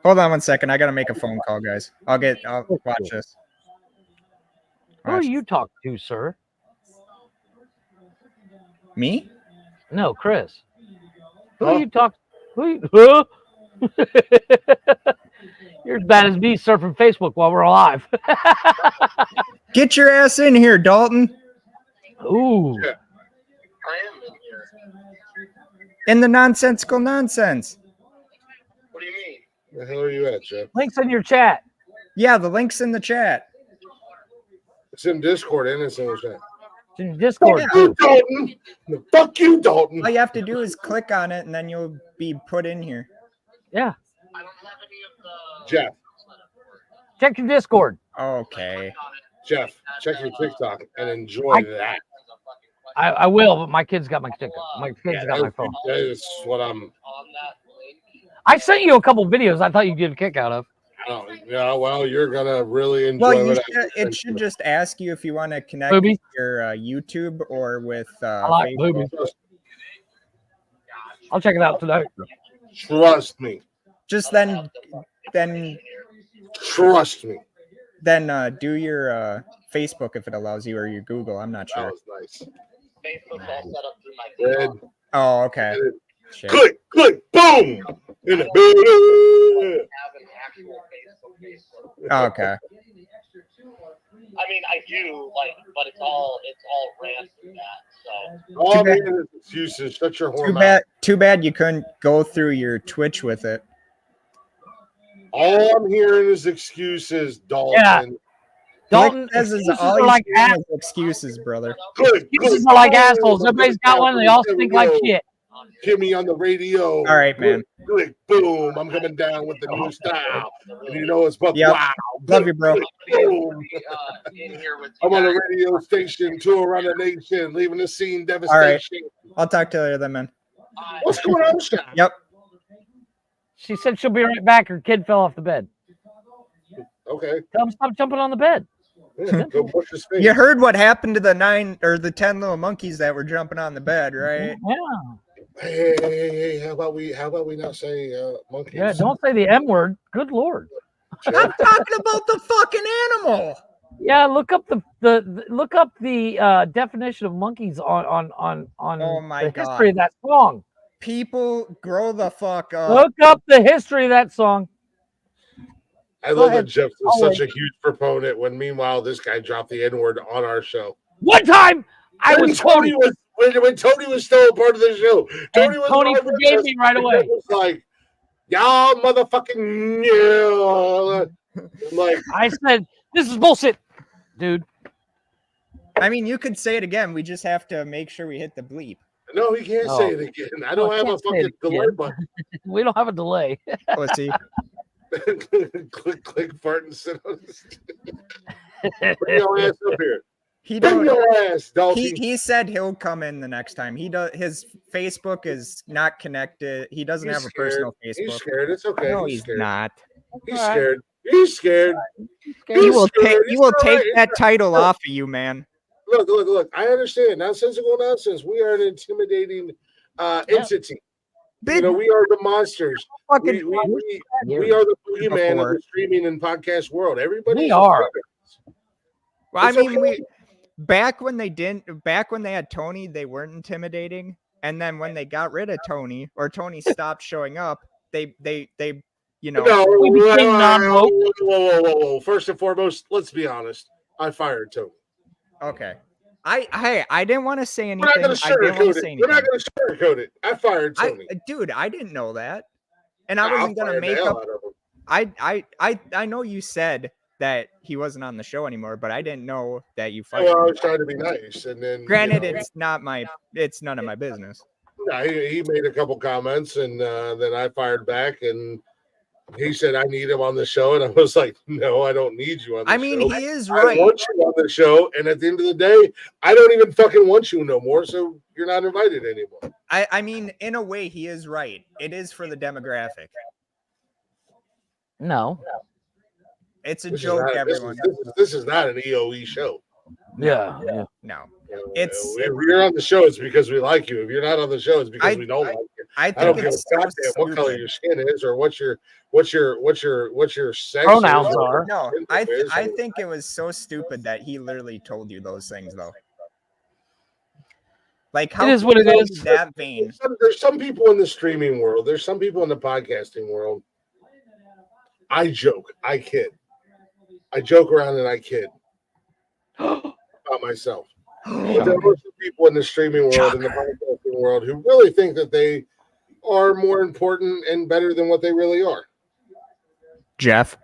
Hold on one second. I gotta make a phone call, guys. I'll watch this. Who are you talking to, sir? Me? No, Chris. Who Huh? are you talking? Huh? You're as bad as me surfing Facebook while we're alive. Get your ass in here, Dalton. Ooh. Yeah. I am in here. In the nonsensical nonsense. What do you mean? Where the hell are you at, Jeff? Links in your chat. Yeah, the link's in the chat. It's in Discord and it's in the chat. It's in your Discord. Fuck you, Dalton. No, fuck you, Dalton. All you have to do is click on it and then you'll be put in here. Yeah. I don't have any of the. Jeff, Check your Discord. Okay. Jeff, check your TikTok and enjoy that. I will, but my kid's got my TikTok. My kid's got my phone. That is what I'm. On that link. I sent you a couple videos I thought you'd get a kick out of. Oh, yeah, well, you're gonna really enjoy Well, it. should just ask you if you want to connect Boobies. with your YouTube or with I like Facebook. boobies. I'll check it out tonight. Trust me. Just then Trust me. do your Facebook if it allows you or your Google. I'm not That sure. was nice. Facebook's all set up through my Red. phone. Oh, okay. Shit. Click, click, boom. In the building. Have an actual Facebook. Oh, okay. I mean, I do but it's all ran through that. So All bad. man is excuses. Shut your Too whore mouth. bad. Too bad you couldn't go through your Twitch with it. All I'm hearing is excuses, Dalton. Yeah. Dalton, Like says is excuses all are you like hear is excuses, brother. Click, excuses click, are like boom. assholes. Everybody's got one, and they all There we stink like go. shit. Hear me on the radio. All right, man. Click, boom. I'm coming down with the new style. And you know it's but Yep. wow. Love you, bro. Click, boom. In here with I'm you on a guys. radio station, tour around the nation, leaving the scene right. devastation. I'll talk to you later then, man. What's going on, Shaq? Yep. She said she'll be right back. Her kid fell off the bed. Okay. Tell him stop jumping on the bed. Yeah, go push his face. You heard what happened to the 9 or the 10 little monkeys that were jumping on the bed, right? Yeah. Hey, how about we not say monkeys? Yeah. Don't say the M word. Good Lord. I'm talking about the fucking animal. Yeah. Look up the definition of monkeys on Oh my the God. history of that song. People grow the fuck up. Look up the history of that song. I love that ahead. Jeff is Always. such a huge proponent when meanwhile this guy dropped the N-word on our show. One time I When was Tony quoted, was when Tony was still a part of the show. and was Tony live with forgave us, me right and away. Jeff was like, y'all motherfucking yeah. I'm like, I said, "This is bullshit, dude." I mean, you could say it again. We just have to make sure we hit the bleep. no, he can't No. say it again. I No, don't I have a can't say fucking it delay again. button. We don't have a delay. Let's see. click, fart, and sit on his Bring your ass up here. He Bring don't. your ass, Dalton. He said he'll come in the next time. He does. His Facebook is not connected. He doesn't He's have a scared. personal He's Facebook. scared. It's okay. No, he's he's scared. not. He's All right. scared. He's scared. He He's will take. scared. He It's will all take right. that title off of you, man. Look. I understand. Nonsensical nonsense. We are an intimidating entity. You Big know, we are the monsters. fucking. We are the boogeyman of Before. the streaming and podcast world. Everybody We are. Well, I It's mean, okay. back when they had Tony, they weren't intimidating. And then when they got rid of Tony, or Tony stopped showing up, they you know. No, We became non-woke. whoa. First and foremost, let's be honest. I fired Tony. Okay. I didn't want to say We're anything. not going to I didn't want sugarcoat to say it. We're not anything. going to sugarcoat it. I fired Tony. Dude, I didn't know that, and I I'll wasn't gonna fire the make hell up. out of him. I know you said that he wasn't on the show anymore, but I didn't know that you fired Well, I him. was trying to be nice, and then Granted, you know, it's none of my business. yeah, he made a couple comments, and then I fired back, and he said I need him on the show, and I was like, no, I don't need you on the I show. mean, he is I right. want you on the show, and at the end of the day, I don't even fucking want you no more, so you're not invited anymore. I mean, in a way, he is right. It is for the demographic. No. It's a This is joke, not- everyone. This is not an EOE show. Yeah. No, You know, It's- if you're on the show, it's because we like you. If you're not on the show, it's because we don't like you. I I don't think give a it's so goddamn what color stupid. your skin is or what your sex Pronouns is. are. No, Gender I is. think it was so stupid that he literally told you those things, though. Like, how It is what it can you is. be that vain? There's some people in the streaming world. There's some people in the podcasting world. I joke. I kid. I joke around and I kid about myself. But there are some people in the streaming world and the podcasting world who really think that they are more important and better than what they really are. Jeff.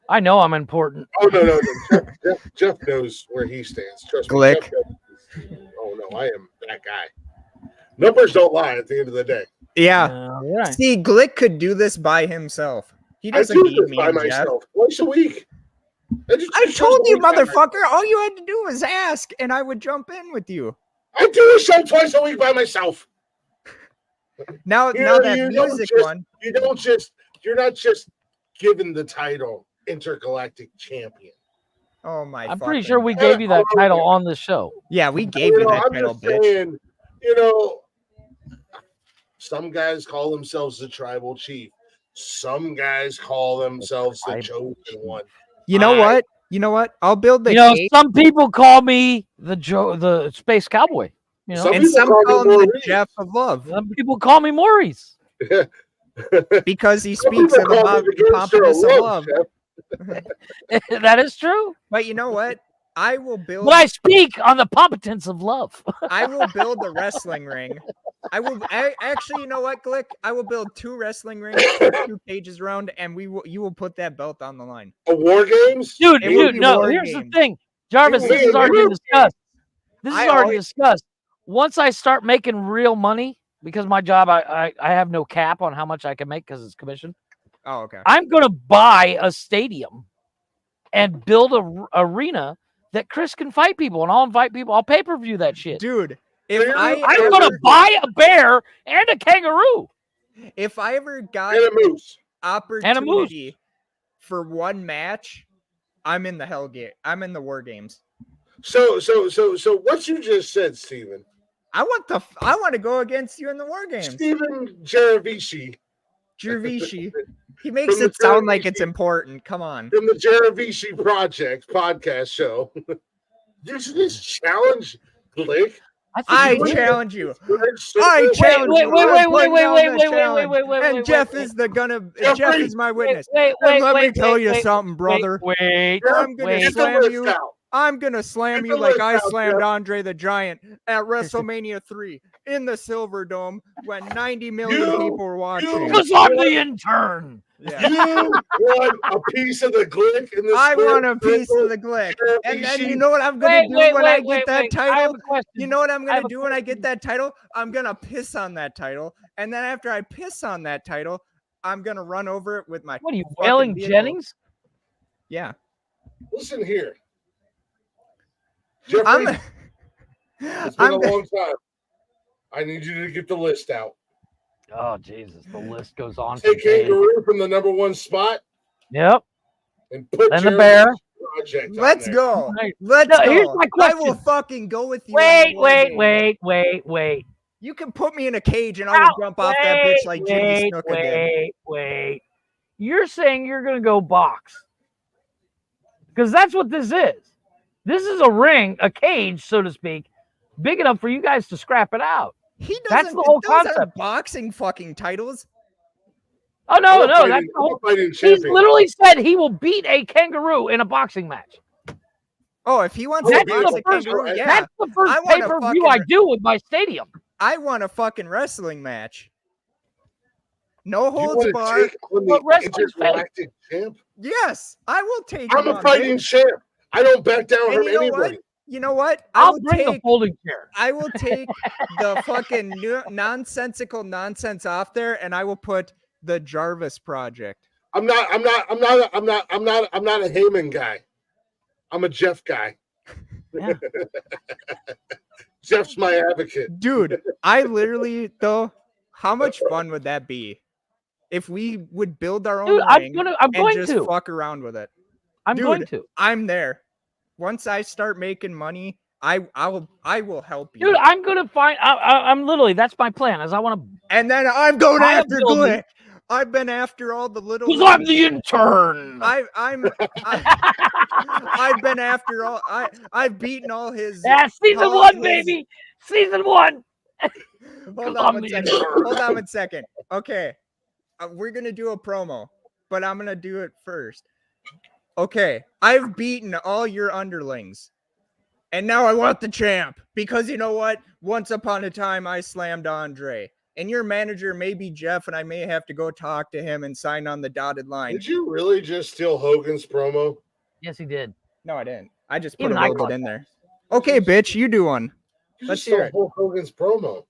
I know I'm important. Oh no. Jeff knows where he stands. Trust me. Glick. Jeff knows. Oh no, I am that guy. Numbers don't lie at the end of the day. Yeah. Right. See, Glick could do this by himself. He I doesn't do need this me by and Jeff. myself twice a week. I told you, motherfucker. All you had to do was ask, and I would jump in with you. I do a show twice a week by myself. Now You now know, that you don't music just- one. You're not just given the title intergalactic champion. Oh my! I'm pretty fucking sure we God. gave you that title on the show. Yeah, we gave you that I'm title, just bitch. saying, you know, some guys call themselves the tribal chief. Some guys call themselves the chosen one. You know what? You know what? I'll build the You know, cake, some people call me the space cowboy. You know, Some and people some call me call him the Maurice. Jeff of Love some people call me Maurice. because he Some speaks people of call me the gangster pompous of of love. Chef. That is true. But you know what? I will build. But I speak on the competence of love. I will build a wrestling ring. Actually, you know what, Glick? I will build 2 wrestling rings, 2 cages around, and you will put that belt on the line. A War Games? Dude, It would be no, war here's games. the thing. Jarvis, It this would is be already war been discussed. This is I already always- discussed. Once I start making real money, because my job, I have no cap on how much I can make because it's commission. Oh, okay. I'm going to buy a stadium and build a arena that Chris can fight people, and I'll invite people. I'll pay-per-view that shit. Dude, if I'm going to buy a bear and a kangaroo. if I ever got And a moose. opportunity for one match, I'm in the hell game. I'm in the war games. So what you just said, Steven. I want to go against you in the war games. Steven Jaravici Jervishi. He makes From the it sound like it's Jervishi- important. Come on. from the Jaravici Project podcast show. You should just challenge Blake. I think you challenge you. So I good. challenge wait, you. wait, I'm wait, putting wait, down wait, the wait, wait, challenge. wait, wait, And wait, Jeff wait, is the gonna. Jeffrey, Jeff is my witness. Wait, And let me wait, tell wait, you wait, something, brother. Wait, I'm gonna wait. Get the slam list you. out. I'm gonna slam Get you the like list I out, slammed Jeff. Andre the Giant at WrestleMania 3 in the Silver Dome when 90 million You- people were watching. Because I'm the intern. Yeah. You want a piece of the glick in this? I want a square piece of circle? the glick. And then Jaravici? you know what I'm gonna do when I get that I have title? a question. You know what I'm I gonna have a do when I get that title? I'm gonna piss on that title, and then after I piss on that title, I'm gonna run over it with my. What are you, fucking Wailing vehicle. Jennings? Yeah, Listen here, I'm. Jeffrey. It's been I'm a long time. I need you to get the list out. Oh, Jesus. The list goes on. for Take days. Kangaroo from the #1 spot Yep. and put And the Jaravici bear. Project on Let's there. go. Right. Let's No, go. here's my I will question. fucking go with you. on the war game. Wait. You can put me in a cage and I will jump off that bitch like Jimmy Snuka did. Wait. You're saying you're going to go box. Because that's what this is. This is a ring, a cage, so to speak, big enough for you guys to scrap it out. He doesn't. That's the whole those aren't concept. boxing fucking titles. Oh, no, I'm a no. fighting- That's the I'm a whole. fighting He's champion. literally said he will beat a kangaroo in a boxing match. Oh, if he wants That's to the box a first- kangaroo, yeah. That's the first I want a pay-per-view fucking- I do with my stadium. I want a fucking wrestling match. No Do you holds want to barred. take on What the wrestling's fake? intergalactic champ? Yes, I will take. I'm him a on, fighting bitch. champ. I don't back down And from you know anybody. what? You know what? I I'll will bring the take. folding chair. I will take the fucking nonsensical nonsense off there, and I will put the Jarvis Project. I'm not a Heyman guy. I'm a Jeff guy. Yeah. Jeff's my advocate. Dude, I literally though, how much fun would that be if we would build our own Dude, I'm ring going and to. just fuck around with it? I'm Dude, going to. I'm there. Once I start making money, I will help you. Dude, I'm going to find. I'm literally, that's my plan. Is I want to. And then I'm going I am after building- Glick. I've been after all the little. Because I'm the intern. I've been after all. I've beaten all his. Yeah, season all one, his- baby. Season one. Hold I'm on one the second. intern. Hold on one second. Okay, we're gonna do a promo, but I'm gonna do it first. Okay, I've beaten all your underlings, and now I want the champ because you know what? Once upon a time, I slammed Andre. And your manager may be Jeff, and I may have to go talk to him and sign on the dotted line. Did you really just steal Hogan's promo? Yes, he did. No, I didn't. I just put Even a I little bit caught in there. Okay, bitch, you do one. You Let's just stole hear it. Hulk Hogan's promo.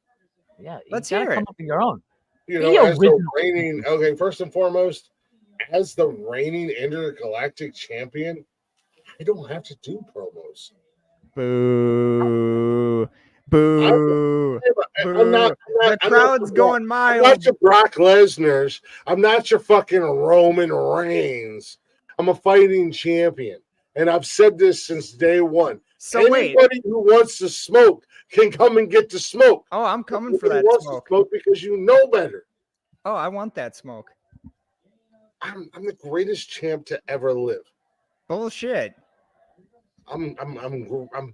Yeah, you Let's gotta hear come it. up with your own. You Be know, as the original. reigning. Okay, first and foremost, as the reigning intergalactic champion, I don't have to do promos. Boo. Boo. I'm not. The crowd's going I'm mild. not your Brock Lesnar's. I'm not your fucking Roman Reigns. I'm a fighting champion, and I've said this since day one. So wait. Anybody who wants to smoke can come and get the smoke. Oh, I'm coming for Nobody that wants smoke. to smoke because you know better. Oh, I want that smoke. I'm the greatest champ to ever live. Bullshit. I'm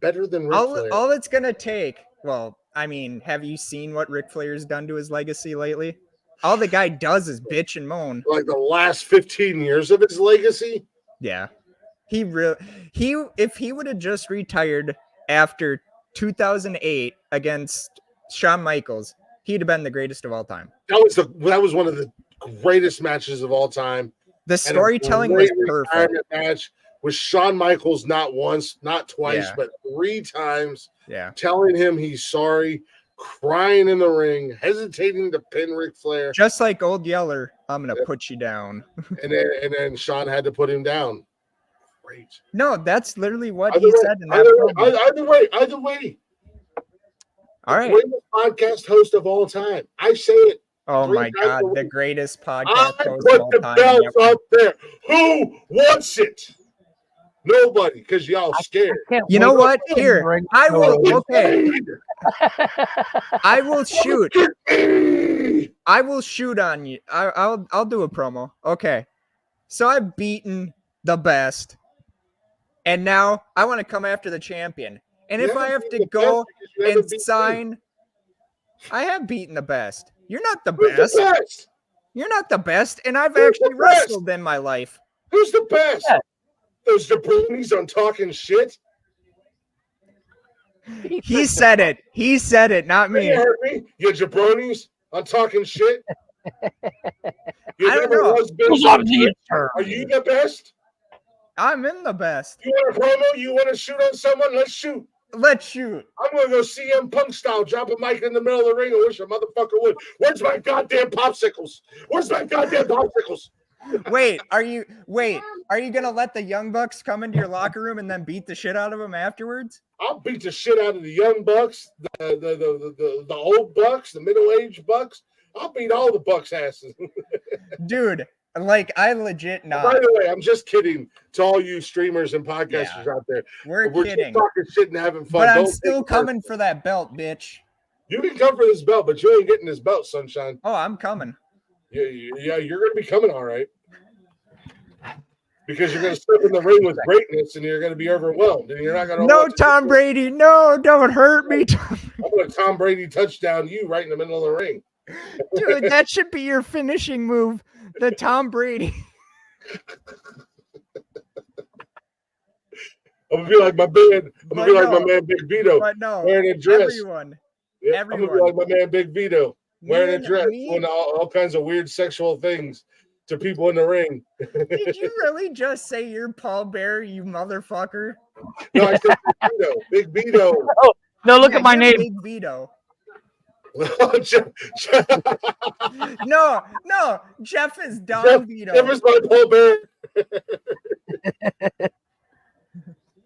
better than Ric Flair. All it's gonna take. Well, I mean, have you seen what Ric Flair's done to his legacy lately? All the guy does is bitch and moan. Like the last 15 years of his legacy. Yeah. If he would have just retired after 2008 against Shawn Michaels, he'd have been the greatest of all time. That was one of the greatest matches of all time. The And a storytelling was great perfect. retirement match with Shawn Michaels not once, not twice, Yeah. but 3 times, Yeah. telling him he's sorry, crying in the ring, hesitating to pin Ric Flair, Just like old Yeller, I'm gonna put you down. and then Sean had to put him down. Great. No, that's literally what Either he way, said in that promo. either way. All right. Greatest podcast host of all time. I say it. Oh 3 my times God, a the week. greatest I podcast host of put all the time. belts up there. Who wants it? Nobody, because y'all scared. You know what? Here, I will. Okay, I will shoot. I will shoot on you. I'll do a promo. Okay, so I've beaten the best, and now I want to come after the champion. And if I have to go and sign, I have beaten the best. You're not the Who's best. the best? You're not the best, and I've Who's the actually best? wrestled in my life. Who's the best? Yeah. Those jabronis on talking shit. He said it. He said it, not You me. heard me, you jabronis on talking shit. You I don't never know. was been Who's so on the good. turn? Are you the best? I'm in the best. You want a promo? You want to shoot on someone? Let's shoot. Let's shoot. I'm gonna go CM Punk style, drop a mic in the middle of the ring and wish a motherfucker would. Where's my goddamn popsicles? Where's my goddamn popsicles? Wait, are you gonna let the Young Bucks come into your locker room and then beat the shit out of them afterwards? I'll beat the shit out of the young bucks, the old bucks, the middle-aged bucks. I'll beat all the bucks' asses. Dude, like I legit By not. the way, I'm just kidding to all you streamers and podcasters out there. We're We're kidding. just talking shit and having fun. But I'm Don't still take it coming for that belt, bitch. You can come for this belt, but you ain't getting this belt, sunshine. Oh, I'm coming. Yeah, you're gonna be coming all right. Because you're gonna step in the ring with greatness and you're gonna be overwhelmed and you're not gonna. No, Tom Brady. No, don't hurt me. I'm gonna Tom Brady touchdown you right in the middle of the ring. Dude, that should be your finishing move. The Tom Brady. I'm gonna be like my man. I'm gonna be like my man Big Vito But no, wearing a dress. everyone. Yeah, I'm gonna be everyone. like my man Big Vito wearing a Me- dress, me- doing all kinds of weird sexual things to people in the ring. Did you really just say you're Paul Bear, you motherfucker? No, I said Big Vito. Big Vito. No, look Yeah, at my you're name. Big Vito. Jeff, No, Jeff is Don Jeff Vito. is my Paul Bear.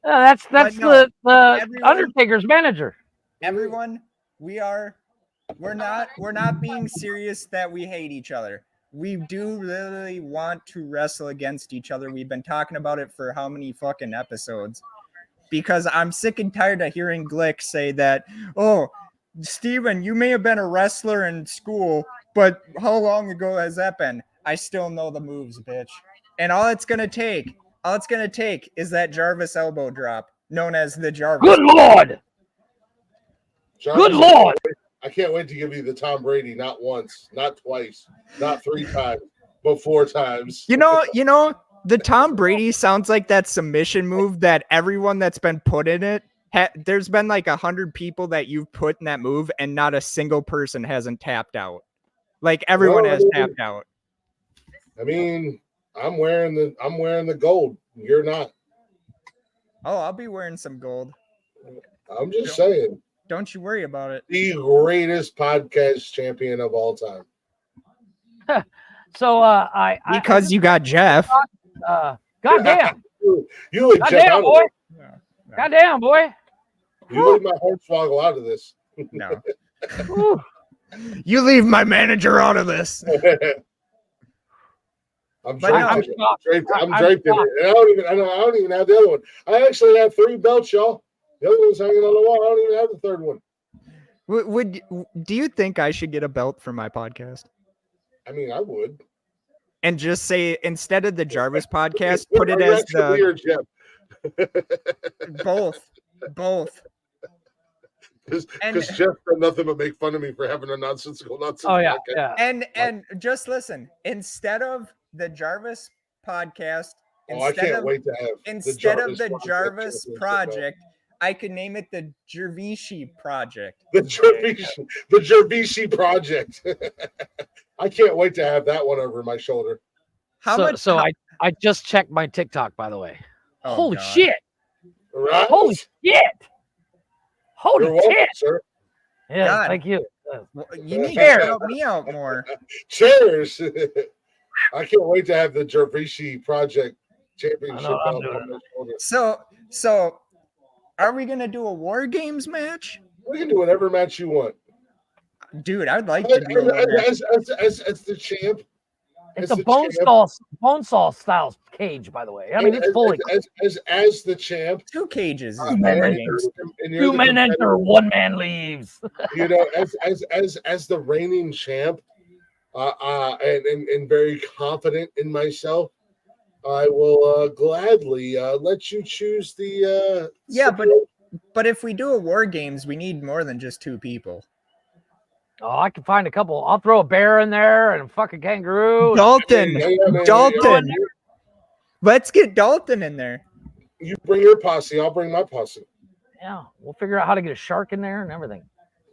That's But no, the everyone- Undertaker's manager. Everyone, we're not being serious that we hate each other. We do literally want to wrestle against each other. We've been talking about it for how many fucking episodes? Because I'm sick and tired of hearing Glick say that, oh, Steven, you may have been a wrestler in school, but how long ago has that been? I still know the moves, bitch. And all it's gonna take is that Jarvis elbow drop, known as the Jarvis. Good Lord. Jarvis, Good Lord. I can't wait to give you the Tom Brady, not once, not twice, not 3 times, but 4 times. You know, the Tom Brady sounds like that submission move that everyone that's been put in it. There's been like 100 people that you've put in that move, and not a single person hasn't tapped out. Like everyone has tapped out. I mean, I'm wearing the gold. You're not. Oh, I'll be wearing some gold. I'm just saying. Don't you worry about it. The greatest podcast champion of all time. So Because you got Jeff. goddamn, You leave Jeff goddamn out boy, of this. goddamn boy. You leave my Hornswoggle out of this. No. Whew. You leave my manager out of this. I'm But no, draped in it. I'm I'm draped in shocked. it. And I don't even have the other one. I actually have 3 belts, y'all. The other one's hanging on the wall. I don't even have the 3rd one. Do you think I should get a belt for my podcast? I mean, I would. And just say, instead of the Jarvis podcast, put Are it you as actually the or Jeff? both. Because And- Jeff done nothing but make fun of me for having a nonsensical Oh yeah, podcast. yeah. And just listen, instead of the Jarvis podcast, Oh, I can't wait to have instead of the Project Jarvis Championship project, I could name it the Jervishi project. belt. The Jervishi Project. I can't wait to have that one over my shoulder. So I just checked my TikTok, by the way. Oh, Holy God. shit! Right? Holy shit! Holy You're welcome, shit! sir. Yes, God. thank you. Well, you need to Cheers. help me out more. Cheers! I can't wait to have the Jervishi Project Championship I know, I'm belt doing on my shoulder. So, are we gonna do a War Games match? We can do whatever match you want. Dude, I'd like to do a war match. As the champ, It's as a the champ, bone saw style cage, by the way. I mean, it's fully. as the champ. Two cages is men War enter. Games. And you're Two the men enter, competitor, one man leaves. You know, as the reigning champ, and very confident in myself, I will gladly let you choose the. Yeah, but if we do a War Games, we need more than just two people. Oh, I can find a couple. I'll throw a bear in there and a fucking kangaroo. Dalton, Yeah, Dalton. Let's get Dalton in there. You bring your posse, I'll bring my posse. Yeah, we'll figure out how to get a shark in there and everything.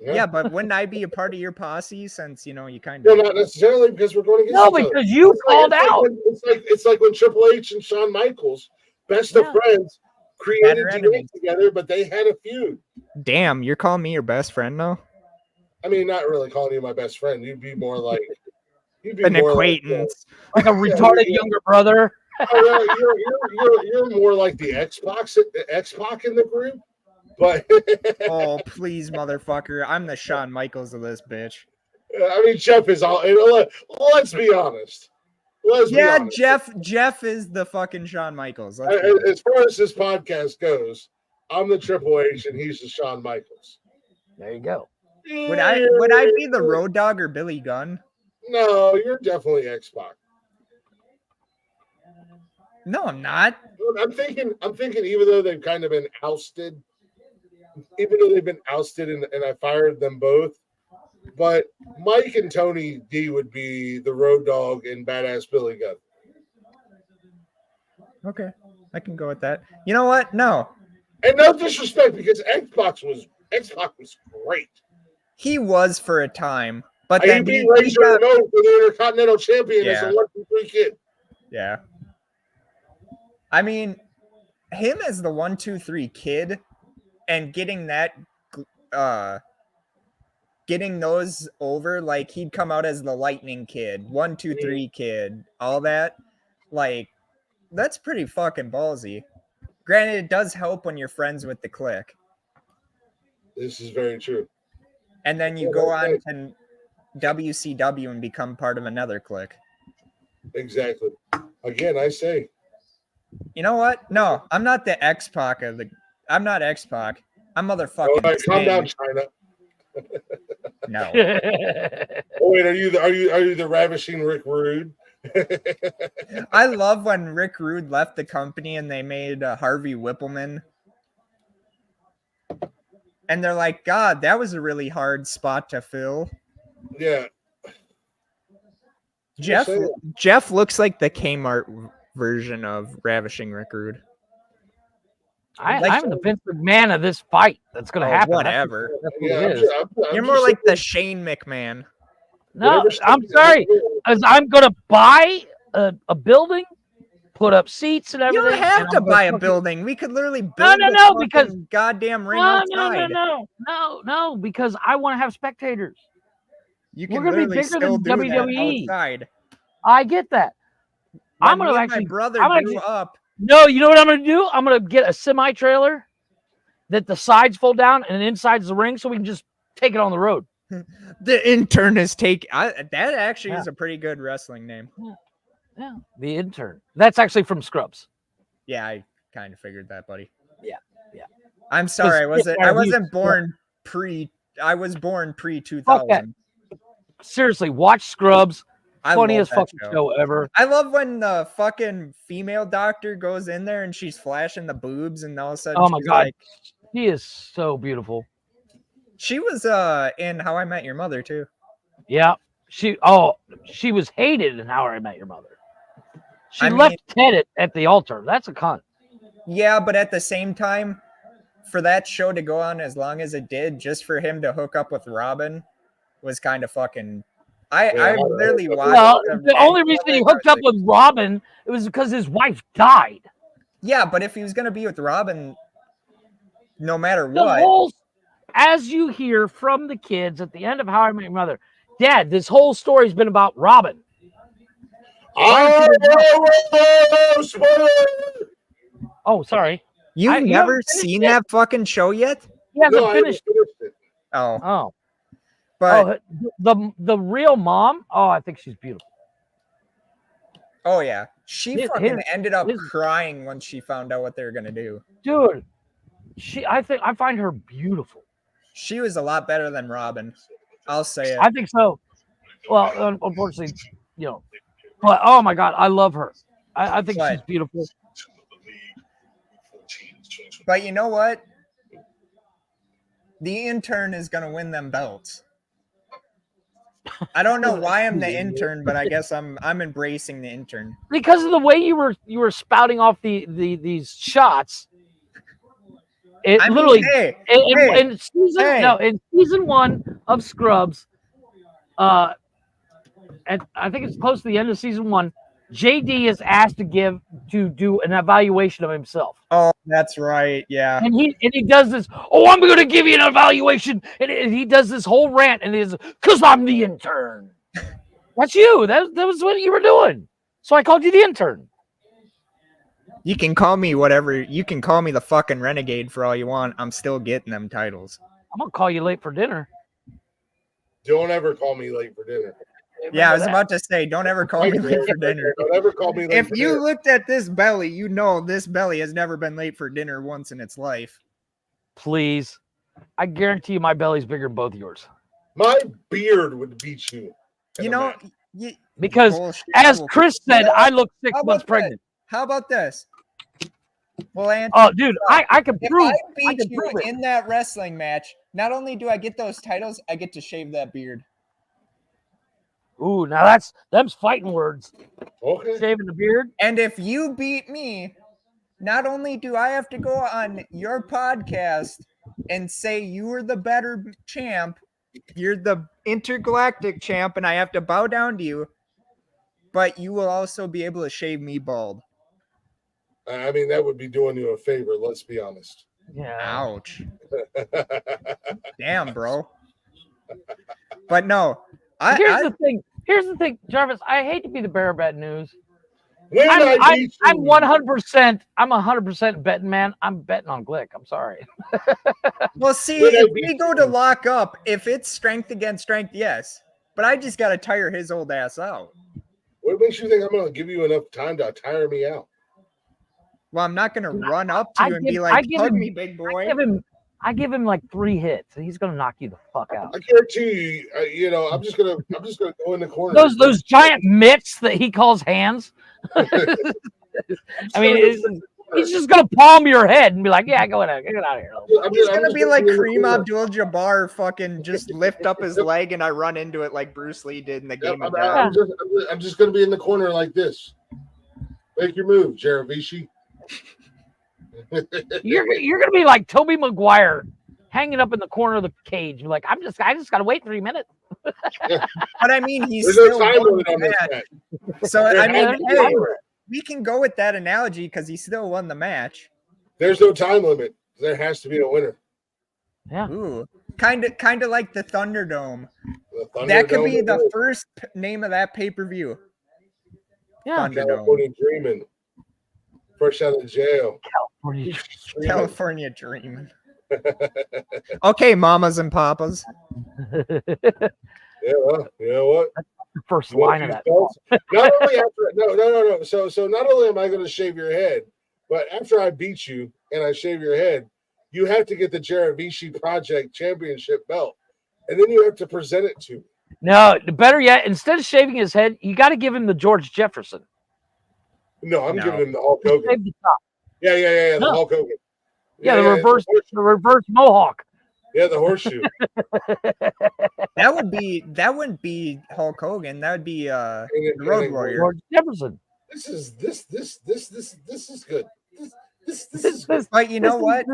Yeah, but wouldn't I be a part of your posse since you kind Well, of? not necessarily because we're going against No, each other. because you called out. It's like when Triple H and Shawn Michaels, best of friends, created Better TNA enemies. together, but they had a feud. Damn, you're calling me your best friend now? I mean, not really calling you my best friend. You'd be more like An acquaintance. Like a retarded younger brother. You're more like the X-Pac in the group. But Oh, please, motherfucker! I'm the Shawn Michaels of this bitch. I mean, Jeff is all. Let's be honest. Let's be honest. Jeff is the fucking Shawn Michaels. As far as this podcast goes, I'm the Triple H and he's the Shawn Michaels. There you go. Would I be the Road Dogg or Billy Gunn? No, you're definitely X-Pac. No, I'm not. I'm thinking, even though they've kind of been ousted, and I fired them both, but Mike and Tony D would be the Road Dogg and Badass Billy Gunn. Okay, I can go with that. You know what? No. And no disrespect, because X-Pac was great. He was for a time, but He then beat he Razor got, Ramon for the Intercontinental Champion as a Yeah. 1-2-3 kid. yeah. I mean, him as the 1-2-3 kid and getting those over, like he'd come out as the Lightning Kid, 1-2-3 kid, all that, like that's pretty fucking ballsy. Granted, it does help when you're friends with the clique. This is very true. And then you go on to WCW and become part of another clique. Exactly. Again, I say. You know what? No, I'm not the X-Pac of the. I'm not X-Pac. I'm motherfucking. All right, calm Sting. down, China. No. Oh wait, are you the ravishing Rick Rude? I love when Rick Rude left the company and they made Harvey Whippleman. And they're like, God, that was a really hard spot to fill. Yeah. Jeff looks like the Kmart version of Ravishing Rick Rude. I'm the Vince McMahon of this fight. That's going to happen. Whatever. That's what it is. You're more like the Shane McMahon. No, I'm sorry. As I'm going to buy a building, put up seats and You everything. don't have and to I'm buy a gonna building. We could literally build No, because goddamn ring no, outside. no, because I want to have spectators. You We're can gonna be literally bigger still than do that WWE. outside. I get that. When I'm gonna me and actually. my brother I'm grew actually- up. No, you know what I'm gonna do? I'm gonna get a semi trailer that the sides fold down and inside's the ring, so we can just take it on the road. The intern is that actually Yeah. is a pretty good wrestling name. Yeah, the intern. That's actually from Scrubs. Yeah, I kind of figured that, buddy. Yeah. I'm sorry, I wasn't born I was born pre 2000. Seriously, watch Scrubs. I Funniest love that fucking show ever. I love when the fucking female doctor goes in there and she's flashing the boobs, and all of a sudden, Oh my she's god, like, she is so beautiful. she was in How I Met Your Mother too. Yeah, she was hated in How I Met Your Mother. She left Ted at the altar. That's a cunt. Yeah, but at the same time, for that show to go on as long as it did, just for him to hook up with Robin, was kind of fucking. I literally watched. Well, the only reason he hooked up with Robin, it was because his wife died. Yeah, but if he was gonna be with Robin, no matter The what, whole as you hear from the kids at the end of How I Met Your Mother, Dad, this whole story's been about Robin. Oh, sorry. You've you never haven't finished seen it? that fucking show yet? He hasn't No, I haven't finished. finished it. Oh, Oh, but the real mom. Oh, I think she's beautiful. oh yeah, she His- fucking ended up his- crying when she found out what they were gonna do. Dude, I find her beautiful. She was a lot better than Robin. I'll say it. I think so. Well, unfortunately, but oh my God, I love her. I think she's But- beautiful. But you know what? The intern is gonna win them belts. I don't know why I'm the intern, but I guess I'm embracing the intern. Because of the way you were spouting off these shots. It I mean, literally hey, in season hey. in season 1 of Scrubs, and I think it's close to the end of season 1, JD is asked to do an evaluation of himself. Oh, that's right. Yeah. And he does this, I'm going to give you an evaluation. And he does this whole rant, and he's because I'm the intern. That's you. That was what you were doing. So I called you the intern. You can call me whatever. You can call me the fucking renegade for all you want. I'm still getting them titles. I'm going to call you late for dinner. Don't ever call me late for dinner. Yeah, I was Remember about to say, don't ever call me late for dinner. Don't ever call me late If for you dinner. looked at this belly, you know this belly has never been late for dinner once in its life. that? Please. I guarantee you my belly's bigger than both yours. My beard would beat you. in You a know, match. Because bullshit. as Chris said, know, I look 6 how about months that? pregnant. How about this? Well, Anthony, Oh, dude, I can if prove. I I beat can you prove it. in that wrestling match, not only do I get those titles, I get to shave that beard. Ooh, now them's fighting words. Okay. Shaving the beard. And if you beat me, not only do I have to go on your podcast and say you were the better champ, you're the intergalactic champ, and I have to bow down to you, but you will also be able to shave me bald. I mean, that would be doing you a favor. Let's be honest. Yeah. Ouch. Damn, bro. But no, Here's the thing. Here's the thing, Jarvis. I hate to be the bearer of bad news. When I beat I'm you- 100%. I'm 100% betting, man. I'm betting on Glick. I'm sorry. well, see, When I if beat we go to lock up, if it's strength against strength, yes. But I just got to tire his old ass out. What makes you think I'm going to give you enough time to tire me out? Well, I'm not going to run up to you and be I like, give hug him- me, big boy. I give him like 3 hits, and he's gonna knock you the fuck out. I guarantee you. I'm just gonna go in the corner. Those giant mitts that he calls hands. I mean, he's just gonna palm your head and be like, "Yeah, get out of here." He's going to be like Kareem Abdul-Jabbar fucking just lift up his leg and I run into it like Bruce Lee did in the Game of Death. I'm just gonna be in the corner like this. Make your move, Jaravici. You're gonna be like Toby Maguire, hanging up in the corner of the cage. You're like, I just gotta wait 3 minutes. But I mean, he's There's still no time won limit the on this match. match. So, I There's mean, no time hey, limit. we can go with that analogy because he still won the match. There's no time limit. There has to be a winner. Yeah. Ooh, kind of like the Thunderdome. The That could Thunderdome be the is first name of that pay-per-view. Yeah. Thunderdome. California Dreaming. Fresh out of jail. California. Screaming. California Dreaming. Okay, mamas and papas. Yeah, well, you know what? The first You want line of that. these belts? Not only after no. So not only am I going to shave your head, but after I beat you and I shave your head, you have to get the Jaravici Project Championship belt, and then you have to present it to me. No, better yet, instead of shaving his head, you got to give him the George Jefferson. No, I'm No. giving him the Hulk Hogan. Shave the top. Yeah, the No. Hulk Hogan. Yeah, the reverse mohawk. Yeah, the horseshoe. That wouldn't be Hulk Hogan. That would be the And Road then- Warrior. George Jefferson. This is good. This is good. But you know what?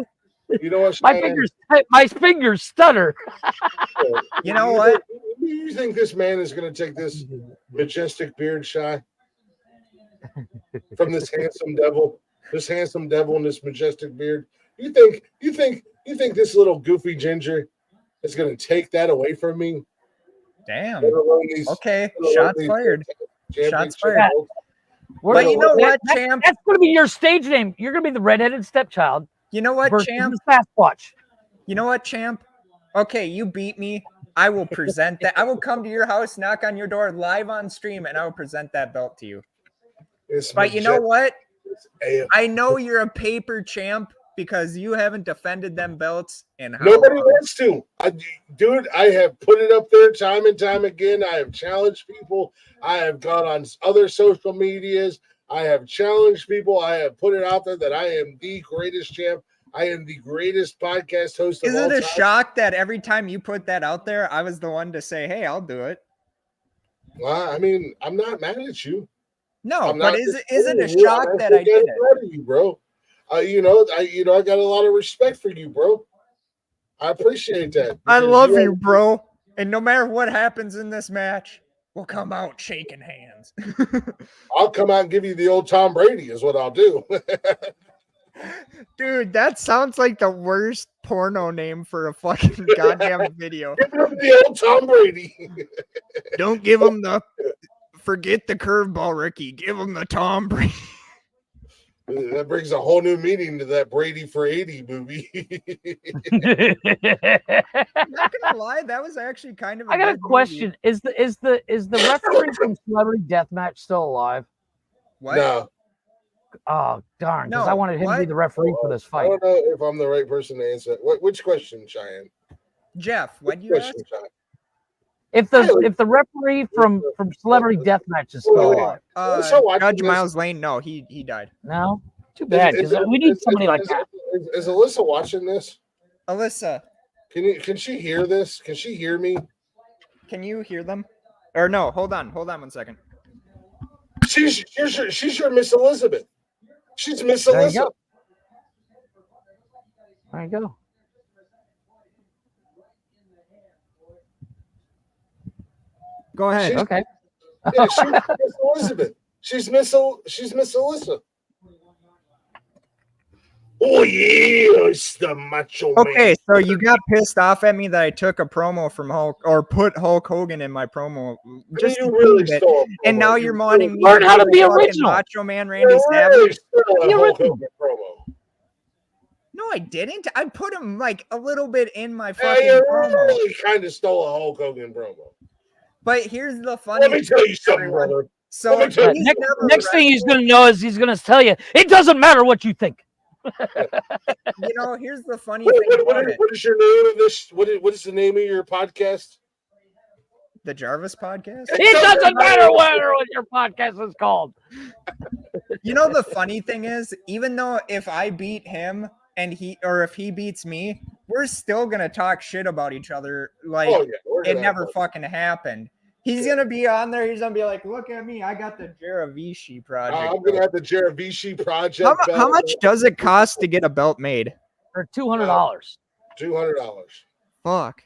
You know what? My Cheyenne? fingers stutter. You know what? You think this man is going to take this majestic beard, Shy, from this handsome devil and this majestic beard? You think this little goofy ginger is going to take that away from me. Damn. Let alone these- Okay, let alone shots these fired. championship fired. belts. But you know what, That- champ? That's going to be your stage name. You're going to be the redheaded stepchild You know what, versus champ? the Sasquatch. You know what, champ? Okay, you beat me. I will present that. I will come to your house, knock on your door live on stream, and I will present that belt to you. It's But you know what? majestic. I know you're a paper champ because you haven't defended them belts in how Nobody long? wants to. Dude, I have put it up there time and time again. I have challenged people. I have gone on other social medias. I have challenged people. I have put it out there that I am the greatest champ. I am the greatest podcast host of Is all it a time. shock that every time you put that out there, I was the one to say, "Hey, I'll do it"? Well, I mean, I'm not mad at you. No, I'm but not is it disappointed a in you. shock I'm that I actually did kinda it? proud of you, bro. I got a lot of respect for you, bro. I appreciate that. I because love are- you, bro. And no matter what happens in this match, we'll come out shaking hands. I'll come out and give you the old Tom Brady, is what I'll do. Dude, that sounds like the worst porno name for a fucking goddamn video. Give him the old Tom Brady. Don't give him the forget the curveball, Ricky. Give him the Tom Brady. That brings a whole new meaning to that Brady for 80 movie. I'm not gonna lie, that was actually kind of. I got a good movie. question. Is the referee from Celebrity Deathmatch still alive? What? No, Oh darn! Because I No, wanted him to be what? the referee for this I fight. don't know if I'm the right person to answer that. Which question, Cheyenne? Jeff, what Which you ask? question, Cheyenne? If the referee from Celebrity Deathmatch is still Wait, wait. alive, So watching Judge this- Miles Lane, no, he died. no, too bad because we need somebody like that. Is Alyssa watching this? Alyssa, Can she hear this? Can she hear me? can you hear them? Or no, hold on 1 second. She's your Miss Elizabeth. She's Miss There you Alyssa. go. There you go. Go ahead. She's- Okay. Yeah, she's Miss Elizabeth. She's Miss Alyssa. Oh yeah, it's the Macho Man. Okay, so you got pissed off at me that I took a promo from Hulk or put Hulk Hogan in my promo just you to really prove it. stole a And promo. now You you're wanting me Learn how to do be a fucking original. Macho Man Randy You Savage. really stole a The Hulk original. Hogan promo. No, I didn't. I put him like a little bit in my Yeah, fucking you promo. really kind of stole a Hulk Hogan promo. But here's the funny Let me tell you something, everyone. brother. So Let me tell Yeah, he's next never next thing he's wrestled. going to know is he's going to tell you it doesn't matter what you think. You know, here's the funny What, thing what, about what, it. what is your name of this? What is the name of your podcast? The Jarvis podcast. It doesn't matter what your podcast is called. You know, the funny thing is, even though if I beat him and if he beats me, we're still gonna talk shit about each other. Like Oh yeah, we're it gonna never have fucking happened. He's gonna be on there. He's gonna be like, "Look at me, I got the Jaravici project." I'm gonna have the Jaravici project. How much does it cost to get a belt made? For $200. $200. Fuck.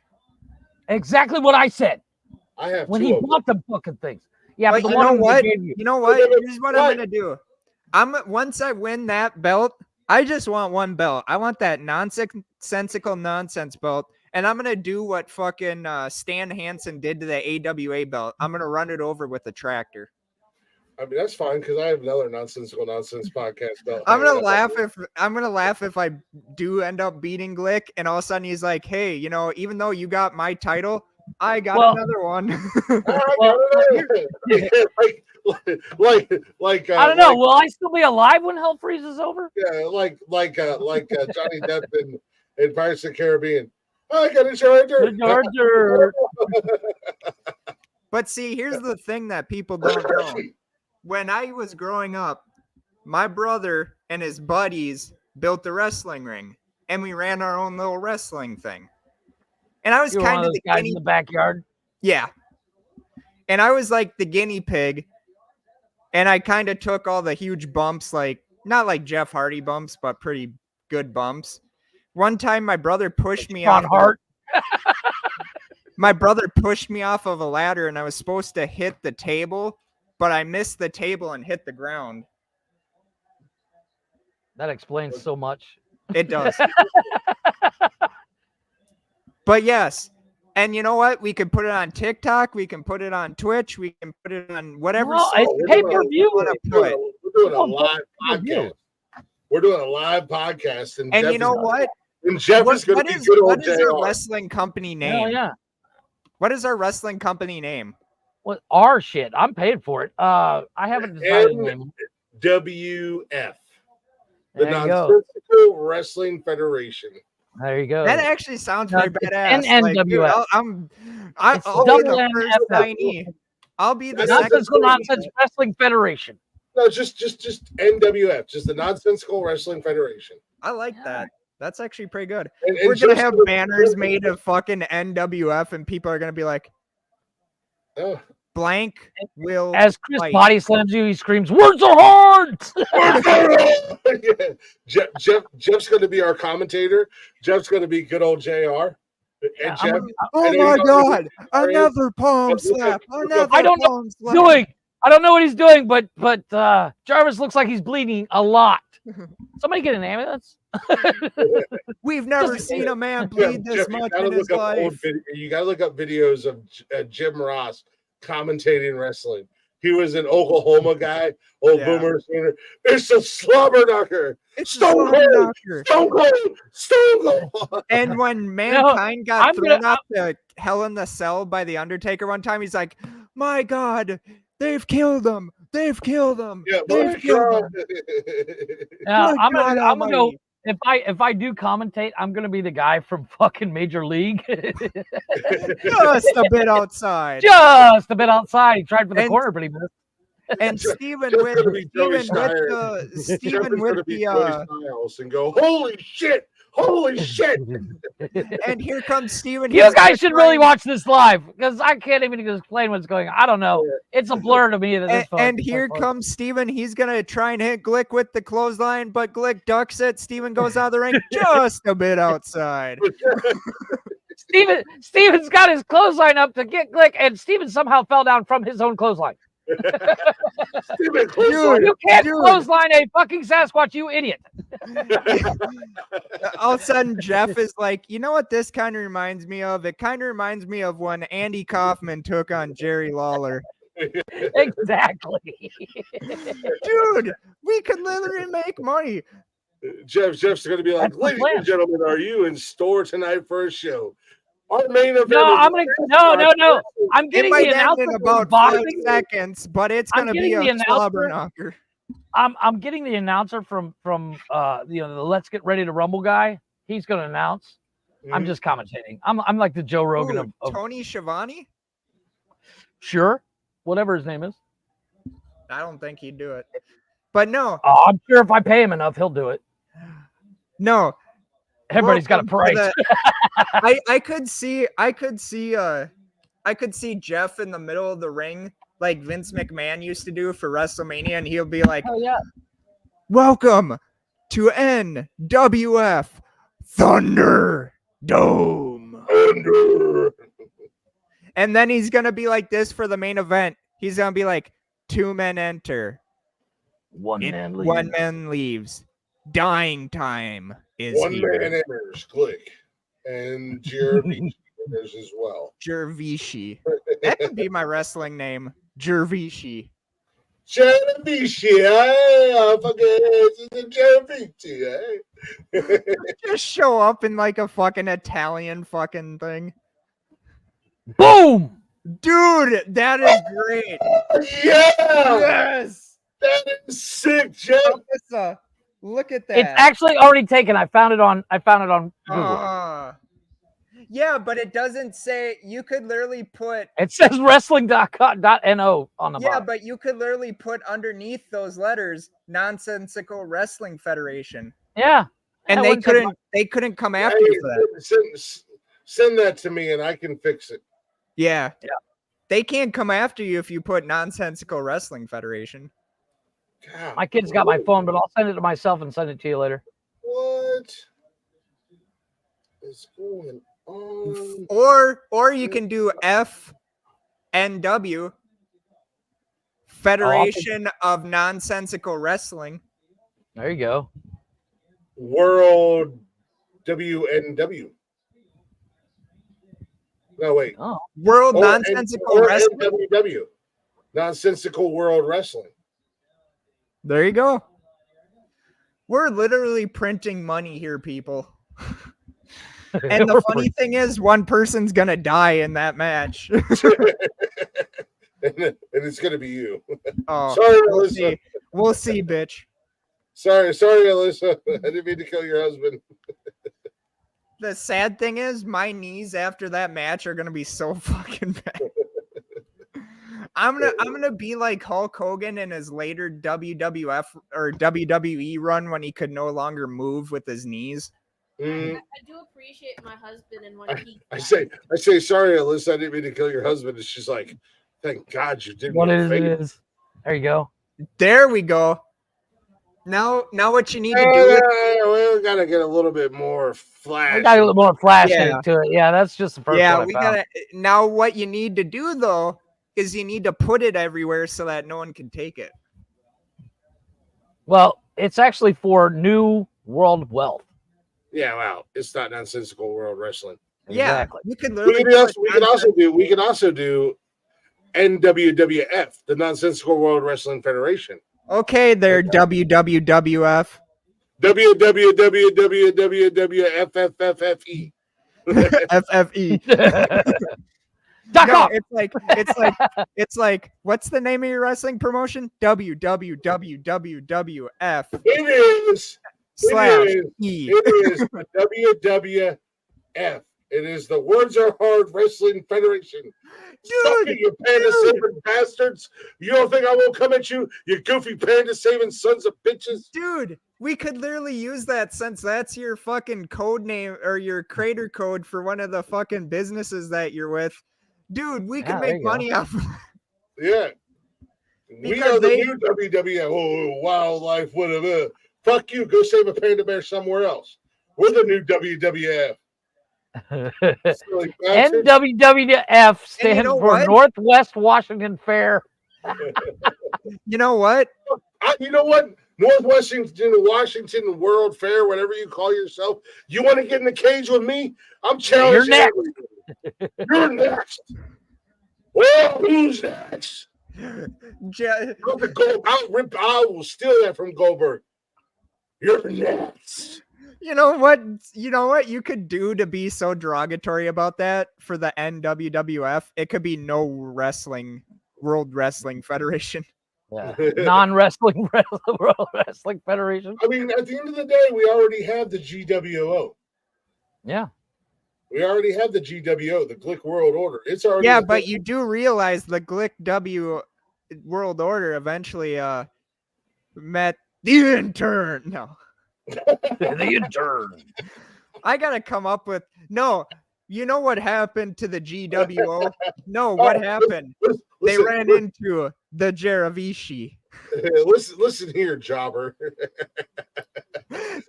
Exactly what I said I have when two he of them. bought the fucking things. Yeah, But but the you one know they what? gave you. You know what? Wait, wait, Here's what what? I'm gonna do. Once I win that belt, I just want one belt. I want that nonsensical nonsense belt, and I'm gonna do what fucking Stan Hansen did to the AWA belt. I'm gonna run it over with a tractor. I mean, that's fine because I have another nonsensical nonsense podcast. Belt I'm hanging gonna up. laugh if I do end up beating Glick, and all of a sudden he's like, "Hey, you know, even though you got my title, I got Well- another one." like I don't know. Will I still be alive when hell freezes over? Yeah, like Johnny Depp in Pirates of the Caribbean. I got a charger. Charger. But see, here's the thing that people don't know. When I was growing up, my brother and his buddies built a wrestling ring, and we ran our own little wrestling thing. And I was You were one kind of of those the guys guinea in the backyard. Yeah. And I was like the guinea pig. And I kind of took all the huge bumps, like not like Jeff Hardy bumps, but pretty good bumps. One time my brother pushed me Ron off. Hart. My brother pushed me off of a ladder and I was supposed to hit the table, but I missed the table and hit the ground. That explains so much. It does. But yes. And you know what? We can put it on TikTok. We can put it on Twitch. We can put it on whatever. No, it's we're pay doing per a- view. We're doing a Oh, live pay-per-view. podcast. We're doing a live podcast, and And Jeff you know is, what? and Jeff is going to be good old what is our JR. wrestling company name? Hell yeah. What is our wrestling company name? What our shit? I'm paid for it. I haven't decided the name. WF, the There you go. Nonsensical Wrestling Federation. There you go. That actually sounds No, pretty it's badass. Like, dude, NNWF. I'll be double the first NFF. signee. I'll be the That's second. Nonsensical signee. Nonsense Wrestling Federation. No, just NWF, just the Nonsensical Wrestling Federation. I like that. That's actually pretty good. And We're gonna Jeff's have gonna- banners made of fucking NWF, and people are gonna be like, Oh. "Blank will." As Chris fight. body slams you, he screams, "Words are hard!" Yeah. Jeff's going to be our commentator. Jeff's going to be good old JR. And Yeah, Jeff, Oh I know my you don't god! know who JR is. Another palm Look at- slap! look Another at- I don't know palm slap! I don't know what he's doing, but Jarvis looks like he's bleeding a lot. Somebody get an ambulance. We've never seen a man bleed this Jeff, much in his life. You got to look up videos of Jim Ross commentating wrestling. He was an Oklahoma guy, old Yeah. boomer. It's a slobber knocker. It's a Stone slobber Cold! knocker. Stone Cold! Stone Cold! And when Mankind got I'm thrown gonna- off to Hell in the Cell by the Undertaker one time, he's like, "My God, they've killed him! They've killed him! Yeah, They've my killed God. him!" Now, Good I'm God gonna go. Almighty. If I do commentate, I'm gonna be the guy from fucking Major League. Just a bit outside. Just a bit outside. He tried for the And- corner, but he missed. And Jeff- Stephen Jeff's with gonna be Joey Stephen with Styles. the Jeff Stephen is with gonna be the Joey Styles and go, holy shit! Holy shit! and here comes Stephen. You He's gonna guys should try really and- watch this live because I can't even explain what's going on. I don't know. It's a blur to me. That this And here comes Steven. He's gonna try and hit Glick with the clothesline, but Glick ducks it. Steven goes out of the ring just a bit outside. Steven's got his clothesline up to get Glick, and Steven somehow fell down from his own clothesline. Steven, close You can't dude. clothesline a fucking Sasquatch, you idiot. All of a sudden, Jeff is like, you know what this kind of reminds me of? It kind of reminds me of when Andy Kaufman took on Jerry Lawler. Exactly. Dude, we could literally make money. Jeff's going to be like, That's the ladies plan. and gentlemen, are you in store tonight for a show? Our main event. No, is- I'm gonna no. I'm It getting might the end announcer in from about 5 boxing. seconds, but it's I'm gonna be getting a the slobber announcer- knocker. I'm getting the announcer from the Let's Get Ready to Rumble guy. He's gonna announce. I'm Mhm. just commentating. I'm like the Joe Rogan Ooh, of Tony Schiavone? sure, whatever his name is. I don't think he'd do it. But no, Oh, I'm sure if I pay him enough, he'll do it. no. Everybody's got a Welcome to price. the- I could see Jeff in the middle of the ring like Vince McMahon used to do for WrestleMania, and he'll be like, Oh yeah. "Welcome to NWF Thunder Dome." Under. And then he's gonna be like this for the main event. He's gonna be like, 2 men enter, One it- man one man leaves. Dying time is One here. man enters, click. And Jeremy enters as well. Jervishi. That could be my wrestling name. Jervishi. Jeremici, I forget the Jeremici, Just show up in like a fucking Italian fucking thing. Boom! Dude, that is great. Yeah! Yes. That is sick, Jeff. Alyssa, look at that. It's actually already taken. I found it on Google. Yeah, but it doesn't say. You could literally put. It says wrestling.no on the Yeah, bottom. but you could literally put underneath those letters Nonsensical Wrestling Federation. Yeah. And Yeah, they wouldn't take couldn't come after you for that. Send that to me and I can fix it. Yeah. They can't come after you if you put Nonsensical Wrestling Federation. God, My kid's got my phone, but I'll send it to myself and send it to you later. what is going on? Or you can do FNW, Federation of Nonsensical Wrestling. There you go. World WNW. No, wait. Oh, World Or- Nonsensical or Wrestling. NWW. Nonsensical World Wrestling. There you go. We're literally printing money here, people. And the funny thing is, one person's gonna die in that match. And it's gonna be you. Oh, Sorry, we'll Alyssa. see. We'll see, bitch. Sorry, Alyssa. I didn't mean to kill your husband. The sad thing is, my knees after that match are gonna be so fucking bad. I'm gonna be like Hulk Hogan in his later WWF or WWE run when he could no longer move with his knees. Mm, I do appreciate my husband and when he. I say sorry, Alyssa. I didn't mean to kill your husband. And she's like, thank God you did what me a is it favor. is? There you go. There we go. Now what you need to do is We gotta get a little bit more flash. We got a little more flash Yeah. to it. Yeah, that's just the first yeah, one I we found. gotta now what you need to do though is you need to put it everywhere so that no one can take it. Well, it's actually for new world wealth. Yeah, wow. It's not Nonsensical World Wrestling. Exactly. Yeah, you could We literally can also do NWWF, the Nonsensical World Wrestling Federation. okay there WWWF WWWWWFFFFE. FFE. Duck No, off! it's like what's the name of your wrestling promotion? WWWWF It is. slash It is. E. It is the WWF. It is the Words Are Hard Wrestling Federation. Suck it, you panda saving bastards. You don't think I won't come at you, you goofy panda saving sons of bitches? Dude, we could literally use that since that's your fucking code name or your creator code for one of the fucking businesses that you're with. Dude, we could Yeah, there make you go. money off of Yeah. We Because are the they- new WWF. Oh, wildlife, whatever. Fuck you. Go save a panda bear somewhere else. We're the new WWF. Silly bastard. NWWF stands know for what? Northwest Washington Fair. You know what? You know what? North Washington World Fair, whatever you call yourself. You want to get in the cage with me? I'm challenging next. everybody. You're next. Well, who's next? Ja- I will steal that from Goldberg. You're next. You know what? You know what you could do to be so derogatory about that for the NWWF? It could be no wrestling, World Wrestling Federation. Yeah. Non-wrestling World Wrestling Federation. I mean, at the end of the day, we already have the GWO. Yeah. We already have the GWO, the Glick World Order. It's already Yeah, but you do realize the Glick W World Order eventually met the intern. No. The intern. I gotta come up with no. You know what happened to the GWO? No, what happened? They ran into the Jeravishi. Listen here, jobber.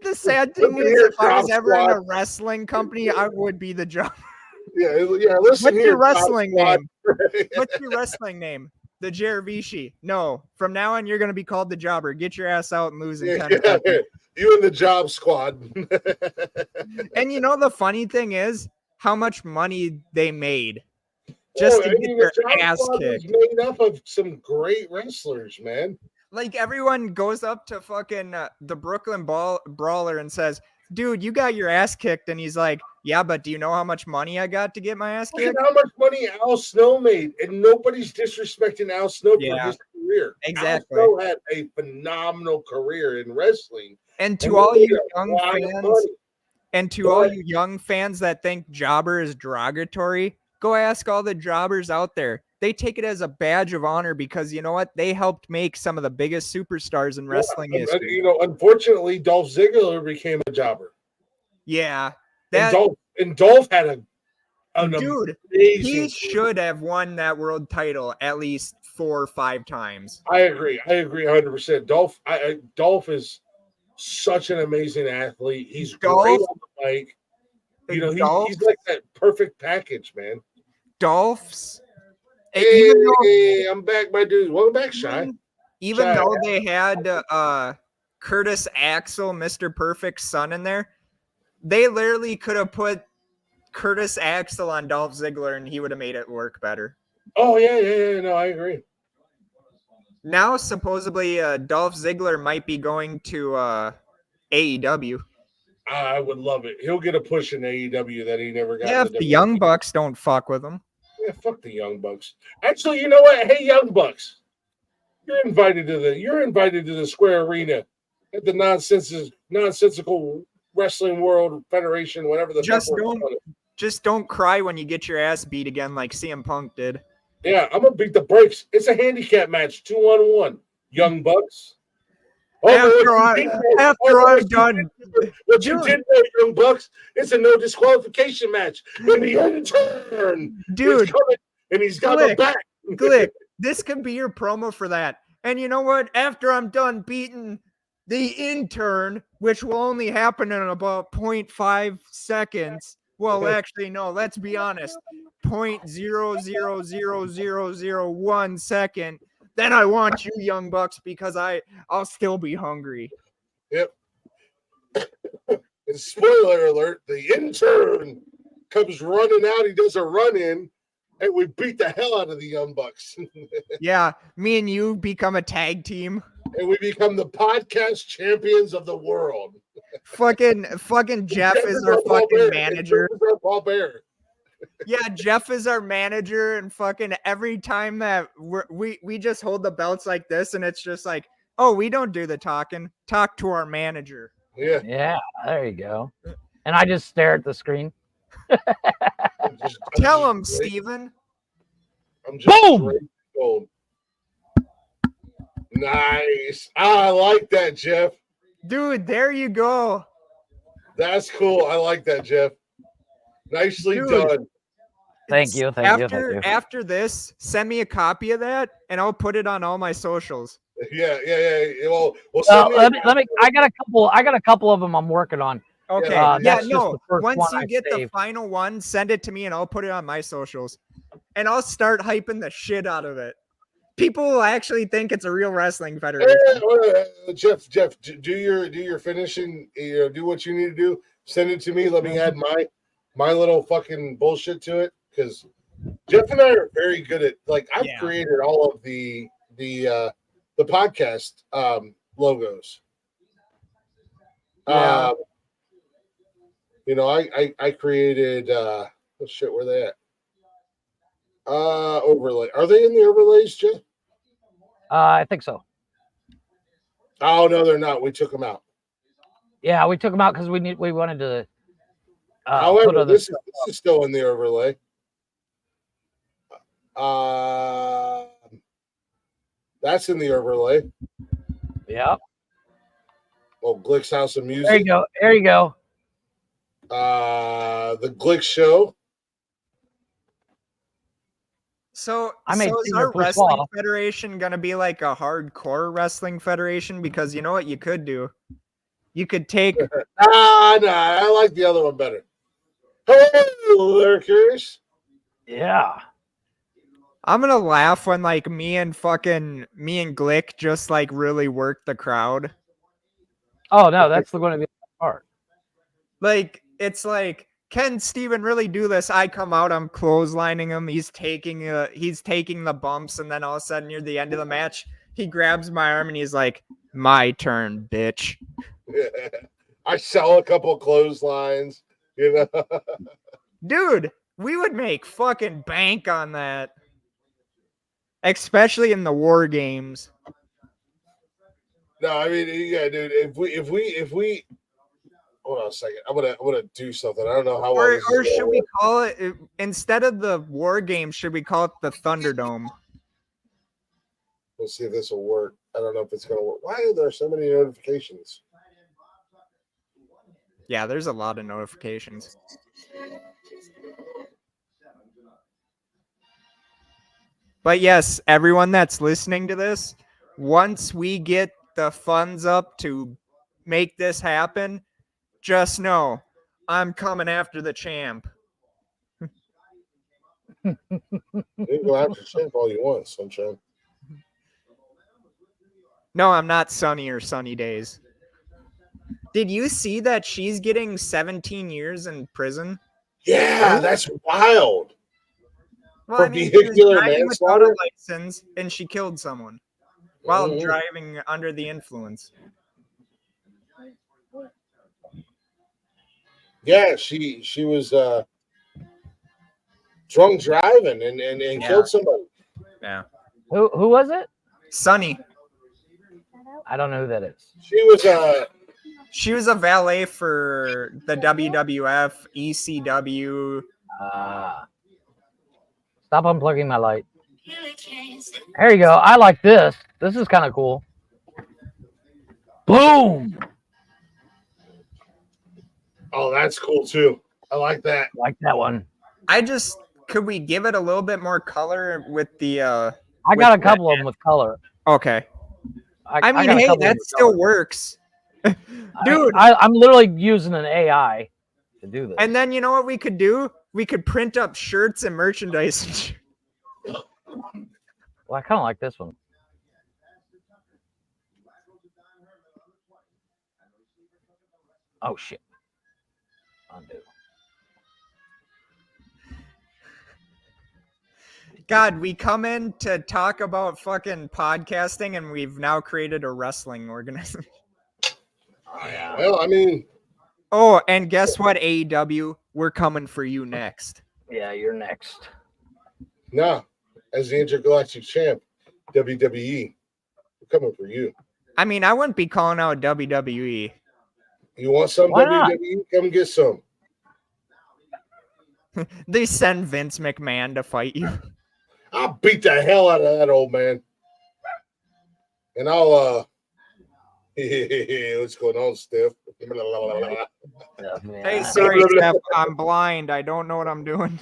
The sad thing Listen is, here, if I was Drop ever in a Squad. wrestling company, I would be the job. Yeah. Listen What's here. your Drop wrestling Squad. name? What's your wrestling name? The Jeravishi. No, from now on, you're gonna be called the Jobber. Get your ass out and lose in 10 seconds. You and the job squad. And you know the funny thing is how much money they made just to get their the job ass squad was kicked. made up of some great wrestlers, man. Like everyone goes up to fucking the Brooklyn Brawler and says, "Dude, you got your ass kicked," and he's like, "Yeah, but do you know how much money I got to get my ass Look at kicked?" how much money Al Snow made, and nobody's disrespecting Al Snow for Yeah, his career. exactly. Al Snow had a phenomenal career in wrestling. And and to all he you made a young lot of fans, money. and to all you young fans that think jobber is derogatory, go ask all the jobbers out there. They take it as a badge of honor because you know what? They helped make some of the biggest superstars in wrestling history. You know, unfortunately, Dolph Ziggler became a jobber. Yeah, And that Dolph had an dude, amazing he career. should have won that world title at least 4 or 5 times. I agree 100%. Dolph is such an amazing athlete. He's Dolph- great on the mic. You know, Dolph- he's like that perfect package, man. Dolph's, Hey, I'm back, my dude. Welcome back, Shy. even Shy. though they had Curtis Axel, Mr. Perfect's son in there, they literally could have put Curtis Axel on Dolph Ziggler, and he would have made it work better. Oh yeah. No, I agree. Now, supposedly, Dolph Ziggler might be going to AEW. I would love it. He'll get a push in AEW that he never got. Yeah, in if the the WWE. Young Bucks don't fuck with him. Yeah, fuck the Young Bucks. Actually, you know what? Hey, Young Bucks, you're invited to the Square Arena at the nonsensical Wrestling World Federation, whatever the Just fuck we're don't- calling it. Just don't cry when you get your ass beat again like CM Punk did. Yeah, I'm gonna beat the brakes. It's a handicap match, 2-on-1. Young Bucks. After I'm what done, what you Dude. did there, Young Bucks, it's a no disqualification match. In the end turn, dude, he's coming, and he's got my Glick. back. Glick, this could be your promo for that. And you know what? After I'm done beating the intern, which will only happen in about 0.5 seconds. Well, actually, no, let's be honest. 0.0000001 second. Then I want you, Young Bucks, because I'll still be hungry. Yep. And spoiler alert, the intern comes running out. He does a run in, and we beat the hell out of the Young Bucks. Yeah, me and you become a tag team. And we become the podcast champions of the world. Fucking Jeff is our fucking manager. Paul Bear. Yeah, Jeff is our manager, and fucking every time that we just hold the belts like this, and it's just like, oh, we don't do the talking. Talk to our manager. Yeah. Yeah, there you go. And I just stare at the screen. Tell him, Steven. I'm just Boom! straight gold. Nice. I like that, Jeff. Dude, there you go. That's cool. I like that, Jeff. Nicely Dude. done. Thank you. After this, send me a copy of that, and I'll put it on all my socials. Yeah. Well, send Let me. I got a couple of them I'm working on. Okay. Yeah, that's just the first Once one you I get the saved. final one, send it to me, and I'll put it on my socials, and I'll start hyping the shit out of it. People will actually think it's a real wrestling federation. Jeff, do your finishing. Do what you need to do. Send it to me. Let me add my little fucking bullshit to it, because Jeff and I are very good at, like, I've created all of the podcast logos. Yeah. I created shit, where they at? Overlay. Are they in the overlays, Jeff? I think so. Oh no, they're not. We took them out. Yeah, we took them out because we wanted to. However, this is still in the overlay. That's in the overlay. Yeah. Oh, Glick's House of Music. There you go. The Glick Show. So I made is Caesar our push wrestling off. federation gonna be like a hardcore wrestling federation? Because you know what you could do? You could take Nah, I like the other one better. Hello there, Curious. Yeah. I'm gonna laugh when like me and Glick just like really work the crowd. Oh no, that's going to be the part. Like it's like, can Steven really do this? I come out, I'm clotheslining him. He's taking the bumps, and then all of a sudden near the end of the match, he grabs my arm and he's like, "My turn, bitch." I sell a couple clotheslines, Dude, we would make fucking bank on that. Especially in the war games. No, I mean, yeah, dude. If we hold on a second, I'm gonna do something. I don't know how. Or should we call it, instead of the war game, should we call it the Thunderdome? Let's see if this will work. I don't know if it's gonna work. Why are there so many notifications? Yeah, there's a lot of notifications. But yes, everyone that's listening to this, once we get the funds up to make this happen, just know I'm coming after the champ. You can go after champ all you want, sunshine. No, I'm not Sunny or Sunny Days. Did you see that she's getting 17 years in prison? Yeah, that's wild. Well, For I mean, she was vehicular driving without a manslaughter? license, and she killed someone while Mhm. driving under the influence. Yeah, she was drunk driving and Yeah. killed somebody. Yeah. Who was it? Sunny. I don't know who that is. She was a valet for the WWF, ECW. Stop unplugging my light. There you go. I like this. This is kind of cool. Boom. Oh, that's cool too. I like that. Like that one. Could we give it a little bit more color with the I got a couple of them with color. Okay. I mean, got a hey, couple of them that with still color. works. Dude, I'm literally using an AI to do this. And then you know what we could do? We could print up shirts and merchandise. Well, I kind of like this one. Oh shit. Undo. God, we come in to talk about fucking podcasting, and we've now created a wrestling organization. Oh yeah. Well, I mean, Oh, and guess what, AEW? We're coming for you next. Yeah, you're next. nah. As the intergalactic champ, WWE, we're coming for you. I mean, I wouldn't be calling out WWE. You want some Why not? WWE? Come get some. They send Vince McMahon to fight you. I'll beat the hell out of that old man. And I'll what's going on, Steph? Hey, sorry, Steph. I'm blind. I don't know what I'm doing.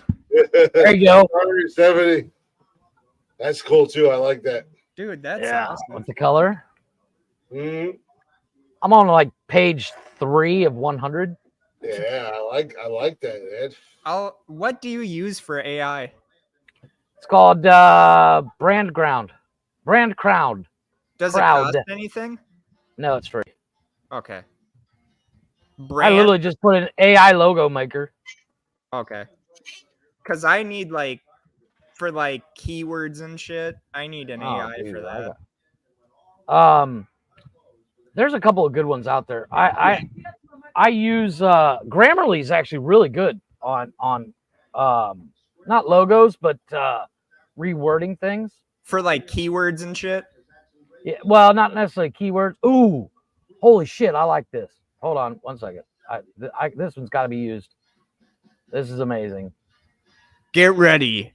There you go. Sorry, 70. That's cool too. I like that. Dude, that's Yeah, awesome. with the color. Mm-hmm. I'm on like page 3 of 100. Yeah, I like that, Ed. What do you use for AI? It's called Brand Ground. Brand Crowd. Does Crowd. it cost anything? No, it's free. Okay. I literally just put an AI logo maker. Okay. Because I need for keywords and shit, I need an AI dude, for that. There's a couple of good ones out there. I use Grammarly's actually really good on not logos but rewording things. For keywords and shit? Yeah, well, not necessarily keywords. Ooh, holy shit, I like this. Hold on one second. This one's got to be used. This is amazing. Get ready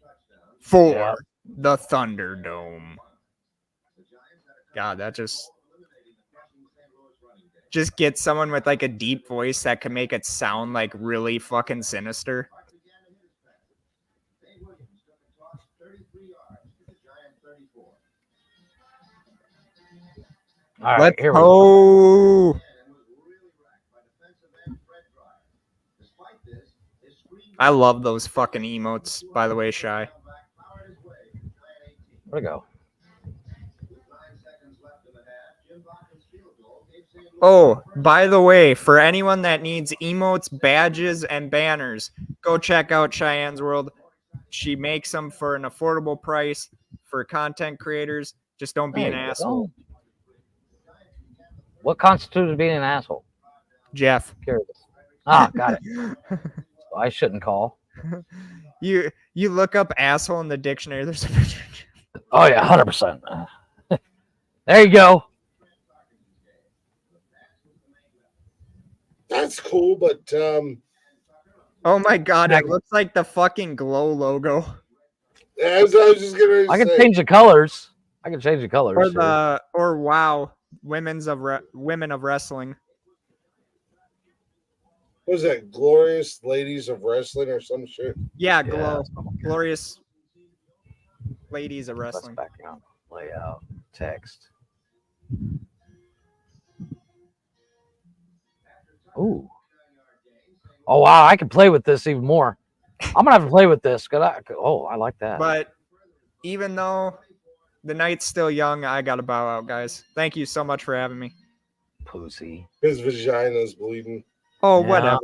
for the Thunderdome. God, that just get someone with a deep voice that can make it sound really fucking sinister. All right, Let's here we go. I love those fucking emotes, by the way, Shy. Where'd it go? Oh, by the way, for anyone that needs emotes, badges, and banners, go check out Cheyenne's World. She makes them for an affordable price for content creators. Just don't be an asshole. What constitutes being an asshole? Jeff. Curious. Ah, got it. I shouldn't call. You look up asshole in the dictionary. There's a picture. Oh yeah, 100%. There you go. That's cool, but oh my god, it looks like the fucking Glow logo. as I was just gonna I say, can change the colors. I can change the colors. Or wow, women of wrestling. what was that? Glorious Ladies of Wrestling or some shit? Yeah, Glow. Glorious Ladies of Wrestling. Background, layout, text. Ooh. Oh wow, I can play with this even more. I'm gonna have to play with this because I like that. But even though the night's still young, I gotta bow out, guys. Thank you so much for having me. Pussy. His vagina's bleeding. Oh, Yeah, whatever.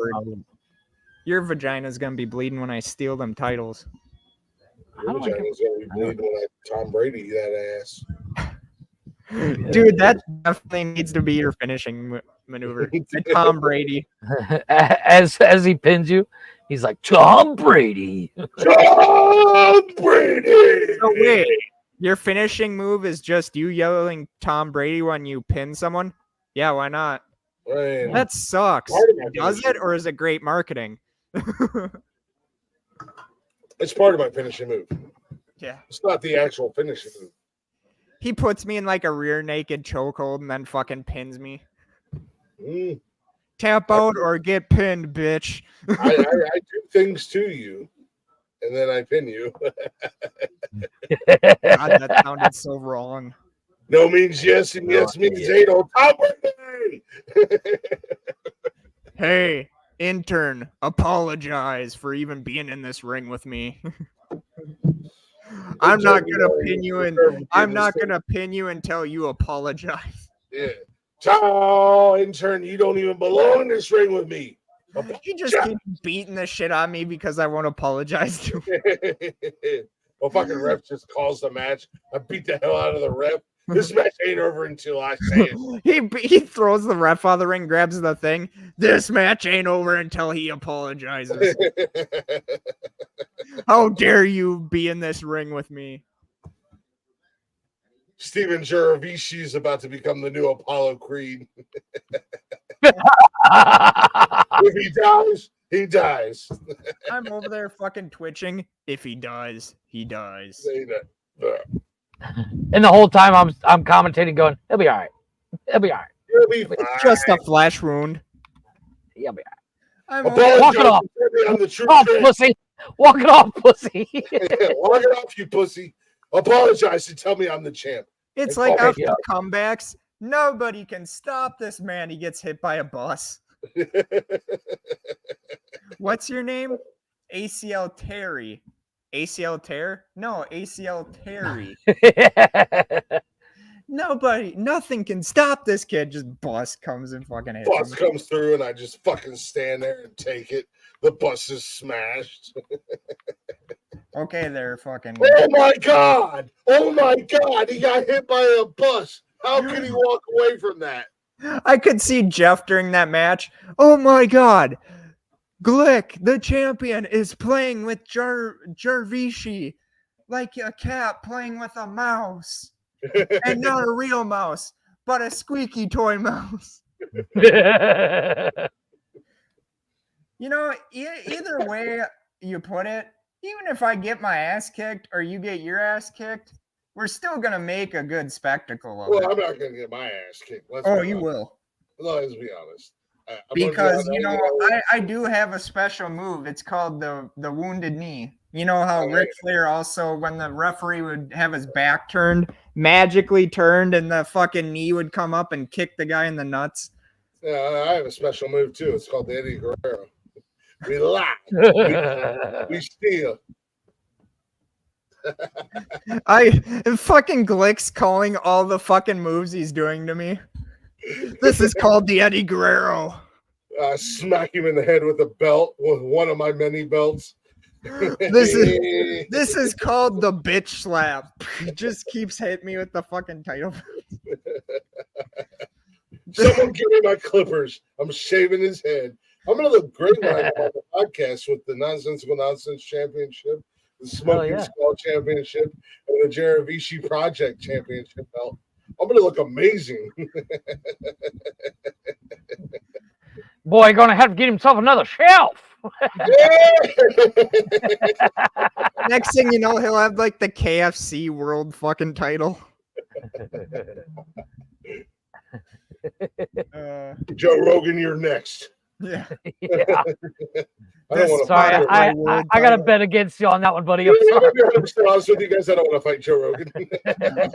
Your vagina's gonna be bleeding when I steal them titles. Your How do I get- vagina's gonna be bleeding when I Tom Brady that ass. Dude, that definitely needs to be your finishing maneuver. The Tom Brady. as he pins you, he's like Tom Brady. Tom Brady. So wait, your finishing move is just you yelling Tom Brady when you pin someone? Yeah, why not? Right. That sucks. Part of my Does it, finishing or is it great marketing? It's part of my finishing move. Yeah. It's not the actual finishing move. He puts me in like a rear naked chokehold and then fucking pins me. Mm. Tap out or get pinned, bitch. I do things to you, and then I pin you. God, that sounded so wrong. No means yes, and yes means no. Tom Brady. Hey, intern, apologize for even being in this ring with me. I'm not gonna pin you and I'm not gonna pin you until you apologize. Yeah. Ciao, intern. You don't even belong in this ring with me. He just keeps beating the shit out of me because I won't apologize to him. Well, fucking ref just calls the match. I beat the hell out of the ref. This match ain't over until I say it. He throws the ref out of the ring, grabs the thing. This match ain't over until he apologizes. How dare you be in this ring with me? Steven Juravici is about to become the new Apollo Creed. If he dies, he dies. I'm over there fucking twitching. If he dies, he dies. Say that. And the whole time I'm commentating, going, "He'll be all right. He'll be all right. He'll be fine. It's just a flesh wound. He'll be all I'm Apologize Walk it off. for me, I'm the true right." Oh, champ. pussy. Walk it off, pussy. Walk it off, you pussy. Apologize and tell me I'm the champ. It's Like, like oh, after comebacks, nobody can stop this man. He gets hit by a bus. What's your name? ACL Terry. ACL Tear? No, ACL Terry. Nothing can stop this kid. Just bus comes and fucking hits Bus him. comes through and I just fucking stand there and take it. The bus is smashed. Okay, they're fucking. Oh my god! Oh my god! He got hit by a bus. How can he walk away from that? I could see Jeff during that match. Oh my god. Glick, the champion, is playing with Juravici like a cat playing with a mouse. And not a real mouse, but a squeaky toy mouse. You know, either way you put it, even if I get my ass kicked or you get your ass kicked, we're still going to make a good spectacle of Well, it. I'm not going to get my ass kicked. Let's Oh, be you honest. will. Let's be honest. Because, you know, I do have a special move. It's called the wounded knee. You know how Ric Flair also, when the referee would have his back turned, magically turned, and the fucking knee would come up and kick the guy in the nuts? Yeah, I have a special move too. It's called the Eddie Guerrero. We lie. We steal. Fucking Glick's calling all the fucking moves he's doing to me. This is called the Eddie Guerrero. Smack him in the head with a belt, with one of my many belts. This is called the bitch slap. He just keeps hitting me with the fucking title. Someone give me my clippers. I'm shaving his head. I'm gonna look great when I go on the podcast with the Nonsensical Nonsense Championship, the Smoking Skull Championship, and the Jaravici Project Championship belt. I'm gonna look amazing. Boy, gonna have to get himself another shelf. Next thing you know, he'll have like the KFC world fucking title. Joe Rogan, you're next. Yeah. Yeah. I don't want to Sorry, fight. I got to bet against you on that one, buddy. I'm I'm sorry. gonna be 100% honest with you guys. I don't want to fight Joe Rogan. I don't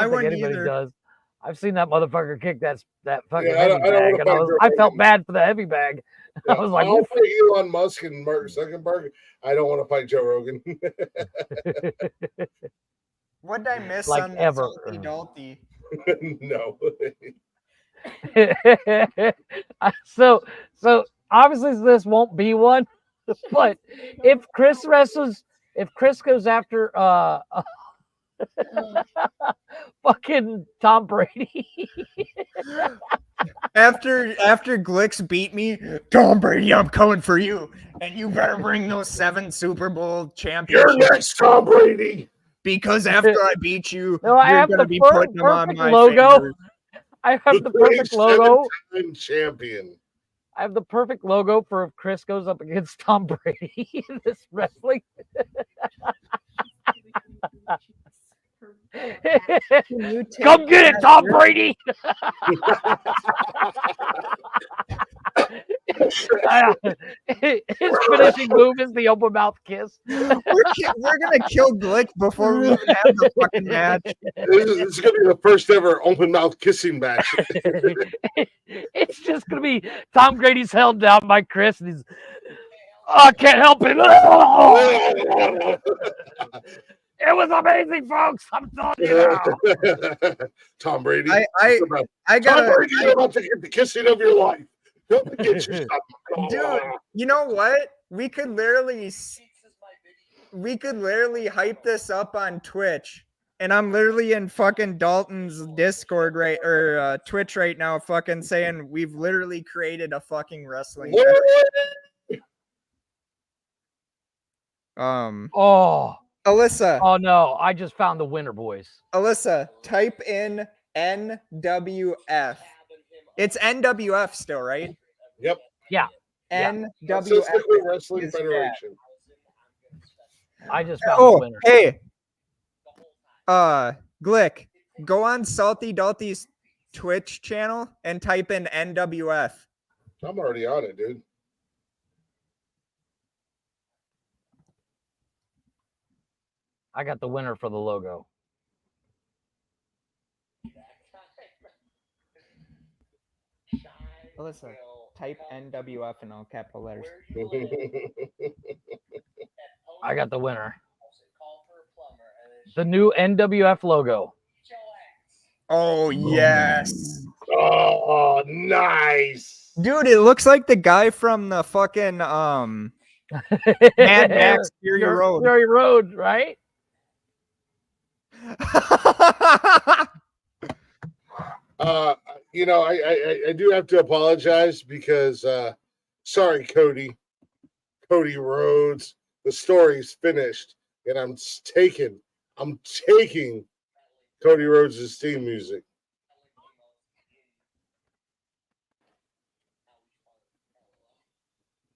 think wouldn't anybody either. does. I've seen that motherfucker kick that fucking Yeah, I don't heavy bag, wanna and fight Joe I felt Rogan. bad for the heavy bag. Yeah, I was like, I'll fight Elon Musk and Mark Zuckerberg. I don't want to fight Joe Rogan. What did I miss Like on the ever. Salty Dalty? No. so obviously this won't be one, but if Chris goes after fucking Tom Brady. After Glicks beat me, Tom Brady, I'm coming for you, and you better bring those 7 Super Bowl championships. You're next, Tom Brady. Because after I beat you, No, I you're have gonna the be putting them on perfect my logo. fingers. I have the perfect logo. 7-time champion. I have the perfect logo for if Chris goes up against Tom Brady in this wrestling. Come get it, Tom Brady! His finishing move is the open mouth kiss. We're gonna kill Glick before we even have the fucking match. This is going to be the first ever open mouth kissing match. It's just gonna be Tom Brady's held down by Chris, and he's, I can't help it. It was amazing, folks. I'm telling you now. Tom Brady. I Tom gotta, Brady, you're about to get the kissing of your life. Don't get your stuff. dude. You know what? We could literally hype this up on Twitch, and I'm literally in fucking Dalton's Discord Twitch right now, fucking saying we've literally created a fucking wrestling. Oh, Alyssa. oh no! I just found the winner, boys. Alyssa, type in NWF. It's NWF still, right? Yep. Yeah. NWF Nonsensical Wrestling is Federation. I just found the winner. Hey. Glick, go on Salty Dalty's Twitch channel and type in NWF. I'm already on it, dude. I got the winner for the logo. Alyssa, type NWF in all capital letters. I got the winner. The new NWF logo. Oh, yes. Oh, nice. Dude, it looks like the guy from the fucking Mad Max Fury Road. Fury Road, right? You know, I do have to apologize because sorry, Cody Rhodes. The story's finished, and I'm taking Cody Rhodes' theme music.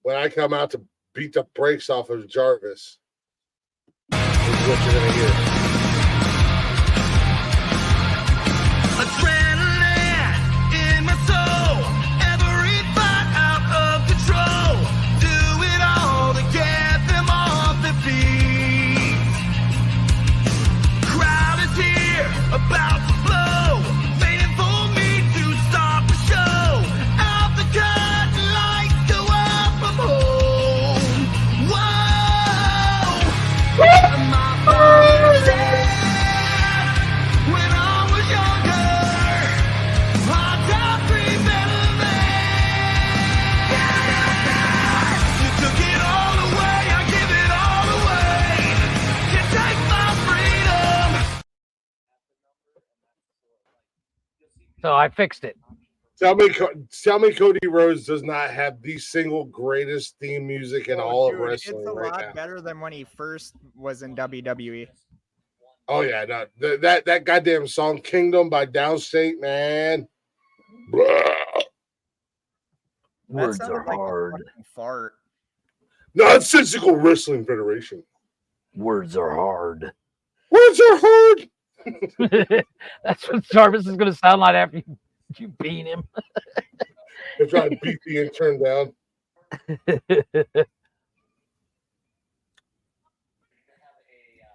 When I come out to beat the brakes off of Jarvis, this is what you're gonna hear. Adrenaline in my soul, every thought out of control. Do it all to get them off their feet. Crowd is here, about to blow, waiting for me to start the show. Out the curtain, lights go up from home. Whoa! My father said when I was younger, hard times free better than. You took it all away, I give it all away. Can't take my freedom. So I fixed it. Tell me Cody Rhodes does not have the single greatest theme music in all of Dude, wrestling it's a right lot now. better than when he first was in WWE. Oh yeah, no, that goddamn song "Kingdom" by Downstate, man. Blah. That Words sounded are like a hard. fucking fart. Nonsensical Wrestling Federation. Words are hard. Words are hard. That's what Jarvis is going to sound like after you beat him. They're trying to beat the intern down.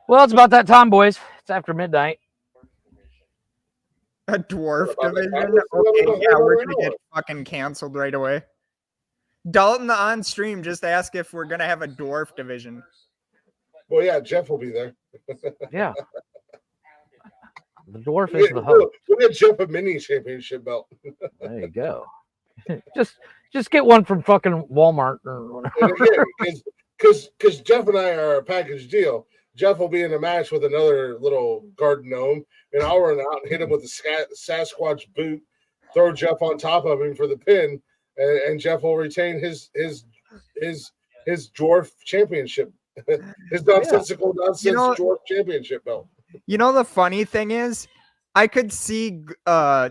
Well, it's about that time, boys. It's after midnight. A dwarf What about the division? Congress? Okay, yeah, we're gonna What? get fucking canceled right away. Dalton on stream just ask if we're gonna have a dwarf division. Well, yeah, Jeff will be there. Yeah. The dwarf is the host. We'll get Jeff a mini championship belt. There you go. Just Just get one from fucking Walmart or whatever. And again, because Jeff and I are a package deal. Jeff will be in a match with another little garden gnome, and I'll run out and hit him with a Sasquatch boot, throw Jeff on top of him for the pin, and Jeff will retain his dwarf championship, his nonsensical dwarf championship belt. You know, the funny thing is, I could see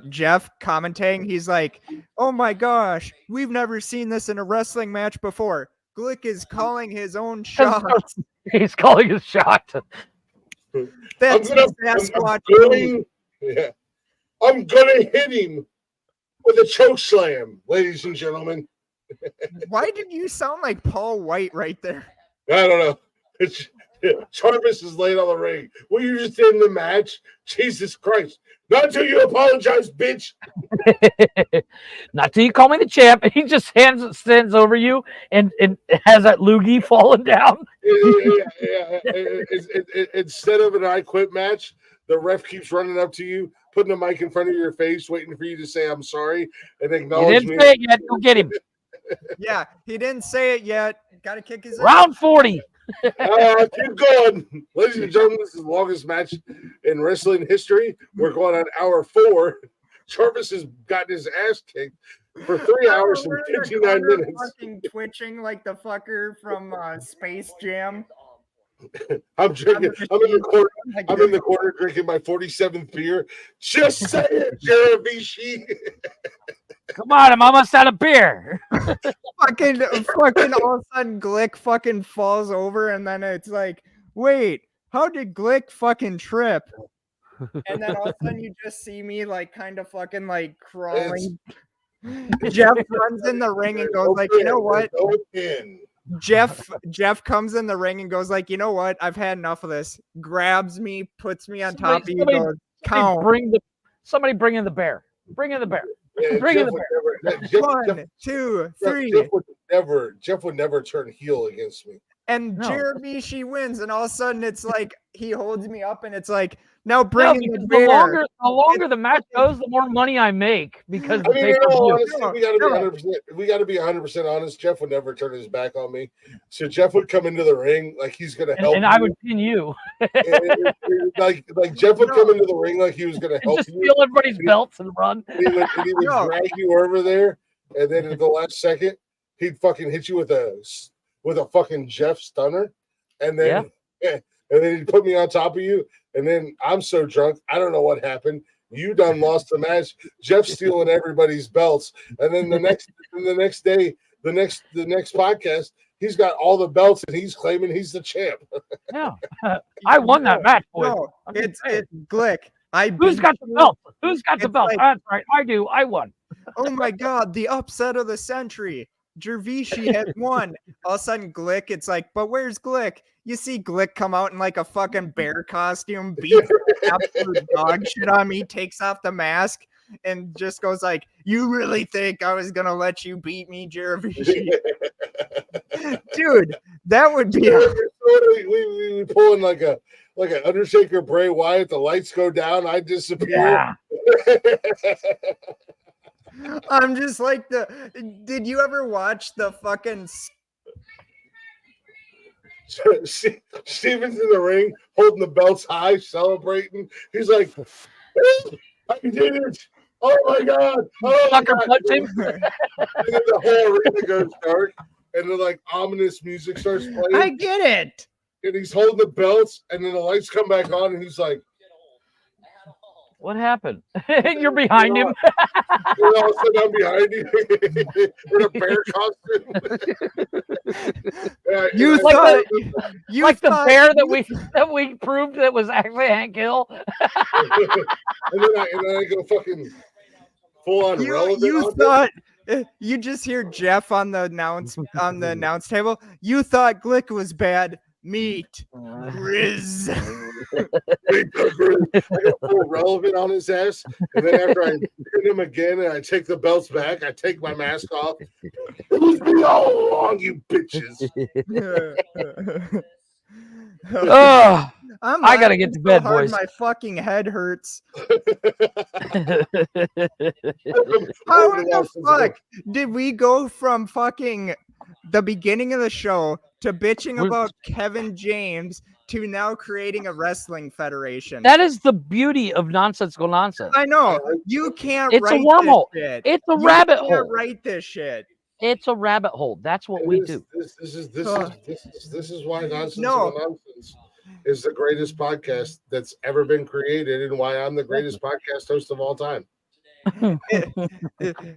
Jeff commentating. He's like, "Oh my gosh, we've never seen this in a wrestling match before. Glick is calling his own shot." He's calling his shot. That's I'm gonna hit him with a choke slam, ladies and gentlemen. Why did you sound like Paul White right there? I don't know. Jarvis is laid on the ring. Well, you just in the match. Jesus Christ. Not until you apologize, bitch. Not till you call me the champ. He just stands over you and has that loogie falling down. Yeah. Instead of an I quit match, the ref keeps running up to you, putting a mic in front of your face, waiting for you to say I'm sorry and acknowledge He me. didn't say it yet. Go get him. Yeah, he didn't say it yet. Got to kick his Round 40. Keep going. Ladies and gentlemen, this is the longest match in wrestling history. We're going on hour 4. Jarvis has gotten his ass kicked for 3 hours and 59 minutes. Fucking twitching like the fucker from Space Jam. I'm drinking. I'm in the corner drinking my 47th beer. Just say it, Jarabishi. Come on, I'm almost out of beer. fucking all of a sudden Glick fucking falls over, and then it's like, wait, how did Glick fucking trip? And then all of a sudden you just see me like kind of fucking like crawling. Jeff runs in the ring and goes like, you know what? Jeff comes in the ring and goes like, you know what? I've had enough of this. Grabs me, puts me on top of you, goes, count. Somebody bring in the bear. Bring in the bear. Yeah, Bring in the bear. 1, 2, 3. Jeff would never turn heel against me. And Jeremy, she wins, and all of a sudden it's like he holds me up, and it's like, now bring in the bear. The longer the match goes, the more money I make because I mean, honestly, we got to be 100% honest. Jeff would never turn his back on me, so Jeff would come into the ring like he's gonna help, and I would pin you. like Jeff would come into the ring like he was gonna help just you. steal everybody's belts and run. He would drag you over there, and then at the last second, he'd fucking hit you with a fucking Jeff stunner, and then he'd put me on top of you, and then I'm so drunk, I don't know what happened. You done lost the match. Jeff stealing everybody's belts, and then the next day, the next podcast, he's got all the belts, and he's claiming he's the champ. Yeah, I won that match, boy. No, it's Glick. Who's got the belt? Who's got the belt? That's right, I do. I won. Oh my god, the upset of the century. Jervishi had won. All of a sudden, Glick, it's like, but where's Glick? You see Glick come out in like a fucking bear costume, beats absolute dog shit on me, takes off the mask, and just goes like, you really think I was going to let you beat me, Jervishi? Dude, that would be... we pull in like an Undertaker Bray Wyatt, the lights go down, I disappear. Yeah. I'm just like did you ever watch the fucking Steven's in the ring holding the belts high, celebrating. He's like, I did it. Oh my god. Oh my god. Punch him. And then the whole arena goes dark, and then like ominous music starts playing. I get it. And he's holding the belts, and then the lights come back on, and he's like, what happened? You're behind him. And all of a sudden I'm behind you in a bear costume. You thought the bear that we proved that was actually Hank Hill. and then I go fucking full on relevant. You thought you just hear Jeff on the announce table. You thought Glick was bad. Meat. Riz. I got full relevant on his ass, and then after I hit him again and I take the belts back, I take my mask off. It was me all along, you bitches. I gotta get to bed, so hard boys. My fucking head hurts. Welcome How to the Nonsensical. fuck did we go from fucking the beginning of the show to bitching We're- about Kevin James to now creating a wrestling federation? That is the beauty of nonsensical nonsense. I know you can't. It's a write wormhole. This shit. It's a You rabbit can't hole. Write this shit. It's a rabbit hole. That's what we do. This is why Nonsensical No. Nonsense is the greatest podcast that's ever been created, and why I'm the greatest podcast host of all time.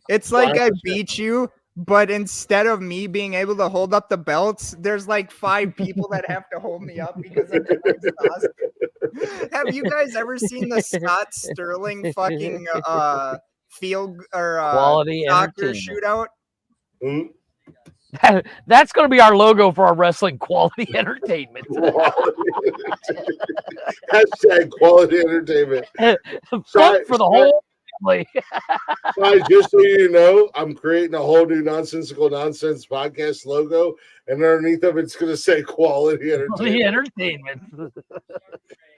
It's like I 100%. beat you, but instead of me being able to hold up the belts, there's like 5 people that have to hold me up because I'm exhausted. Have you guys ever seen the Scott Sterling fucking field or Quality soccer entertainment. shootout? Hmm? That's going to be our logo for our wrestling quality entertainment. Hashtag quality entertainment. Fun for the whole family. Guys, just so you know, I'm creating a whole new Nonsensical Nonsense podcast logo, and underneath of it's going to say quality Quality entertainment. entertainment.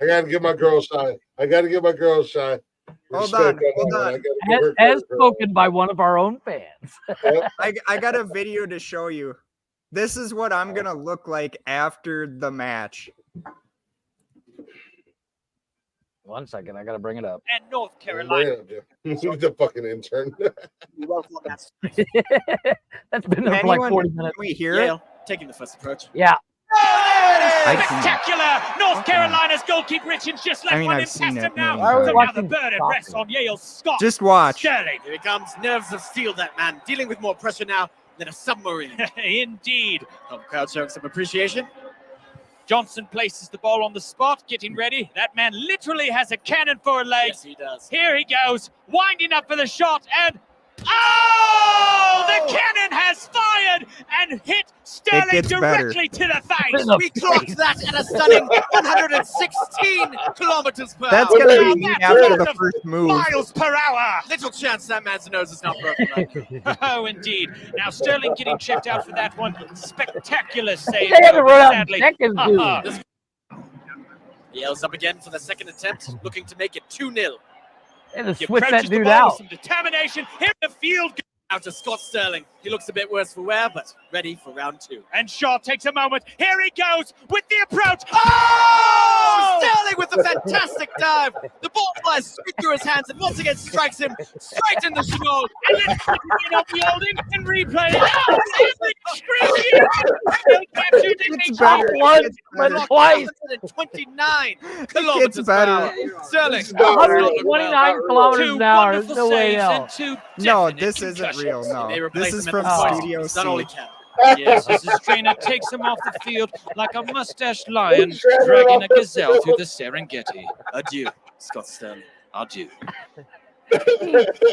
I got to get my girl shy. Hold Respect on, that hold woman. on. I gotta give her As credit for that. spoken by one of our own fans. I got a video to show you. This is what I'm gonna look like after the match. 1 second, I got to bring it up. And North Carolina. The fucking intern. That's been there for like 40 minutes. Can we hear it? Yale taking the first approach. Yeah. Spectacular! North Carolina's goalkeeper Richards just let one I've in seen past him it now. many times. So now the Watching burden soccer. rests on Yale's Scott. Just watch. Sterling. Here he comes. Nerves of steel, that man. Dealing with more pressure now than a submarine. Indeed. Home crowd showing some appreciation. Johnson places the ball on the spot, getting ready. That man literally has a cannon for a leg. Yes, he does. Here he goes, winding up for the shot, and oh! The cannon has fired and hit Sterling gets better. directly to the face. In the We clocked that at a stunning 116 kilometers per That's hour. gonna Now be me that's after lots the of first move. miles per hour. Little chance that man's nose is not broken. Right? Oh, indeed. Now Sterling getting checked out for that one. Spectacular save. They had to though, run out sadly. seconds, dude. Yale's up again for the second attempt, looking to make it 2-0. They had to He switch that approaches the dude ball out. with some determination. Here in the field. Out to Scott Sterling. He looks a bit worse for wear, but ready for round 2. And Shaw takes a moment. Here he goes with the approach. Oh! Sterling with a fantastic dive. The ball flies straight through his hands and once again strikes him straight in the shoulder. And then in on the old instant replay. Oh, It's better. Once, It's but better. twice. 129 kilometers per better. hour. Sterling. 129 kilometers Two an hour. wonderful No way saves in and hell. two No, definite this isn't concussions. real. No, They replace this is him from at the point. Studio He's done all he C. can. Yes, as his trainer takes him off the field like a mustached lion dragging a gazelle through the Serengeti. Adieu, Scott Sterling. Adieu.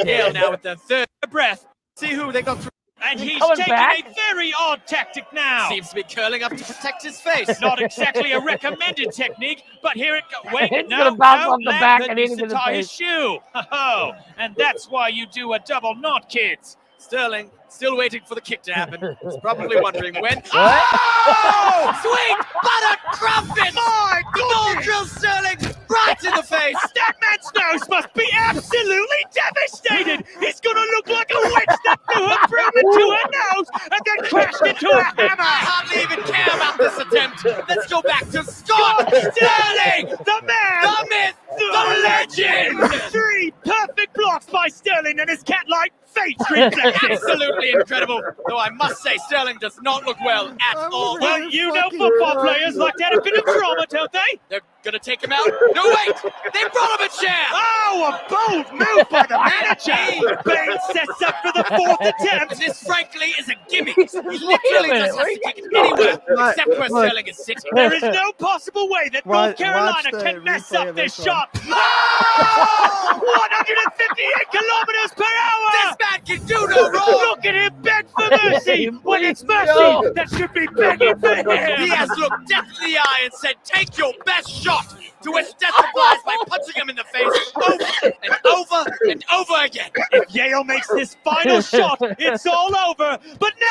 Yale now with the third breath. See who they got through. And he's coming taking back? a very odd tactic now. Seems to be curling up to protect his face. Not exactly a recommended technique, but here it goes. Wait, It's no, gonna bounce no, off the Lampert back and needs hit him to in the tie his face. shoe. Oh, and that's why you do a double knot, kids. Sterling still waiting for the kick to happen. He's probably wondering when. Oh! Sweet butter crumpets! My ball drills Sterling right in the face. That man's nose must be absolutely devastated. He's gonna look like a witch that threw her broom into her nose and then crashed into a hammer. I hardly even care about this attempt. Let's go back to Scott Sterling, the man, the myth, the legend. 3 perfect blocks by Sterling and his cat-like face reflex. Absolutely incredible. Though I must say, Sterling does not look well at all. Well, you know football players like to add a bit of drama, don't they? They're gonna take him out. No, wait! They brought him a chair! Oh, a bold move by the manager! Bain sets up for the 4th attempt. And this, frankly, is a gimmick. He literally just has to take it anywhere except where Sterling is sitting. There is no possible way that North Carolina can mess up this shot. Oh! 158 kilometers per hour! This man can do no wrong! Look at him beg for mercy! When it's mercy, that should be begging for him! He has looked death in the eye and said, take your best shot! To which death replies by punching him in the face over and over and over again. If Yale makes this final shot, it's all over. But no!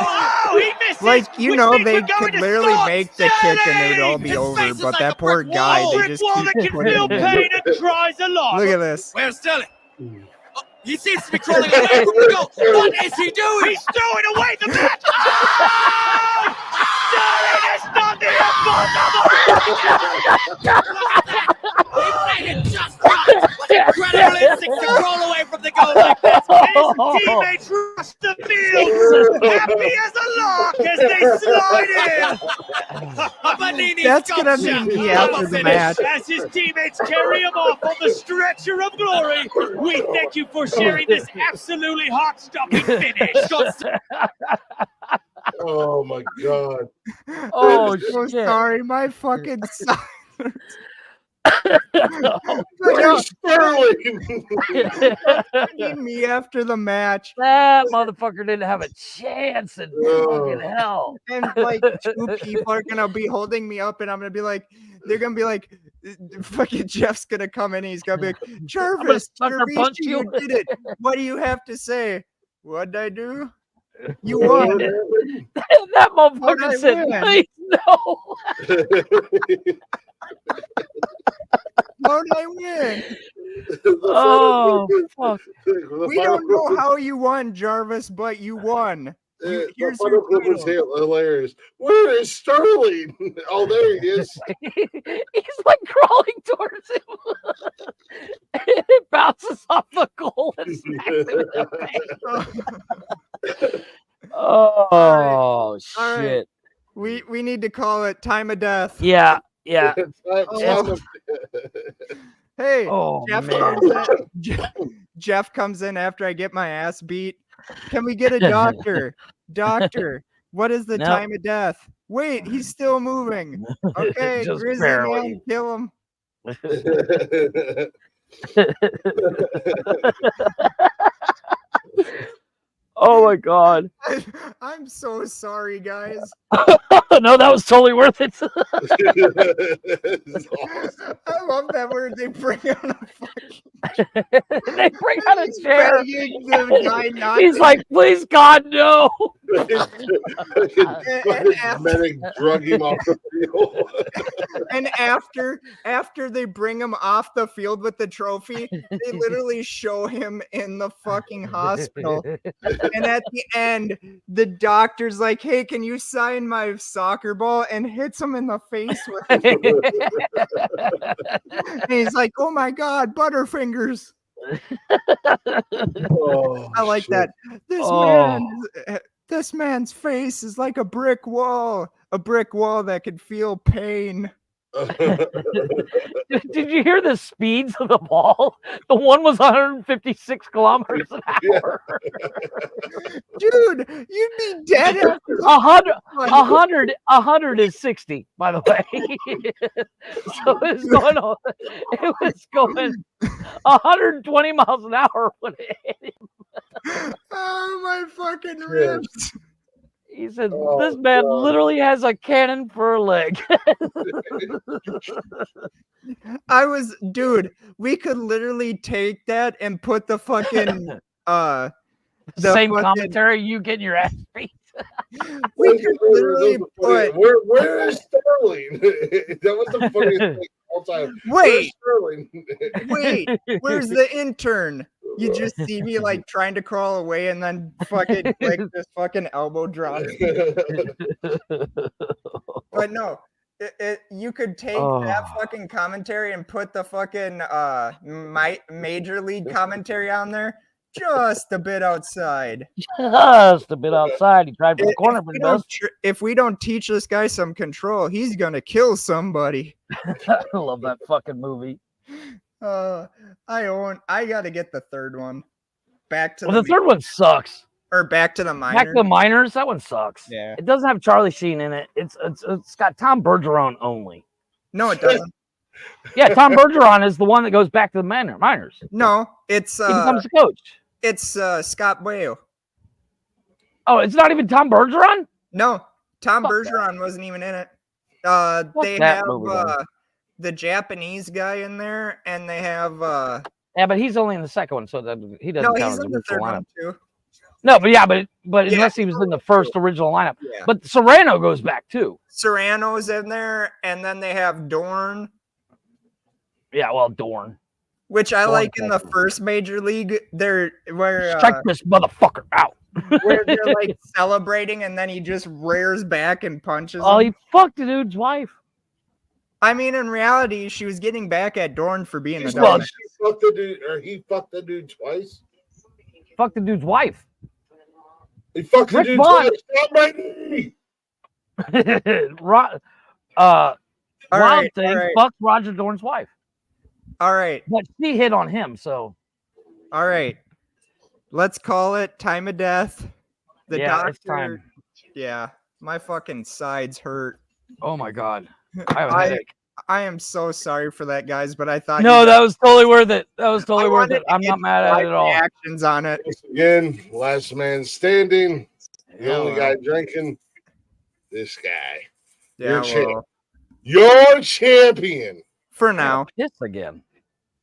Oh, he missed This Like, is, you which know, means they we're going could to literally start make the kick and it would all be His over, face is but like that a poor brick guy, wall. they Brick just wall keep that can putting feel him in. pain and cries a lot. Look at this. Where's Sterling? Oh, he seems to be crawling away from the goal. What is he doing? He's throwing away the match. Oh! Sterling has done the impossible! He made it just right. With incredible instincts to crawl away from the goal like this. His teammates rush the field, happy as a lark as they slide in. Manini's That's gonna be gotcha. me Love after a the finish match. as his teammates carry him off on the stretcher of glory. We thank you for sharing this absolutely heart-stopping finish. Oh my god. Oh I'm so shit! sorry, my fucking son. Where's Sterling? Me after the match. That motherfucker didn't have a chance in fucking Oh. hell. And like 2 people are gonna be holding me up, and I'm gonna be like, they're gonna be like, fucking Jeff's gonna come in, and he's gonna be like, Jarvis, sucker punch you you. did it. What do you have to say? What'd I do? You won. That How'd I motherfucker said, win? "Please no." How'd I win? Oh fuck! We don't know how you won, Jarvis, but you won. The Here's final your clip was title. hilarious. Where is Sterling? Oh, there he is. He's like crawling towards him. And it bounces off the goal and smacks him in the face. Oh All right. shit! We need to call it time of death. Yeah. Hey, Oh Jeff man. comes in. Jeff comes in after I get my ass beat. Can we get a doctor? Doctor, what is the Nope. time of death? Wait, he's still moving. Okay, Just Grizzly barely. Man, kill him. Oh my god! I'm so sorry, guys. No, that was totally worth it. I love that word. They bring on a They bring out a He's chair. begging the guy not He's to- like, "Please, God, no!" Medic drug him off the field. And after they bring him off the field with the trophy, they literally show him in the fucking hospital. And at the end, the doctor's like, "Hey, can you sign my soccer ball?" And hits him in the face with it. And he's like, "Oh my god, Butterfingers." Oh, I like shit. that. This man's face is like a brick wall that can feel pain. Did you hear the speeds of the ball? The one was 156 kilometers an hour. Dude, you'd be dead after 100 is 60, by the way. So it was going 120 miles an hour when it hit him. Oh my fucking ribs. He said, Oh, "This man God. literally has a cannon for a leg." Dude, we could literally take that and put the fucking the Same fucking- commentary, you getting your ass beat. We could literally put Where is Sterling? That was the funniest thing all time. Wait, Where's wait, where's the intern? You just see me like trying to crawl away and then fucking like this fucking elbow drop. Sterling? But no, you could take that fucking commentary and put the fucking major league commentary on there just a bit outside. Just a bit outside. He tried for the corner, but he does. If we don't teach this guy some control, he's gonna kill somebody. I love that fucking movie. I gotta get the third one. Back to The third one sucks. or back to the minor. Back to the Miners. That one sucks. Yeah. It doesn't have Charlie Sheen in it. It's got Tom Bergeron only. No, it doesn't. Yeah, Tom Bergeron is the one that goes back to the Miners. No, it's He becomes the coach. it's Scott Baio. Oh, it's not even Tom Bergeron? No, Tom Fuck Bergeron wasn't even in it. They that have movie, then. the Japanese guy in there, and they have Yeah, but he's only in the second one, so that he doesn't no, count he's as a in the neutral third lineup. one too. No, but Yeah, unless he was in the first original lineup. Yeah. But Serrano goes back too. Serrano's in there, and then they have Dorn, Yeah, well, Dorn. which I Dorn's like in the back. first major league. They're where Strike this motherfucker out. where they're like celebrating, and then he just rears back and punches Oh, him. he fucked the dude's wife. I mean, in reality, she was getting back at Dorn for being the Well, dumbass. She fucked the dude, or he fucked the dude twice. Fucked the dude's wife. He fucked the Rick dude Vaughn. twice. Stop my knee. Wild right, thing, all right. fucked Roger Dorn's wife. All right, But she hit on him, so all right. Let's call it time of death. The yeah, doctor. it's time. Yeah, my fucking sides hurt. Oh my god. I have a I headache. I am so sorry for that, guys, but I thought No, you that was totally worth it. That was totally I worth wanted it. to I'm get not mad at live it at all. reactions on it. Once again, last man standing. The Yeah, only well. guy drinking. This guy. Yeah, champ. well, Your champion. for now, Piss again.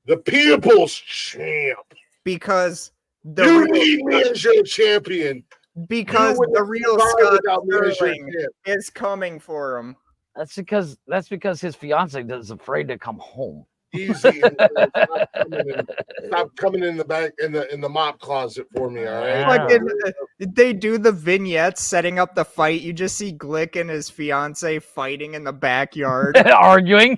The people's champ. because the You real, need me as your champion. because You would the not real survive Scott without me as your Sterling champ. is coming for him. That's because his fiance is afraid to come home. Easy. Stop coming in the back in the mop closet for me, all right? Fucking, they do the vignettes setting up the fight. You just see Glick and his fiance fighting in the backyard. Arguing.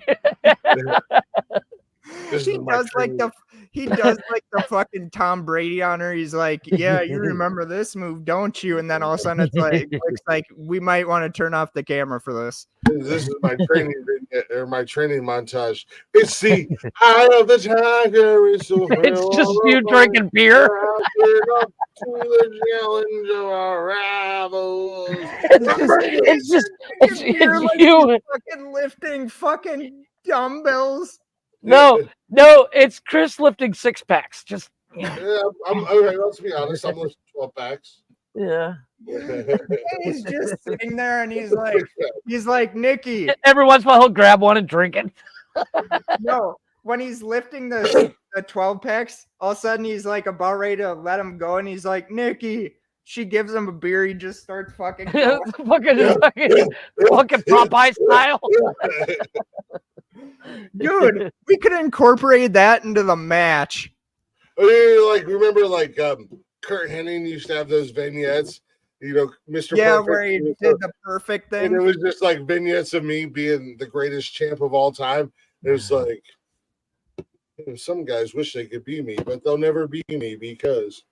This he is my does like training. he does like the fucking Tom Brady on her. He's like, yeah, you remember this move, don't you? And then all of a sudden it's like, Glick's like, we might want to turn off the camera for this. This is my training vignette, or my training montage. It's the eye of the tiger. It's, so It's just you drinking beer. Up to the challenge of our rivals. It's You're like you. fucking lifting fucking dumbbells. No, it's Chris lifting 6-packs. Just Yeah, I'm okay. Let's be honest. I'm lifting 12 packs. yeah. He's just sitting there and he's like, Nikki. Every once in a while he'll grab one and drink it. No, when he's lifting the 12 packs, all of a sudden he's like about ready to let him go, and he's like, Nikki. She gives him a beer. He just starts fucking going. fucking Popeye style. Dude, we could incorporate that into the match. Like remember, like Kurt Hennig used to have those vignettes. You know, Mr. Yeah, Perfect, where he did the perfect and it thing. was just like vignettes of me being the greatest champ of all time. There's like some guys wish they could be me, but they'll never be me because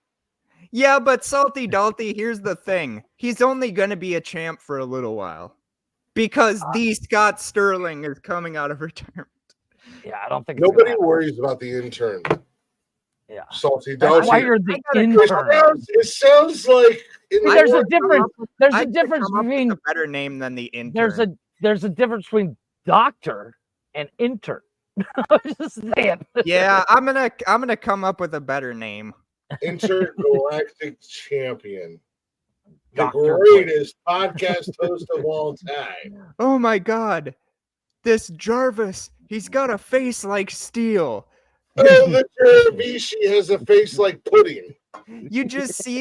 Yeah, but Salty Dalty, here's the thing. He's only going to be a champ for a little while. Because the Scott Sterling is coming out of retirement. Yeah, I don't think it's nobody gonna happen. worries about the intern. Yeah. Salty That's why Dalty. you're the I gotta intern. It sounds like There's a difference. There's I a could difference come up with between a better name than the intern. there's a difference between doctor and intern. I'm just saying. Yeah, I'm gonna come up with a better name. intergalactic champion. The Dr. greatest podcast host of all time. Oh my god. This Jarvis, he's got a face like steel. Oh, the Terabishi has a face like pudding. You just see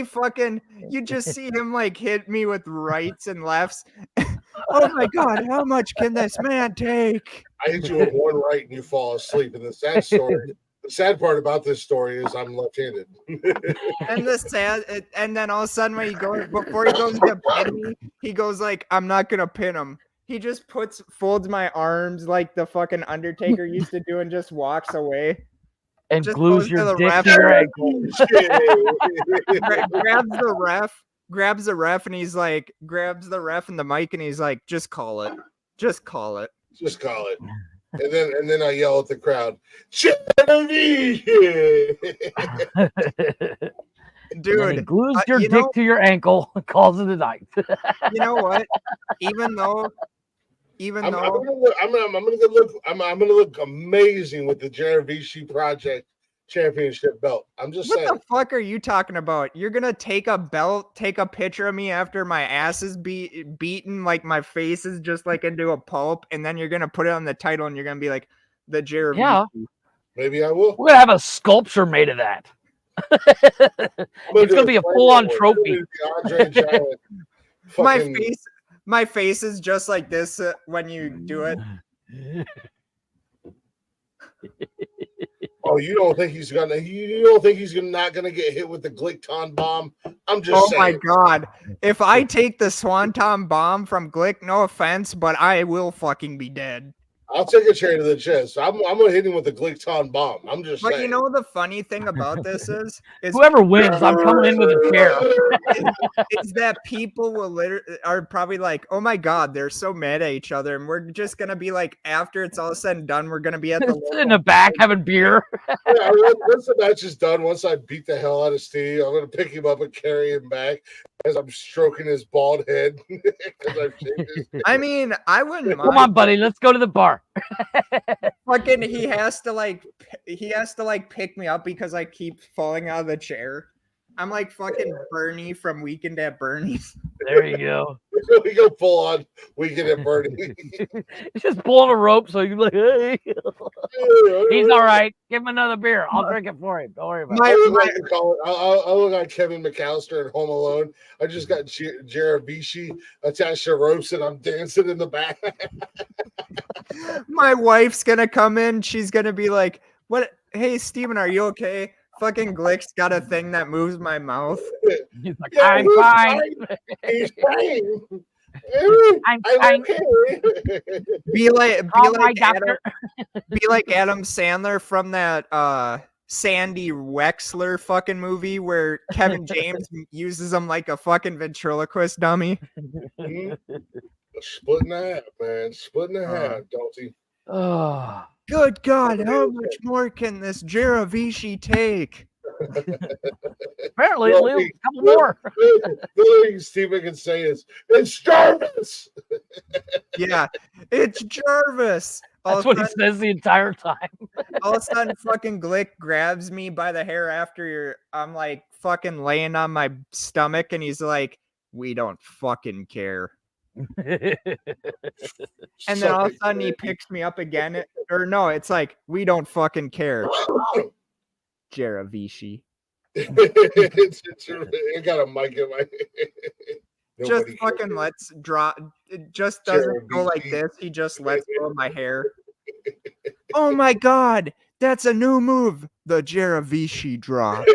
him like hit me with rights and lefts. Oh my god, how much can this man take? I hit you with one right and you fall asleep. And the sad part about this story is I'm left-handed. And then all of a sudden when before he goes to pin me, he goes like, I'm not gonna pin him. He just folds my arms like the fucking Undertaker used to do and just walks away. And Just glues goes to your the dick ref. to your ankle. grabs the ref and he's like, grabs the ref and the mic and he's like, just call it. Just call it. Just call it. And then I yell at the crowd, Dude, And he glues your you dick know- to your ankle, calls it a night. you know what? Even though I'm gonna look amazing with the Jaravici Project Championship belt. I'm just what saying. the fuck are you talking about? You're gonna take a belt, take a picture of me after my ass is beaten, like my face is just like into a pulp, and then you're gonna put it on the title and you're gonna be like the Jeremy. Yeah. Maybe I will. We're gonna have a sculpture made of that. It's gonna be a full-on trophy. My face is just like this when you do it. Oh, you don't think he's gonna? You don't think he's not gonna get hit with the Glickton bomb? I'm just Oh saying. my god! If I take the Swanton bomb from Glick, no offense, but I will fucking be dead. I'll take a chair to the chest. I'm gonna hit him with the Glickton bomb. I'm just But saying. you know the funny thing about this is Whoever wins, I'm coming in with a chair. is that people are probably like, oh my god, they're so mad at each other, and we're just gonna be like, after it's all said and done, we're gonna be at the in the back having beer. Yeah, once the match is done, once I beat the hell out of Steve, I'm gonna pick him up and carry him back as I'm stroking his bald head. I mean, I wouldn't mind. Come on, buddy, let's go to the bar. Fucking, he has to pick me up because I keep falling out of the chair. I'm like fucking Bernie from Weekend at Bernie's. There you go. We go full on Weekend at Bernie. He's just pulling a rope so you can like, hey. He's all right. Give him another beer. I'll drink it for him. Don't worry about it. I look like Kevin McAllister in Home Alone. I just got Jaravici attached to ropes and I'm dancing in the back. My wife's gonna come in. She's gonna be like, "What? Hey, Steven, are you okay?" Fucking Glick's got a thing that moves my mouth. He's like, I'm fine. He's fine. I'm fine. Okay. Be like doctor. Be like Adam Sandler from that Sandy Wexler fucking movie where Kevin James uses him like a fucking ventriloquist dummy. Split in half, man. Split in half, Dalty. Oh. Good God, how much more can this Jaravici take? Apparently, a couple more. The thing Steven can say is, it's Jarvis! Yeah, it's Jarvis! That's what he says the entire time. All of a sudden, fucking Glick grabs me by the hair after I'm like fucking laying on my stomach, and he's like, we don't fucking care. And then all of a sudden he picks me up again. Or no, it's like, we don't fucking care. Jaravici. I got a mic in my Just fucking lets drop. It just doesn't go like this. He just lets go of my hair. Oh my god, that's a new move. The Jaravici drop.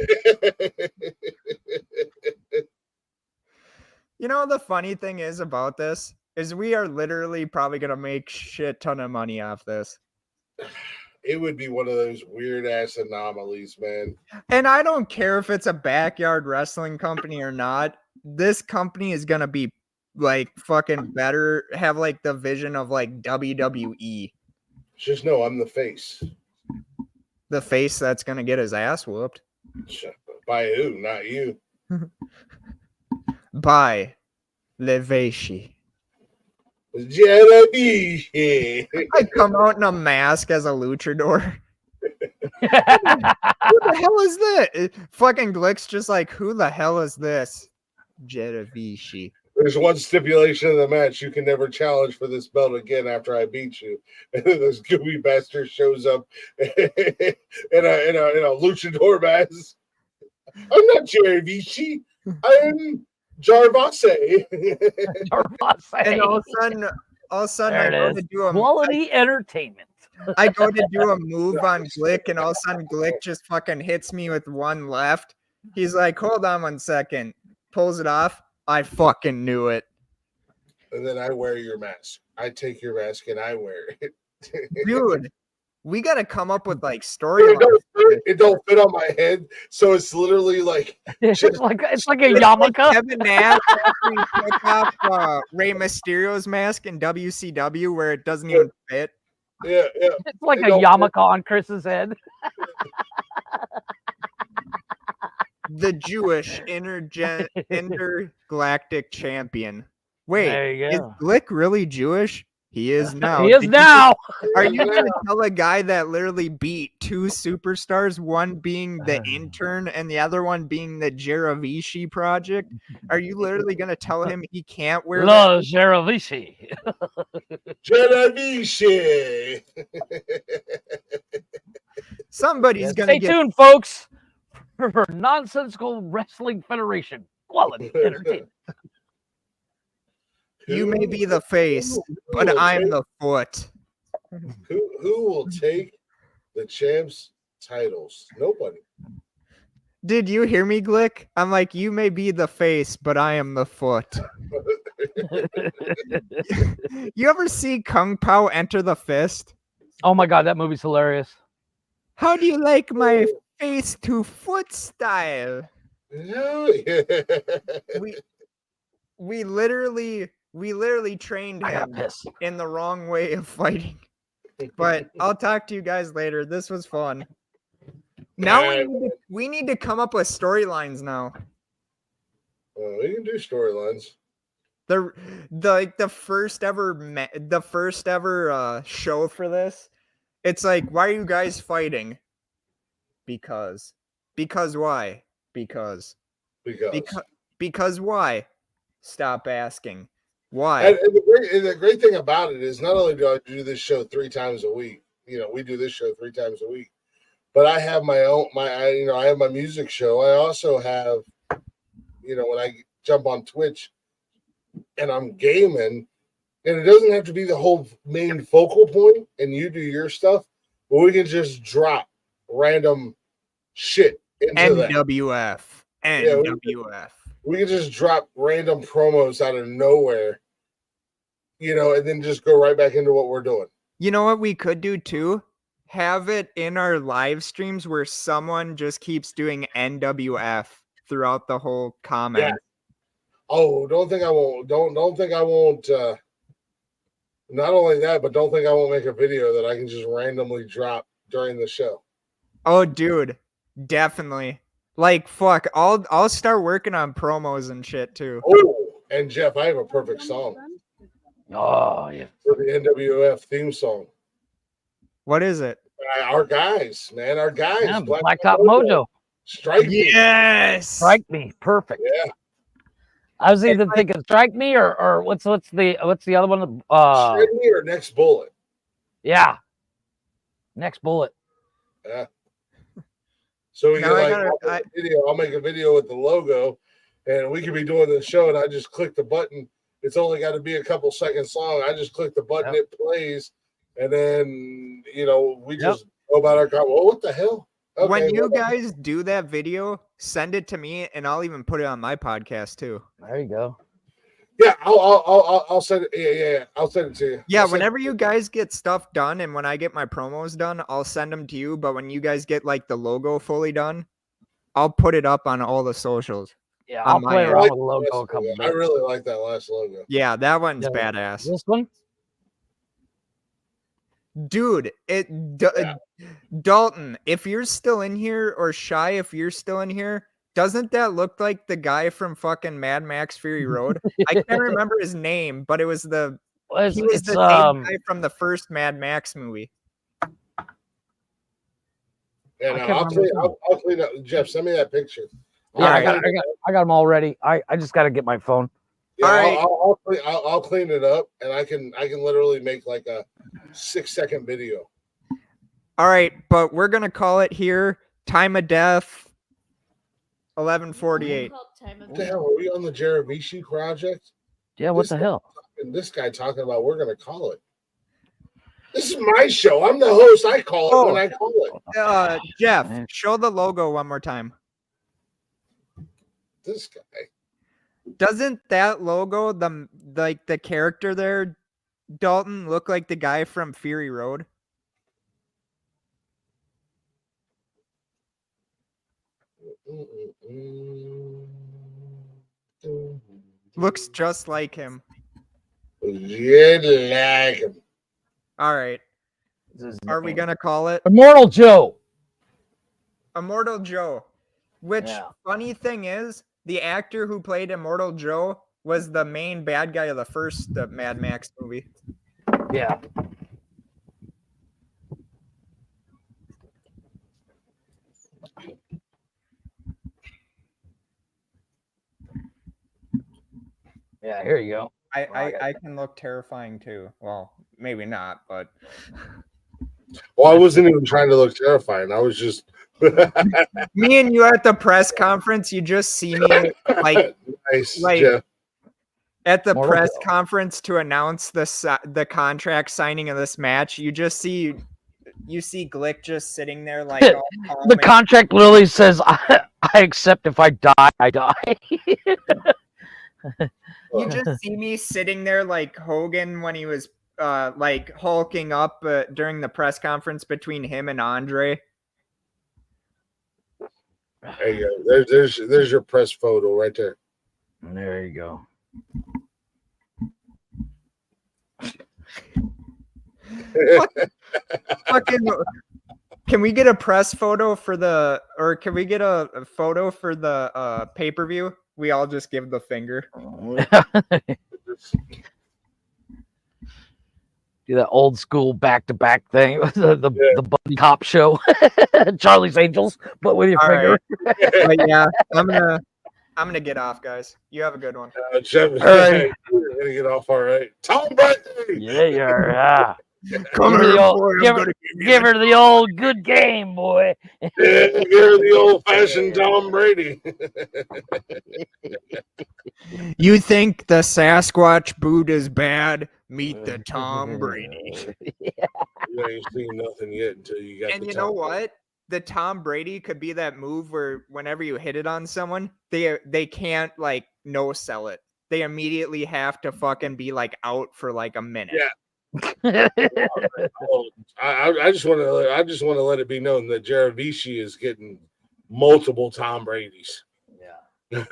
You know, the funny thing is about this is we are literally probably going to make shit ton of money off this. It would be one of those weird ass anomalies, man. And I don't care if it's a backyard wrestling company or not. This company is going to be like fucking better, have like the vision of like WWE. Just know I'm the face. The face that's going to get his ass whooped. By who? Not you. By Levashi. Jaravici. I come out in a mask as a luchador. What the hell is that? Fucking Glick's just like, who the hell is this? Jaravici. There's one stipulation in the match: you can never challenge for this belt again after I beat you. And then this gooey bastard shows up in a luchador mask. I'm not Jaravici. I'm Jarvase. And all of a sudden I go to do a quality entertainment. I go to do a move on Glick, and all of a sudden Glick just fucking hits me with one left. He's like, hold on 1 second. Pulls it off. I fucking knew it. And then I wear your mask. I take your mask and I wear it. Dude, we got to come up with like storylines. It don't fit on my head, so it's literally like it's like a yarmulke. Kevin Nash after he took off Rey Mysterio's mask in WCW where it doesn't even fit. Yeah. It's like a yarmulke on Chris's head. The Jewish intergalactic champion. Wait, there you is go. Glick really Jewish? He is now. He is now. Are you going to tell a guy that literally beat two superstars, one being the intern and the other one being the Jaravici project? Are you literally going to tell him he can't wear Lo Jaravici. Somebody's going to Stay tuned, folks. for Nonsensical Wrestling Federation. Quality entertainment. You may be the face, who but will I'm take- the foot. Who will take the champs titles? Nobody. Did you hear me, Glick? I'm like, you may be the face, but I am the foot. You ever see Kung Pao enter the fist? Oh my god, that movie's hilarious. How do you like my face to foot style? Hell yeah. We literally trained I got him pissed. in the wrong way of fighting. But I'll talk to you guys later. This was fun. Now Alright. we need to come up with storylines now. We can do storylines. The first ever show for this. It's like, why are you guys fighting? Because why? Because why? Stop asking. Why? And the great thing about it is not only do I do this show 3 times a week, we do this show 3 times a week, but I have I have my music show. I also have, when I jump on Twitch and I'm gaming, and it doesn't have to be the whole main focal point and you do your stuff, but we can just drop random shit into that. NWF. Yeah, we can just drop random promos out of nowhere, and then just go right back into what we're doing. You know what we could do too? Have it in our live streams where someone just keeps doing NWF throughout the whole comment. Yeah. Oh, don't think I won't. Don't think I won't. Not only that, but don't think I won't make a video that I can just randomly drop during the show. Oh, dude, definitely. Like, fuck, I'll start working on promos and shit too. Oh, and Jeff, I have a perfect song Oh yeah. for the NWF theme song. What is it? Our guys, man, our guys. Yeah, Blacktop Mojo. Strike me. Yes. Strike me. Perfect. Yeah. I was either thinking strike me or what's the other one? Strike me or next bullet. Yeah. Next bullet. Yeah. So we Now I can I'll make a video with the logo, and we could be doing the show, and I just click the button. It's only got to be a couple seconds long. I just click the button, It plays, and then we just go about our conversation. Well, what the hell? Okay, when you guys do that video, send it to me, and I'll even put it on my podcast too. There you go. Yeah, I'll send it. Yeah, I'll send it to you. Yeah, whenever you guys get stuff done, and when I get my promos done, I'll send them to you. But when you guys get like the logo fully done, I'll put it up on all the socials. Yeah, I'll play around with the logo a couple I really like that last logo. Yeah, that one's badass. This one? Dude, Dalton, if you're still in here, or Shy, if you're still in here, doesn't that look like the guy from fucking Mad Max Fury Road? I can't remember his name, but it was he was the same guy from the first Mad Max movie. Yeah, no, I'll clean up. Jeff, send me that picture. Yeah, I got them all ready. I just got to get my phone. Yeah, all right. I'll clean it up, and I can literally make like a 6-second video. All right, but we're gonna call it here. Time of death, 11:48. What the hell? Are we on the Jerebishi project? Yeah, what the hell? And this guy talking about we're gonna call it. This is my show. I'm the host. I call it when I call it. Jeff, show the logo one more time. This guy. Doesn't that logo, the character there, Dalton, look like the guy from Fury Road? Looks just like him. Just like him. All right. Are we gonna call it Immortal Joe? Immortal Joe. Which, funny thing is, the actor who played Immortal Joe was the main bad guy of the first Mad Max movie. Yeah. Yeah, here you go. I can look terrifying too. Well, maybe not, but Well, I wasn't even trying to look terrifying. I was just Me and you at the press conference, you just see me like Nice, like Jeff. at the Mortal press Kombat. conference to announce the contract signing of this match. You see Glick just sitting there like all calm The and- contract literally says, I accept if I die, I die. you just see me sitting there like Hogan when he was like hulking up during the press conference between him and Andre. There you go. There's your press photo right there. There you go. Fucking, can we get a press photo for the, or can we get a photo for the pay-per-view? We all just give the finger. Do that old school back-to-back thing. The Buddy Cop show. Charlie's Angels, but with your All finger. But yeah, I'm gonna get off, guys. You have a good one. Jeff, right. you're gonna get off all right. Tom Brady. Yeah, you are. Yeah. Come Give her here, the old- boy. I'm give her- gonna Give her the old good game, boy. Yeah, you're the old-fashioned Tom Brady. You think the Sasquatch boot is bad? Meet the Tom Brady. You ain't seen nothing yet until you got. And the you know Tom what? The Tom Brady could be that move where whenever you hit it on someone, they can't like no sell it. They immediately have to fucking be like out for like a minute. Yeah. Oh, I just want to let it be known that Jaravici is getting multiple Tom Brady's. Dude,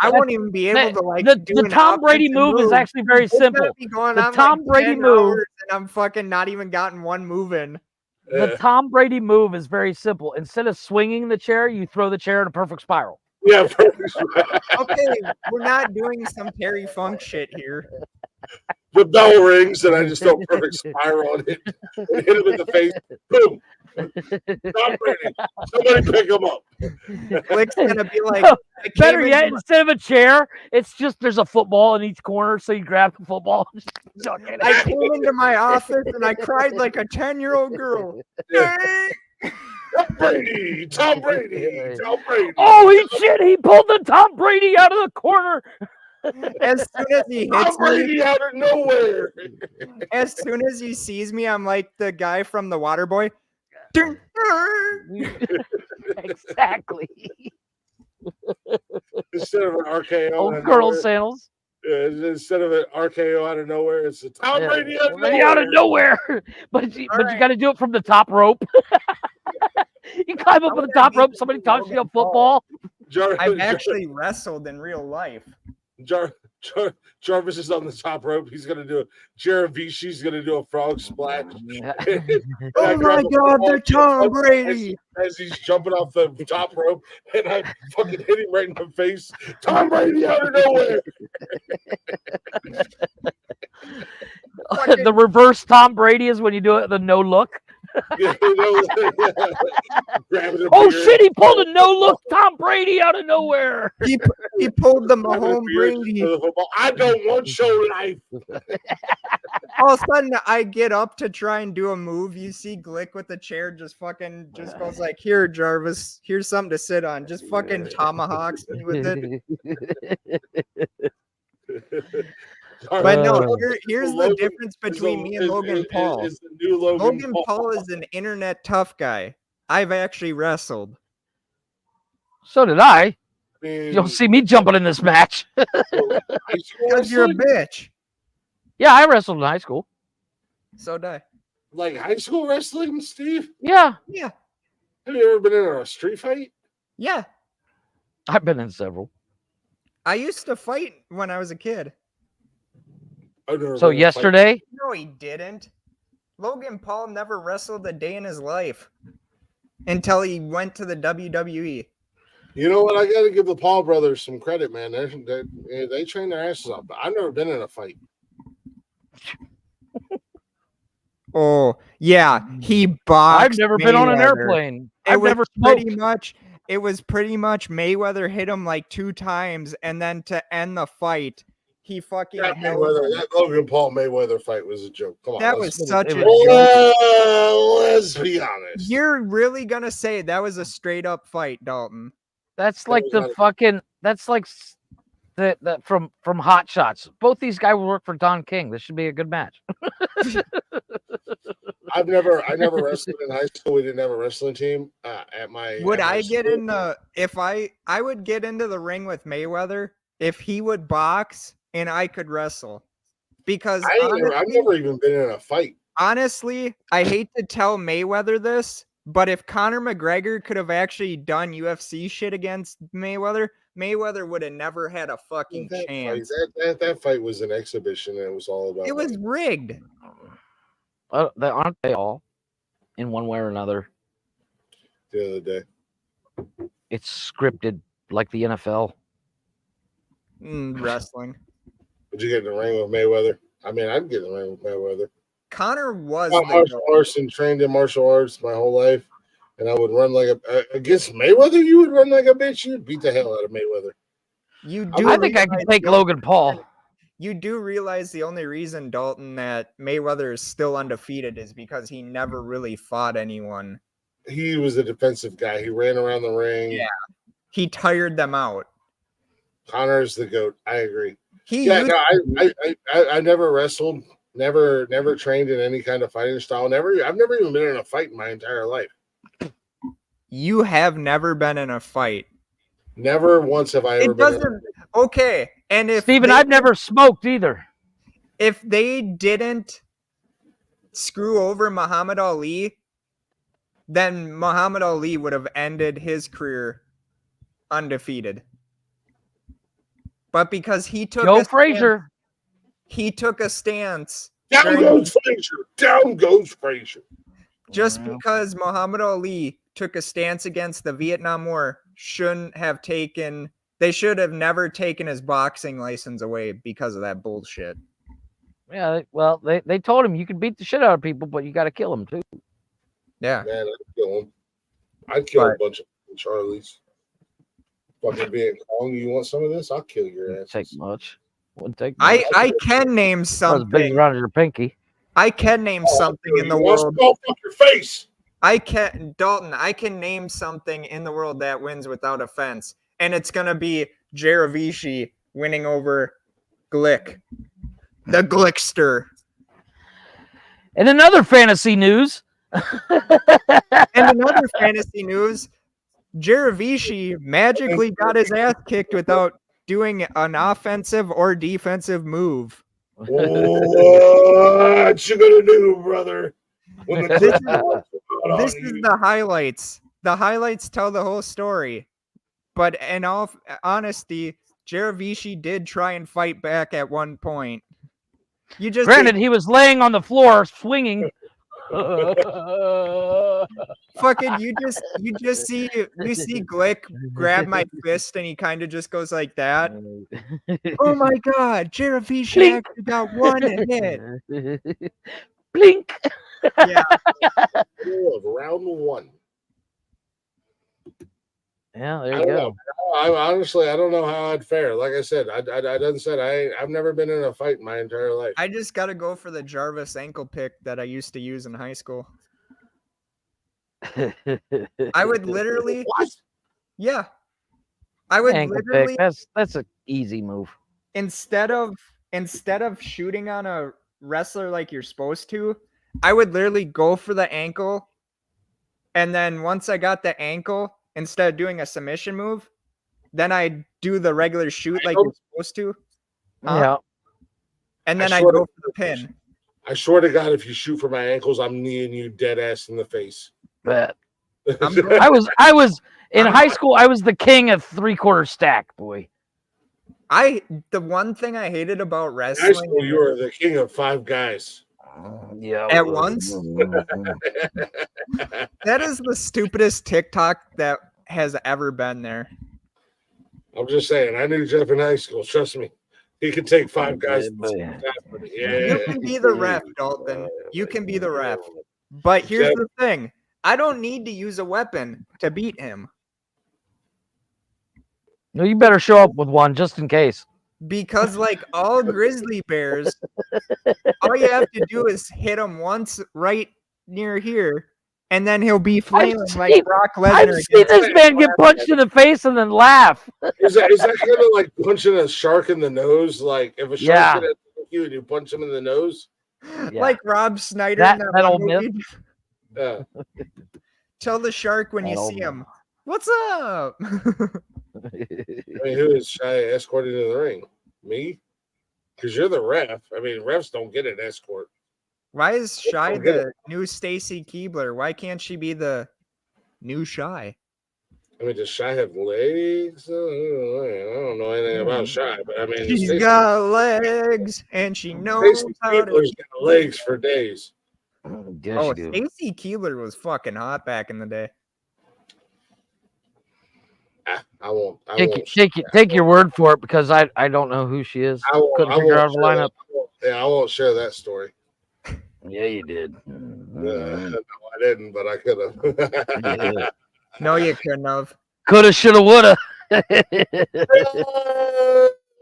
I won't even be able to like the do an Tom Brady offensive move is actually very It's gonna simple. be going The on Tom like Brady 10 move- hours and I'm fucking not even gotten one move in. The Tom Brady move is very simple. Instead of swinging the chair, you throw the chair in a perfect spiral. Yeah. Okay, we're not doing some Terry Funk shit here. The bell rings and I just throw a perfect spiral on it and hit him in the face. Boom. Tom Brady. Somebody pick him up. Glick's gonna be like, No, I came Better into yet, my- instead of a chair, it's just there's a football in each corner, so you grab the football. I came into my office and I cried like a 10-year-old girl. Tom Brady. Tom Brady. Tom Brady. Holy shit! He pulled the Tom Brady out of the corner. As soon as he Tom hits me, Brady out of nowhere. as soon as he sees me, I'm like the guy from the Water Boy. Exactly. Instead of an RKO. Old out of Colonel nowhere, Sandals. instead of an RKO out of nowhere, it's a Tom Yeah. Brady out of Brady nowhere. out of nowhere. But you right. got to do it from the top rope. You climb up I on the wanna top be rope. Somebody tosses you a Logan Paul. football. I've actually wrestled in real life. Jarvis is on the top rope. He's gonna do a Jaravici's gonna do a frog splash. Oh my God, they're Tom Brady. As he's jumping off the top rope, and I fucking hit him right in the face. Tom Brady out of nowhere. The reverse Tom Brady is when you do it the no look. You know, grabbing a Oh beer. shit! He pulled a no look Tom Brady out of nowhere. He pulled the Grabbing a Mahomes beer Brady. to the football. I don't want your life. All of a sudden, I get up to try and do a move. You see Glick with the chair just goes like, "Here, Jarvis, here's something to sit on." Just fucking tomahawks me with it. But no, here's the Logan difference between me and Logan Paul. Is the new Logan Paul is an internet tough guy. I've actually wrestled. So did I. I mean, You don't see me jumping in this match. Because you're a bitch. Yeah, I wrestled in high school. So did I. like high school wrestling, Steve. Yeah, Yeah. Have you ever been in a street fight? Yeah. I've been in several. I used to fight when I was a kid. I've never So been in a fight. yesterday, No, he didn't. Logan Paul never wrestled a day in his life until he went to the WWE. You know what? I got to give the Paul brothers some credit, man. They train their asses off. But I've never been in a fight. Oh, yeah. He boxed. I've never been on an Mayweather. airplane. It I've was never smoked. It was pretty much Mayweather hit him like 2 times, and then to end the fight, he fucking That held Mayweather, him. that Logan Paul Mayweather fight was a joke. Come on, That let's, was such a was- joke. let's be honest. You're really gonna say that was a straight up fight, Dalton? That's like was the not a- fucking. That's like the from Hot Shots. Both these guys work for Don King. This should be a good match. I never wrestled in high school. We didn't have a wrestling team at my. Would at my I get school. in the if I would get into the ring with Mayweather if he would box and I could wrestle? Because I've never even been in a fight. honestly, I hate to tell Mayweather this, but if Conor McGregor could have actually done UFC shit against Mayweather, Mayweather would have never had a fucking That chance. fight, that fight was an exhibition, and it was all about. It was money. rigged. Aren't they all in one way or another? The other day. It's scripted like the NFL. Wrestling. Would you get in the ring with Mayweather? I mean, I'd get in the ring with Mayweather. Conor was I'm martial arts and trained in martial arts my whole life, and I would run like against Mayweather. You would run like a bitch. You'd beat the hell out of Mayweather. You do I think I could take Logan Paul. You do realize the only reason, Dalton, that Mayweather is still undefeated is because he never really fought anyone. He was a defensive guy. He ran around the ring. Yeah. He tired them out. Connor's the GOAT. I agree. He Yeah, used no, I never wrestled, never trained in any kind of fighting style. I've never even been in a fight in my entire life. You have never been in a fight. Never once have I ever It been. doesn't. Okay, and if Steven, they- I've never smoked either. if they didn't screw over Muhammad Ali, then Muhammad Ali would have ended his career undefeated. But because he took Joe a Frazier. he took a stance Down during- goes Frazier. Down goes Frazier. just Wow. because Muhammad Ali took a stance against the Vietnam War they should have never taken his boxing license away because of that bullshit. Yeah, well, they told him you can beat the shit out of people, but you got to kill them too. Yeah. Man, I'd kill him. I'd kill a But- bunch of Charlies. Fucking Viet Cong, you want some of this? I'll kill your Wouldn't ass. take much. Wouldn't take much. I can name Not as big something. around your pinky. I can name something in the You want world. some? Fuck your face. I can name something in the world that wins without offense, and it's gonna be Jaravici winning over Glick, the Glickster. In another fantasy news, And another fantasy news, Jaravici magically got his ass kicked without doing an offensive or defensive move. What you gonna do, brother? When the This is- crowd comes out This on is you? the highlights. The highlights tell the whole story. But in all honesty, Jaravici did try and fight back at one point. You just granted, he was laying on the floor swinging. fucking you just see Glick grab my fist and he kind of just goes like that. Oh my god, Jaravici Blink. actually got one hit. Blink. Yeah. Of round one. Yeah, there I you don't go. know. I honestly, I don't know how I'd fare. Like I said, I done said I've never been in a fight in my entire life. I just gotta go for the Jarvis ankle pick that I used to use in high school. I would literally What? Yeah. I would Ankle literally pick. That's an easy move. instead of shooting on a wrestler like you're supposed to, I would literally go for the ankle, and then once I got the ankle, instead of doing a submission move, then I'd do the regular shoot like you're supposed to, Yeah. and I then I'd sorta- go for the pin. I swear to God, if you shoot for my ankles, I'm kneeing you dead ass in the face. Bet. I'm going- I was in high school. I was the king of 3/4 stack, boy. The one thing I hated about In high wrestling school, you were the king of five guys. Yeah. at once, that is the stupidest TikTok that has ever been there. I'm just saying, I knew Jeff in high school. Trust me, he could take five guys. Yeah. Yeah. You can be the ref, Dalton. You can be the ref. But here's Jeff- the thing. I don't need to use a weapon to beat him. No, you better show up with one just in case. because like all grizzly bears, all you have to do is hit him once right near here, and then he'll be flailing like Brock I've Lesnar. seen against this man get punched in the face and then laugh. Is that kind of like punching a shark in the nose? Like if a shark's gonna attack you and you punch him in the nose? Yeah. Like Rob Snyder That- in that one old myth. movie. Yeah. Tell the shark when you That old see myth. him, "What's up?" I mean, who is Shy escorted to the ring? Me? Because you're the ref. I mean, refs don't get an escort. Why is Shy don't get the new Stacy Keebler? Why can't she be the new Shy? I mean, does Shy have legs? I don't know anything about Shy, but I mean, She's Stacey- got legs and she knows Stacy how to. Keebler's got legs for days. Yes, Oh, you do. Stacy Keebler was fucking hot back in the day. I won't. I won't. Take your word for it because I don't know who she is. I won't. Couldn't I figure won't out the share lineup. that. Yeah, I won't share that story. Yeah, you did. No, I didn't, but I could have. No, you couldn't have. Coulda, shoulda, woulda.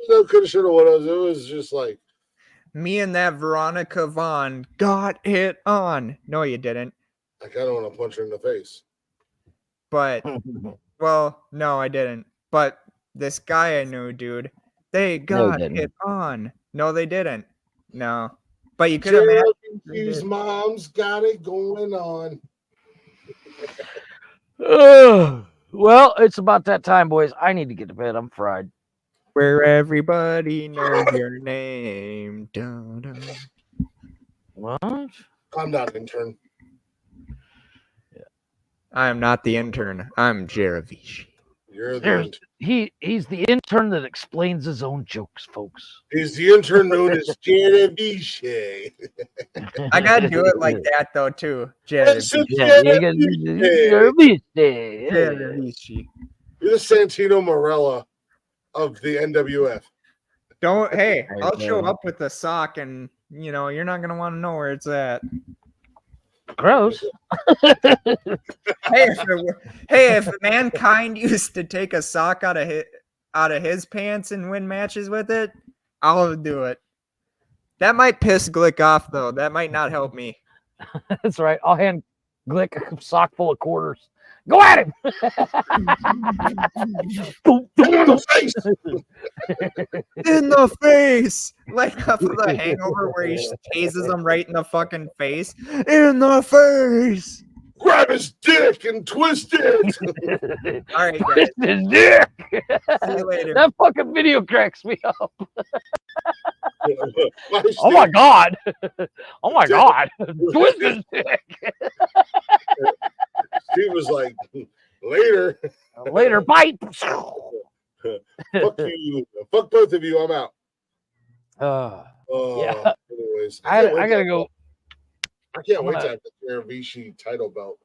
No, coulda, shoulda, woulda. It was just like Me and that Veronica Vaughn got it on. No, you didn't. I kind of want to punch her in the face. But, well, no, I didn't. But this guy I knew, dude, they got didn't. it on. No, they didn't. No. But you could imagine. These moms got it going on. Well, it's about that time, boys. I need to get to bed. I'm fried. Where everybody knows your name. Dun, dun. What? I'm not intern. I am not the intern. I'm Jeravish. You're the There's- intern. He's the intern that explains his own jokes, folks. He's the intern known as Jeravish. I gotta do it like that though too. Jeravish. Yeah, you got- you're a beast. Yeah. Jeravish. You're the Santino Morella of the NWF. Don't. Hey, There you I'll show go. up with a sock, and you're not gonna want to know where it's at. Gross. Hey, if Mankind used to take a sock out of his pants and win matches with it, I'll do it. That might piss Glick off though. That might not help me. That's right. I'll hand Glick a sock full of quarters. Go at him. In the face, like off of the Hangover, where he chases him right in the fucking face. In the face. Grab his dick and twist it. All right, guys. Twist his dick. See you later. That fucking video cracks me up. My Oh my god. Oh my god. Twist his dick. Steve was like, later. Later, bite. Fuck you. Fuck both of you. I'm out. Yeah. Anyways, I can't wait gotta to- go. I can't wait I'm to have the Jeravish title belt.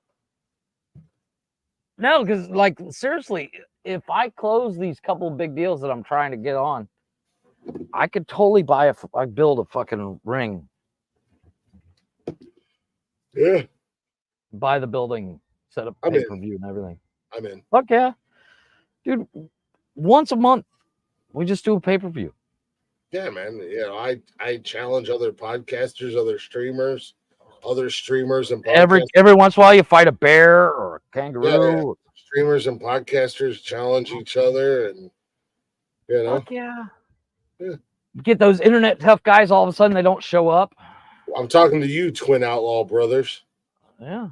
No, because like seriously, if I close these couple of big deals that I'm trying to get on, I could totally build a fucking ring, Yeah, buy the building, set up I'm in. pay-per-view and everything. I'm in. Fuck yeah. Dude, once a month, we just do a pay-per-view. Yeah, man. I challenge other podcasters, other streamers, and podcasters. Every once in a while you fight a bear or a kangaroo. Yeah. Streamers and podcasters challenge each other, and Fuck yeah. Yeah. Get those internet tough guys, all of a sudden they don't show up. I'm talking to you, Twin Outlaw brothers. Yeah.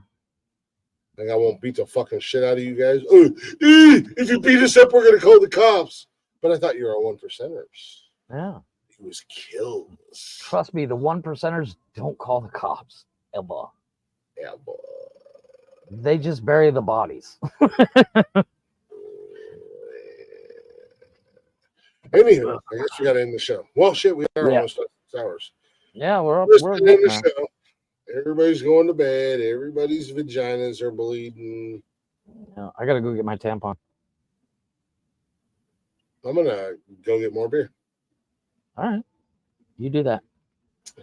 Think I won't beat the fucking shit out of you guys? If you beat us up, we're gonna call the cops. But I thought you were a 1%ers. Yeah. He was killed. Trust me, the 1%ers don't call the cops ever. Yeah, boy. They just bury the bodies. Anyway, I guess we gotta end the show. Well, shit, we are Yeah. almost at 6 hours. Yeah, we're Let's we're end good the now. show. Everybody's going to bed. Everybody's vaginas are bleeding. Yeah, I gotta go get my tampon. I'm gonna go get more beer. All right. You do that.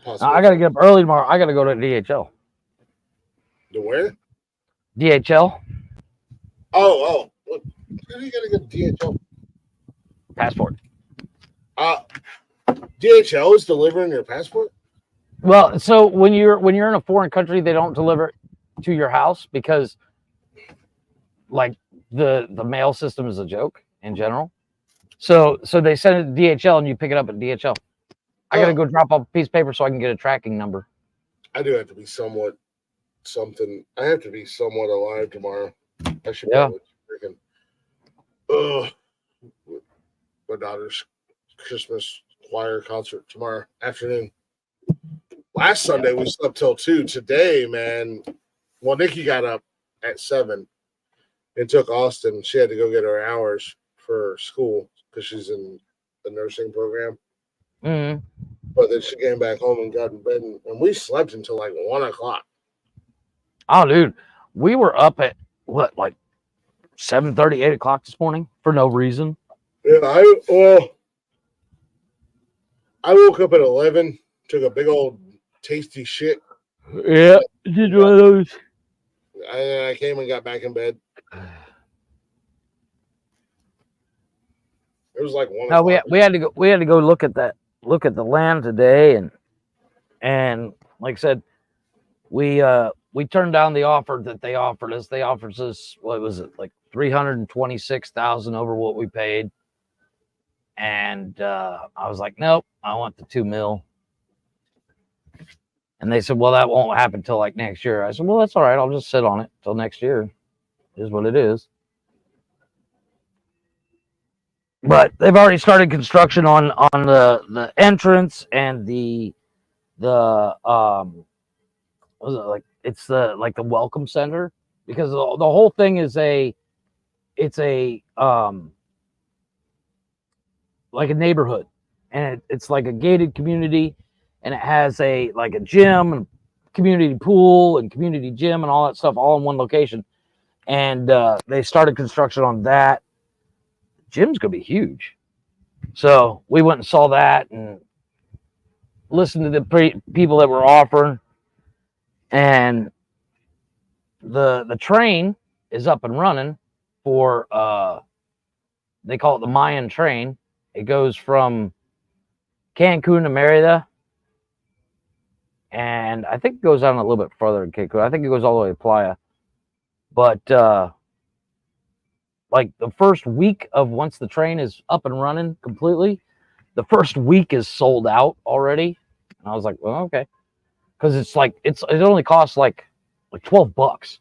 Possibly. I gotta get up early tomorrow. I gotta go to DHL. To where? DHL Oh. Look, who you gotta get DHL? passport. DHL is delivering your passport? Well, so when you're in a foreign country, they don't deliver it to your house because, like, the mail system is a joke in general. So they send it to DHL and you pick it up at DHL. I gotta go drop off a piece of paper so I can get a tracking number. I do have to be somewhat alive tomorrow. I should Yeah. probably freaking my daughter's Christmas choir concert tomorrow afternoon. Last Sunday we slept till 2. Today, man. Well, Nikki got up at 7 and took Austin. She had to go get her hours for school because she's in the nursing program. Mm-hmm. But then she came back home and got in bed, and we slept until like 1 o'clock. Oh, dude, we were up at what, like 7:30, 8 o'clock this morning for no reason. Yeah, I woke up at 11, took a big old tasty shit. Yeah, did one of those. I came and got back in bed. It was like 1 No, o'clock. we had to go look at the land today, and like I said, we turned down the offer that they offered us. They offered us, what was it, like $326,000 over what we paid, and I was like, nope, I want the $2 million. And they said, well, that won't happen till like next year. I said, well, that's all right. I'll just sit on it till next year. It is what it is. But they've already started construction on the entrance and the what was it, like, it's the welcome center, because the whole thing is it's a like a neighborhood, and it's like a gated community, and it has a gym and community pool and community gym and all that stuff all in one location. And they started construction on that. Gym's gonna be huge. So we went and saw that and listened to the people that were offering. And the train is up and running for they call it the Mayan train. It goes from Cancun to Merida, and I think it goes down a little bit further than Cancun. I think it goes all the way to Playa. But like the first week of once the train is up and running completely, the first week is sold out already. And I was like, well, okay. Because it only costs like $12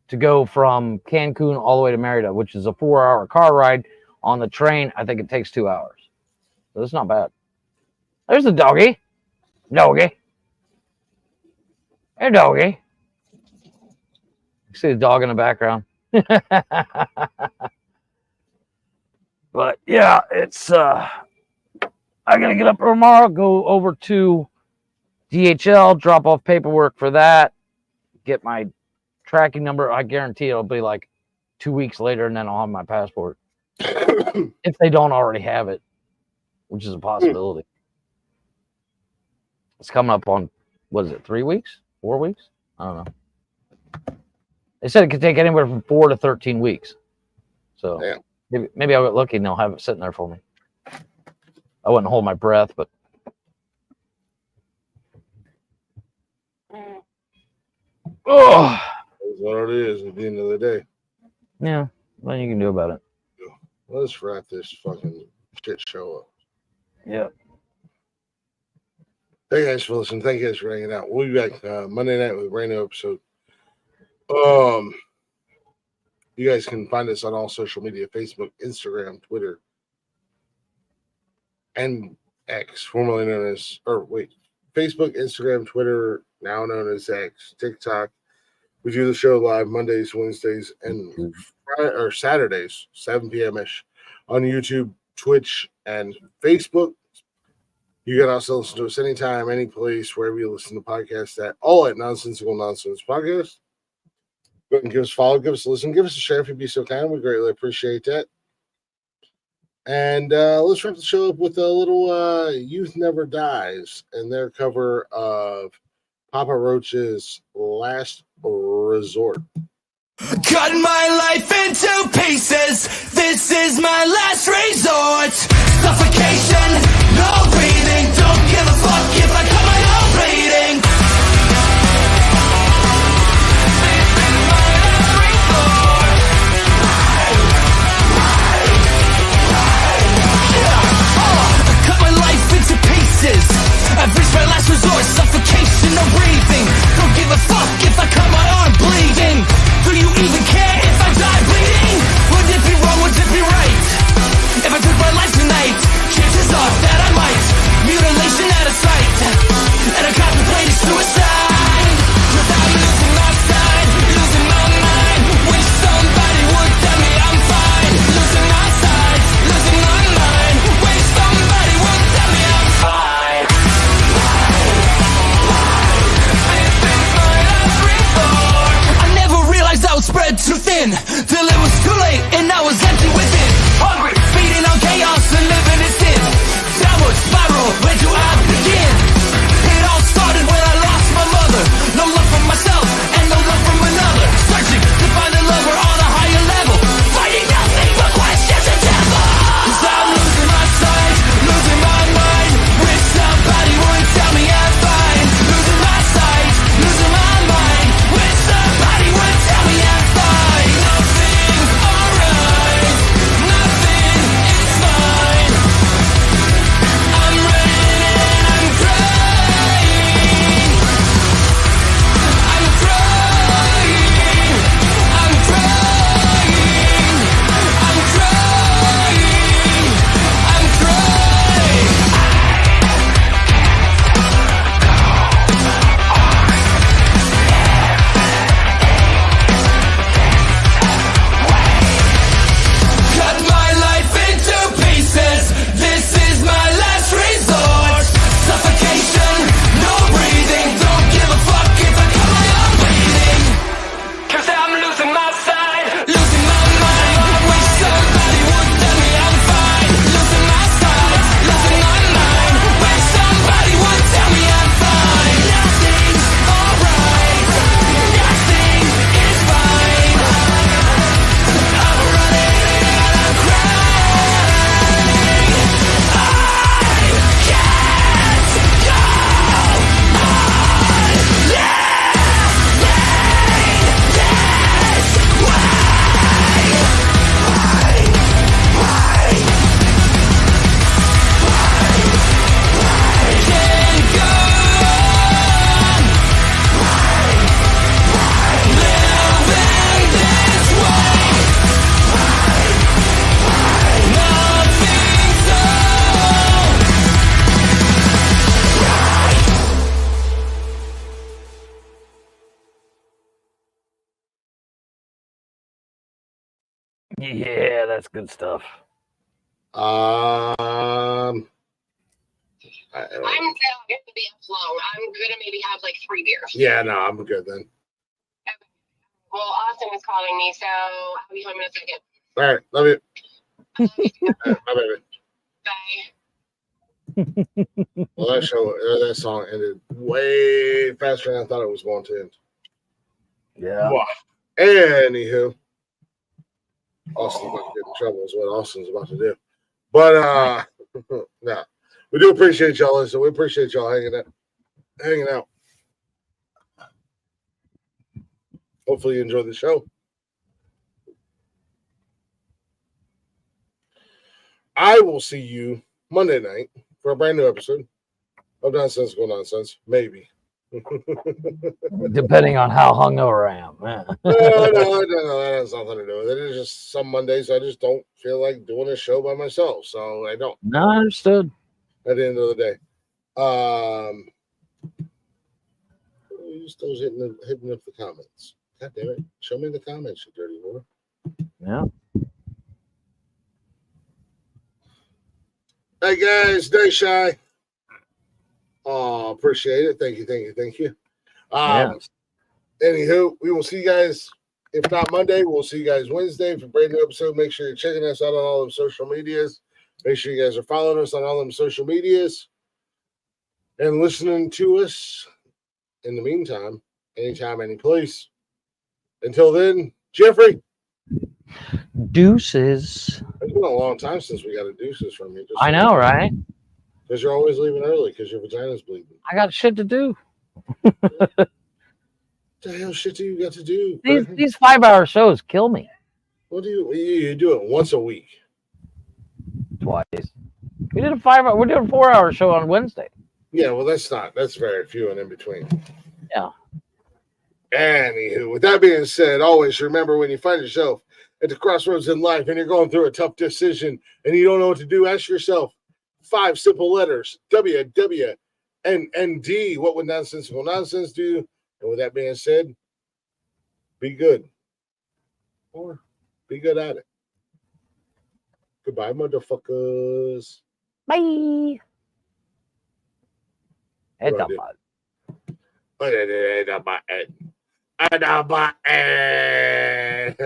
to go from Cancun all the way to Merida, which is a 4-hour car ride. On the train, I think it takes 2 hours. So it's not bad. There's the doggy. Doggy. Hey, doggy. You see the dog in the background. But yeah, it's I gotta get up tomorrow, go over to DHL, drop off paperwork for that, get my tracking number. I guarantee it'll be like 2 weeks later, and then I'll have my passport. If they don't already have it, which is a possibility. It's coming up on, what is it, 3 weeks? 4 weeks? I don't know. They said it could take anywhere from 4 to 13 weeks. So maybe I'll get lucky and they'll have it sitting there for me. I wouldn't hold my breath, but oh, That's what it is at the end of the day. yeah, nothing you can do about it. Let's wrap this fucking shit show up. Yeah. Thank you guys for listening. Thank you guys for hanging out. We'll be back Monday night with a brand new episode. You guys can find us on all social media: Facebook, Instagram, Twitter, and X, formerly known as, Facebook, Instagram, Twitter, now known as X, TikTok. We do the show live Mondays, Wednesdays, and Saturdays, 7 p.m.-ish on YouTube, Twitch, and Facebook. You can also listen to us anytime, any place, wherever you listen to podcasts at, all at Nonsensical Nonsense Podcast. Go ahead and give us a follow, give us a listen, give us a share if you'd be so kind. We greatly appreciate that. And let's wrap the show up with a little Youth Never Dies and their cover of Papa Roach's Last Resort. Cut my life into pieces. This is my last resort. Suffocation. no breathing. Don't give a fuck if I cut my own bleeding. Cut my life into pieces. I've reached my last resort, suffocation, no breathing. Don't give a fuck if I cut my arm bleeding. Do you even care if I die bleeding? Would it be wrong, would it be right? If I took my life tonight, chances are that I might. Mutilation out of sight, and I contemplated suicide. Without losing my side, losing my mind. Wish somebody would tell me I'm fine. Losing my side, losing my mind. Wish somebody would tell me I'm fine. I never realized I would spread too thin, till it was too late and I was empty within. Hungry, feeding on chaos and living in sin. Downward spiral, where do I begin? It all started when I lost my mother. No love for myself and no love from another. Searching to find a lover on a higher level. Finding nothing but questions and devils. 'Cause I'm losing my sight, losing my mind. Wish somebody would tell me I'm fine. Losing my sight, losing my mind. Wish somebody would tell me I'm fine. Nothing's alright, nothing is fine. I'm running and I'm crying. I'm crying. I'm crying. I'm crying. I'm crying. Cut my life into pieces. This is my last resort. Suffocation, no breathing. Don't give a fuck if I cut my own bleeding. 'Cause I'm losing my sight, losing my mind. Wish somebody would tell me I'm fine. Losing my sight, losing my mind. Wish somebody would tell me I'm fine. Nothing's alright, nothing is fine. I'm running and I'm crying. I can't go on Yeah, that's good stuff. I- I'm not gonna be up long. I'm gonna maybe have like 3 beers. yeah, no, I'm good then. Well, Austin is calling me, so I'll be home in a second. All right, love you. I love you too. All right, bye, baby. Bye. Well, that song ended way faster than I thought it was going to end. Yeah. Anywho, Austin's about to get in trouble is what Austin's about to do. But no, we do appreciate y'all listening. We appreciate y'all hanging out. Hopefully you enjoyed the show. I will see you Monday night for a brand new episode of Nonsensical Nonsense. Maybe. Depending on how hungover I am. No, that has nothing to do with it. It's just some Mondays I just don't feel like doing a show by myself, so I don't. No, understood. At the end of the day, you still hitting up the comments. God damn it! Show me the comments, you dirty whore. Yeah. Hey guys, stay shy. Oh, appreciate it. Thank you. Anywho, we will see you guys. If not Monday, we'll see you guys Wednesday for a brand new episode. Make sure you're checking us out on all of social medias. Make sure you guys are following us on all of them social medias and listening to us. In the meantime, anytime, any place. Until then, Jeffrey. Deuces. It's been a long time since we got a deuces from you. I know, right? Because you're always leaving early because your vagina's bleeding. I got shit to do. What the hell shit do you got to do? These 5-hour shows kill me. What do you do it once a week? Twice. We did a 5-hour. We're doing a 4-hour show on Wednesday. Yeah, well, that's very few and in between. Yeah. Anywho, with that being said, always remember when you find yourself at the crossroads in life and you're going through a tough decision and you don't know what to do, ask yourself 5 simple letters: WWND. What would nonsensical nonsense do? And with that being said, be good. Or be good at it. Goodbye, motherfuckers. Bye. It's What a I do?